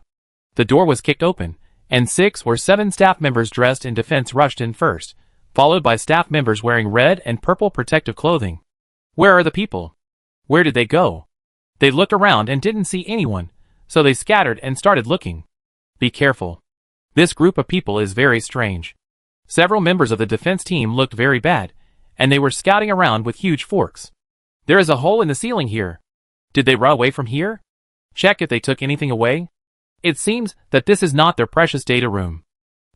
The door was kicked open, and 6 or 7 staff members dressed in defense rushed in first, followed by staff members wearing red and purple protective clothing. Where are the people? Where did they go? They looked around and didn't see anyone, so they scattered and started looking. Be careful. This group of people is very strange. Several members of the defense team looked very bad, and they were scouting around with huge forks. There is a hole in the ceiling here. Did they run away from here? Check if they took anything away. It seems that this is not their precious data room.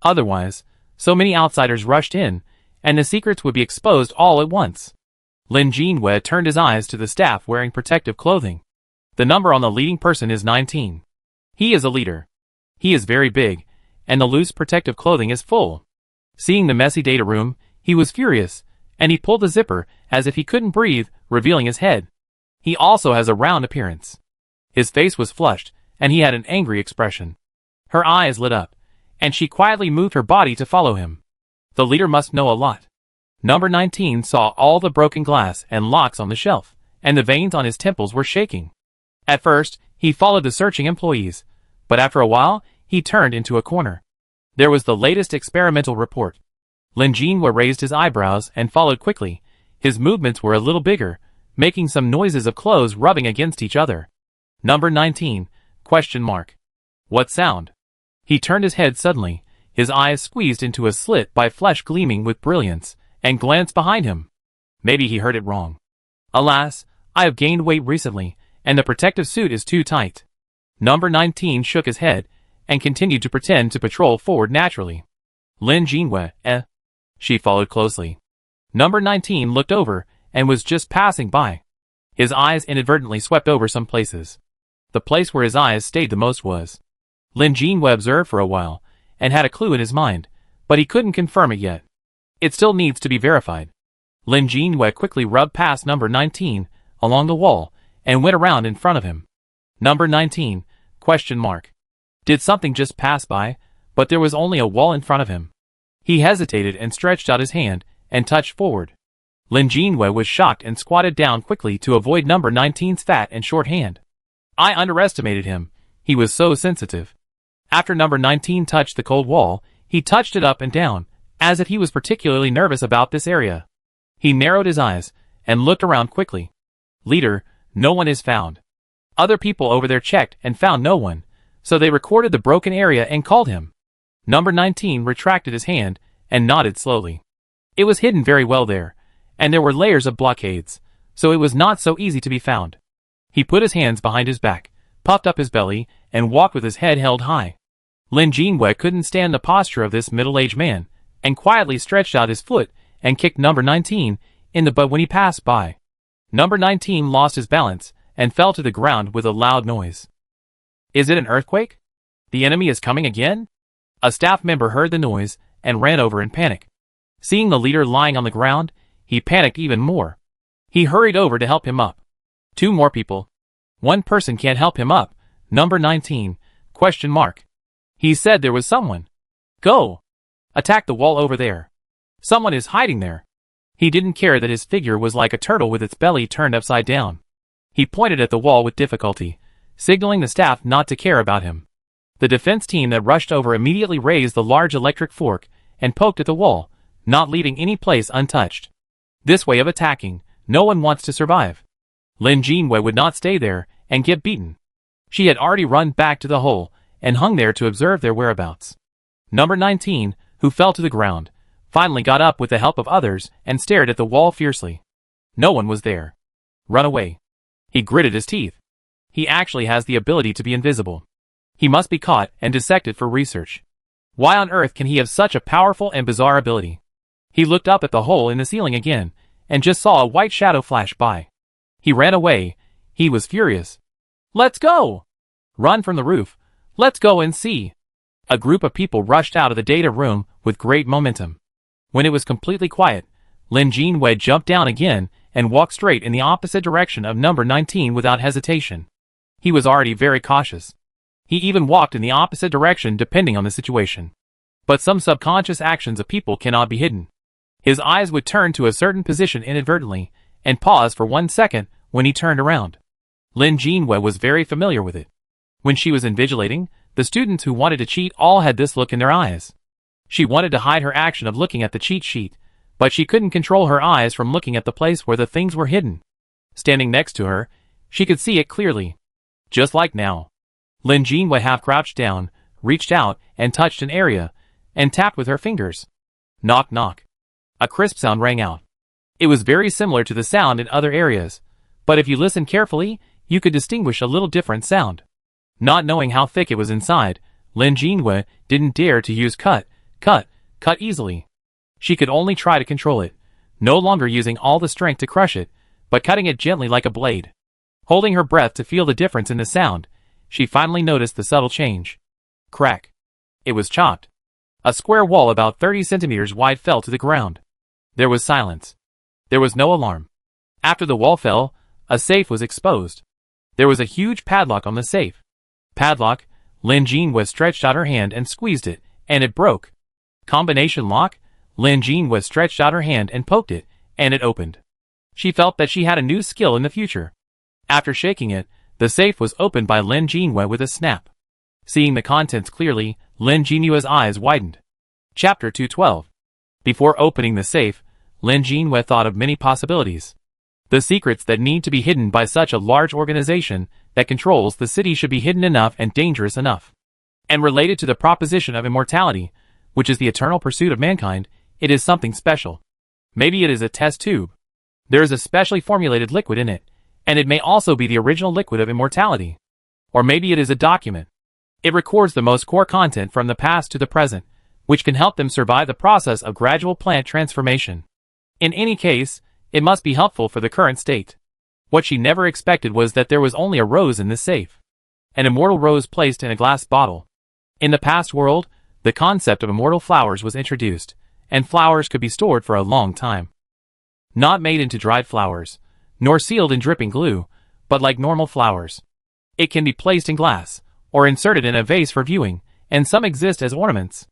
Otherwise, so many outsiders rushed in, and the secrets would be exposed all at once. Lin Jinwei turned his eyes to the staff wearing protective clothing. The number on the leading person is 19. He is a leader. He is very big, and the loose protective clothing is full. Seeing the messy data room, he was furious, and he pulled the zipper as if he couldn't breathe, revealing his head. He also has a round appearance. His face was flushed, and he had an angry expression. Her eyes lit up, and she quietly moved her body to follow him. The leader must know a lot. Number 19 saw all the broken glass and locks on the shelf, and the veins on his temples were shaking. At first, he followed the searching employees, but after a while, he turned into a corner. There was the latest experimental report. Lin Jinwei raised his eyebrows and followed quickly. His movements were a little bigger, making some noises of clothes rubbing against each other. Number 19, ? What sound? He turned his head suddenly, his eyes squeezed into a slit by flesh gleaming with brilliance, and glanced behind him. Maybe he heard it wrong. Alas, I have gained weight recently, and the protective suit is too tight. Number 19 shook his head, and continued to pretend to patrol forward naturally. Lin Jinwei, She followed closely. Number 19 looked over, and was just passing by. His eyes inadvertently swept over some places. The place where his eyes stayed the most was. Lin Jinwei observed for a while, and had a clue in his mind, but he couldn't confirm it yet. It still needs to be verified. Lin Jinwei quickly rubbed past number 19, along the wall, and went around in front of him. Number 19, ? Did something just pass by, but there was only a wall in front of him. He hesitated and stretched out his hand, and touched forward. Lin Jinwei was shocked and squatted down quickly to avoid number 19's fat and short hand. I underestimated him, he was so sensitive. After number 19 touched the cold wall, he touched it up and down, as if he was particularly nervous about this area. He narrowed his eyes, and looked around quickly. Leader, no one is found. Other people over there checked and found no one, So they recorded the broken area and called him. Number 19 retracted his hand and nodded slowly. It was hidden very well there, and there were layers of blockades, so it was not so easy to be found. He put his hands behind his back, puffed up his belly, and walked with his head held high. Lin Jinwei couldn't stand the posture of this middle-aged man, and quietly stretched out his foot and kicked number 19 in the butt when he passed by. Number 19 lost his balance and fell to the ground with a loud noise. Is it an earthquake? The enemy is coming again? A staff member heard the noise and ran over in panic. Seeing the leader lying on the ground, he panicked even more. He hurried over to help him up. 2 more people. 1 person can't help him up. Number 19, ? He said there was someone. Go! Attack the wall over there. Someone is hiding there. He didn't care that his figure was like a turtle with its belly turned upside down. He pointed at the wall with difficulty, signaling the staff not to care about him. The defense team that rushed over immediately raised the large electric fork and poked at the wall, not leaving any place untouched. This way of attacking, no one wants to survive. Lin Jinwei would not stay there and get beaten. She had already run back to the hole and hung there to observe their whereabouts. Number 19, who fell to the ground, finally got up with the help of others and stared at the wall fiercely. No one was there. Run away. He gritted his teeth. He actually has the ability to be invisible. He must be caught and dissected for research. Why on earth can he have such a powerful and bizarre ability? He looked up at the hole in the ceiling again, and just saw a white shadow flash by. He ran away. He was furious. Let's go! Run from the roof. Let's go and see. A group of people rushed out of the data room with great momentum. When it was completely quiet, Lin Jinwei jumped down again and walked straight in the opposite direction of number 19 without hesitation. He was already very cautious. He even walked in the opposite direction depending on the situation. But some subconscious actions of people cannot be hidden. His eyes would turn to a certain position inadvertently, and pause for 1 second when he turned around. Lin Jinwei was very familiar with it. When she was invigilating, the students who wanted to cheat all had this look in their eyes. She wanted to hide her action of looking at the cheat sheet, but she couldn't control her eyes from looking at the place where the things were hidden. Standing next to her, she could see it clearly. Just like now. Lin Jinwei half crouched down, reached out, and touched an area, and tapped with her fingers. Knock knock. A crisp sound rang out. It was very similar to the sound in other areas, but if you listened carefully, you could distinguish a little different sound. Not knowing how thick it was inside, Lin Jinwei didn't dare to use cut easily. She could only try to control it, no longer using all the strength to crush it, but cutting it gently like a blade. Holding her breath to feel the difference in the sound, she finally noticed the subtle change. Crack. It was chopped. A square wall about 30 centimeters wide fell to the ground. There was silence. There was no alarm. After the wall fell, a safe was exposed. There was a huge padlock on the safe. Padlock. Lin Jinwei stretched out her hand and squeezed it, and it broke. Combination lock. Lin Jinwei stretched out her hand and poked it, and it opened. She felt that she had a new skill in the future. After shaking it, the safe was opened by Lin Jinwei with a snap. Seeing the contents clearly, Lin Jinwei's eyes widened. Chapter 212. Before opening the safe, Lin Jinwei thought of many possibilities. The secrets that need to be hidden by such a large organization that controls the city should be hidden enough and dangerous enough. And related to the proposition of immortality, which is the eternal pursuit of mankind, it is something special. Maybe it is a test tube. There is a specially formulated liquid in it, and it may also be the original liquid of immortality. Or maybe it is a document. It records the most core content from the past to the present, which can help them survive the process of gradual plant transformation. In any case, it must be helpful for the current state. What she never expected was that there was only a rose in this safe. An immortal rose placed in a glass bottle. In the past world, the concept of immortal flowers was introduced, and flowers could be stored for a long time. Not made into dried flowers, nor sealed in dripping glue, but like normal flowers. It can be placed in glass, or inserted in a vase for viewing, and some exist as ornaments.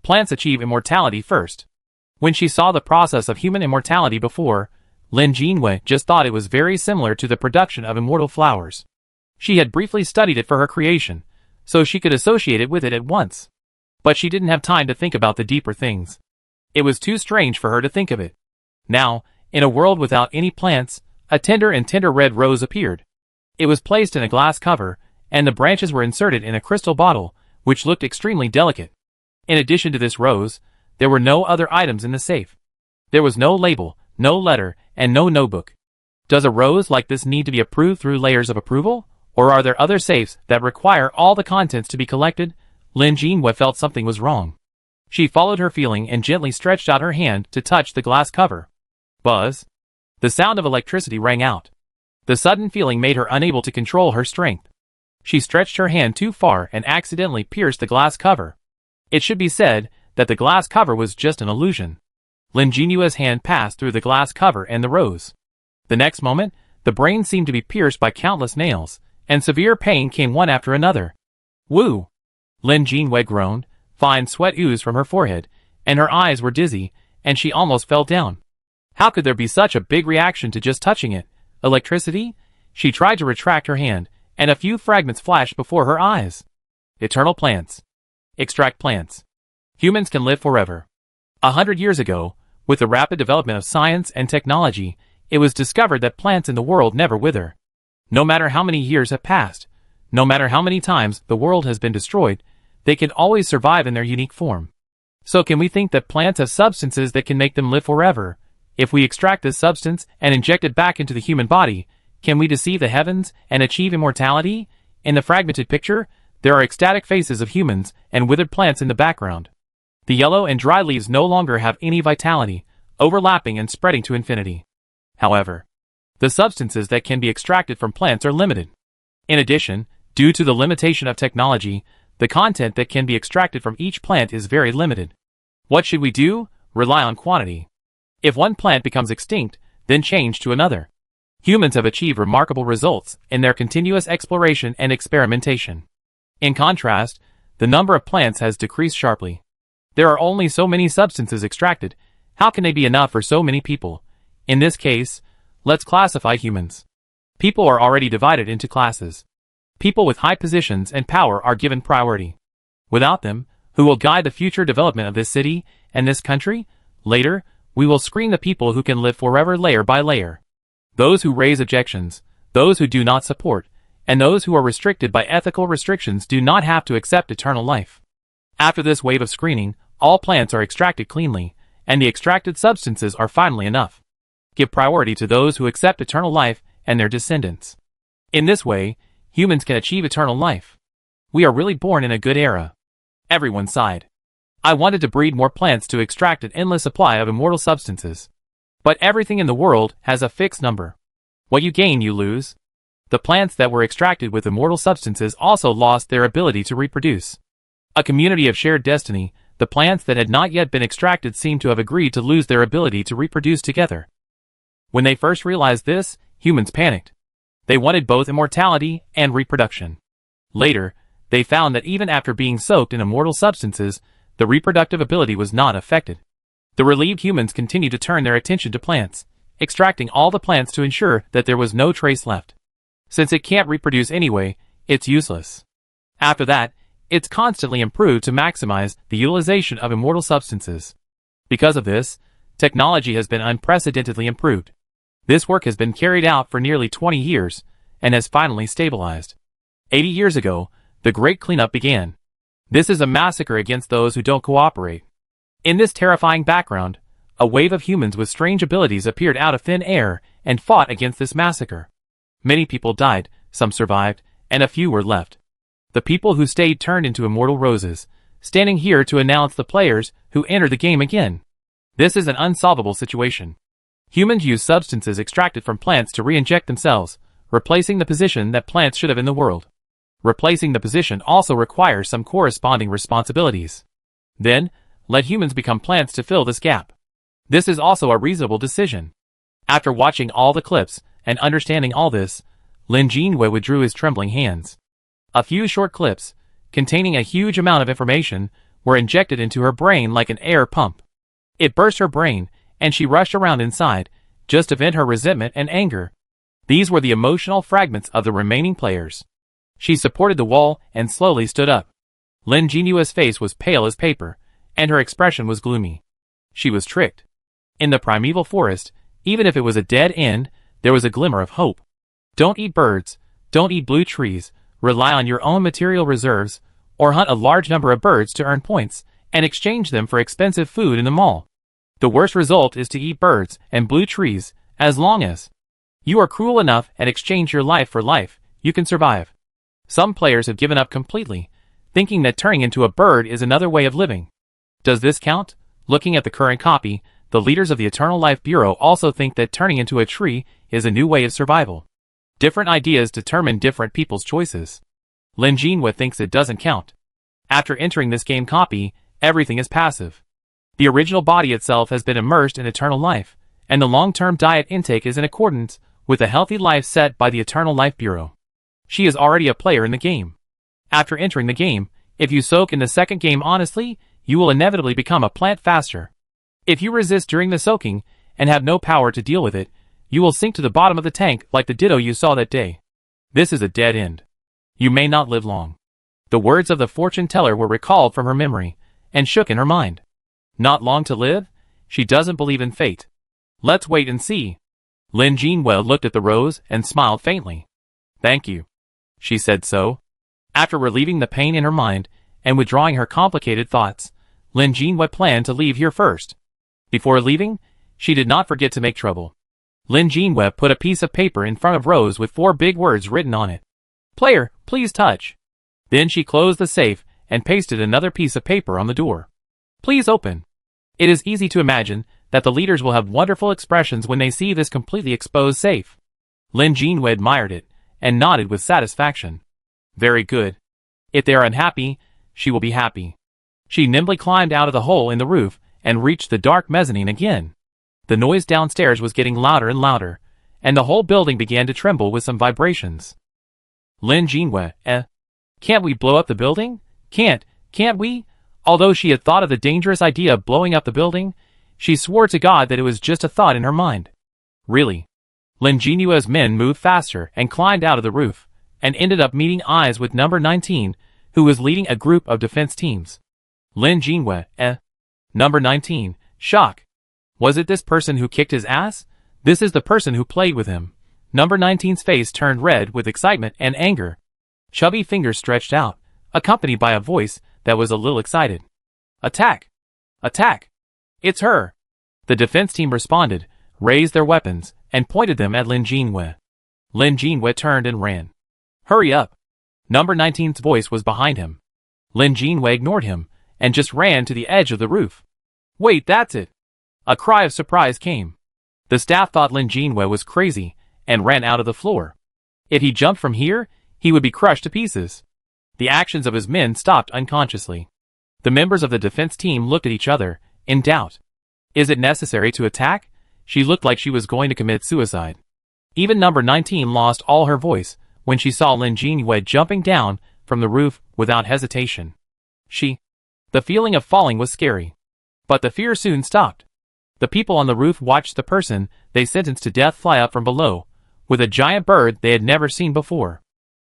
Plants achieve immortality first. When she saw the process of human immortality before, Lin Jinwei just thought it was very similar to the production of immortal flowers. She had briefly studied it for her creation, so she could associate it with it at once. But she didn't have time to think about the deeper things. It was too strange for her to think of it. Now, in a world without any plants, a tender red rose appeared. It was placed in a glass cover, and the branches were inserted in a crystal bottle, which looked extremely delicate. In addition to this rose, there were no other items in the safe. There was no label, no letter, and no notebook. Does a rose like this need to be approved through layers of approval? Or are there other safes that require all the contents to be collected? Lin Jinhua felt something was wrong. She followed her feeling and gently stretched out her hand to touch the glass cover. Buzz! The sound of electricity rang out. The sudden feeling made her unable to control her strength. She stretched her hand too far and accidentally pierced the glass cover. It should be said that the glass cover was just an illusion. Lin Jinua's hand passed through the glass cover and the rose. The next moment, the brain seemed to be pierced by countless nails, and severe pain came one after another. Woo! Lin Jinhua groaned, fine sweat oozed from her forehead, and her eyes were dizzy, and she almost fell down. How could there be such a big reaction to just touching it? Electricity? She tried to retract her hand, and a few fragments flashed before her eyes. Eternal plants. Extract plants. Humans can live forever. 100 years ago, with the rapid development of science and technology, it was discovered that plants in the world never wither. No matter how many years have passed, no matter how many times the world has been destroyed, they can always survive in their unique form. So can we think that plants have substances that can make them live forever? If we extract this substance and inject it back into the human body, can we deceive the heavens and achieve immortality? In the fragmented picture, there are ecstatic faces of humans and withered plants in the background. The yellow and dry leaves no longer have any vitality, overlapping and spreading to infinity. However, the substances that can be extracted from plants are limited. In addition, due to the limitation of technology, the content that can be extracted from each plant is very limited. What should we do? Rely on quantity. If one plant becomes extinct, then change to another. Humans have achieved remarkable results in their continuous exploration and experimentation. In contrast, the number of plants has decreased sharply. There are only so many substances extracted. How can they be enough for so many people? In this case, let's classify humans. People are already divided into classes. People with high positions and power are given priority. Without them, who will guide the future development of this city and this country? Later, we will screen the people who can live forever layer by layer. Those who raise objections, those who do not support, and those who are restricted by ethical restrictions do not have to accept eternal life. After this wave of screening, all plants are extracted cleanly, and the extracted substances are finally enough. Give priority to those who accept eternal life and their descendants. In this way, humans can achieve eternal life. We are really born in a good era. Everyone sighed. I wanted to breed more plants to extract an endless supply of immortal substances. But everything in the world has a fixed number. What you gain, you lose. The plants that were extracted with immortal substances also lost their ability to reproduce. A community of shared destiny, the plants that had not yet been extracted seemed to have agreed to lose their ability to reproduce together. When they first realized this, humans panicked. They wanted both immortality and reproduction. Later, they found that even after being soaked in immortal substances, the reproductive ability was not affected. The relieved humans continued to turn their attention to plants, extracting all the plants to ensure that there was no trace left. Since it can't reproduce anyway, it's useless. After that, it's constantly improved to maximize the utilization of immortal substances. Because of this, technology has been unprecedentedly improved. This work has been carried out for nearly 20 years, and has finally stabilized. 80 years ago, the Great Cleanup began. This is a massacre against those who don't cooperate. In this terrifying background, a wave of humans with strange abilities appeared out of thin air and fought against this massacre. Many people died, some survived, and a few were left. The people who stayed turned into immortal roses, standing here to announce the players who enter the game again. This is an unsolvable situation. Humans use substances extracted from plants to re-inject themselves, replacing the position that plants should have in the world. Replacing the position also requires some corresponding responsibilities. Then, let humans become plants to fill this gap. This is also a reasonable decision. After watching all the clips and understanding all this, Lin Jinhua withdrew his trembling hands. A few short clips, containing a huge amount of information, were injected into her brain like an air pump. It burst her brain, and she rushed around inside, just to vent her resentment and anger. These were the emotional fragments of the remaining players. She supported the wall and slowly stood up. Lin Jinua's face was pale as paper, and her expression was gloomy. She was tricked. In the primeval forest, even if it was a dead end, there was a glimmer of hope. Don't eat birds, don't eat blue trees, rely on your own material reserves, or hunt a large number of birds to earn points, and exchange them for expensive food in the mall. The worst result is to eat birds and blue trees, as long as you are cruel enough and exchange your life for life, you can survive. Some players have given up completely, thinking that turning into a bird is another way of living. Does this count? Looking at the current copy, the leaders of the Eternal Life Bureau also think that turning into a tree is a new way of survival. Different ideas determine different people's choices. Lin Jinhua thinks it doesn't count. After entering this game copy, everything is passive. The original body itself has been immersed in eternal life, and the long-term diet intake is in accordance with a healthy life set by the Eternal Life Bureau. She is already a player in the game. After entering the game, if you soak in the second game honestly, you will inevitably become a plant faster. If you resist during the soaking, and have no power to deal with it, you will sink to the bottom of the tank like the ditto you saw that day. This is a dead end. You may not live long. The words of the fortune teller were recalled from her memory, and shook in her mind. Not long to live? She doesn't believe in fate. Let's wait and see. Lin Jinhua looked at the rose and smiled faintly. Thank you. She said so. After relieving the pain in her mind, and withdrawing her complicated thoughts, Lin Jinhua planned to leave here first. Before leaving, she did not forget to make trouble. Lin Jinhua put a piece of paper in front of Rose with 4 big words written on it. Player, please touch. Then she closed the safe and pasted another piece of paper on the door. Please open. It is easy to imagine that the leaders will have wonderful expressions when they see this completely exposed safe. Lin Jinhua admired it and nodded with satisfaction. Very good. If they are unhappy, she will be happy. She nimbly climbed out of the hole in the roof and reached the dark mezzanine again. The noise downstairs was getting louder and louder, and the whole building began to tremble with some vibrations. Lin Jinhua, can't we blow up the building? Can't we? Although she had thought of the dangerous idea of blowing up the building, she swore to God that it was just a thought in her mind. Really? Lin Jinhua's men moved faster and climbed out of the roof, and ended up meeting eyes with number 19, who was leading a group of defense teams. Lin Jinhua, Number 19, shock. Was it this person who kicked his ass? This is the person who played with him. Number 19's face turned red with excitement and anger. Chubby fingers stretched out, accompanied by a voice that was a little excited. Attack! Attack! It's her! The defense team responded, raised their weapons, and pointed them at Lin Jinhua. Lin Jinhua turned and ran. Hurry up! Number 19's voice was behind him. Lin Jinhua ignored him, and just ran to the edge of the roof. Wait, that's it! A cry of surprise came. The staff thought Lin Jinhua was crazy, and ran out of the floor. If he jumped from here, he would be crushed to pieces. The actions of his men stopped unconsciously. The members of the defense team looked at each other, in doubt. Is it necessary to attack? She looked like she was going to commit suicide. Even number 19 lost all her voice when she saw Lin Jinhua jumping down from the roof without hesitation. The feeling of falling was scary. But the fear soon stopped. The people on the roof watched the person they sentenced to death fly up from below, with a giant bird they had never seen before.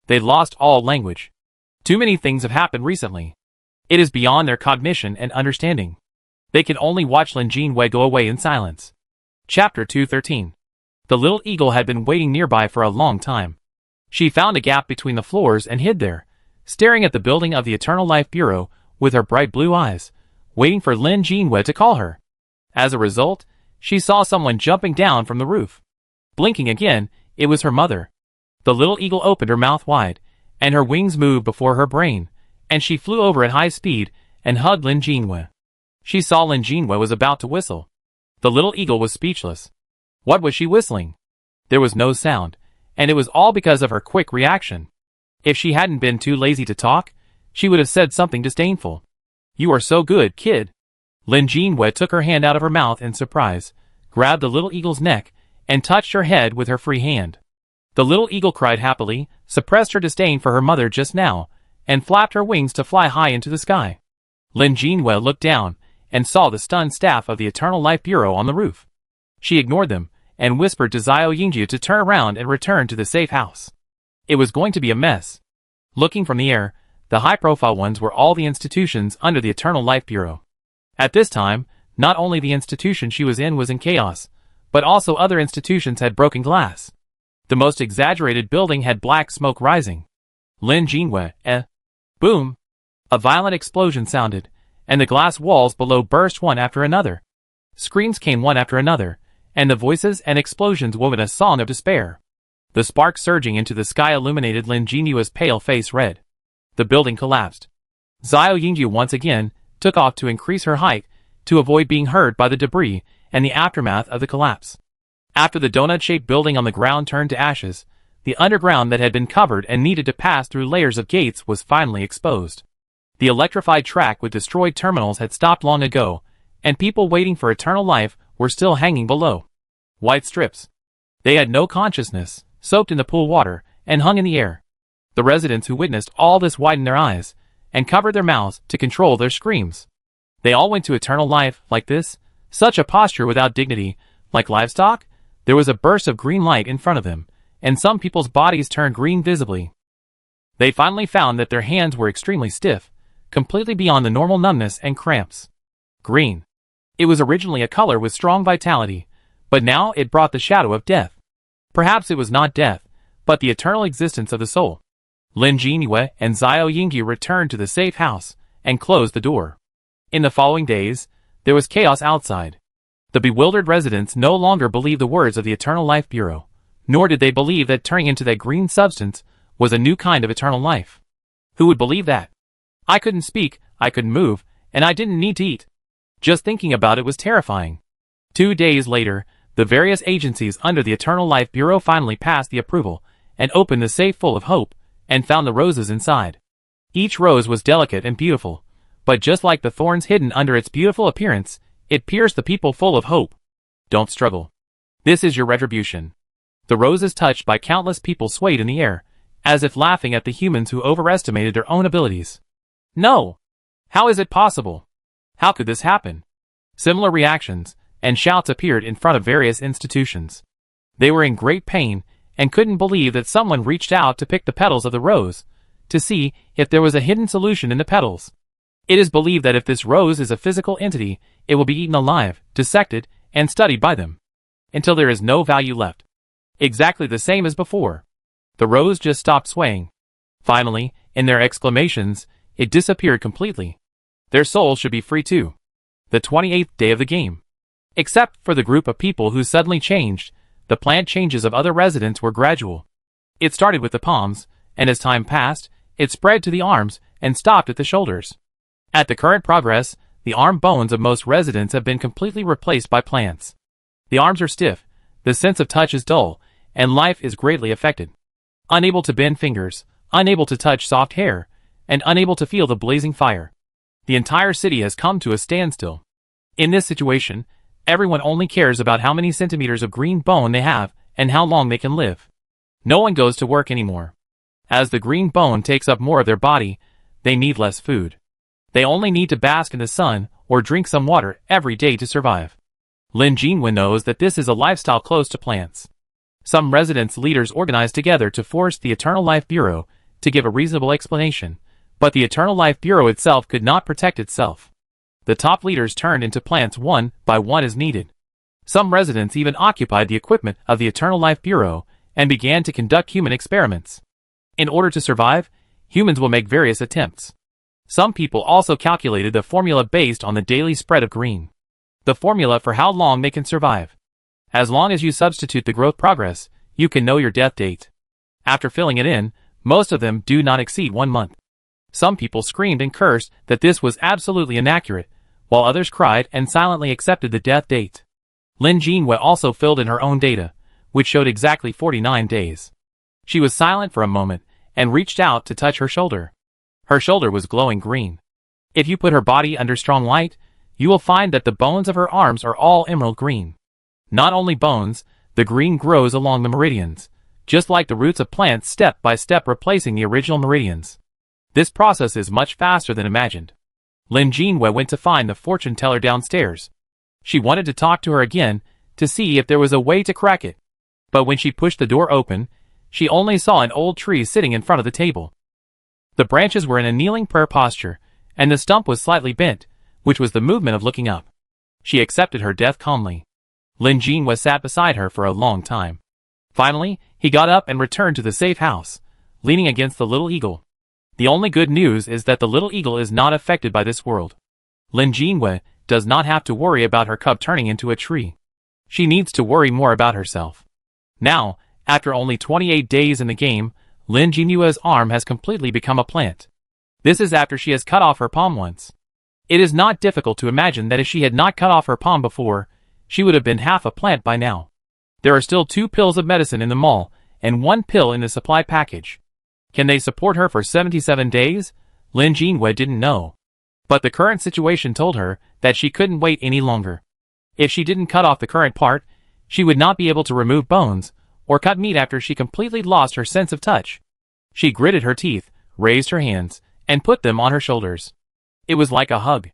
They lost all language. Too many things have happened recently. It is beyond their cognition and understanding. They can only watch Lin Jinhua go away in silence. Chapter 213. The little eagle had been waiting nearby for a long time. She found a gap between the floors and hid there, staring at the building of the Eternal Life Bureau with her bright blue eyes, waiting for Lin Jinhua to call her. As a result, she saw someone jumping down from the roof. Blinking again, it was her mother. The little eagle opened her mouth wide, and her wings moved before her brain, and she flew over at high speed and hugged Lin Jinhua. She saw Lin Jinhua was about to whistle. The little eagle was speechless. What was she whistling? There was no sound, and it was all because of her quick reaction. If she hadn't been too lazy to talk, she would have said something disdainful. You are so good, kid. Lin Jinhua took her hand out of her mouth in surprise, grabbed the little eagle's neck, and touched her head with her free hand. The little eagle cried happily, suppressed her disdain for her mother just now, and flapped her wings to fly high into the sky. Lin Jinhua looked down and saw the stunned staff of the Eternal Life Bureau on the roof. She ignored them and whispered to Xiao Yingju to turn around and return to the safe house. It was going to be a mess. Looking from the air, the high-profile ones were all the institutions under the Eternal Life Bureau. At this time, not only the institution she was in chaos, but also other institutions had broken glass. The most exaggerated building had black smoke rising. Lin Jinwei, Boom! A violent explosion sounded, and the glass walls below burst one after another. Screams came one after another, and the voices and explosions wove a song of despair. The sparks surging into the sky illuminated Lin Jinyue's pale face red. The building collapsed. Xiao Yingyu once again took off to increase her height to avoid being hurt by the debris and the aftermath of the collapse. After the donut-shaped building on the ground turned to ashes, the underground that had been covered and needed to pass through layers of gates was finally exposed. The electrified track with destroyed terminals had stopped long ago, and people waiting for eternal life were still hanging below. White strips. They had no consciousness, soaked in the pool water, and hung in the air. The residents who witnessed all this widened their eyes, and covered their mouths to control their screams. They all went to eternal life like this, such a posture without dignity, like livestock. There was a burst of green light in front of them, and some people's bodies turned green visibly. They finally found that their hands were extremely stiff, completely beyond the normal numbness and cramps. Green. It was originally a color with strong vitality, but now it brought the shadow of death. Perhaps it was not death, but the eternal existence of the soul. Lin Jinyue and Xiao Yingyu returned to the safe house and closed the door. In the following days, there was chaos outside. The bewildered residents no longer believed the words of the Eternal Life Bureau, nor did they believe that turning into that green substance was a new kind of eternal life. Who would believe that? I couldn't speak, I couldn't move, and I didn't need to eat. Just thinking about it was terrifying. 2 days later, the various agencies under the Eternal Life Bureau finally passed the approval and opened the safe full of hope and found the roses inside. Each rose was delicate and beautiful, but just like the thorns hidden under its beautiful appearance, it pierced the people full of hope. Don't struggle. This is your retribution. The roses touched by countless people swayed in the air, as if laughing at the humans who overestimated their own abilities. No! How is it possible? How could this happen? Similar reactions and shouts appeared in front of various institutions. They were in great pain and couldn't believe that someone reached out to pick the petals of the rose, to see if there was a hidden solution in the petals. It is believed that if this rose is a physical entity, it will be eaten alive, dissected, and studied by them, until there is no value left. Exactly the same as before. The rose just stopped swaying. Finally, in their exclamations, it disappeared completely. Their souls should be free too. The 28th day of the game. Except for the group of people who suddenly changed, the plant changes of other residents were gradual. It started with the palms, and as time passed, it spread to the arms and stopped at the shoulders. At the current progress, the arm bones of most residents have been completely replaced by plants. The arms are stiff, the sense of touch is dull, and life is greatly affected. Unable to bend fingers, unable to touch soft hair, and unable to feel the blazing fire. The entire city has come to a standstill. In this situation, everyone only cares about how many centimeters of green bone they have and how long they can live. No one goes to work anymore. As the green bone takes up more of their body, they need less food. They only need to bask in the sun or drink some water every day to survive. Lin Jinwen knows that this is a lifestyle close to plants. Some residents' leaders organized together to force the Eternal Life Bureau to give a reasonable explanation, but the Eternal Life Bureau itself could not protect itself. The top leaders turned into plants one by one as needed. Some residents even occupied the equipment of the Eternal Life Bureau and began to conduct human experiments. In order to survive, humans will make various attempts. Some people also calculated the formula based on the daily spread of green. The formula for how long they can survive. As long as you substitute the growth progress, you can know your death date. After filling it in, most of them do not exceed 1 month. Some people screamed and cursed that this was absolutely inaccurate, while others cried and silently accepted the death date. Lin Jinwei also filled in her own data, which showed exactly 49 days. She was silent for a moment and reached out to touch her shoulder. Her shoulder was glowing green. If you put her body under strong light, you will find that the bones of her arms are all emerald green. Not only bones, the green grows along the meridians, just like the roots of plants step by step replacing the original meridians. This process is much faster than imagined. Lin Jinwei went to find the fortune teller downstairs. She wanted to talk to her again to see if there was a way to crack it. But when she pushed the door open, she only saw an old tree sitting in front of the table. The branches were in a kneeling prayer posture, and the stump was slightly bent, which was the movement of looking up. She accepted her death calmly. Lin Jinwei sat beside her for a long time. Finally, he got up and returned to the safe house, leaning against the little eagle. The only good news is that the little eagle is not affected by this world. Lin Jinwei does not have to worry about her cub turning into a tree. She needs to worry more about herself. Now, after only 28 days in the game, Lin Jinwei's arm has completely become a plant. This is after she has cut off her palm once. It is not difficult to imagine that if she had not cut off her palm before, she would have been half a plant by now. There are still 2 pills of medicine in the mall, and 1 pill in the supply package. Can they support her for 77 days? Lin Jinwei didn't know. But the current situation told her that she couldn't wait any longer. If she didn't cut off the current part, she would not be able to remove bones, or cut meat after she completely lost her sense of touch. She gritted her teeth, raised her hands, and put them on her shoulders. It was like a hug.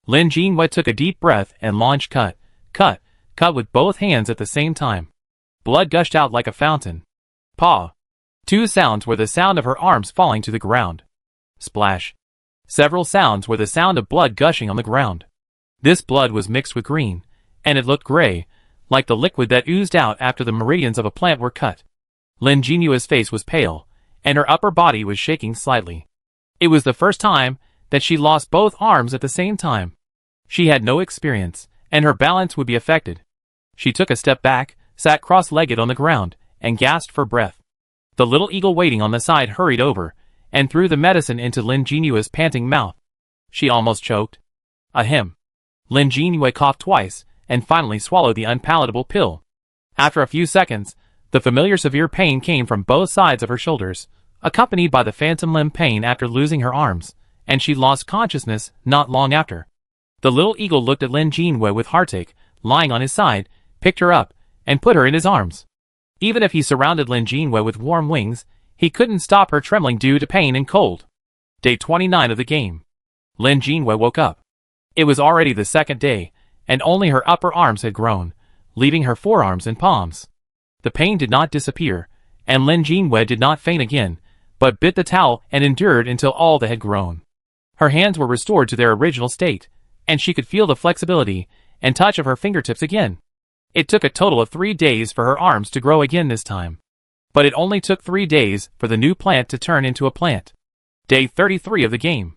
Lin Jinwei took a deep breath and launched cut with both hands at the same time. Blood gushed out like a fountain. Paw. 2 sounds were the sound of her arms falling to the ground. Splash. Several sounds were the sound of blood gushing on the ground. This blood was mixed with green, and it looked gray, like the liquid that oozed out after the meridians of a plant were cut. Lin Jinwei's face was pale, and her upper body was shaking slightly. It was the first time that she lost both arms at the same time. She had no experience, and her balance would be affected. She took a step back, sat cross-legged on the ground, and gasped for breath. The little eagle waiting on the side hurried over, and threw the medicine into Lin Jinwei's panting mouth. She almost choked. Ahem. Lin Jinwei coughed twice, and finally swallowed the unpalatable pill. After a few seconds, the familiar severe pain came from both sides of her shoulders, accompanied by the phantom limb pain after losing her arms, and she lost consciousness not long after. The little eagle looked at Lin Jinwei with heartache, lying on his side, picked her up, and put her in his arms. Even if he surrounded Lin Jinwei with warm wings, he couldn't stop her trembling due to pain and cold. Day 29 of the game. Lin Jinwei woke up. It was already the second day, and only her upper arms had grown, leaving her forearms and palms. The pain did not disappear, and Lin Jinwei did not faint again, but bit the towel and endured until all that had grown. Her hands were restored to their original state, and she could feel the flexibility and touch of her fingertips again. It took a total of 3 days for her arms to grow again this time. But it only took 3 days for the new plant to turn into a plant. Day 33 of the game.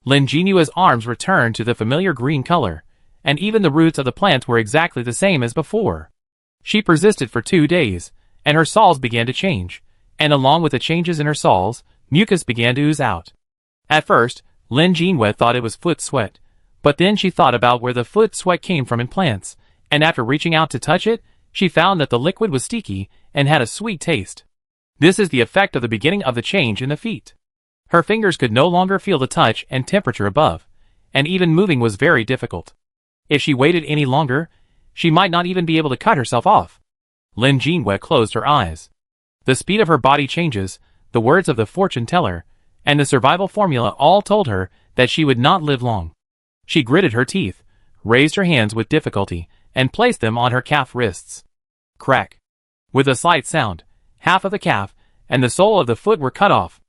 Lin Jinwei's arms returned to the familiar green color, and even the roots of the plant were exactly the same as before. She persisted for 2 days, and her soles began to change, and along with the changes in her soles, mucus began to ooze out. At first, Lin Jinwei thought it was foot sweat, but then she thought about where the foot sweat came from in plants, and after reaching out to touch it, she found that the liquid was sticky and had a sweet taste. This is the effect of the beginning of the change in the feet. Her fingers could no longer feel the touch and temperature above, and even moving was very difficult. If she waited any longer, she might not even be able to cut herself off. Lin Jinwei closed her eyes. The speed of her body changes, the words of the fortune teller, and the survival formula all told her that she would not live long. She gritted her teeth, raised her hands with difficulty, and placed them on her calf wrists. Crack. With a slight sound, half of the calf and the sole of the foot were cut off.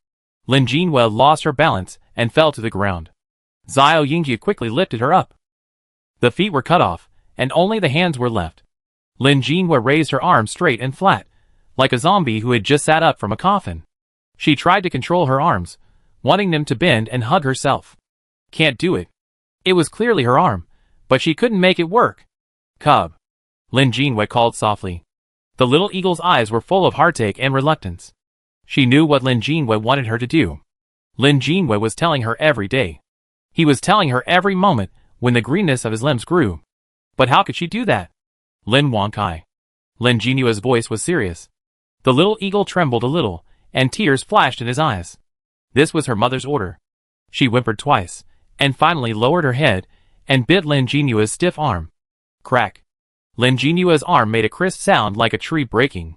Lin Jinwei lost her balance and fell to the ground. Xiao Yingji quickly lifted her up. The feet were cut off, and only the hands were left. Lin Jinwei raised her arms straight and flat, like a zombie who had just sat up from a coffin. She tried to control her arms, wanting them to bend and hug herself. Can't do it. It was clearly her arm, but she couldn't make it work. Cub. Lin Jinwei called softly. The little eagle's eyes were full of heartache and reluctance. She knew what Lin Jinwei wanted her to do. Lin Jinwei was telling her every day. He was telling her every moment when the greenness of his limbs grew. But how could she do that? Lin Wangkai. Lin Jinwei's voice was serious. The little eagle trembled a little, and tears flashed in his eyes. This was her mother's order. She whimpered twice, and finally lowered her head, and bit Lin Jinwei's stiff arm. Crack. Lin Jinwei's arm made a crisp sound like a tree breaking.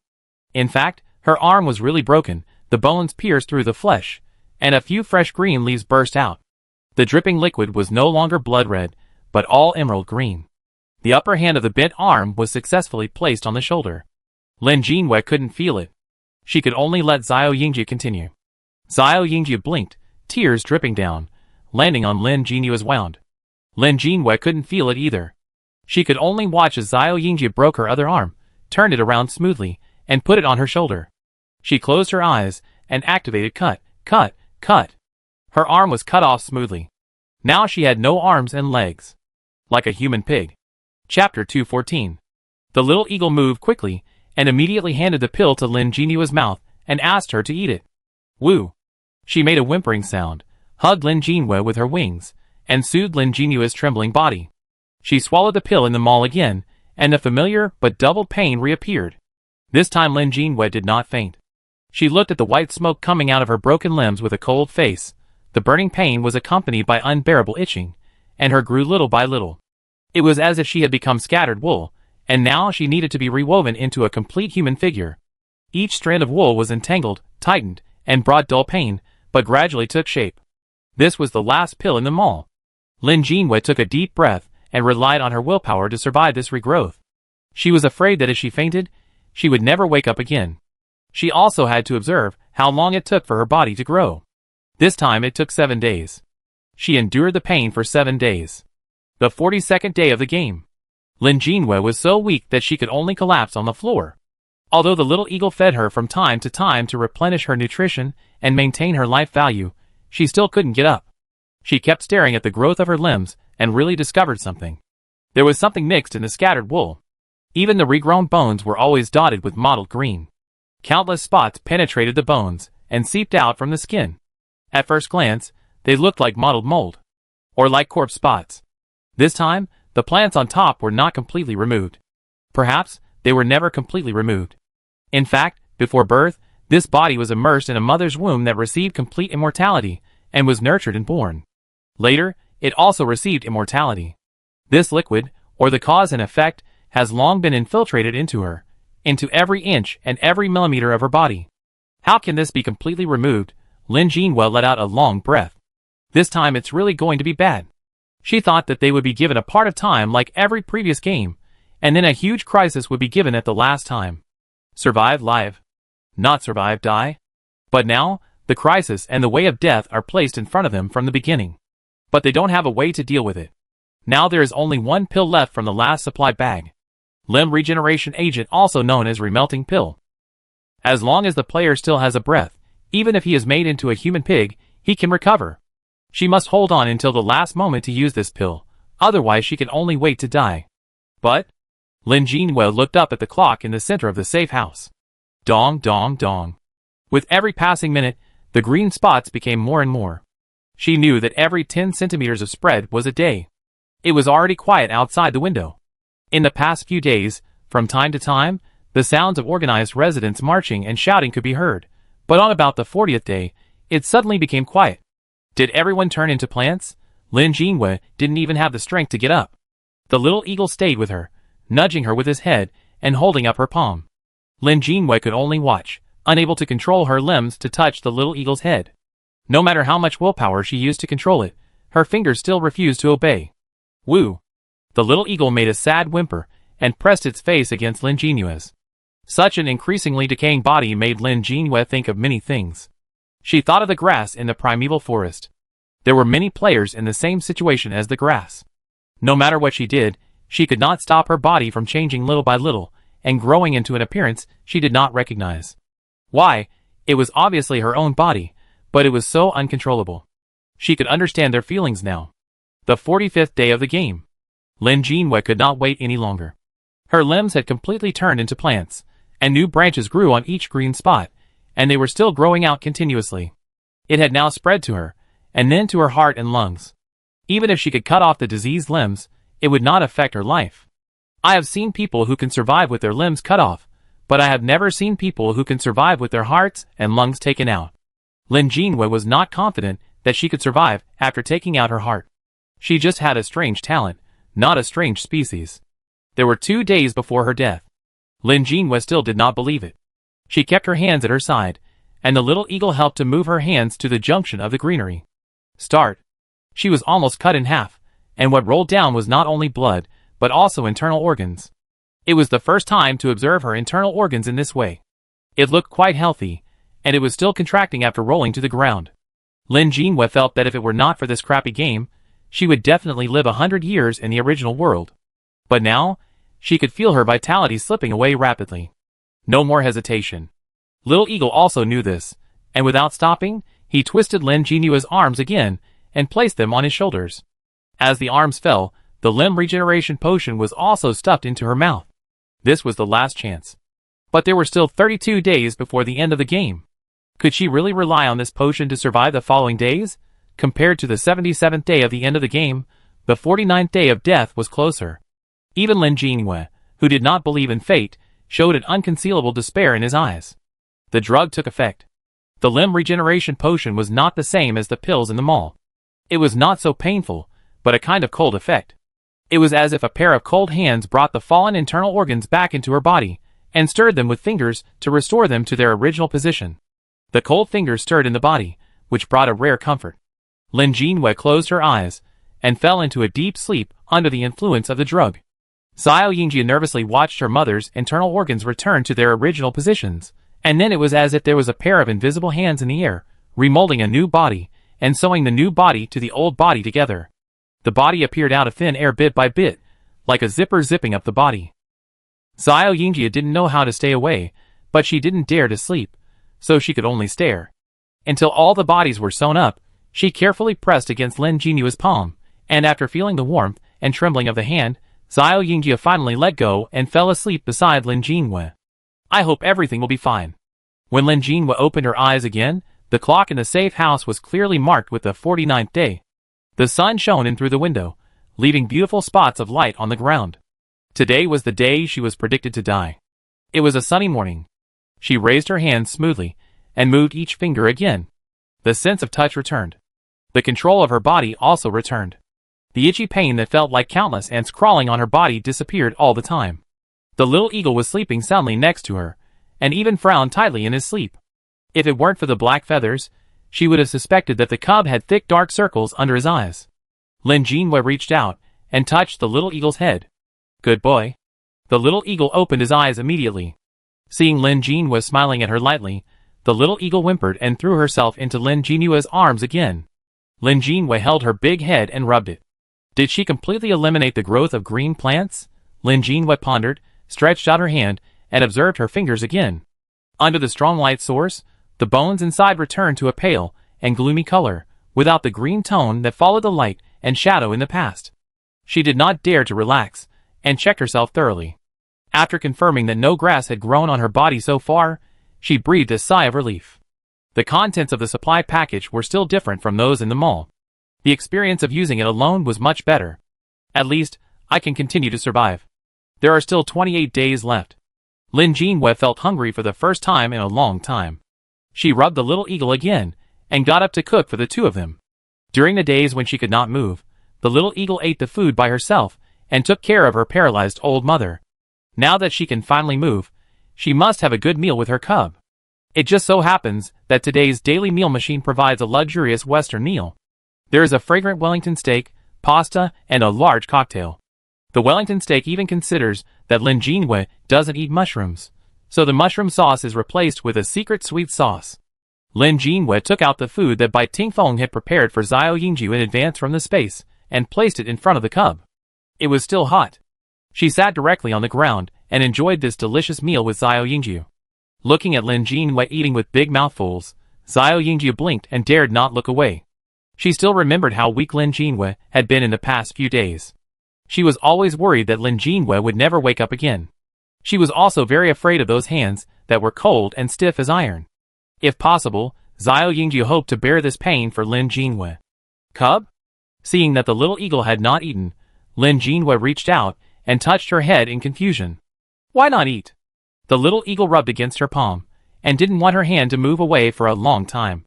In fact, her arm was really broken, the bones pierced through the flesh, and a few fresh green leaves burst out. The dripping liquid was no longer blood red, but all emerald green. The upper hand of the bent arm was successfully placed on the shoulder. Lin Jinwei couldn't feel it. She could only let Xiao Yingji continue. Xiao Yingji blinked, tears dripping down, landing on Lin Jinwei's wound. Lin Jinwei couldn't feel it either. She could only watch as Xiao Yingji broke her other arm, turned it around smoothly, and put it on her shoulder. She closed her eyes and activated cut, cut, cut. Her arm was cut off smoothly. Now she had no arms and legs. Like a human pig. Chapter 214. The little eagle moved quickly, and immediately handed the pill to Lin Jinyue's mouth, and asked her to eat it. Woo! She made a whimpering sound, hugged Lin Jinyue with her wings, and soothed Lin Jinyue's trembling body. She swallowed the pill in the maw again, and the familiar but doubled pain reappeared. This time Lin Jinyue did not faint. She looked at the white smoke coming out of her broken limbs with a cold face. The burning pain was accompanied by unbearable itching, and her grew little by little. It was as if she had become scattered wool, and now she needed to be rewoven into a complete human figure. Each strand of wool was entangled, tightened, and brought dull pain, but gradually took shape. This was the last pill in the maw. Lin Jinyue took a deep breath and relied on her willpower to survive this regrowth. She was afraid that if she fainted, she would never wake up again. She also had to observe how long it took for her body to grow. This time it took 7 days. She endured the pain for 7 days. The 42nd day of the game. Lin Jinyue was so weak that she could only collapse on the floor. Although the little eagle fed her from time to replenish her nutrition and maintain her life value, she still couldn't get up. She kept staring at the growth of her limbs and really discovered something. There was something mixed in the scattered wool. Even the regrown bones were always dotted with mottled green. Countless spots penetrated the bones and seeped out from the skin. At first glance, they looked like mottled mold. Or like corpse spots. This time, the plants on top were not completely removed. Perhaps, they were never completely removed. In fact, before birth, this body was immersed in a mother's womb that received complete immortality, and was nurtured and born. Later, it also received immortality. This liquid, or the cause and effect, has long been infiltrated into her, into every inch and every millimeter of her body. How can this be completely removed? Lin Jinyue let out a long breath. This time it's really going to be bad. She thought that they would be given a part of time like every previous game, and then a huge crisis would be given at the last time. Survive, live. Not survive, die. But now, the crisis and the way of death are placed in front of them from the beginning. But they don't have a way to deal with it. Now there is only one pill left from the last supply bag. Limb regeneration agent, also known as remelting pill. As long as the player still has a breath, even if he is made into a human pig, he can recover. She must hold on until the last moment to use this pill, otherwise she can only wait to die. But Lin Jinyue looked up at the clock in the center of the safe house. Dong, dong, dong. With every passing minute, the green spots became more and more. She knew that every 10 centimeters of spread was a day. It was already quiet outside the window. In the past few days, from time to time, the sounds of organized residents marching and shouting could be heard, but on about the 40th day, it suddenly became quiet. Did everyone turn into plants? Lin Jinyue didn't even have the strength to get up. The little eagle stayed with her, nudging her with his head and holding up her palm. Lin Jinyue could only watch, unable to control her limbs to touch the little eagle's head. No matter how much willpower she used to control it, her fingers still refused to obey. Woo! The little eagle made a sad whimper and pressed its face against Lin Jinyue's. Such an increasingly decaying body made Lin Jinyue think of many things. She thought of the grass in the primeval forest. There were many players in the same situation as the grass. No matter what she did, she could not stop her body from changing little by little and growing into an appearance she did not recognize. Why? It was obviously her own body, but it was so uncontrollable. She could understand their feelings now. The 45th day of the game. Lin Jinyue could not wait any longer. Her limbs had completely turned into plants, and new branches grew on each green spot, and they were still growing out continuously. It had now spread to her, and then to her heart and lungs. Even if she could cut off the diseased limbs, it would not affect her life. I have seen people who can survive with their limbs cut off, but I have never seen people who can survive with their hearts and lungs taken out. Lin Jinyue was not confident that she could survive after taking out her heart. She just had a strange talent, not a strange species. There were 2 days before her death. Lin Jinyue still did not believe it. She kept her hands at her side, and the little eagle helped to move her hands to the junction of the greenery. Start. She was almost cut in half, and what rolled down was not only blood, but also internal organs. It was the first time to observe her internal organs in this way. It looked quite healthy, and it was still contracting after rolling to the ground. Lin Jinyue felt that if it were not for this crappy game, she would definitely live 100 years in the original world. But now, she could feel her vitality slipping away rapidly. No more hesitation. Little Eagle also knew this, And without stopping, he twisted Lin Jinyue's arms again and placed them on his shoulders. As the arms fell, the limb regeneration potion was also stuffed into her mouth. This was the last chance. But there were still 32 days before the end of the game. Could she really rely on this potion to survive the following days? Compared to the 77th day of the end of the game, the 49th day of death was closer. Even Lin Jinyue, who did not believe in fate, showed an unconcealable despair in his eyes. The drug took effect. The limb regeneration potion was not the same as the pills in the mall. It was not so painful, but a kind of cold effect. It was as if a pair of cold hands brought the fallen internal organs back into her body, and stirred them with fingers to restore them to their original position. The cold fingers stirred in the body, which brought a rare comfort. Lin Jinyue closed her eyes, and fell into a deep sleep under the influence of the drug. Xiao Yingjie nervously watched her mother's internal organs return to their original positions, and then it was as if there was a pair of invisible hands in the air, remolding a new body, and sewing the new body to the old body together. The body appeared out of thin air bit by bit, like a zipper zipping up the body. Xiao Yingjie didn't know how to stay away, but she didn't dare to sleep, so she could only stare. Until all the bodies were sewn up, she carefully pressed against Lin Jinyue's palm, and after feeling the warmth and trembling of the hand, Xiao Yingjie finally let go and fell asleep beside Lin Jinyue. I hope everything will be fine. When Lin Jinyue opened her eyes again, the clock in the safe house was clearly marked with the 49th day. The sun shone in through the window, leaving beautiful spots of light on the ground. Today was the day she was predicted to die. It was a sunny morning. She raised her hands smoothly, and moved each finger again. The sense of touch returned. The control of her body also returned. The itchy pain that felt like countless ants crawling on her body disappeared all the time. The little eagle was sleeping soundly next to her, and even frowned tightly in his sleep. If it weren't for the black feathers, she would have suspected that the cub had thick dark circles under his eyes. Lin Jinyue reached out, and touched the little eagle's head. Good boy. The little eagle opened his eyes immediately. Seeing Lin Jinyue smiling at her lightly, the little eagle whimpered and threw herself into Lin Jinyue's arms again. Lin Jinyue held her big head and rubbed it. Did she completely eliminate the growth of green plants? Lin Jinyue pondered, stretched out her hand, and observed her fingers again. Under the strong light source, the bones inside returned to a pale and gloomy color, without the green tone that followed the light and shadow in the past. She did not dare to relax, and checked herself thoroughly. After confirming that no grass had grown on her body so far, she breathed a sigh of relief. The contents of the supply package were still different from those in the mall. The experience of using it alone was much better. At least, I can continue to survive. There are still 28 days left. Lin Jinyue felt hungry for the first time in a long time. She rubbed the little eagle again, and got up to cook for the two of them. During the days when she could not move, the little eagle ate the food by herself, and took care of her paralyzed old mother. Now that she can finally move, she must have a good meal with her cub. It just so happens that today's daily meal machine provides a luxurious Western meal. There is a fragrant Wellington steak, pasta, and a large cocktail. The Wellington steak even considers that Lin Jinyue doesn't eat mushrooms, so the mushroom sauce is replaced with a secret sweet sauce. Lin Jinyue took out the food that Bai Tingfeng had prepared for Xiao Yingjie in advance from the space, and placed it in front of the cub. It was still hot. She sat directly on the ground, and enjoyed this delicious meal with Xiao Yingjie. Looking at Lin Jinyue eating with big mouthfuls, Xiao Yingjie blinked and dared not look away. She still remembered how weak Lin Jinyue had been in the past few days. She was always worried that Lin Jinyue would never wake up again. She was also very afraid of those hands that were cold and stiff as iron. If possible, Xiao Yingjie hoped to bear this pain for Lin Jinyue. Cub? Seeing that the little eagle had not eaten, Lin Jinyue reached out and touched her head in confusion. Why not eat? The little eagle rubbed against her palm, and didn't want her hand to move away for a long time.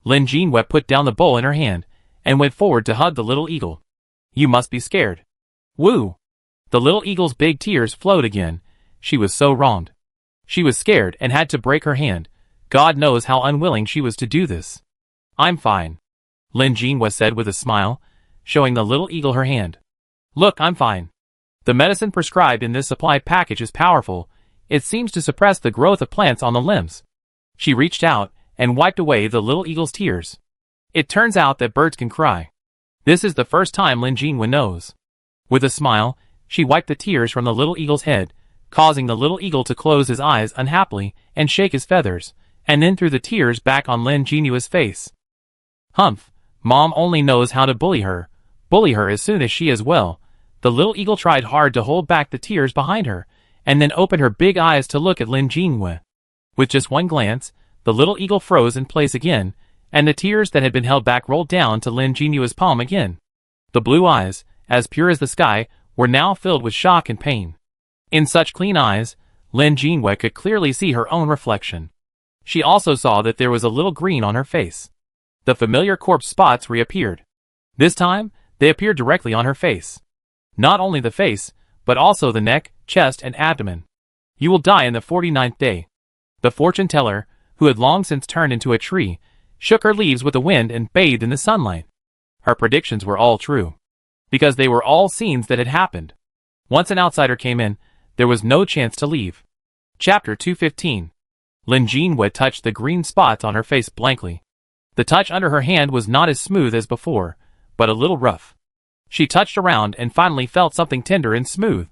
Lin Jinyue put down the bowl in her hand, and went forward to hug the little eagle. You must be scared. Woo! The little eagle's big tears flowed again. She was so wronged. She was scared and had to break her hand. God knows how unwilling she was to do this. I'm fine, Lin Jinyue said with a smile, showing the little eagle her hand. Look, I'm fine. The medicine prescribed in this supply package is powerful. It seems to suppress the growth of plants on the limbs. She reached out and wiped away the little eagle's tears. It turns out that birds can cry. This is the first time Lin Jinyue knows. With a smile, she wiped the tears from the little eagle's head, causing the little eagle to close his eyes unhappily and shake his feathers, and then threw the tears back on Lin Jinua's face. Humph, Mom only knows how to bully her as soon as she is well. The little eagle tried hard to hold back the tears behind her, and then opened her big eyes to look at Lin Jinhua. With just one glance, the little eagle froze in place again, and the tears that had been held back rolled down to Lin Jinua's palm again. The blue eyes, as pure as the sky, were now filled with shock and pain. In such clean eyes, Lin Jinhua could clearly see her own reflection. She also saw that there was a little green on her face. The familiar corpse spots reappeared. This time, they appeared directly on her face. Not only the face, but also the neck, chest, and abdomen. You will die in the 49th day. The fortune teller, who had long since turned into a tree, shook her leaves with the wind and bathed in the sunlight. Her predictions were all true, because they were all scenes that had happened. Once an outsider came in, there was no chance to leave. Chapter 215. Lin Jinhua touched the green spots on her face blankly. The touch under her hand was not as smooth as before, but a little rough. She touched around and finally felt something tender and smooth.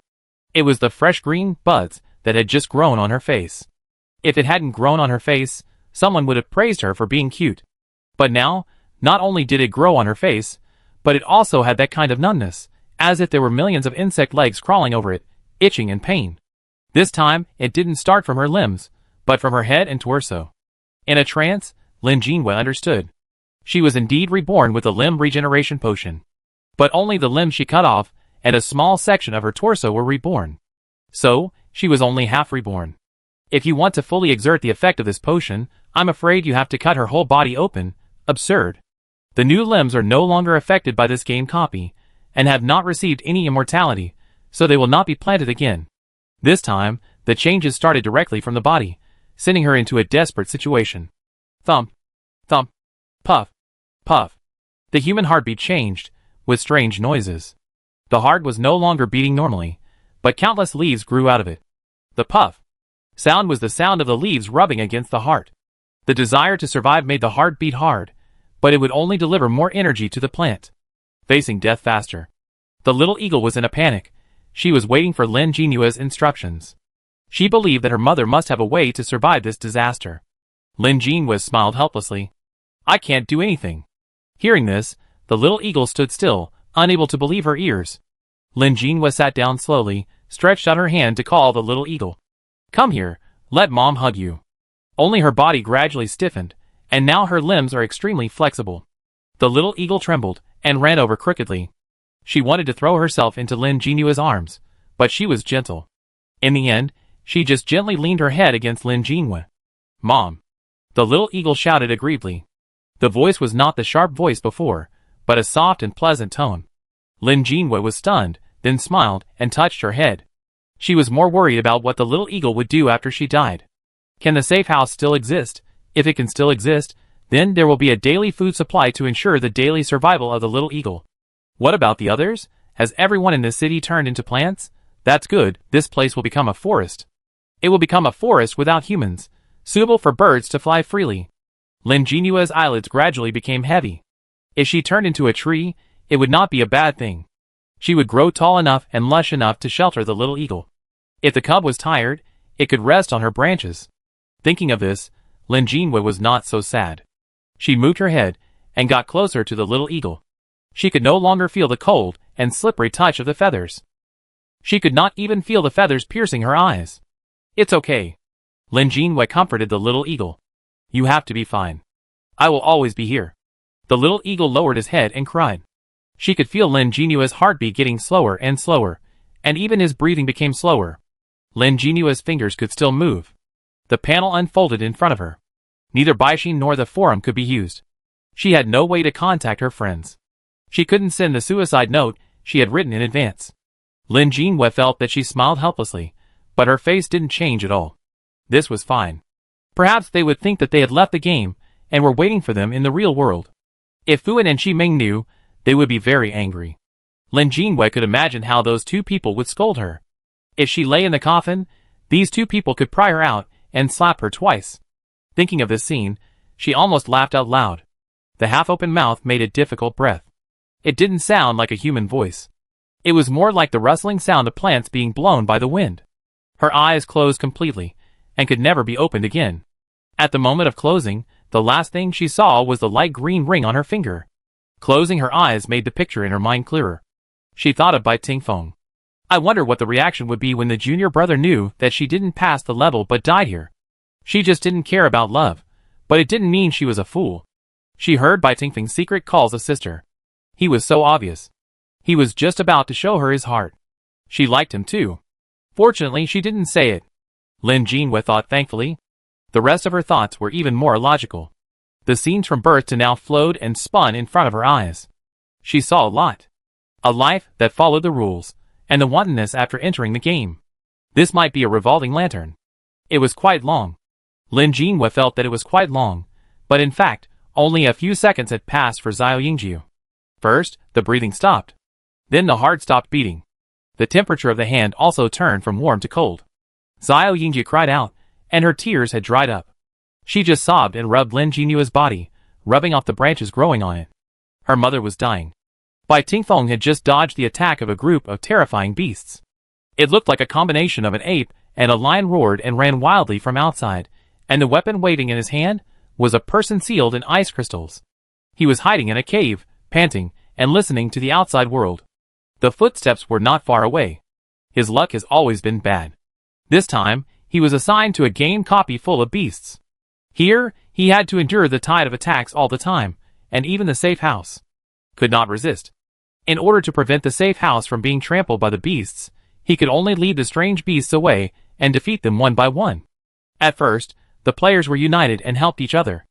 It was the fresh green buds that had just grown on her face. If it hadn't grown on her face, someone would have praised her for being cute. But now, not only did it grow on her face, but it also had that kind of numbness, as if there were millions of insect legs crawling over it, itching in pain. This time, it didn't start from her limbs, but from her head and torso. In a trance, Lin Jinhua understood. She was indeed reborn with a limb regeneration potion. But only the limbs she cut off, and a small section of her torso were reborn. So, she was only half reborn. If you want to fully exert the effect of this potion, I'm afraid you have to cut her whole body open. Absurd. The new limbs are no longer affected by this game copy, and have not received any immortality, so they will not be planted again. This time, the changes started directly from the body, sending her into a desperate situation. Thump, thump, puff, puff. The human heartbeat changed, with strange noises. The heart was no longer beating normally, but countless leaves grew out of it. The puff sound was the sound of the leaves rubbing against the heart. The desire to survive made the heart beat hard, but it would only deliver more energy to the plant. Facing death faster. The little eagle was in a panic. She was waiting for Lin Jinua's instructions. She believed that her mother must have a way to survive this disaster. Lin Jinhua smiled helplessly. I can't do anything. Hearing this, the little eagle stood still, unable to believe her ears. Lin Jinhua sat down slowly, stretched out her hand to call the little eagle. Come here, let Mom hug you. Only her body gradually stiffened, and now her limbs are extremely flexible. The little eagle trembled, and ran over crookedly. She wanted to throw herself into Lin Jinua's arms, but she was gentle. In the end, she just gently leaned her head against Lin Jinhua. Mom. The little eagle shouted aggrievedly. The voice was not the sharp voice before, but a soft and pleasant tone. Lin Jinhua was stunned, then smiled, and touched her head. She was more worried about what the little eagle would do after she died. Can the safe house still exist? If it can still exist, then there will be a daily food supply to ensure the daily survival of the little eagle. What about the others? Has everyone in this city turned into plants? That's good, this place will become a forest. It will become a forest without humans, suitable for birds to fly freely. Lin Jinua's eyelids gradually became heavy. If she turned into a tree, it would not be a bad thing. She would grow tall enough and lush enough to shelter the little eagle. If the cub was tired, it could rest on her branches. Thinking of this, Lin Jinhua was not so sad. She moved her head, and got closer to the little eagle. She could no longer feel the cold and slippery touch of the feathers. She could not even feel the feathers piercing her eyes. It's okay. Lin Jinhua comforted the little eagle. You have to be fine. I will always be here. The little eagle lowered his head and cried. She could feel Lin Jinua's heartbeat getting slower and slower, and even his breathing became slower. Lin Jinua's fingers could still move. The panel unfolded in front of her. Neither Baixin nor the forum could be used. She had no way to contact her friends. She couldn't send the suicide note she had written in advance. Lin Jinhua felt that she smiled helplessly, but her face didn't change at all. This was fine. Perhaps they would think that they had left the game and were waiting for them in the real world. If Fuan and Shimeng knew, they would be very angry. Lin Jinhua could imagine how those two people would scold her. If she lay in the coffin, these two people could pry her out and slap her twice. Thinking of this scene, she almost laughed out loud. The half-open mouth made a difficult breath. It didn't sound like a human voice. It was more like the rustling sound of plants being blown by the wind. Her eyes closed completely, and could never be opened again. At the moment of closing, the last thing she saw was the light green ring on her finger. Closing her eyes made the picture in her mind clearer. She thought of Bai Tingfeng. I wonder what the reaction would be when the junior brother knew that she didn't pass the level but died here. She just didn't care about love, but it didn't mean she was a fool. She heard Bai Tingfeng's secret calls of sister. He was so obvious. He was just about to show her his heart. She liked him too. Fortunately, she didn't say it. Lin Jinhua thought thankfully. The rest of her thoughts were even more illogical. The scenes from birth to now flowed and spun in front of her eyes. She saw a lot. A life that followed the rules, and the wantonness after entering the game. This might be a revolving lantern. It was quite long. Lin Jinhua felt that it was quite long, but in fact, only a few seconds had passed for Xiao Yingjiu. First, the breathing stopped. Then the heart stopped beating. The temperature of the hand also turned from warm to cold. Xiao Yingjiu cried out, and her tears had dried up. She just sobbed and rubbed Lin Jinua's body, rubbing off the branches growing on it. Her mother was dying. Bai Tingfeng had just dodged the attack of a group of terrifying beasts. It looked like a combination of an ape and a lion roared and ran wildly from outside, and the weapon waving in his hand was a person sealed in ice crystals. He was hiding in a cave, panting, and listening to the outside world. The footsteps were not far away. His luck has always been bad. This time, he was assigned to a game copy full of beasts. Here, he had to endure the tide of attacks all the time, and even the safe house could not resist. In order to prevent the safe house from being trampled by the beasts, he could only lead the strange beasts away and defeat them one by one. At first, the players were united and helped each other.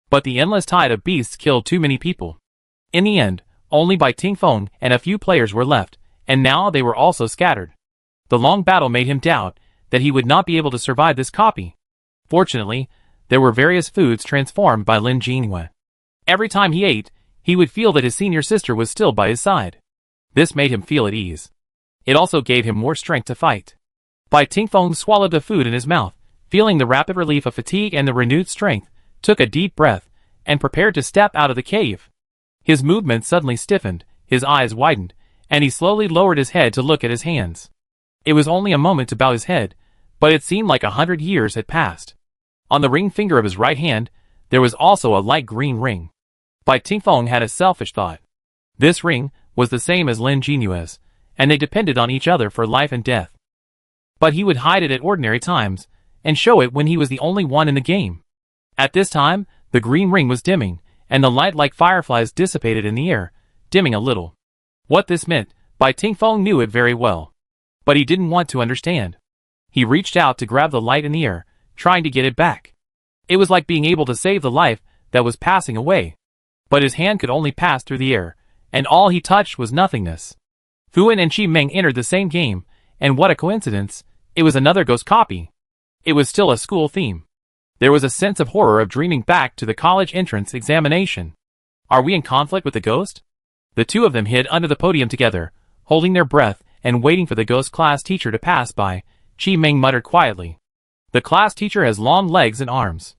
But the endless tide of beasts killed too many people. In the end, only Bai Tingfeng and a few players were left, and now they were also scattered. The long battle made him doubt that he would not be able to survive this copy. Fortunately, there were various foods transformed by Lin Jinhua. Every time he ate, he would feel that his senior sister was still by his side. This made him feel at ease. It also gave him more strength to fight. Bai Tingfeng swallowed the food in his mouth, feeling the rapid relief of fatigue and the renewed strength, took a deep breath, and prepared to step out of the cave. His movements suddenly stiffened, his eyes widened, and he slowly lowered his head to look at his hands. It was only a moment to bow his head, but it seemed like 100 years had passed. On the ring finger of his right hand, there was also a light green ring. Bai Tingfeng had a selfish thought. This ring was the same as Lin Jinua's, and they depended on each other for life and death. But he would hide it at ordinary times, and show it when he was the only one in the game. At this time, the green ring was dimming, and the light like fireflies dissipated in the air, dimming a little. What this meant, Bai Tingfeng knew it very well. But he didn't want to understand. He reached out to grab the light in the air, trying to get it back. It was like being able to save the life that was passing away. But his hand could only pass through the air, and all he touched was nothingness. Fuan and Qi Meng entered the same game, and what a coincidence, it was another ghost copy. It was still a school theme. There was a sense of horror of dreaming back to the college entrance examination. Are we in conflict with the ghost? The two of them hid under the podium together, holding their breath and waiting for the ghost class teacher to pass by. Qi Meng muttered quietly. The class teacher has long legs and arms.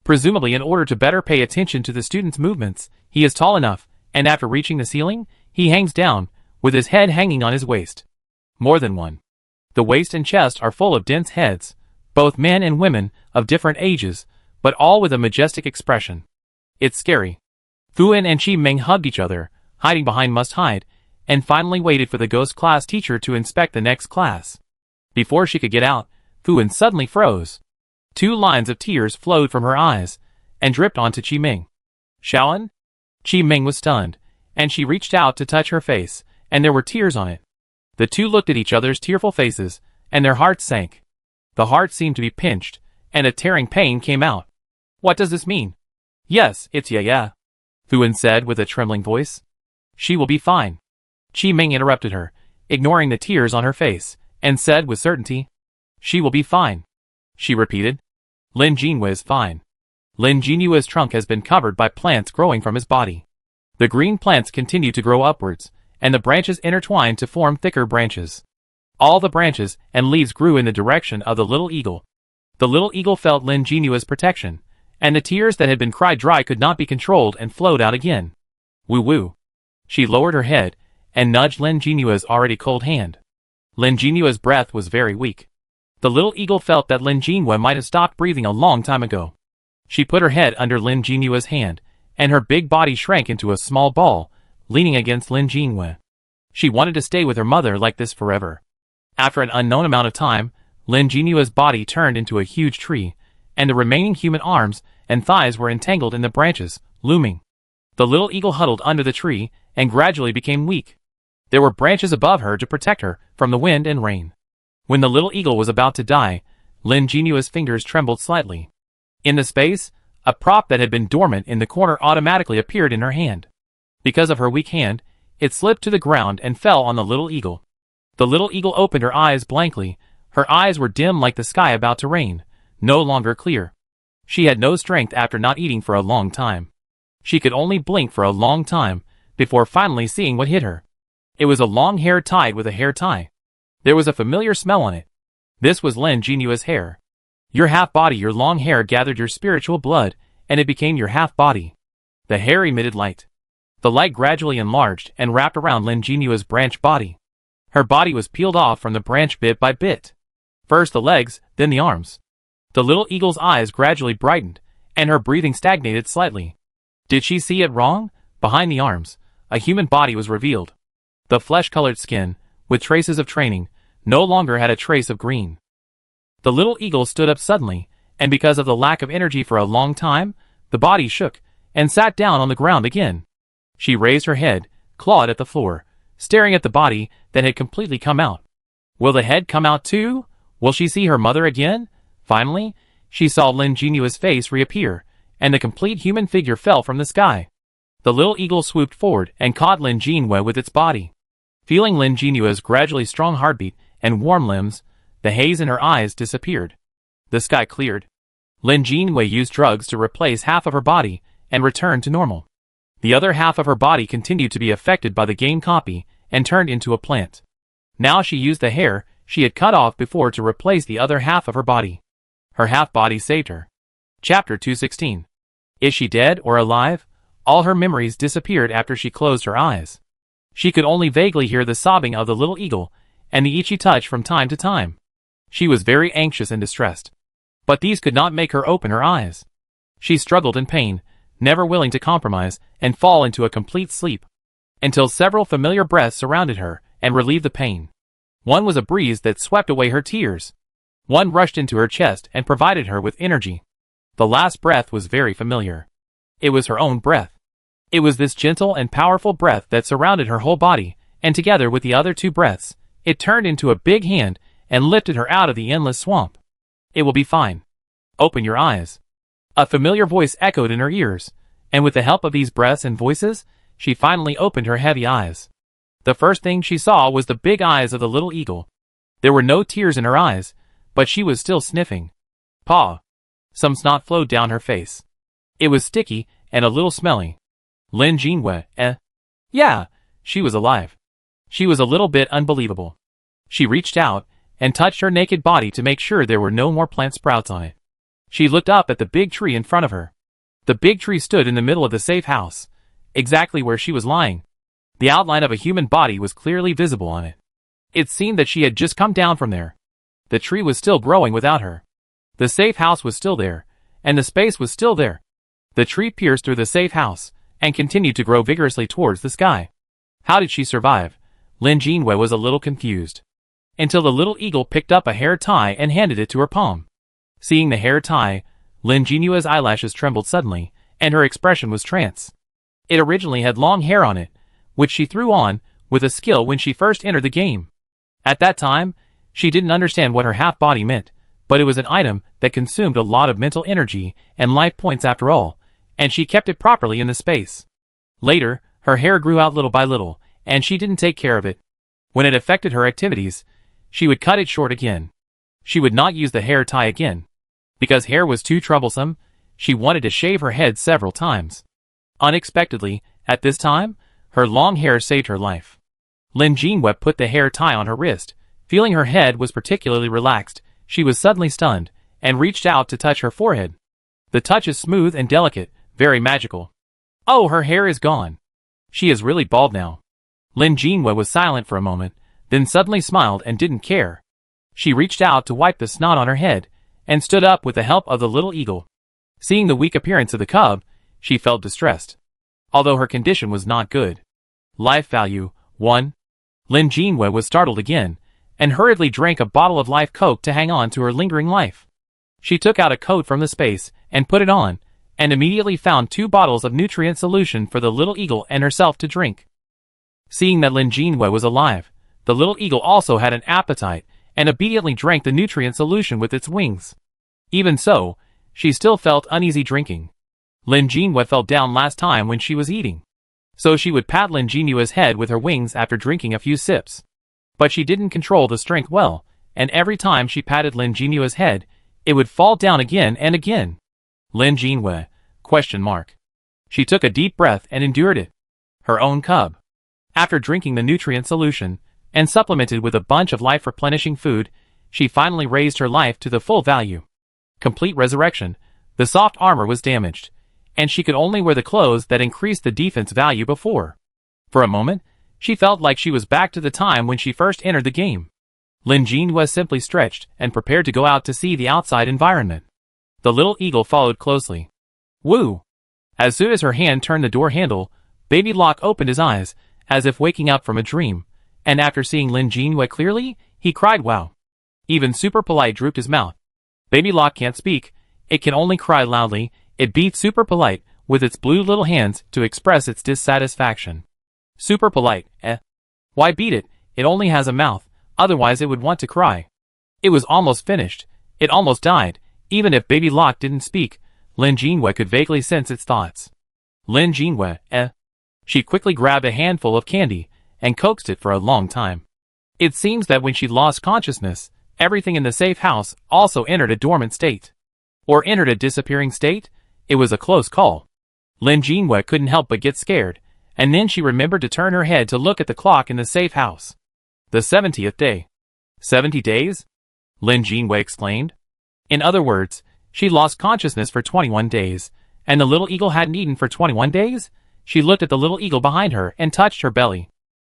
Presumably in order to better pay attention to the students' movements, he is tall enough, and after reaching the ceiling, he hangs down, with his head hanging on his waist. More than one. The waist and chest are full of dense heads, both men and women, of different ages, but all with a majestic expression. It's scary. Fuan and Qi Meng hugged each other, hiding behind must hide, and finally waited for the ghost class teacher to inspect the next class. Before she could get out, Fuan suddenly froze. 2 lines of tears flowed from her eyes, and dripped onto Qi Meng. Shaolin? Qi Meng was stunned, and she reached out to touch her face, and there were tears on it. The two looked at each other's tearful faces, and their hearts sank. The heart seemed to be pinched, and a tearing pain came out. What does this mean? Yes, it's yeah. Fuan said with a trembling voice. She will be fine. Qi Meng interrupted her, ignoring the tears on her face, and said with certainty. She will be fine. She repeated. Lin Jinhua is fine. Lin Jinua's trunk has been covered by plants growing from his body. The green plants continue to grow upwards, and the branches intertwine to form thicker branches. All the branches and leaves grew in the direction of the little eagle. The little eagle felt Lin Jinua's protection, and the tears that had been cried dry could not be controlled and flowed out again. Woo-woo. She lowered her head, and nudged Lin Jinua's already cold hand. Lin Jinua's breath was very weak. The little eagle felt that Lin Jinhua might have stopped breathing a long time ago. She put her head under Lin Jinyue's hand, and her big body shrank into a small ball, leaning against Lin Jinyue. She wanted to stay with her mother like this forever. After an unknown amount of time, Lin Jinyue's body turned into a huge tree, and the remaining human arms and thighs were entangled in the branches, looming. The little eagle huddled under the tree and gradually became weak. There were branches above her to protect her from the wind and rain. When the little eagle was about to die, Lin Jinyue's fingers trembled slightly. In the space, a prop that had been dormant in the corner automatically appeared in her hand. Because of her weak hand, it slipped to the ground and fell on the little eagle. The little eagle opened her eyes blankly. Her eyes were dim like the sky about to rain, no longer clear. She had no strength after not eating for a long time. She could only blink for a long time before finally seeing what hit her. It was a long hair tied with a hair tie. There was a familiar smell on it. This was Lin Jinyue's hair. Your half-body, your long hair gathered your spiritual blood, and it became your half-body. The hair emitted light. The light gradually enlarged and wrapped around Lin Jinyue's branch body. Her body was peeled off from the branch bit by bit. First the legs, then the arms. The little eagle's eyes gradually brightened, and her breathing stagnated slightly. Did she see it wrong? Behind the arms, a human body was revealed. The flesh-colored skin, with traces of training, no longer had a trace of green. The little eagle stood up suddenly, and because of the lack of energy for a long time, the body shook, and sat down on the ground again. She raised her head, clawed at the floor, staring at the body that had completely come out. Will the head come out too? Will she see her mother again? Finally, she saw Lin Jinyue's face reappear, and the complete human figure fell from the sky. The little eagle swooped forward and caught Lin Jinyue with its body. Feeling Lin Jinyue's gradually strong heartbeat and warm limbs, the haze in her eyes disappeared. The sky cleared. Lin Jinyue used drugs to replace half of her body and returned to normal. The other half of her body continued to be affected by the game copy and turned into a plant. Now she used the hair she had cut off before to replace the other half of her body. Her half-body saved her. Chapter 216. Is she dead or alive? All her memories disappeared after she closed her eyes. She could only vaguely hear the sobbing of the little eagle and the itchy touch from time to time. She was very anxious and distressed. But these could not make her open her eyes. She struggled in pain, never willing to compromise and fall into a complete sleep, until several familiar breaths surrounded her and relieved the pain. One was a breeze that swept away her tears. One rushed into her chest and provided her with energy. The last breath was very familiar. It was her own breath. It was this gentle and powerful breath that surrounded her whole body, and together with the other two breaths, it turned into a big hand and lifted her out of the endless swamp. It will be fine. Open your eyes. A familiar voice echoed in her ears, and with the help of these breaths and voices, she finally opened her heavy eyes. The first thing she saw was the big eyes of the little eagle. There were no tears in her eyes, but she was still sniffing. Paw. Some snot flowed down her face. It was sticky and a little smelly. Lin Jinyue, Yeah, she was alive. She was a little bit unbelievable. She reached out and touched her naked body to make sure there were no more plant sprouts on it. She looked up at the big tree in front of her. The big tree stood in the middle of the safe house, exactly where she was lying. The outline of a human body was clearly visible on it. It seemed that she had just come down from there. The tree was still growing without her. The safe house was still there, and the space was still there. The tree pierced through the safe house and continued to grow vigorously towards the sky. How did she survive? Lin Jinyue was a little confused. Until the little eagle picked up a hair tie and handed it to her palm. Seeing the hair tie, Lin Jinyue's eyelashes trembled suddenly, and her expression was trance. It originally had long hair on it, which she threw on with a skill when she first entered the game. At that time, she didn't understand what her half-body meant, but it was an item that consumed a lot of mental energy and life points after all, and she kept it properly in the space. Later, her hair grew out little by little, and she didn't take care of it. When it affected her activities, she would cut it short again. She would not use the hair tie again. Because hair was too troublesome, she wanted to shave her head several times. Unexpectedly, at this time, her long hair saved her life. Lin Jinyue put the hair tie on her wrist. Feeling her head was particularly relaxed, she was suddenly stunned, and reached out to touch her forehead. The touch is smooth and delicate, very magical. Oh, her hair is gone. She is really bald now. Lin Jinyue was silent for a moment, then suddenly smiled and didn't care. She reached out to wipe the snot on her head, and stood up with the help of the little eagle. Seeing the weak appearance of the cub, she felt distressed. Although her condition was not good. Life value, 1. Lin Jinwei was startled again, and hurriedly drank a bottle of life coke to hang on to her lingering life. She took out a coat from the space, and put it on, and immediately found 2 bottles of nutrient solution for the little eagle and herself to drink. Seeing that Lin Jinwei was alive, the little eagle also had an appetite, and obediently drank the nutrient solution with its wings. Even so, she still felt uneasy drinking. Lin Jinwei fell down last time when she was eating. So she would pat Lin Jinwei's head with her wings after drinking a few sips. But she didn't control the strength well, and every time she patted Lin Jinwei's head, it would fall down again and again. Lin Jinwei? ? She took a deep breath and endured it. Her own cub. After drinking the nutrient solution, and supplemented with a bunch of life-replenishing food, she finally raised her life to the full value. Complete resurrection. The soft armor was damaged, and she could only wear the clothes that increased the defense value before. For a moment, she felt like she was back to the time when she first entered the game. Lin Jinwei simply stretched and prepared to go out to see the outside environment. The little eagle followed closely. Woo! As soon as her hand turned the door handle, Baby Locke opened his eyes, as if waking up from a dream, and after seeing Lin Jinwei clearly, he cried wow. Even Super Polite drooped his mouth. Baby Locke can't speak, it can only cry loudly. It beat Super Polite with its blue little hands to express its dissatisfaction. Super Polite, Why beat it? It only has a mouth, otherwise it would want to cry. It was almost finished. It almost died. Even if Baby Locke didn't speak, Lin Jinwei could vaguely sense its thoughts. Lin Jinwei, She quickly grabbed a handful of candy and coaxed it for a long time. It seems that when she lost consciousness, everything in the safe house also entered a dormant state. Or entered a disappearing state. It was a close call. Lin Jinwei couldn't help but get scared, and then she remembered to turn her head to look at the clock in the safe house. The 70th day. 70 days? Lin Jinwei explained. In other words, she lost consciousness for 21 days, and the little eagle hadn't eaten for 21 days? She looked at the little eagle behind her and touched her belly.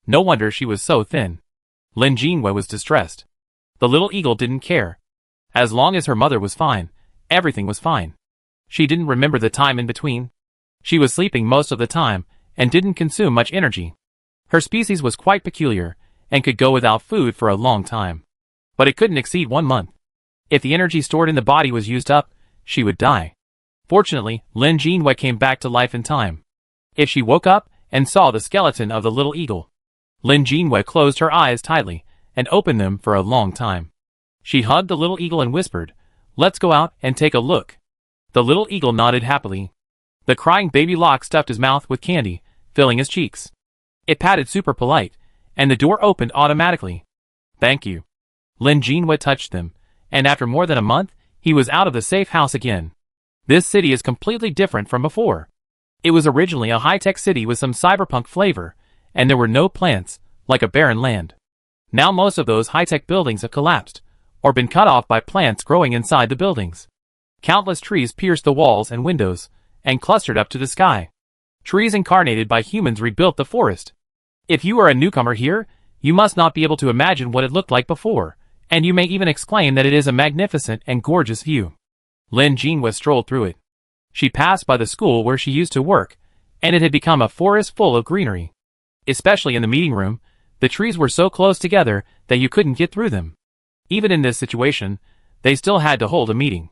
No wonder she was so thin. Lin Jinwei was distressed. The little eagle didn't care. As long as her mother was fine, everything was fine. She didn't remember the time in between. She was sleeping most of the time, and didn't consume much energy. Her species was quite peculiar, and could go without food for a long time. But it couldn't exceed 1 month. If the energy stored in the body was used up, she would die. Fortunately, Lin Jinwei came back to life in time. If she woke up and saw the skeleton of the little eagle, Lin Jinwei closed her eyes tightly and opened them for a long time. She hugged the little eagle and whispered, "Let's go out and take a look." The little eagle nodded happily. The crying Baby Locke stuffed his mouth with candy, filling his cheeks. It patted Super Polite, and the door opened automatically. "Thank you." Lin Jinwei touched them, and after more than a month, he was out of the safe house again. This city is completely different from before. It was originally a high-tech city with some cyberpunk flavor, and there were no plants, like a barren land. Now most of those high-tech buildings have collapsed, or been cut off by plants growing inside the buildings. Countless trees pierced the walls and windows, and clustered up to the sky. Trees incarnated by humans rebuilt the forest. If you are a newcomer here, you must not be able to imagine what it looked like before, and you may even exclaim that it is a magnificent and gorgeous view. Lin Jinwei strolled through it. She passed by the school where she used to work, and it had become a forest full of greenery. Especially in the meeting room, the trees were so close together that you couldn't get through them. Even in this situation, they still had to hold a meeting.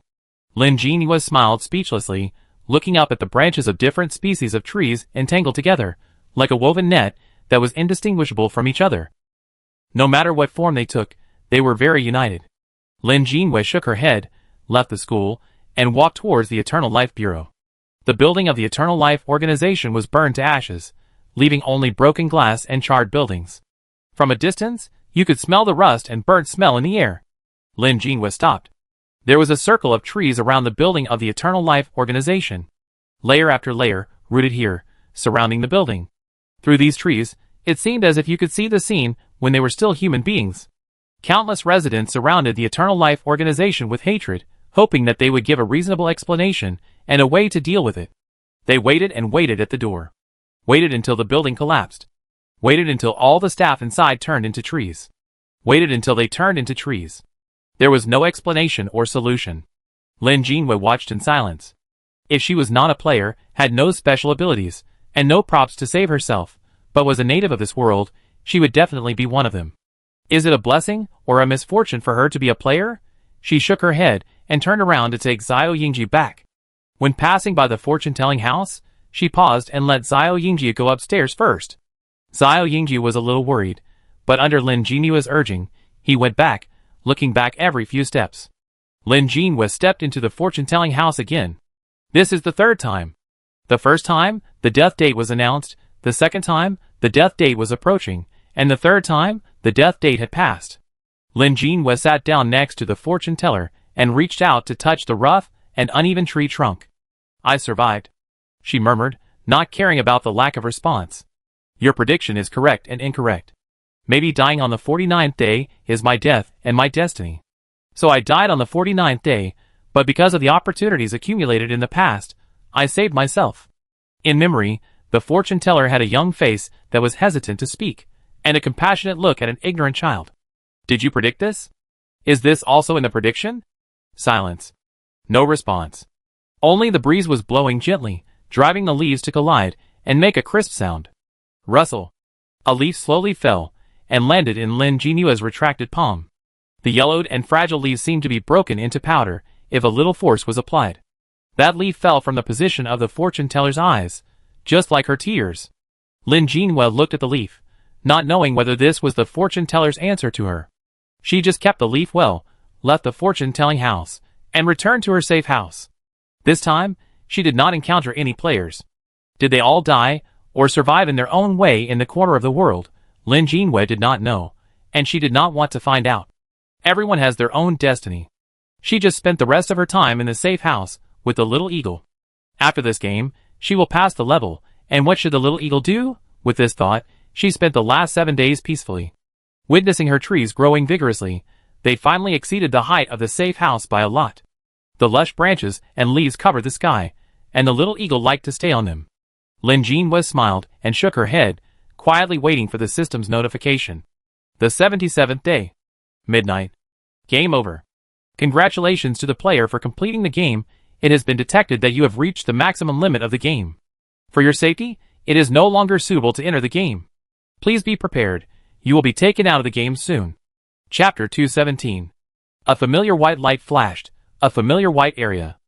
Lin Jinwei smiled speechlessly, looking up at the branches of different species of trees entangled together, like a woven net that was indistinguishable from each other. No matter what form they took, they were very united. Lin Jinwei shook her head, left the school, and walked towards the Eternal Life Bureau. The building of the Eternal Life Organization was burned to ashes, leaving only broken glass and charred buildings. From a distance, you could smell the rust and burnt smell in the air. Lin Jinwei stopped. There was a circle of trees around the building of the Eternal Life Organization. Layer after layer, rooted here, surrounding the building. Through these trees, it seemed as if you could see the scene when they were still human beings. Countless residents surrounded the Eternal Life Organization with hatred, hoping that they would give a reasonable explanation and a way to deal with it. They waited and waited at the door. Waited until the building collapsed. Waited until all the staff inside turned into trees. Waited until they turned into trees. There was no explanation or solution. Lin Jinwei watched in silence. If she was not a player, had no special abilities, and no props to save herself, but was a native of this world, she would definitely be one of them. Is it a blessing or a misfortune for her to be a player? She shook her head and turned around to take Xiao Yingji back. When passing by the fortune-telling house, she paused and let Xiao Yingji go upstairs first. Xiao Yingji was a little worried, but under Lin Jinyue's urging, he went back, looking back every few steps. Lin Jinhua stepped into the fortune-telling house again. This is the third time. The first time, the death date was announced, the second time, the death date was approaching, and the third time, the death date had passed. Lin Jinhua sat down next to the fortune teller and reached out to touch the rough and uneven tree trunk. I survived, she murmured, not caring about the lack of response. Your prediction is correct and incorrect. Maybe dying on the 49th day is my death and my destiny. So I died on the 49th day, but because of the opportunities accumulated in the past, I saved myself. In memory, the fortune teller had a young face that was hesitant to speak, and a compassionate look at an ignorant child. Did you predict this? Is this also in the prediction? Silence. No response. Only the breeze was blowing gently, driving the leaves to collide and make a crisp sound. Rustle. A leaf slowly fell and landed in Lin Jinyue's retracted palm. The yellowed and fragile leaves seemed to be broken into powder if a little force was applied. That leaf fell from the position of the fortune teller's eyes, just like her tears. Lin Jinhua looked at the leaf, not knowing whether this was the fortune teller's answer to her. She just kept the leaf well, left the fortune-telling house, and returned to her safe house. This time, she did not encounter any players. Did they all die, or survive in their own way in the corner of the world? Lin Jinhua did not know, and she did not want to find out. Everyone has their own destiny. She just spent the rest of her time in the safe house with the little eagle. After this game, she will pass the level, and what should the little eagle do? With this thought, she spent the last 7 days peacefully. Witnessing her trees growing vigorously, they finally exceeded the height of the safe house by a lot. The lush branches and leaves covered the sky, and the little eagle liked to stay on them. Lin Jinhua smiled and shook her head, quietly waiting for the system's notification. The 77th day. Midnight. Game over. Congratulations to the player for completing the game. It has been detected that you have reached the maximum limit of the game. For your safety, it is no longer suitable to enter the game. Please be prepared. You will be taken out of the game soon. Chapter 217. A familiar white light flashed, a familiar white area.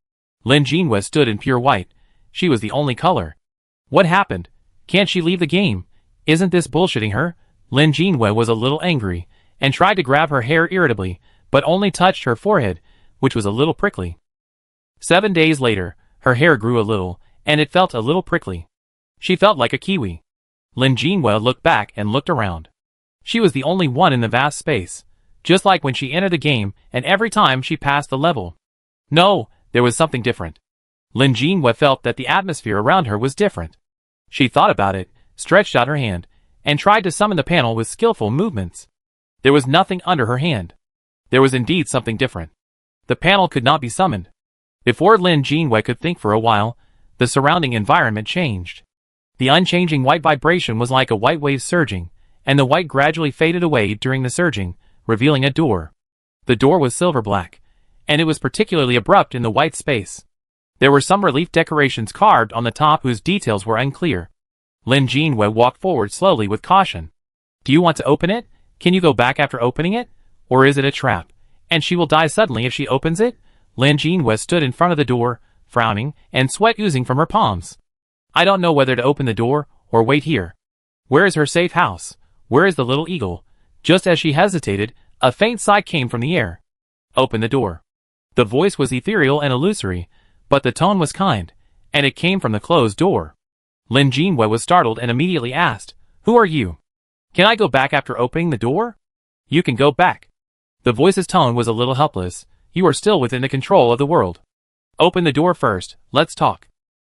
Lin Jinhua stood in pure white. She was the only color. What happened? Can't she leave the game? Isn't this bullshitting her? Lin Jinhua was a little angry, and tried to grab her hair irritably, but only touched her forehead, which was a little prickly. 7 days later, her hair grew a little, and it felt a little prickly. She felt like a kiwi. Lin Jinhua looked back and looked around. She was the only one in the vast space, just like when she entered the game and every time she passed the level. No, there was something different. Lin Jinhua felt that the atmosphere around her was different. She thought about it, stretched out her hand, and tried to summon the panel with skillful movements. There was nothing under her hand. There was indeed something different. The panel could not be summoned. Before Lin Jinhua could think for a while, the surrounding environment changed. The unchanging white vibration was like a white wave surging, and the white gradually faded away during the surging, revealing a door. The door was silver black, and it was particularly abrupt in the white space. There were some relief decorations carved on the top whose details were unclear. Lin Jinhua walked forward slowly with caution. Do you want to open it? Can you go back after opening it? Or is it a trap, and she will die suddenly if she opens it? Lin Jinhua stood in front of the door, frowning, and sweat oozing from her palms. I don't know whether to open the door, or wait here. Where is her safe house? Where is the little eagle? Just as she hesitated, a faint sigh came from the air. Open the door. The voice was ethereal and illusory, but the tone was kind, and it came from the closed door. Lin Jinhua was startled and immediately asked, Who are you? Can I go back after opening the door? You can go back. The voice's tone was a little helpless. You are still within the control of the world. Open the door first, let's talk.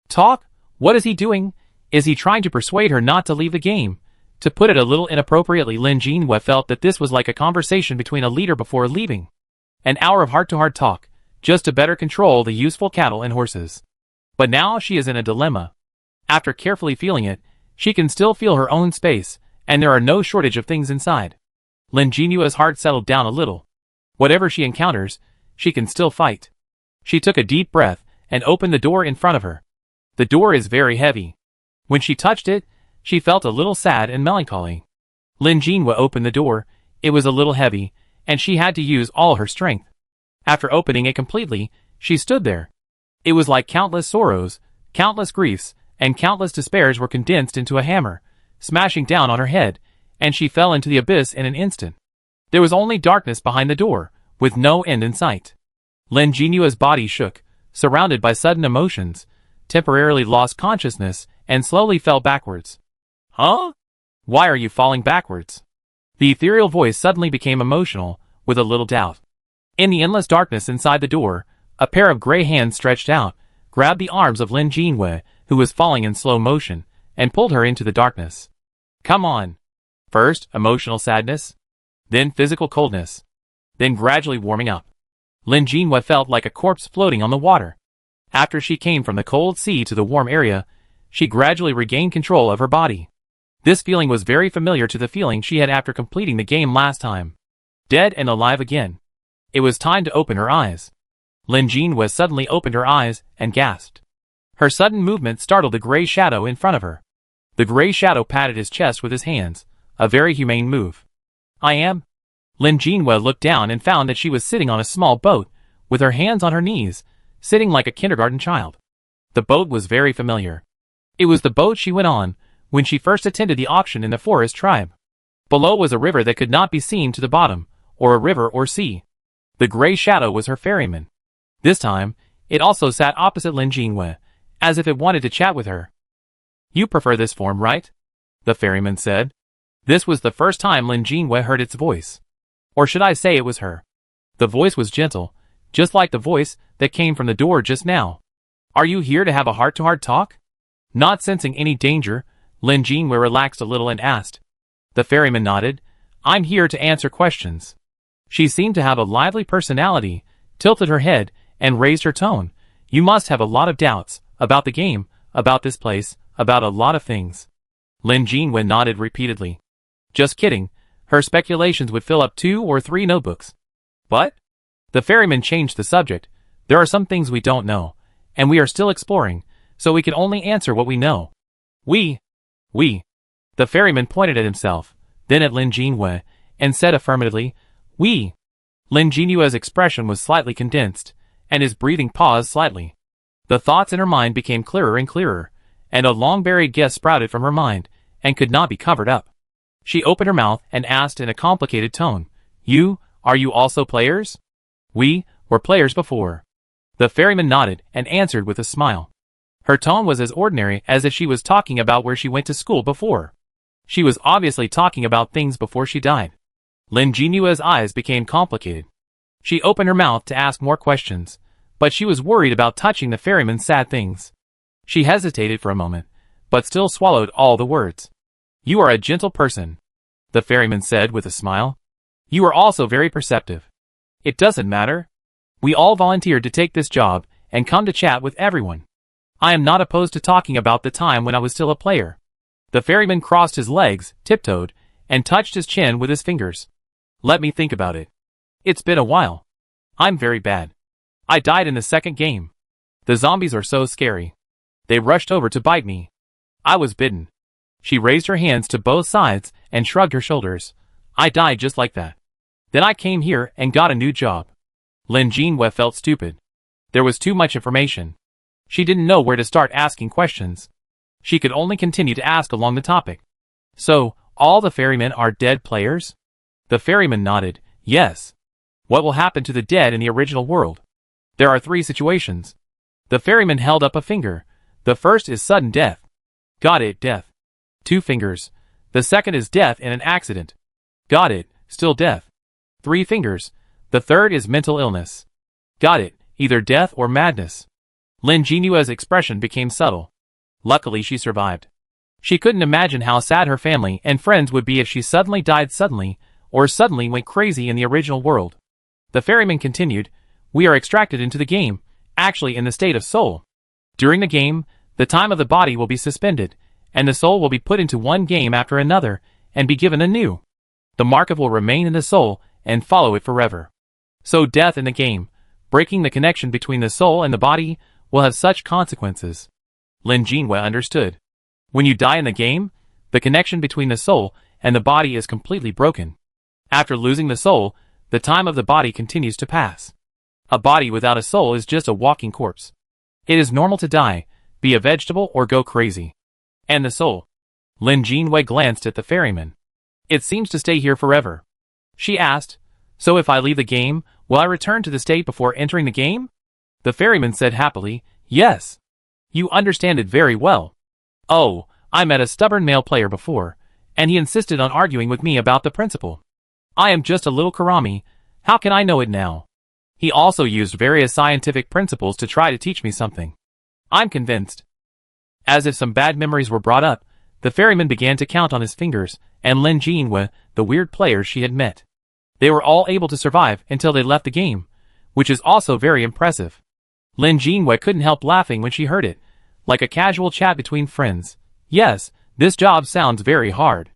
Talk? What is he doing? Is he trying to persuade her not to leave the game? To put it a little inappropriately, Lin Jinhua felt that this was like a conversation between a leader before leaving. An hour of heart-to-heart talk, just to better control the useful cattle and horses. But now she is in a dilemma. After carefully feeling it, she can still feel her own space, and there are no shortage of things inside. Lin Jinyue's heart settled down a little. Whatever she encounters, she can still fight. She took a deep breath and opened the door in front of her. The door is very heavy. When she touched it, she felt a little sad and melancholy. Lin Jinhua opened the door. It was a little heavy, and she had to use all her strength. After opening it completely, she stood there. It was like countless sorrows, countless griefs, and countless despairs were condensed into a hammer, smashing down on her head, and she fell into the abyss in an instant. There was only darkness behind the door, with no end in sight. Lin Jinua's body shook, surrounded by sudden emotions, temporarily lost consciousness, and slowly fell backwards. Huh? Why are you falling backwards? The ethereal voice suddenly became emotional, with a little doubt. In the endless darkness inside the door, a pair of gray hands stretched out, grabbed the arms of Lin Jinhua, who was falling in slow motion, and pulled her into the darkness. Come on. First, emotional sadness, then physical coldness, then gradually warming up. Lin Jinhua felt like a corpse floating on the water. After she came from the cold sea to the warm area, she gradually regained control of her body. This feeling was very familiar to the feeling she had after completing the game last time. Dead and alive again. It was time to open her eyes. Lin Jinhua suddenly opened her eyes and gasped. Her sudden movement startled the gray shadow in front of her. The gray shadow patted his chest with his hands, a very humane move. I am? Lin Jinhua looked down and found that she was sitting on a small boat, with her hands on her knees, sitting like a kindergarten child. The boat was very familiar. It was the boat she went on when she first attended the auction in the forest tribe. Below was a river that could not be seen to the bottom, or a river or sea. The gray shadow was her ferryman. This time, it also sat opposite Lin Jinhua, as if it wanted to chat with her. You prefer this form, right? The ferryman said. This was the first time Lin Jinhua heard its voice. Or should I say it was her? The voice was gentle, just like the voice that came from the door just now. Are you here to have a heart-to-heart talk? Not sensing any danger, Lin Jinhua relaxed a little and asked. The ferryman nodded. I'm here to answer questions. She seemed to have a lively personality, tilted her head, and raised her tone. You must have a lot of doubts, about the game, about this place, about a lot of things. Lin Jinhua nodded repeatedly. Just kidding, her speculations would fill up 2 or 3 notebooks. What? The ferryman changed the subject. There are some things we don't know, and we are still exploring, so we can only answer what we know. We. The ferryman pointed at himself, then at Lin Jinhua, and said affirmatively, we. Lin Jinua's expression was slightly condensed, and his breathing paused slightly. The thoughts in her mind became clearer and clearer, and a long-buried guess sprouted from her mind, and could not be covered up. She opened her mouth and asked in a complicated tone, are you also players? We were players before. The ferryman nodded and answered with a smile. Her tone was as ordinary as if she was talking about where she went to school before. She was obviously talking about things before she died. Lin Jinua's eyes became complicated. She opened her mouth to ask more questions, but she was worried about touching the ferryman's sad things. She hesitated for a moment, but still swallowed all the words. You are a gentle person, the ferryman said with a smile. You are also very perceptive. It doesn't matter. We all volunteered to take this job and come to chat with everyone. I am not opposed to talking about the time when I was still a player. The ferryman crossed his legs, tiptoed, and touched his chin with his fingers. Let me think about it. It's been a while. I'm very bad. I died in the second game. The zombies are so scary. They rushed over to bite me. I was bitten. She raised her hands to both sides and shrugged her shoulders. I died just like that. Then I came here and got a new job. Lin Jinhua felt stupid. There was too much information. She didn't know where to start asking questions. She could only continue to ask along the topic. So, all the ferrymen are dead players? The ferryman nodded, yes. What will happen to the dead in the original world? There are 3 situations. The ferryman held up a finger. The first is sudden death. Got it, death. 2 fingers. The second is death in an accident. Got it, still death. 3 fingers. The third is mental illness. Got it, either death or madness. Lin Jinua's expression became subtle. Luckily she survived. She couldn't imagine how sad her family and friends would be if she suddenly died suddenly, or suddenly went crazy in the original world. The ferryman continued, we are extracted into the game, actually in the state of soul. During the game, the time of the body will be suspended, and the soul will be put into one game after another, and be given a new. The mark will remain in the soul, and follow it forever. So death in the game, breaking the connection between the soul and the body, will have such consequences. Lin Jinhua understood. When you die in the game, the connection between the soul and the body is completely broken. After losing the soul, the time of the body continues to pass. A body without a soul is just a walking corpse. It is normal to die, be a vegetable or go crazy. And the soul? Lin Jinhua glanced at the ferryman. It seems to stay here forever. She asked, so if I leave the game, will I return to the state before entering the game? The ferryman said happily, yes. You understand it very well. Oh, I met a stubborn male player before, and he insisted on arguing with me about the principle. I am just a little karami, how can I know it now? He also used various scientific principles to try to teach me something. I'm convinced. As if some bad memories were brought up, the ferryman began to count on his fingers, and Lin Jinhua, the weird players she had met. They were all able to survive until they left the game, which is also very impressive. Lin Jinhua couldn't help laughing when she heard it, like a casual chat between friends. Yes, this job sounds very hard.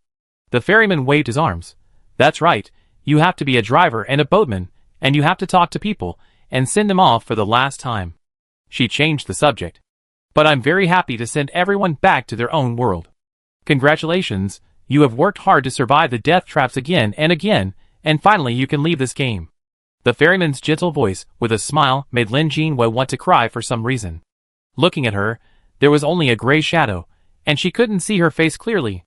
The ferryman waved his arms. That's right, you have to be a driver and a boatman, and you have to talk to people, and send them off for the last time. She changed the subject. But I'm very happy to send everyone back to their own world. Congratulations, you have worked hard to survive the death traps again, and finally you can leave this game. The ferryman's gentle voice, with a smile, made Lin Jinhua want to cry for some reason. Looking at her, there was only a gray shadow, and she couldn't see her face clearly.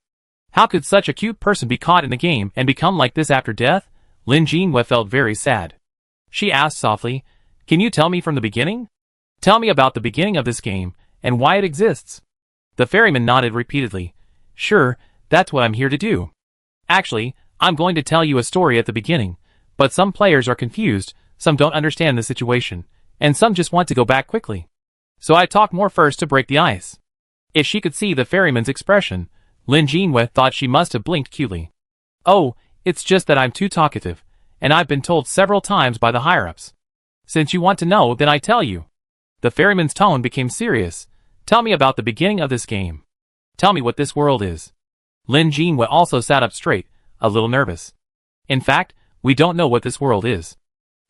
How could such a cute person be caught in the game and become like this after death? Lin Jinhua felt very sad. She asked softly, can you tell me from the beginning? Tell me about the beginning of this game, and why it exists. The ferryman nodded repeatedly. Sure, that's what I'm here to do. Actually, I'm going to tell you a story at the beginning, but some players are confused, some don't understand the situation, and some just want to go back quickly. So I talk more first to break the ice. If she could see the ferryman's expression, Lin Jinhua thought she must have blinked cutely. Oh, it's just that I'm too talkative, and I've been told several times by the higher-ups. Since you want to know, then I tell you. The ferryman's tone became serious. Tell me about the beginning of this game. Tell me what this world is. Lin Jinhua also sat up straight, a little nervous. In fact, we don't know what this world is.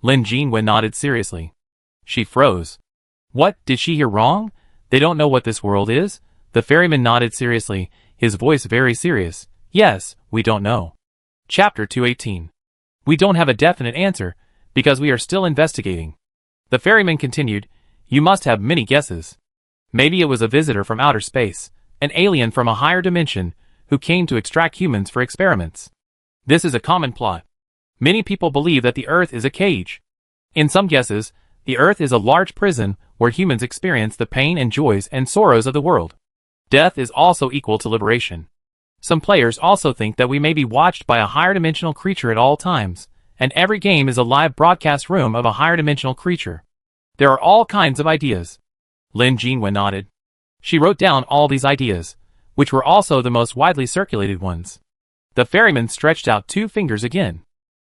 Lin Jinhua nodded seriously. She froze. What, did she hear wrong? They don't know what this world is? The ferryman nodded seriously, his voice very serious. Yes, we don't know. Chapter 218. We don't have a definite answer, because we are still investigating. The ferryman continued, you must have many guesses. Maybe it was a visitor from outer space, an alien from a higher dimension, who came to extract humans for experiments. This is a common plot. Many people believe that the Earth is a cage. In some guesses, the Earth is a large prison where humans experience the pain and joys and sorrows of the world. Death is also equal to liberation. Some players also think that we may be watched by a higher dimensional creature at all times, and every game is a live broadcast room of a higher dimensional creature. There are all kinds of ideas. Lin Jinhua nodded. She wrote down all these ideas, which were also the most widely circulated ones. The ferryman stretched out 2 fingers again.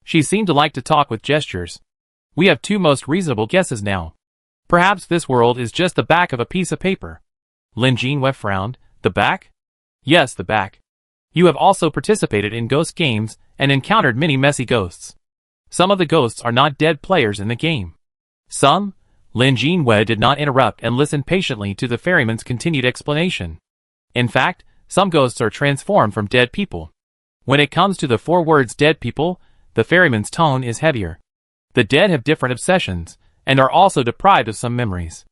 She seemed to like to talk with gestures. We have 2 most reasonable guesses now. Perhaps this world is just the back of a piece of paper. Lin Jinhua frowned. The back? Yes, the back. You have also participated in ghost games and encountered many messy ghosts. Some of the ghosts are not dead players in the game. Some? Lin Jinhua did not interrupt and listened patiently to the ferryman's continued explanation. In fact, some ghosts are transformed from dead people. When it comes to the 4 words dead people, the ferryman's tone is heavier. The dead have different obsessions, and are also deprived of some memories.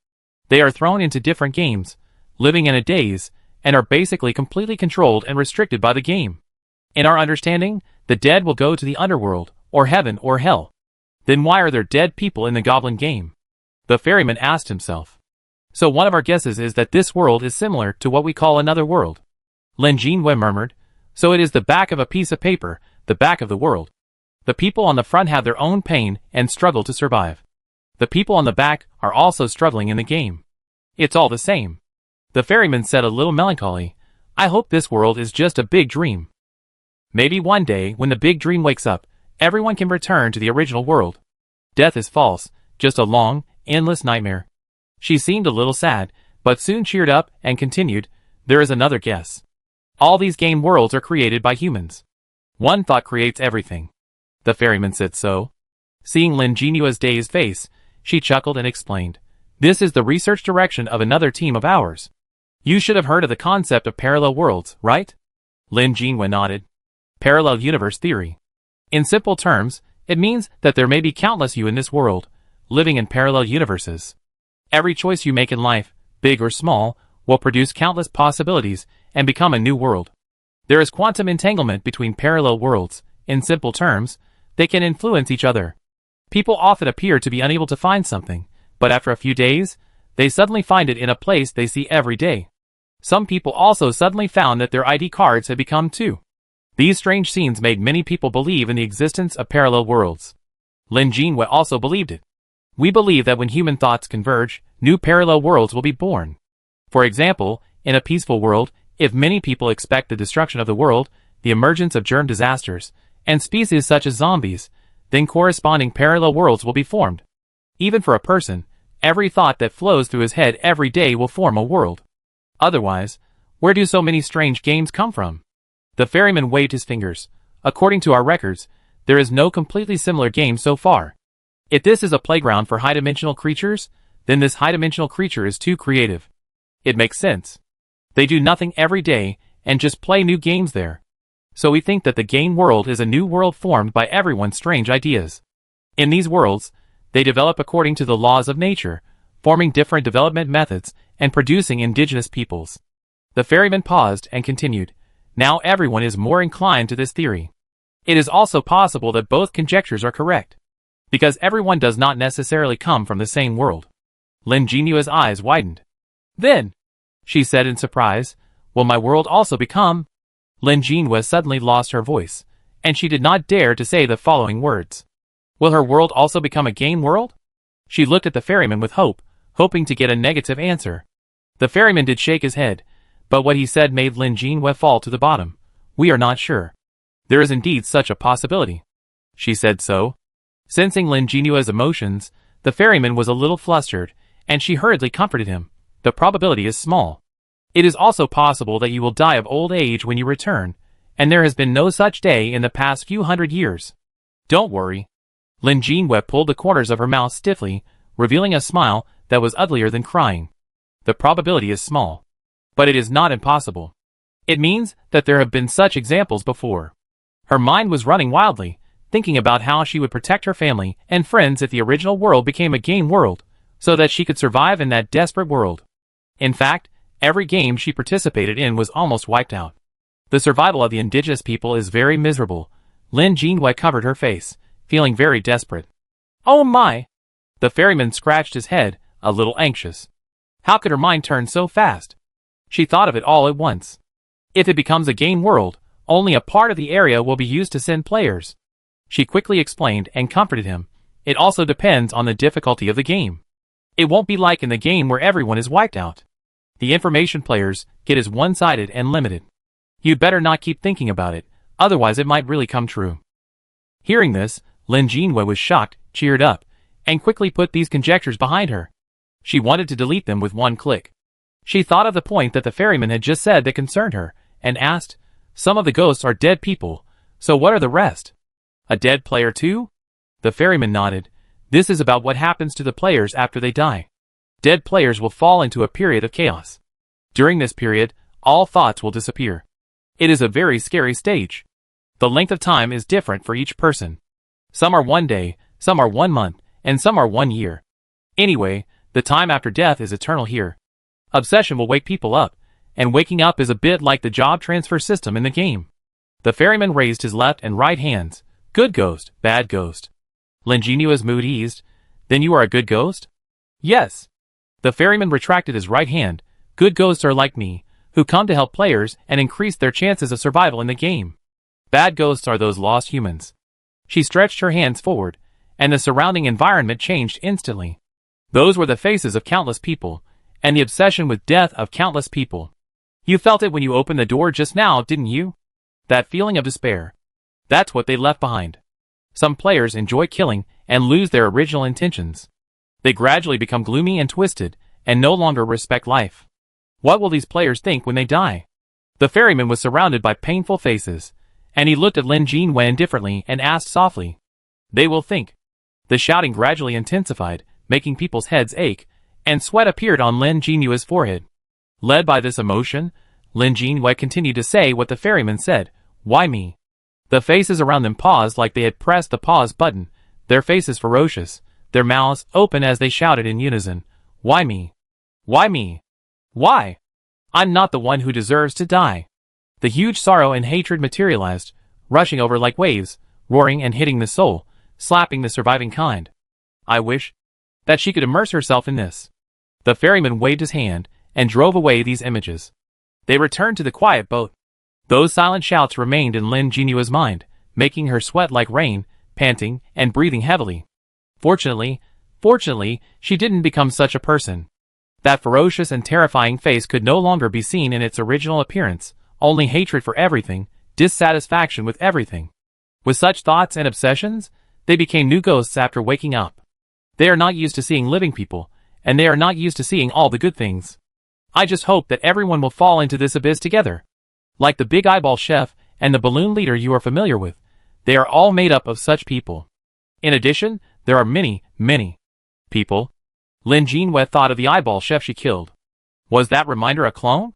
They are thrown into different games, living in a daze, and are basically completely controlled and restricted by the game. In our understanding, the dead will go to the underworld, or heaven or hell. Then why are there dead people in the goblin game? The ferryman asked himself. So one of our guesses is that this world is similar to what we call another world. Lin Jinhua murmured. So it is the back of a piece of paper, the back of the world. The people on the front have their own pain and struggle to survive. The people on the back are also struggling in the game. It's all the same. The ferryman said a little melancholy. I hope this world is just a big dream. Maybe one day, when the big dream wakes up, everyone can return to the original world. Death is false, just a long, endless nightmare. She seemed a little sad, but soon cheered up and continued, there is another guess. All these game worlds are created by humans. One thought creates everything. The ferryman said so. Seeing Lin Jinhua's dazed face, she chuckled and explained, This is the research direction of another team of ours. You should have heard of the concept of parallel worlds, right? Lin Jinhua nodded. Parallel universe theory. In simple terms, it means that there may be countless you in this world, living in parallel universes. Every choice you make in life, big or small, will produce countless possibilities and become a new world. There is quantum entanglement between parallel worlds. In simple terms, they can influence each other. People often appear to be unable to find something, but after a few days, they suddenly find it in a place they see every day. Some people also suddenly found that their ID cards had become too. These strange scenes made many people believe in the existence of parallel worlds. Lin Jinhua also believed it. We believe that when human thoughts converge, new parallel worlds will be born. For example, in a peaceful world, if many people expect the destruction of the world, the emergence of germ disasters, and species such as zombies, then corresponding parallel worlds will be formed. Even for a person, every thought that flows through his head every day will form a world. Otherwise, where do so many strange games come from? The ferryman waved his fingers. According to our records, there is no completely similar game so far. If this is a playground for high-dimensional creatures, then this high-dimensional creature is too creative. It makes sense. They do nothing every day and just play new games there. So we think that the game world is a new world formed by everyone's strange ideas. In these worlds, they develop according to the laws of nature, forming different development methods and producing indigenous peoples. The ferryman paused and continued. Now everyone is more inclined to this theory. It is also possible that both conjectures are correct, because everyone does not necessarily come from the same world. Lin Jinhua's eyes widened. Then, she said in surprise, will my world also become? Lin Jinhua suddenly lost her voice, and she did not dare to say the following words. Will her world also become a game world? She looked at the ferryman with hope, hoping to get a negative answer. The ferryman did shake his head, but what he said made Lin Jinhua fall to the bottom. We are not sure. There is indeed such a possibility. She said so. Sensing Lin Jinhua's emotions, the ferryman was a little flustered, and she hurriedly comforted him. The probability is small. It is also possible that you will die of old age when you return, and there has been no such day in the past few hundred years. Don't worry. Lin Jinhua pulled the corners of her mouth stiffly, revealing a smile that was uglier than crying. The probability is small. But it is not impossible. It means that there have been such examples before. Her mind was running wildly, thinking about how she would protect her family and friends if the original world became a game world, so that she could survive in that desperate world. In fact, every game she participated in was almost wiped out. The survival of the indigenous people is very miserable. Lin Jinhua covered her face, feeling very desperate. Oh my! The ferryman scratched his head, a little anxious. How could her mind turn so fast? She thought of it all at once. If it becomes a game world, only a part of the area will be used to send players. She quickly explained and comforted him. It also depends on the difficulty of the game. It won't be like in the game where everyone is wiped out. The information players get is one-sided and limited. You'd better not keep thinking about it, otherwise it might really come true. Hearing this, Lin Jinhua was shocked, cheered up, and quickly put these conjectures behind her. She wanted to delete them with one click. She thought of the point that the ferryman had just said that concerned her, and asked, some of the ghosts are dead people, so what are the rest? A dead player too? The ferryman nodded. This is about what happens to the players after they die. Dead players will fall into a period of chaos. During this period, all thoughts will disappear. It is a very scary stage. The length of time is different for each person. Some are 1 day, some are 1 month, and some are 1 year. Anyway, the time after death is eternal here. Obsession will wake people up, and waking up is a bit like the job transfer system in the game. The ferryman raised his left and right hands. Good ghost, bad ghost. Lin Jinhua's mood eased. Then you are a good ghost? Yes. The ferryman retracted his right hand. Good ghosts are like me, who come to help players and increase their chances of survival in the game. Bad ghosts are those lost humans. She stretched her hands forward, and the surrounding environment changed instantly. Those were the faces of countless people, and the obsession with death of countless people. You felt it when you opened the door just now, didn't you? That feeling of despair. That's what they left behind. Some players enjoy killing and lose their original intentions. They gradually become gloomy and twisted, and no longer respect life. What will these players think when they die? The ferryman was surrounded by painful faces, and he looked at Lin Jinhua indifferently and asked softly. They will think. The shouting gradually intensified, making people's heads ache, and sweat appeared on Lin Jinyue's forehead. Led by this emotion, Lin Jinyue continued to say what the ferryman said, "Why me?" The faces around them paused like they had pressed the pause button, their faces ferocious, their mouths open as they shouted in unison, "Why me? Why me? Why? I'm not the one who deserves to die." The huge sorrow and hatred materialized, rushing over like waves, roaring and hitting the soul, slapping the surviving kind. I wish that she could immerse herself in this. The ferryman waved his hand and drove away these images. They returned to the quiet boat. Those silent shouts remained in Lin Jinyue's mind, making her sweat like rain, panting and breathing heavily. Fortunately, she didn't become such a person. That ferocious and terrifying face could no longer be seen in its original appearance, only hatred for everything, dissatisfaction with everything. With such thoughts and obsessions, they became new ghosts after waking up. They are not used to seeing living people, and they are not used to seeing all the good things. I just hope that everyone will fall into this abyss together. Like the big eyeball chef and the balloon leader you are familiar with, they are all made up of such people. In addition, there are many people. Lin Jinyue thought of the eyeball chef she killed. Was that reminder a clone?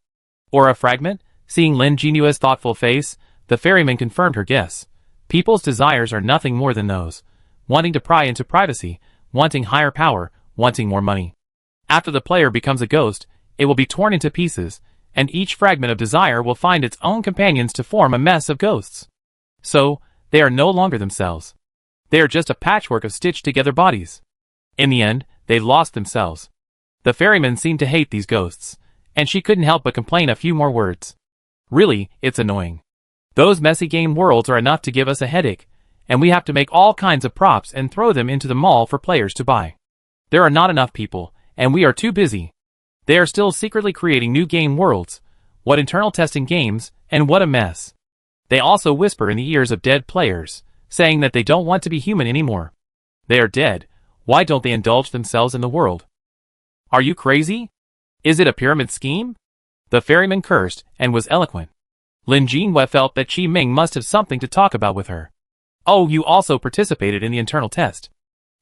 Or a fragment? Seeing Lin Jinyue's thoughtful face, the ferryman confirmed her guess. People's desires are nothing more than those. Wanting to pry into privacy, wanting higher power, wanting more money. After the player becomes a ghost, it will be torn into pieces, and each fragment of desire will find its own companions to form a mess of ghosts. So, they are no longer themselves. They are just a patchwork of stitched-together bodies. In the end, they lost themselves. The ferryman seemed to hate these ghosts, and she couldn't help but complain a few more words. Really, it's annoying. Those messy game worlds are enough to give us a headache, and we have to make all kinds of props and throw them into the mall for players to buy. There are not enough people, and we are too busy. They are still secretly creating new game worlds. What internal testing games, and what a mess. They also whisper in the ears of dead players, saying that they don't want to be human anymore. They are dead. Why don't they indulge themselves in the world? Are you crazy? Is it a pyramid scheme? The ferryman cursed and was eloquent. Lin Jinyue felt that Qi Ming must have something to talk about with her. Oh, you also participated in the internal test.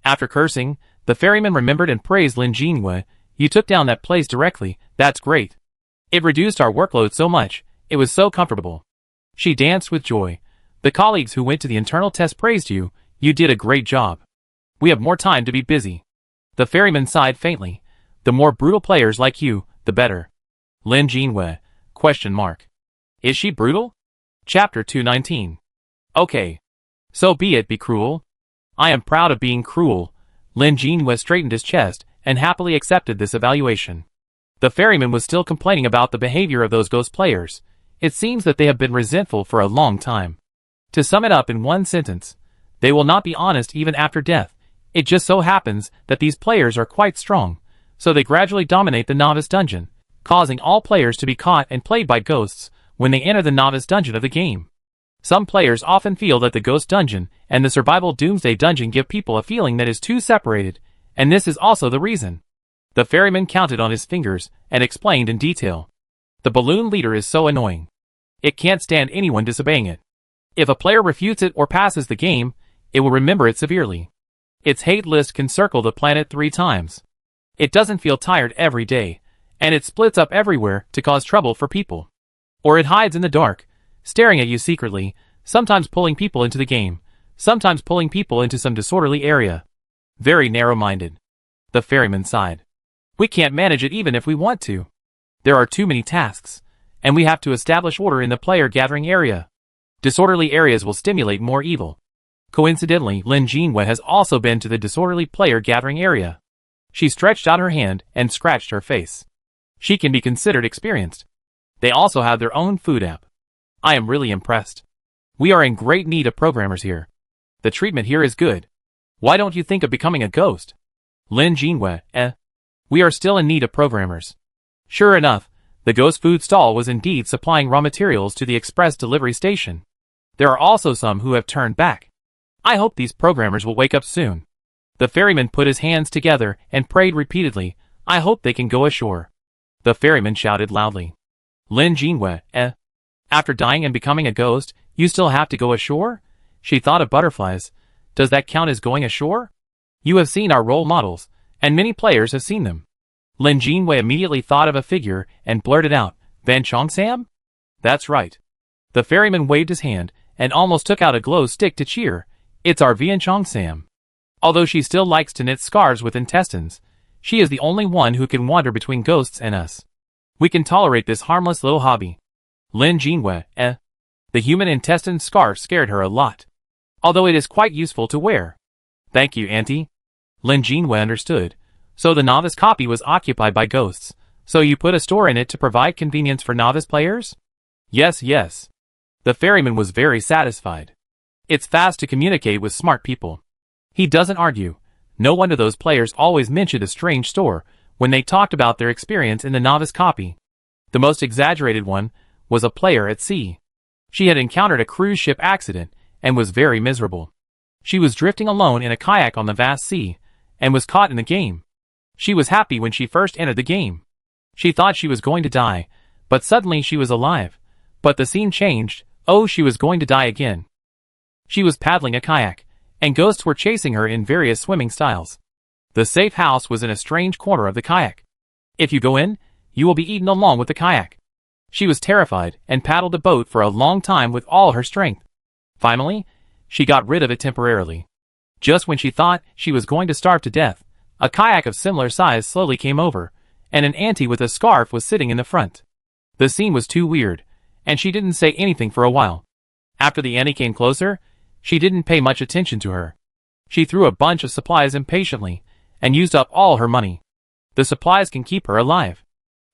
After cursing, the ferryman remembered and praised Lin Jinyue. You took down that place directly, that's great. It reduced our workload so much, it was so comfortable. She danced with joy. The colleagues who went to the internal test praised you, you did a great job. We have more time to be busy. The ferryman sighed faintly. The more brutal players like you, the better. Lin Jinyue, ? Is she brutal? Chapter 219. Okay. So be it, be cruel. I am proud of being cruel. Lin Jinyue straightened his chest and happily accepted this evaluation. The ferryman was still complaining about the behavior of those ghost players. It seems that they have been resentful for a long time. To sum it up in one sentence, they will not be honest even after death. It just so happens that these players are quite strong, so they gradually dominate the novice dungeon, causing all players to be caught and played by ghosts when they enter the novice dungeon of the game. Some players often feel that the ghost dungeon and the survival doomsday dungeon give people a feeling that is too separated, and this is also the reason. The ferryman counted on his fingers and explained in detail. The balloon leader is so annoying. It can't stand anyone disobeying it. If a player refutes it or passes the game, it will remember it severely. Its hate list can circle the planet 3 times. It doesn't feel tired every day, and it splits up everywhere to cause trouble for people. Or it hides in the dark, staring at you secretly, sometimes pulling people into the game, sometimes pulling people into some disorderly area. Very narrow-minded. The ferryman sighed. We can't manage it even if we want to. There are too many tasks, and we have to establish order in the player gathering area. Disorderly areas will stimulate more evil. Coincidentally, Lin Jinyue has also been to the disorderly player gathering area. She stretched out her hand and scratched her face. She can be considered experienced. They also have their own food app. I am really impressed. We are in great need of programmers here. The treatment here is good. Why don't you think of becoming a ghost? Lin Jinyue, We are still in need of programmers. Sure enough, the ghost food stall was indeed supplying raw materials to the express delivery station. There are also some who have turned back. I hope these programmers will wake up soon. The ferryman put his hands together and prayed repeatedly, I hope they can go ashore. The ferryman shouted loudly. Lin Jinyue, After dying and becoming a ghost, you still have to go ashore? She thought of butterflies. Does that count as going ashore? You have seen our role models, and many players have seen them. Lin Jinwei immediately thought of a figure and blurted out, Van Chongsam? That's right. The ferryman waved his hand and almost took out a glow stick to cheer. It's our Van Chongsam. Although she still likes to knit scarves with intestines, she is the only one who can wander between ghosts and us. We can tolerate this harmless little hobby. Lin Jinwei, The human intestine scarf scared her a lot. Although it is quite useful to wear. Thank you, Auntie. Lin Jinwei understood. So the novice copy was occupied by ghosts. So you put a store in it to provide convenience for novice players? Yes, yes. The ferryman was very satisfied. It's fast to communicate with smart people. He doesn't argue. No wonder those players always mentioned a strange store when they talked about their experience in the novice copy. The most exaggerated one was a player at sea. She had encountered a cruise ship accident and was very miserable. She was drifting alone in a kayak on the vast sea and was caught in the game. She was happy when she first entered the game. She thought she was going to die, but suddenly she was alive. But the scene changed. Oh, she was going to die again. She was paddling a kayak, and ghosts were chasing her in various swimming styles. The safe house was in a strange corner of the kayak. If you go in, you will be eaten along with the kayak. She was terrified and paddled the boat for a long time with all her strength. Finally, she got rid of it temporarily. Just when she thought she was going to starve to death, a kayak of similar size slowly came over, and an auntie with a scarf was sitting in the front. The scene was too weird, and she didn't say anything for a while. After the auntie came closer, she didn't pay much attention to her. She threw a bunch of supplies impatiently, and used up all her money. The supplies can keep her alive.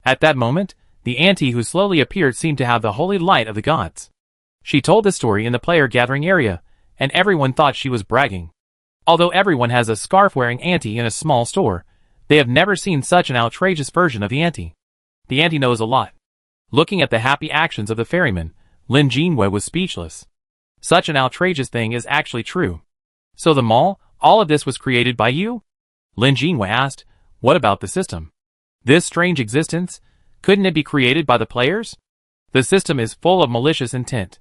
At that moment, the auntie who slowly appeared seemed to have the holy light of the gods. She told the story in the player gathering area, and everyone thought she was bragging. Although everyone has a scarf-wearing auntie in a small store, they have never seen such an outrageous version of the auntie. The auntie knows a lot. Looking at the happy actions of the ferryman, Lin Jinwei was speechless. Such an outrageous thing is actually true. So the mall, all of this was created by you? Lin Jinwei asked, what about the system? This strange existence, couldn't it be created by the players? The system is full of malicious intent.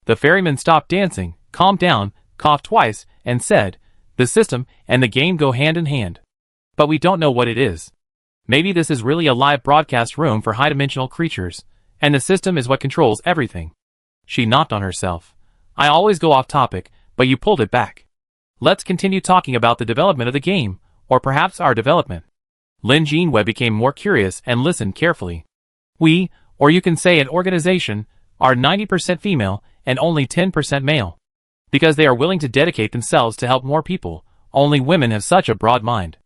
The ferryman stopped dancing, calmed down, coughed twice, and said, the system and the game go hand in hand. But we don't know what it is. Maybe this is really a live broadcast room for high-dimensional creatures, and the system is what controls everything. She knocked on herself. I always go off topic, but you pulled it back. Let's continue talking about the development of the game, or perhaps our development. Lin Jinwei became more curious and listened carefully. We, or you can say an organization, are 90% female and only 10% male. Because they are willing to dedicate themselves to help more people, only women have such a broad mind.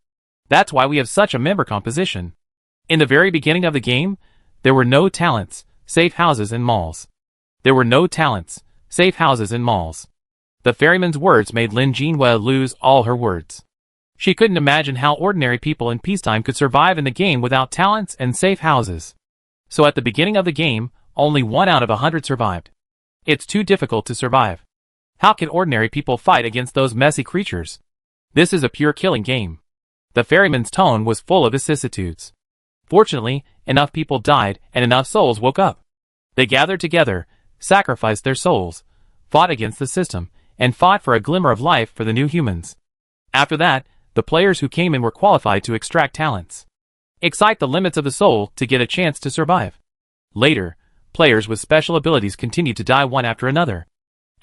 That's why we have such a member composition. In the very beginning of the game, there were no talents, safe houses and malls. There were no talents, safe houses and malls. The ferryman's words made Lin Jinwei lose all her words. She couldn't imagine how ordinary people in peacetime could survive in the game without talents and safe houses. So at the beginning of the game, only 1 out of 100 survived. It's too difficult to survive. How can ordinary people fight against those messy creatures? This is a pure killing game. The ferryman's tone was full of vicissitudes. Fortunately, enough people died and enough souls woke up. They gathered together, sacrificed their souls, fought against the system, and fought for a glimmer of life for the new humans. After that, the players who came in were qualified to extract talents. Excite the limits of the soul to get a chance to survive. Later, players with special abilities continued to die one after another.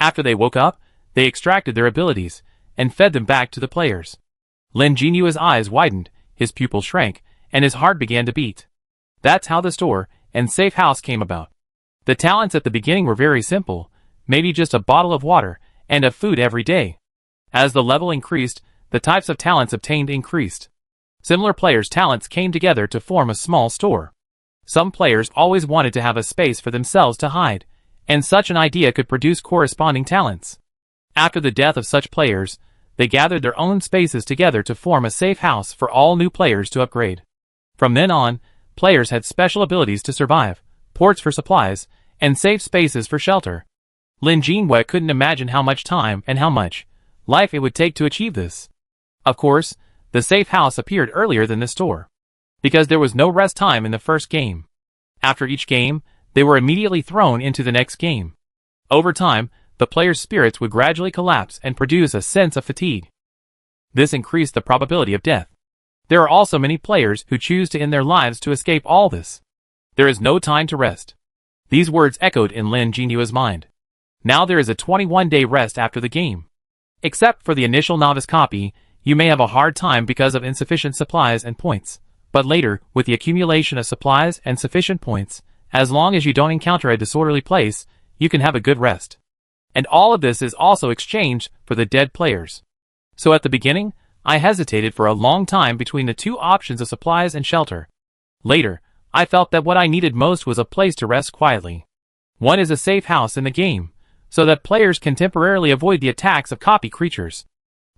After they woke up, they extracted their abilities, and fed them back to the players. Lin Jinwei's eyes widened, his pupils shrank, and his heart began to beat. That's how the store and safe house came about. The talents at the beginning were very simple, maybe just a bottle of water and of food every day. As the level increased, the types of talents obtained increased. Similar players' talents came together to form a small store. Some players always wanted to have a space for themselves to hide, and such an idea could produce corresponding talents. After the death of such players, they gathered their own spaces together to form a safe house for all new players to upgrade. From then on, players had special abilities to survive, ports for supplies, and safe spaces for shelter. Lin Jinwei couldn't imagine how much time and how much life it would take to achieve this. Of course, the safe house appeared earlier than the store, because there was no rest time in the first game. After each game, they were immediately thrown into the next game. Over time, the players' spirits would gradually collapse and produce a sense of fatigue. This increased the probability of death. There are also many players who choose to end their lives to escape all this. There is no time to rest. These words echoed in Lin Jinyue's mind. Now there is a 21-day rest after the game. Except for the initial novice copy, you may have a hard time because of insufficient supplies and points. But later, with the accumulation of supplies and sufficient points, as long as you don't encounter a disorderly place, you can have a good rest. And all of this is also exchanged for the dead players. So at the beginning, I hesitated for a long time between the two options of supplies and shelter. Later, I felt that what I needed most was a place to rest quietly. One is a safe house in the game, so that players can temporarily avoid the attacks of copy creatures.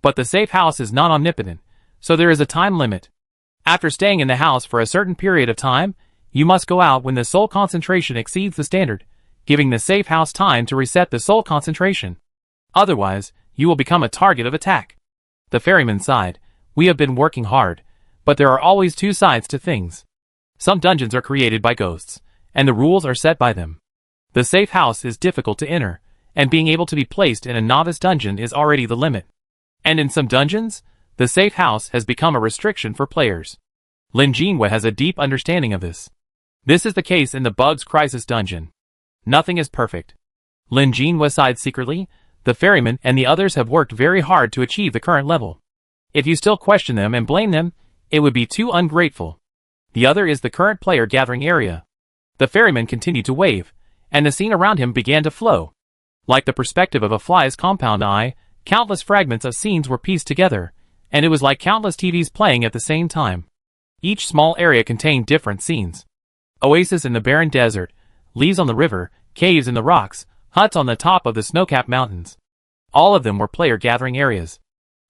But the safe house is not omnipotent, so there is a time limit. After staying in the house for a certain period of time, you must go out when the soul concentration exceeds the standard, giving the safe house time to reset the soul concentration. Otherwise, you will become a target of attack. The ferryman sighed. We have been working hard, but there are always two sides to things. Some dungeons are created by ghosts, and the rules are set by them. The safe house is difficult to enter, and being able to be placed in a novice dungeon is already the limit. And in some dungeons, the safe house has become a restriction for players. Lin Jinyue has a deep understanding of this. This is the case in the Bugs Crisis dungeon. Nothing is perfect. Lin Jinyue sighed secretly. The ferryman and the others have worked very hard to achieve the current level. If you still question them and blame them, it would be too ungrateful. The other is the current player gathering area. The ferryman continued to wave, and the scene around him began to flow. Like the perspective of a fly's compound eye, countless fragments of scenes were pieced together, and it was like countless TVs playing at the same time. Each small area contained different scenes. Oasis in the barren desert, leaves on the river, caves in the rocks, huts on the top of the snow-capped mountains. All of them were player gathering areas.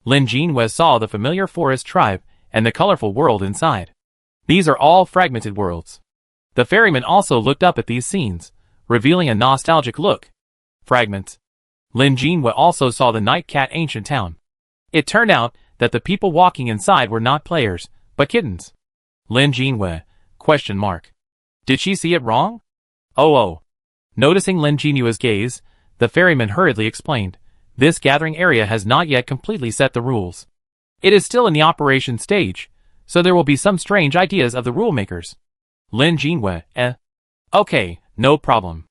Lin Jinyue saw the familiar forest tribe and the colorful world inside. These are all fragmented worlds. The ferryman also looked up at these scenes, revealing a nostalgic look. Fragments. Lin Jinyue also saw the Night Cat ancient town. It turned out that the people walking inside were not players, but kittens. Lin Jinyue, ? Did she see it wrong? Oh. Noticing Lin Jinyue's gaze, the ferryman hurriedly explained, this gathering area has not yet completely set the rules. It is still in the operation stage, so there will be some strange ideas of the rule makers. Lin Jinyue, Okay, no problem.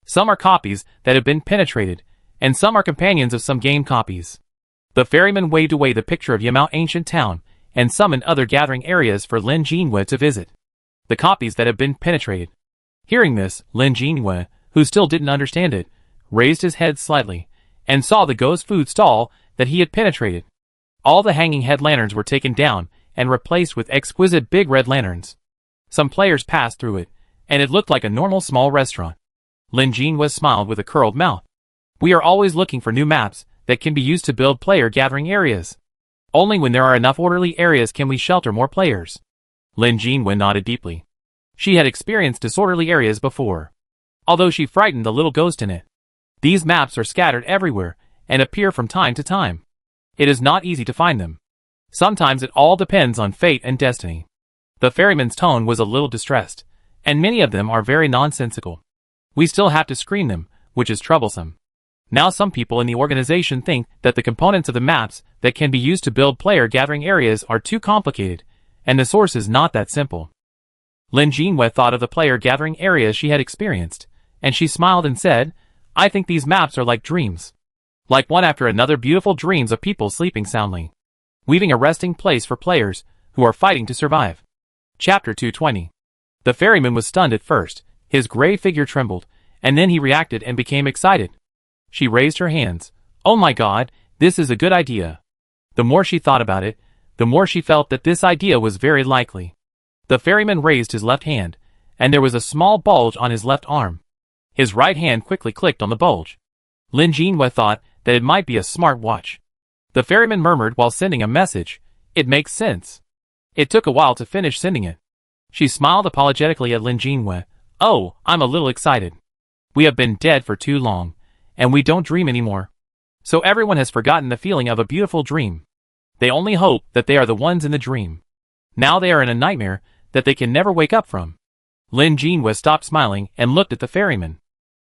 Some are copies that have been penetrated, and some are companions of some game copies. The ferryman waved away the picture of Yamao ancient town, and summoned other gathering areas for Lin Jinyue to visit. The copies that have been penetrated. Hearing this, Lin Jinyue, who still didn't understand it, raised his head slightly, and saw the ghost food stall that he had penetrated. All the hanging head lanterns were taken down and replaced with exquisite big red lanterns. Some players passed through it, and it looked like a normal small restaurant. Lin Jinyue smiled with a curled mouth. We are always looking for new maps that can be used to build player gathering areas. Only when there are enough orderly areas can we shelter more players. Lin Jinyue nodded deeply. She had experienced disorderly areas before, although she frightened the little ghost in it. These maps are scattered everywhere and appear from time to time. It is not easy to find them. Sometimes it all depends on fate and destiny. The ferryman's tone was a little distressed, and many of them are very nonsensical. We still have to screen them, which is troublesome. Now some people in the organization think that the components of the maps that can be used to build player gathering areas are too complicated, and the source is not that simple. Lin Jinyue thought of the player gathering areas she had experienced, and she smiled and said, I think these maps are like dreams. Like one after another beautiful dreams of people sleeping soundly, weaving a resting place for players who are fighting to survive. Chapter 220. The ferryman was stunned at first, his gray figure trembled, and then he reacted and became excited. She raised her hands. Oh my God, this is a good idea. The more she thought about it, the more she felt that this idea was very likely. The ferryman raised his left hand, and there was a small bulge on his left arm. His right hand quickly clicked on the bulge. Lin Jinyue thought that it might be a smart watch. The ferryman murmured while sending a message, It makes sense. It took a while to finish sending it. She smiled apologetically at Lin Jinyue. Oh, I'm a little excited. We have been dead for too long, and we don't dream anymore. So everyone has forgotten the feeling of a beautiful dream. They only hope that they are the ones in the dream. Now they are in a nightmare that they can never wake up from. Lin Jinyue stopped smiling and looked at the ferryman.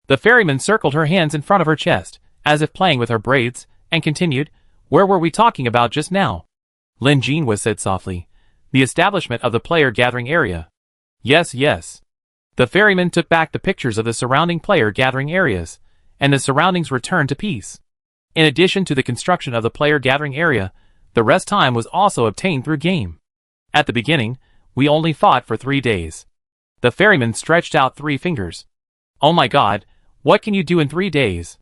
The ferryman circled her hands in front of her chest, as if playing with her braids, and continued, Where were we talking about just now? Lin Jinyue said softly, The establishment of the player gathering area. Yes, yes. The ferryman took back the pictures of the surrounding player gathering areas, and the surroundings returned to peace. In addition to the construction of the player gathering area, the rest time was also obtained through game. At the beginning, we only fought for 3 days. The ferryman stretched out 3 fingers. Oh my god, what can you do in 3 days?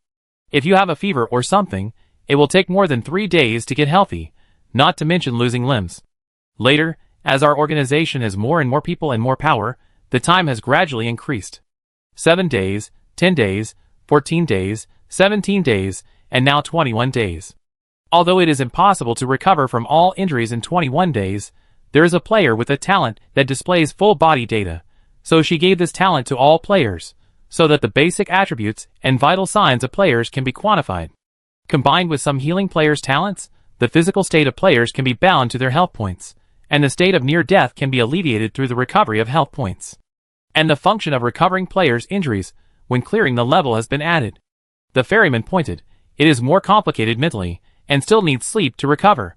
If you have a fever or something, it will take more than 3 days to get healthy, not to mention losing limbs. Later, as our organization has more and more people and more power, the time has gradually increased. 7 days, 10 days, 14 days, 17 days, and now 21 days. Although it is impossible to recover from all injuries in 21 days, there is a player with a talent that displays full body data, so she gave this talent to all players, so that the basic attributes and vital signs of players can be quantified. Combined with some healing players' talents, the physical state of players can be bound to their health points, and the state of near death can be alleviated through the recovery of health points. And the function of recovering players' injuries when clearing the level has been added. The ferryman pointed. It is more complicated mentally, and still needs sleep to recover.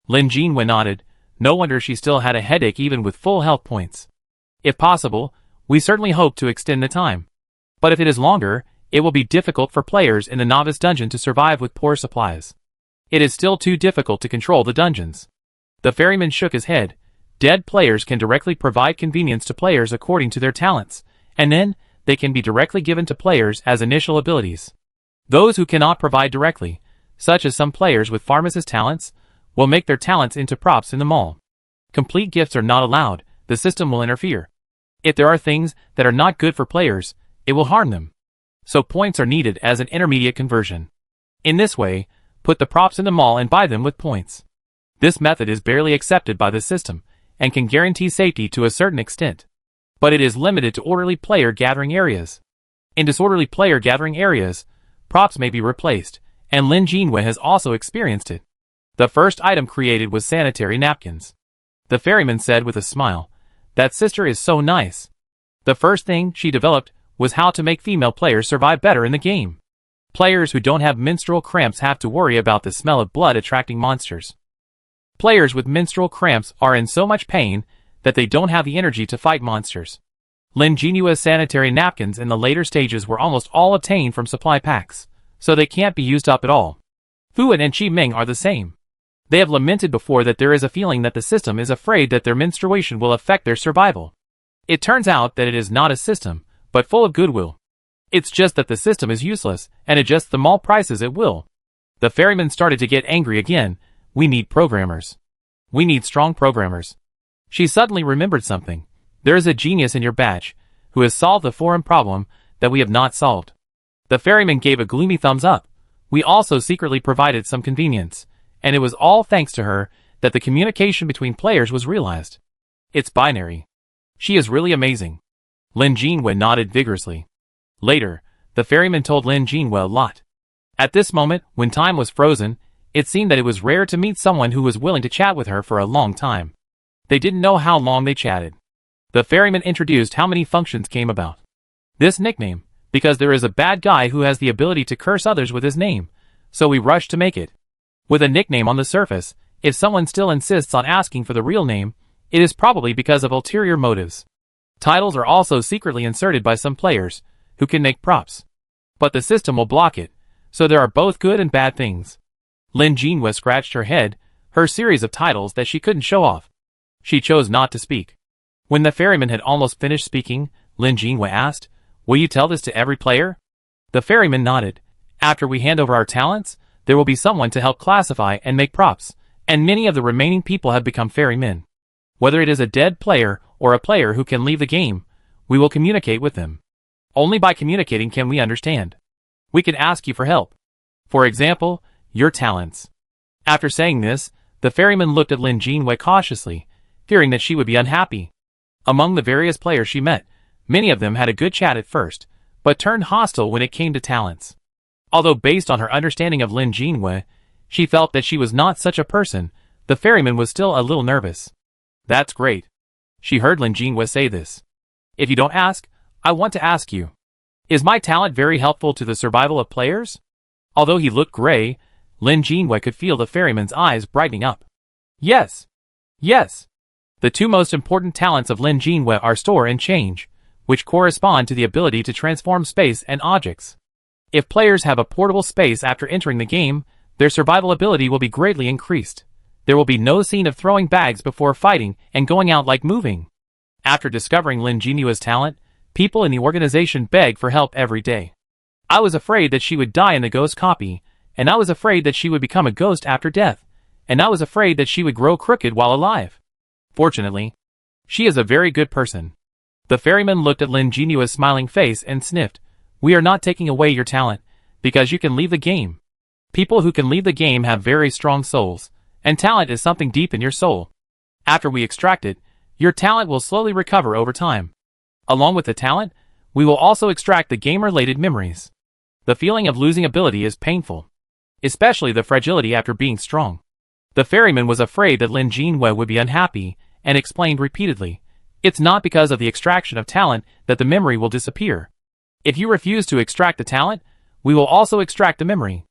Lin Jinhua nodded. No wonder she still had a headache even with full health points. If possible, we certainly hope to extend the time. But if it is longer, it will be difficult for players in the novice dungeon to survive with poor supplies. It is still too difficult to control the dungeons. The ferryman shook his head. Dead players can directly provide convenience to players according to their talents, and then, they can be directly given to players as initial abilities. Those who cannot provide directly, such as some players with pharmacist talents, will make their talents into props in the mall. Complete gifts are not allowed, the system will interfere. If there are things that are not good for players, it will harm them. So points are needed as an intermediate conversion. In this way, put the props in the mall and buy them with points. This method is barely accepted by the system, and can guarantee safety to a certain extent. But it is limited to orderly player gathering areas. In disorderly player gathering areas, props may be replaced, and Lin Jinhua has also experienced it. The first item created was sanitary napkins. The ferryman said with a smile, "That sister is so nice." The first thing she developed was how to make female players survive better in the game. Players who don't have menstrual cramps have to worry about the smell of blood attracting monsters. Players with menstrual cramps are in so much pain that they don't have the energy to fight monsters. Lin Jinhua's sanitary napkins in the later stages were almost all obtained from supply packs, so they can't be used up at all. Fuan and Qi Ming are the same. They have lamented before that there is a feeling that the system is afraid that their menstruation will affect their survival. It turns out that it is not a system, but full of goodwill. It's just that the system is useless and adjusts the mall prices at will. The ferryman started to get angry again. We need programmers. We need strong programmers. She suddenly remembered something. There is a genius in your batch who has solved the forum problem that we have not solved. The ferryman gave a gloomy thumbs up. We also secretly provided some convenience, and it was all thanks to her that the communication between players was realized. It's binary. She is really amazing. Lin Jinhua nodded vigorously. Later, the ferryman told Lin Jinhua a lot. At this moment, when time was frozen, it seemed that it was rare to meet someone who was willing to chat with her for a long time. They didn't know how long they chatted. The ferryman introduced how many functions came about. This nickname, because there is a bad guy who has the ability to curse others with his name, so we rushed to make it. With a nickname on the surface, if someone still insists on asking for the real name, it is probably because of ulterior motives. Titles are also secretly inserted by some players, who can make props. But the system will block it, so there are both good and bad things. Lin Jinhua scratched her head, her series of titles that she couldn't show off. She chose not to speak. When the ferryman had almost finished speaking, Lin Jinhua asked, "Will you tell this to every player?" The ferryman nodded. "After we hand over our talents, there will be someone to help classify and make props, and many of the remaining people have become ferrymen. Whether it is a dead player or a player who can leave the game, we will communicate with them. Only by communicating can we understand. We can ask you for help. For example, your talents." After saying this, the ferryman looked at Lin Jinhua cautiously, fearing that she would be unhappy. Among the various players she met, many of them had a good chat at first, but turned hostile when it came to talents. Although based on her understanding of Lin Jinhua, she felt that she was not such a person, the ferryman was still a little nervous. "That's great." She heard Lin Jinhua say this. "If you don't ask, I want to ask you. Is my talent very helpful to the survival of players?" Although he looked gray, Lin Jinhua could feel the ferryman's eyes brightening up. "Yes. Yes. The two most important talents of Lin Jinhua are store and change, which correspond to the ability to transform space and objects. If players have a portable space after entering the game, their survival ability will be greatly increased. There will be no scene of throwing bags before fighting and going out like moving. After discovering Lin Jinhua's talent, people in the organization beg for help every day. I was afraid that she would die in the ghost copy, and I was afraid that she would become a ghost after death, and I was afraid that she would grow crooked while alive. Fortunately, she is a very good person. The ferryman looked at Lin Jinhua's smiling face and sniffed. We are not taking away your talent, because you can leave the game. People who can leave the game have very strong souls, and talent is something deep in your soul. After we extract it, your talent will slowly recover over time. Along with the talent, we will also extract the game-related memories. The feeling of losing ability is painful, especially the fragility after being strong. The ferryman was afraid that Lin Jinhua would be unhappy, and explained repeatedly, it's not because of the extraction of talent that the memory will disappear. If you refuse to extract the talent, we will also extract the memory.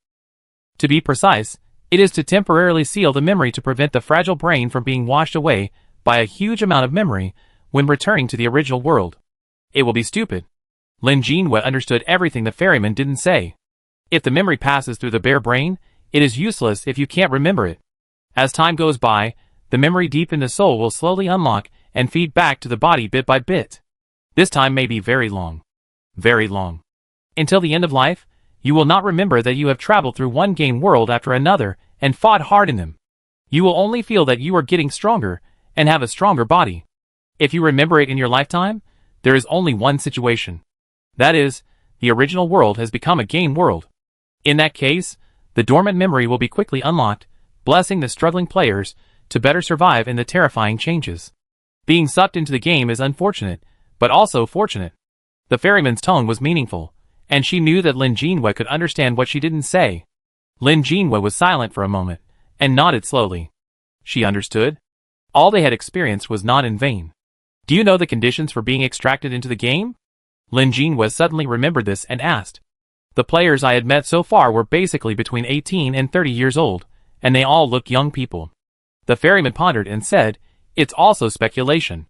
To be precise, it is to temporarily seal the memory to prevent the fragile brain from being washed away by a huge amount of memory when returning to the original world. It will be stupid. Lin Jinhua understood everything the ferryman didn't say. If the memory passes through the bare brain, it is useless if you can't remember it. As time goes by, the memory deep in the soul will slowly unlock and feed back to the body bit by bit. This time may be very long. Very long. Until the end of life, you will not remember that you have traveled through one game world after another and fought hard in them. You will only feel that you are getting stronger and have a stronger body. If you remember it in your lifetime, there is only one situation. That is, the original world has become a game world. In that case, the dormant memory will be quickly unlocked, blessing the struggling players to better survive in the terrifying changes. Being sucked into the game is unfortunate, but also fortunate. The ferryman's tone was meaningful, and she knew that Lin Jinhua could understand what she didn't say. Lin Jinhua was silent for a moment, and nodded slowly. She understood. All they had experienced was not in vain. Do you know the conditions for being extracted into the game? Lin Jinhua suddenly remembered this and asked. The players I had met so far were basically between 18 and 30 years old, and they all looked young people. The ferryman pondered and said, it's also speculation.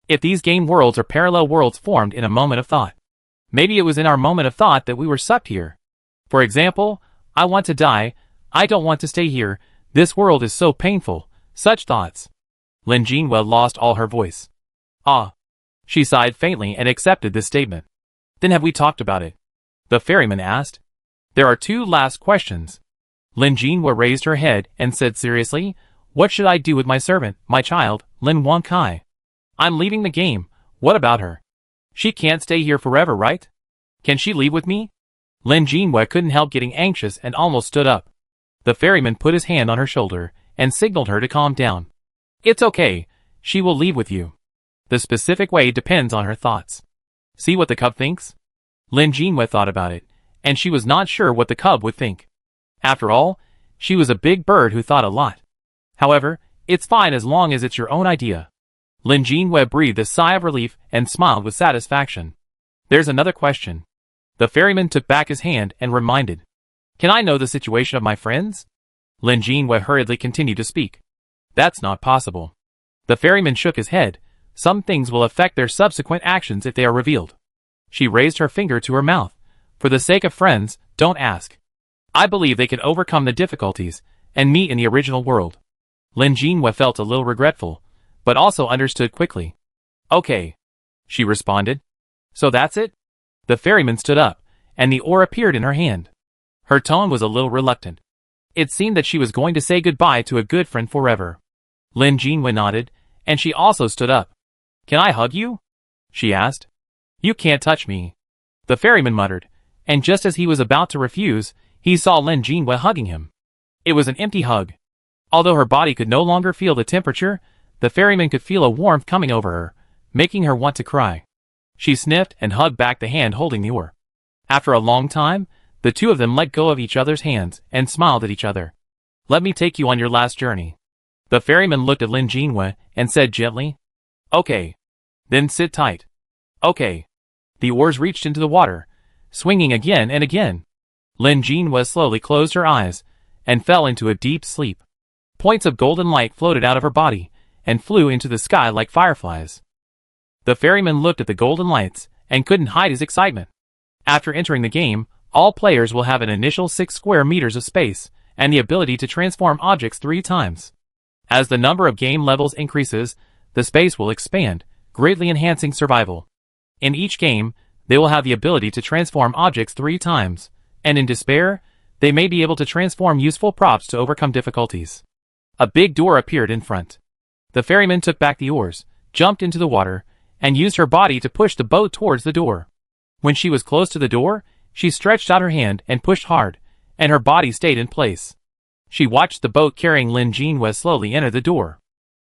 If these game worlds are parallel worlds formed in a moment of thought. Maybe it was in our moment of thought that we were sucked here. For example, I want to die, I don't want to stay here, this world is so painful, such thoughts. Lin Jinhua lost all her voice. Ah. She sighed faintly and accepted this statement. Then have we talked about it? The ferryman asked. There are two last questions. Lin Jinhua raised her head and said seriously, what should I do with my servant, my child, Lin Wangkai? I'm leaving the game, what about her? She can't stay here forever, right? Can she leave with me? Lin Jinhua couldn't help getting anxious and almost stood up. The ferryman put his hand on her shoulder and signaled her to calm down. It's okay, she will leave with you. The specific way depends on her thoughts. See what the cub thinks? Lin Jinhua thought about it, and she was not sure what the cub would think. After all, she was a big bird who thought a lot. However, it's fine as long as it's your own idea. Lin Jinhua breathed a sigh of relief and smiled with satisfaction. There's another question. The ferryman took back his hand and reminded. Can I know the situation of my friends? Lin Jinhua hurriedly continued to speak. That's not possible. The ferryman shook his head. Some things will affect their subsequent actions if they are revealed. She raised her finger to her mouth. For the sake of friends, don't ask. I believe they can overcome the difficulties and meet in the original world. Lin Jinhua felt a little regretful, but also understood quickly. Okay, she responded. So that's it? The ferryman stood up, and the oar appeared in her hand. Her tone was a little reluctant. It seemed that she was going to say goodbye to a good friend forever. Lin Jinhua nodded, and she also stood up. Can I hug you? She asked. You can't touch me. The ferryman muttered, and just as he was about to refuse, he saw Lin Jinhua hugging him. It was an empty hug. Although her body could no longer feel the temperature, the ferryman could feel a warmth coming over her, making her want to cry. She sniffed and hugged back the hand holding the oar. After a long time, the two of them let go of each other's hands and smiled at each other. Let me take you on your last journey. The ferryman looked at Lin Jinhua and said gently, Okay. Then sit tight. Okay. The oars reached into the water, swinging again and again. Lin Jinhua slowly closed her eyes and fell into a deep sleep. Points of golden light floated out of her body, and flew into the sky like fireflies. The ferryman looked at the golden lights and couldn't hide his excitement. After entering the game, all players will have an initial 6 square meters of space and the ability to transform objects 3 times. As the number of game levels increases, the space will expand, greatly enhancing survival. In each game, they will have the ability to transform objects 3 times, and in despair, they may be able to transform useful props to overcome difficulties. A big door appeared in front. The ferryman took back the oars, jumped into the water, and used her body to push the boat towards the door. When she was close to the door, she stretched out her hand and pushed hard, and her body stayed in place. She watched the boat carrying Lin Jinhua slowly enter the door.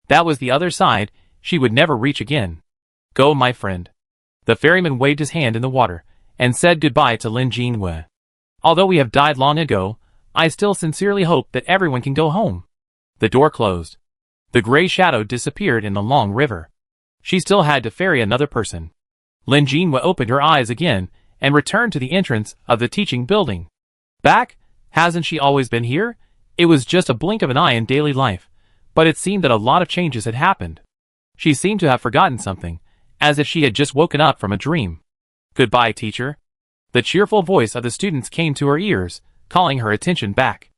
That was the other side she would never reach again. Go, my friend. The ferryman waved his hand in the water, and said goodbye to Lin Jinhua. Although we have died long ago, I still sincerely hope that everyone can go home. The door closed. The gray shadow disappeared in the long river. She still had to ferry another person. Lin Jinhua opened her eyes again and returned to the entrance of the teaching building. Back? Hasn't she always been here? It was just a blink of an eye in daily life, but it seemed that a lot of changes had happened. She seemed to have forgotten something, as if she had just woken up from a dream. Goodbye, teacher. The cheerful voice of the students came to her ears, calling her attention back.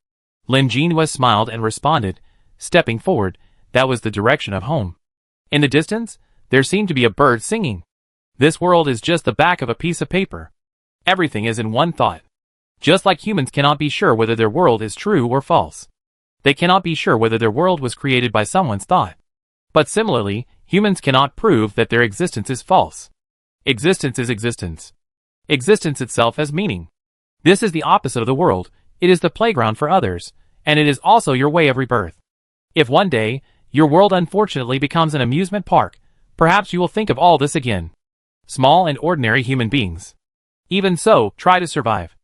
Lin Jinhua smiled and responded, stepping forward. That was the direction of home. In the distance, there seemed to be a bird singing. This world is just the back of a piece of paper. Everything is in one thought. Just like humans cannot be sure whether their world is true or false. They cannot be sure whether their world was created by someone's thought. But similarly, humans cannot prove that their existence is false. Existence is existence. Existence itself has meaning. This is the opposite of the world. It is the playground for others, and it is also your way of rebirth. If one day, your world unfortunately becomes an amusement park, perhaps you will think of all this again. Small and ordinary human beings. Even so, try to survive.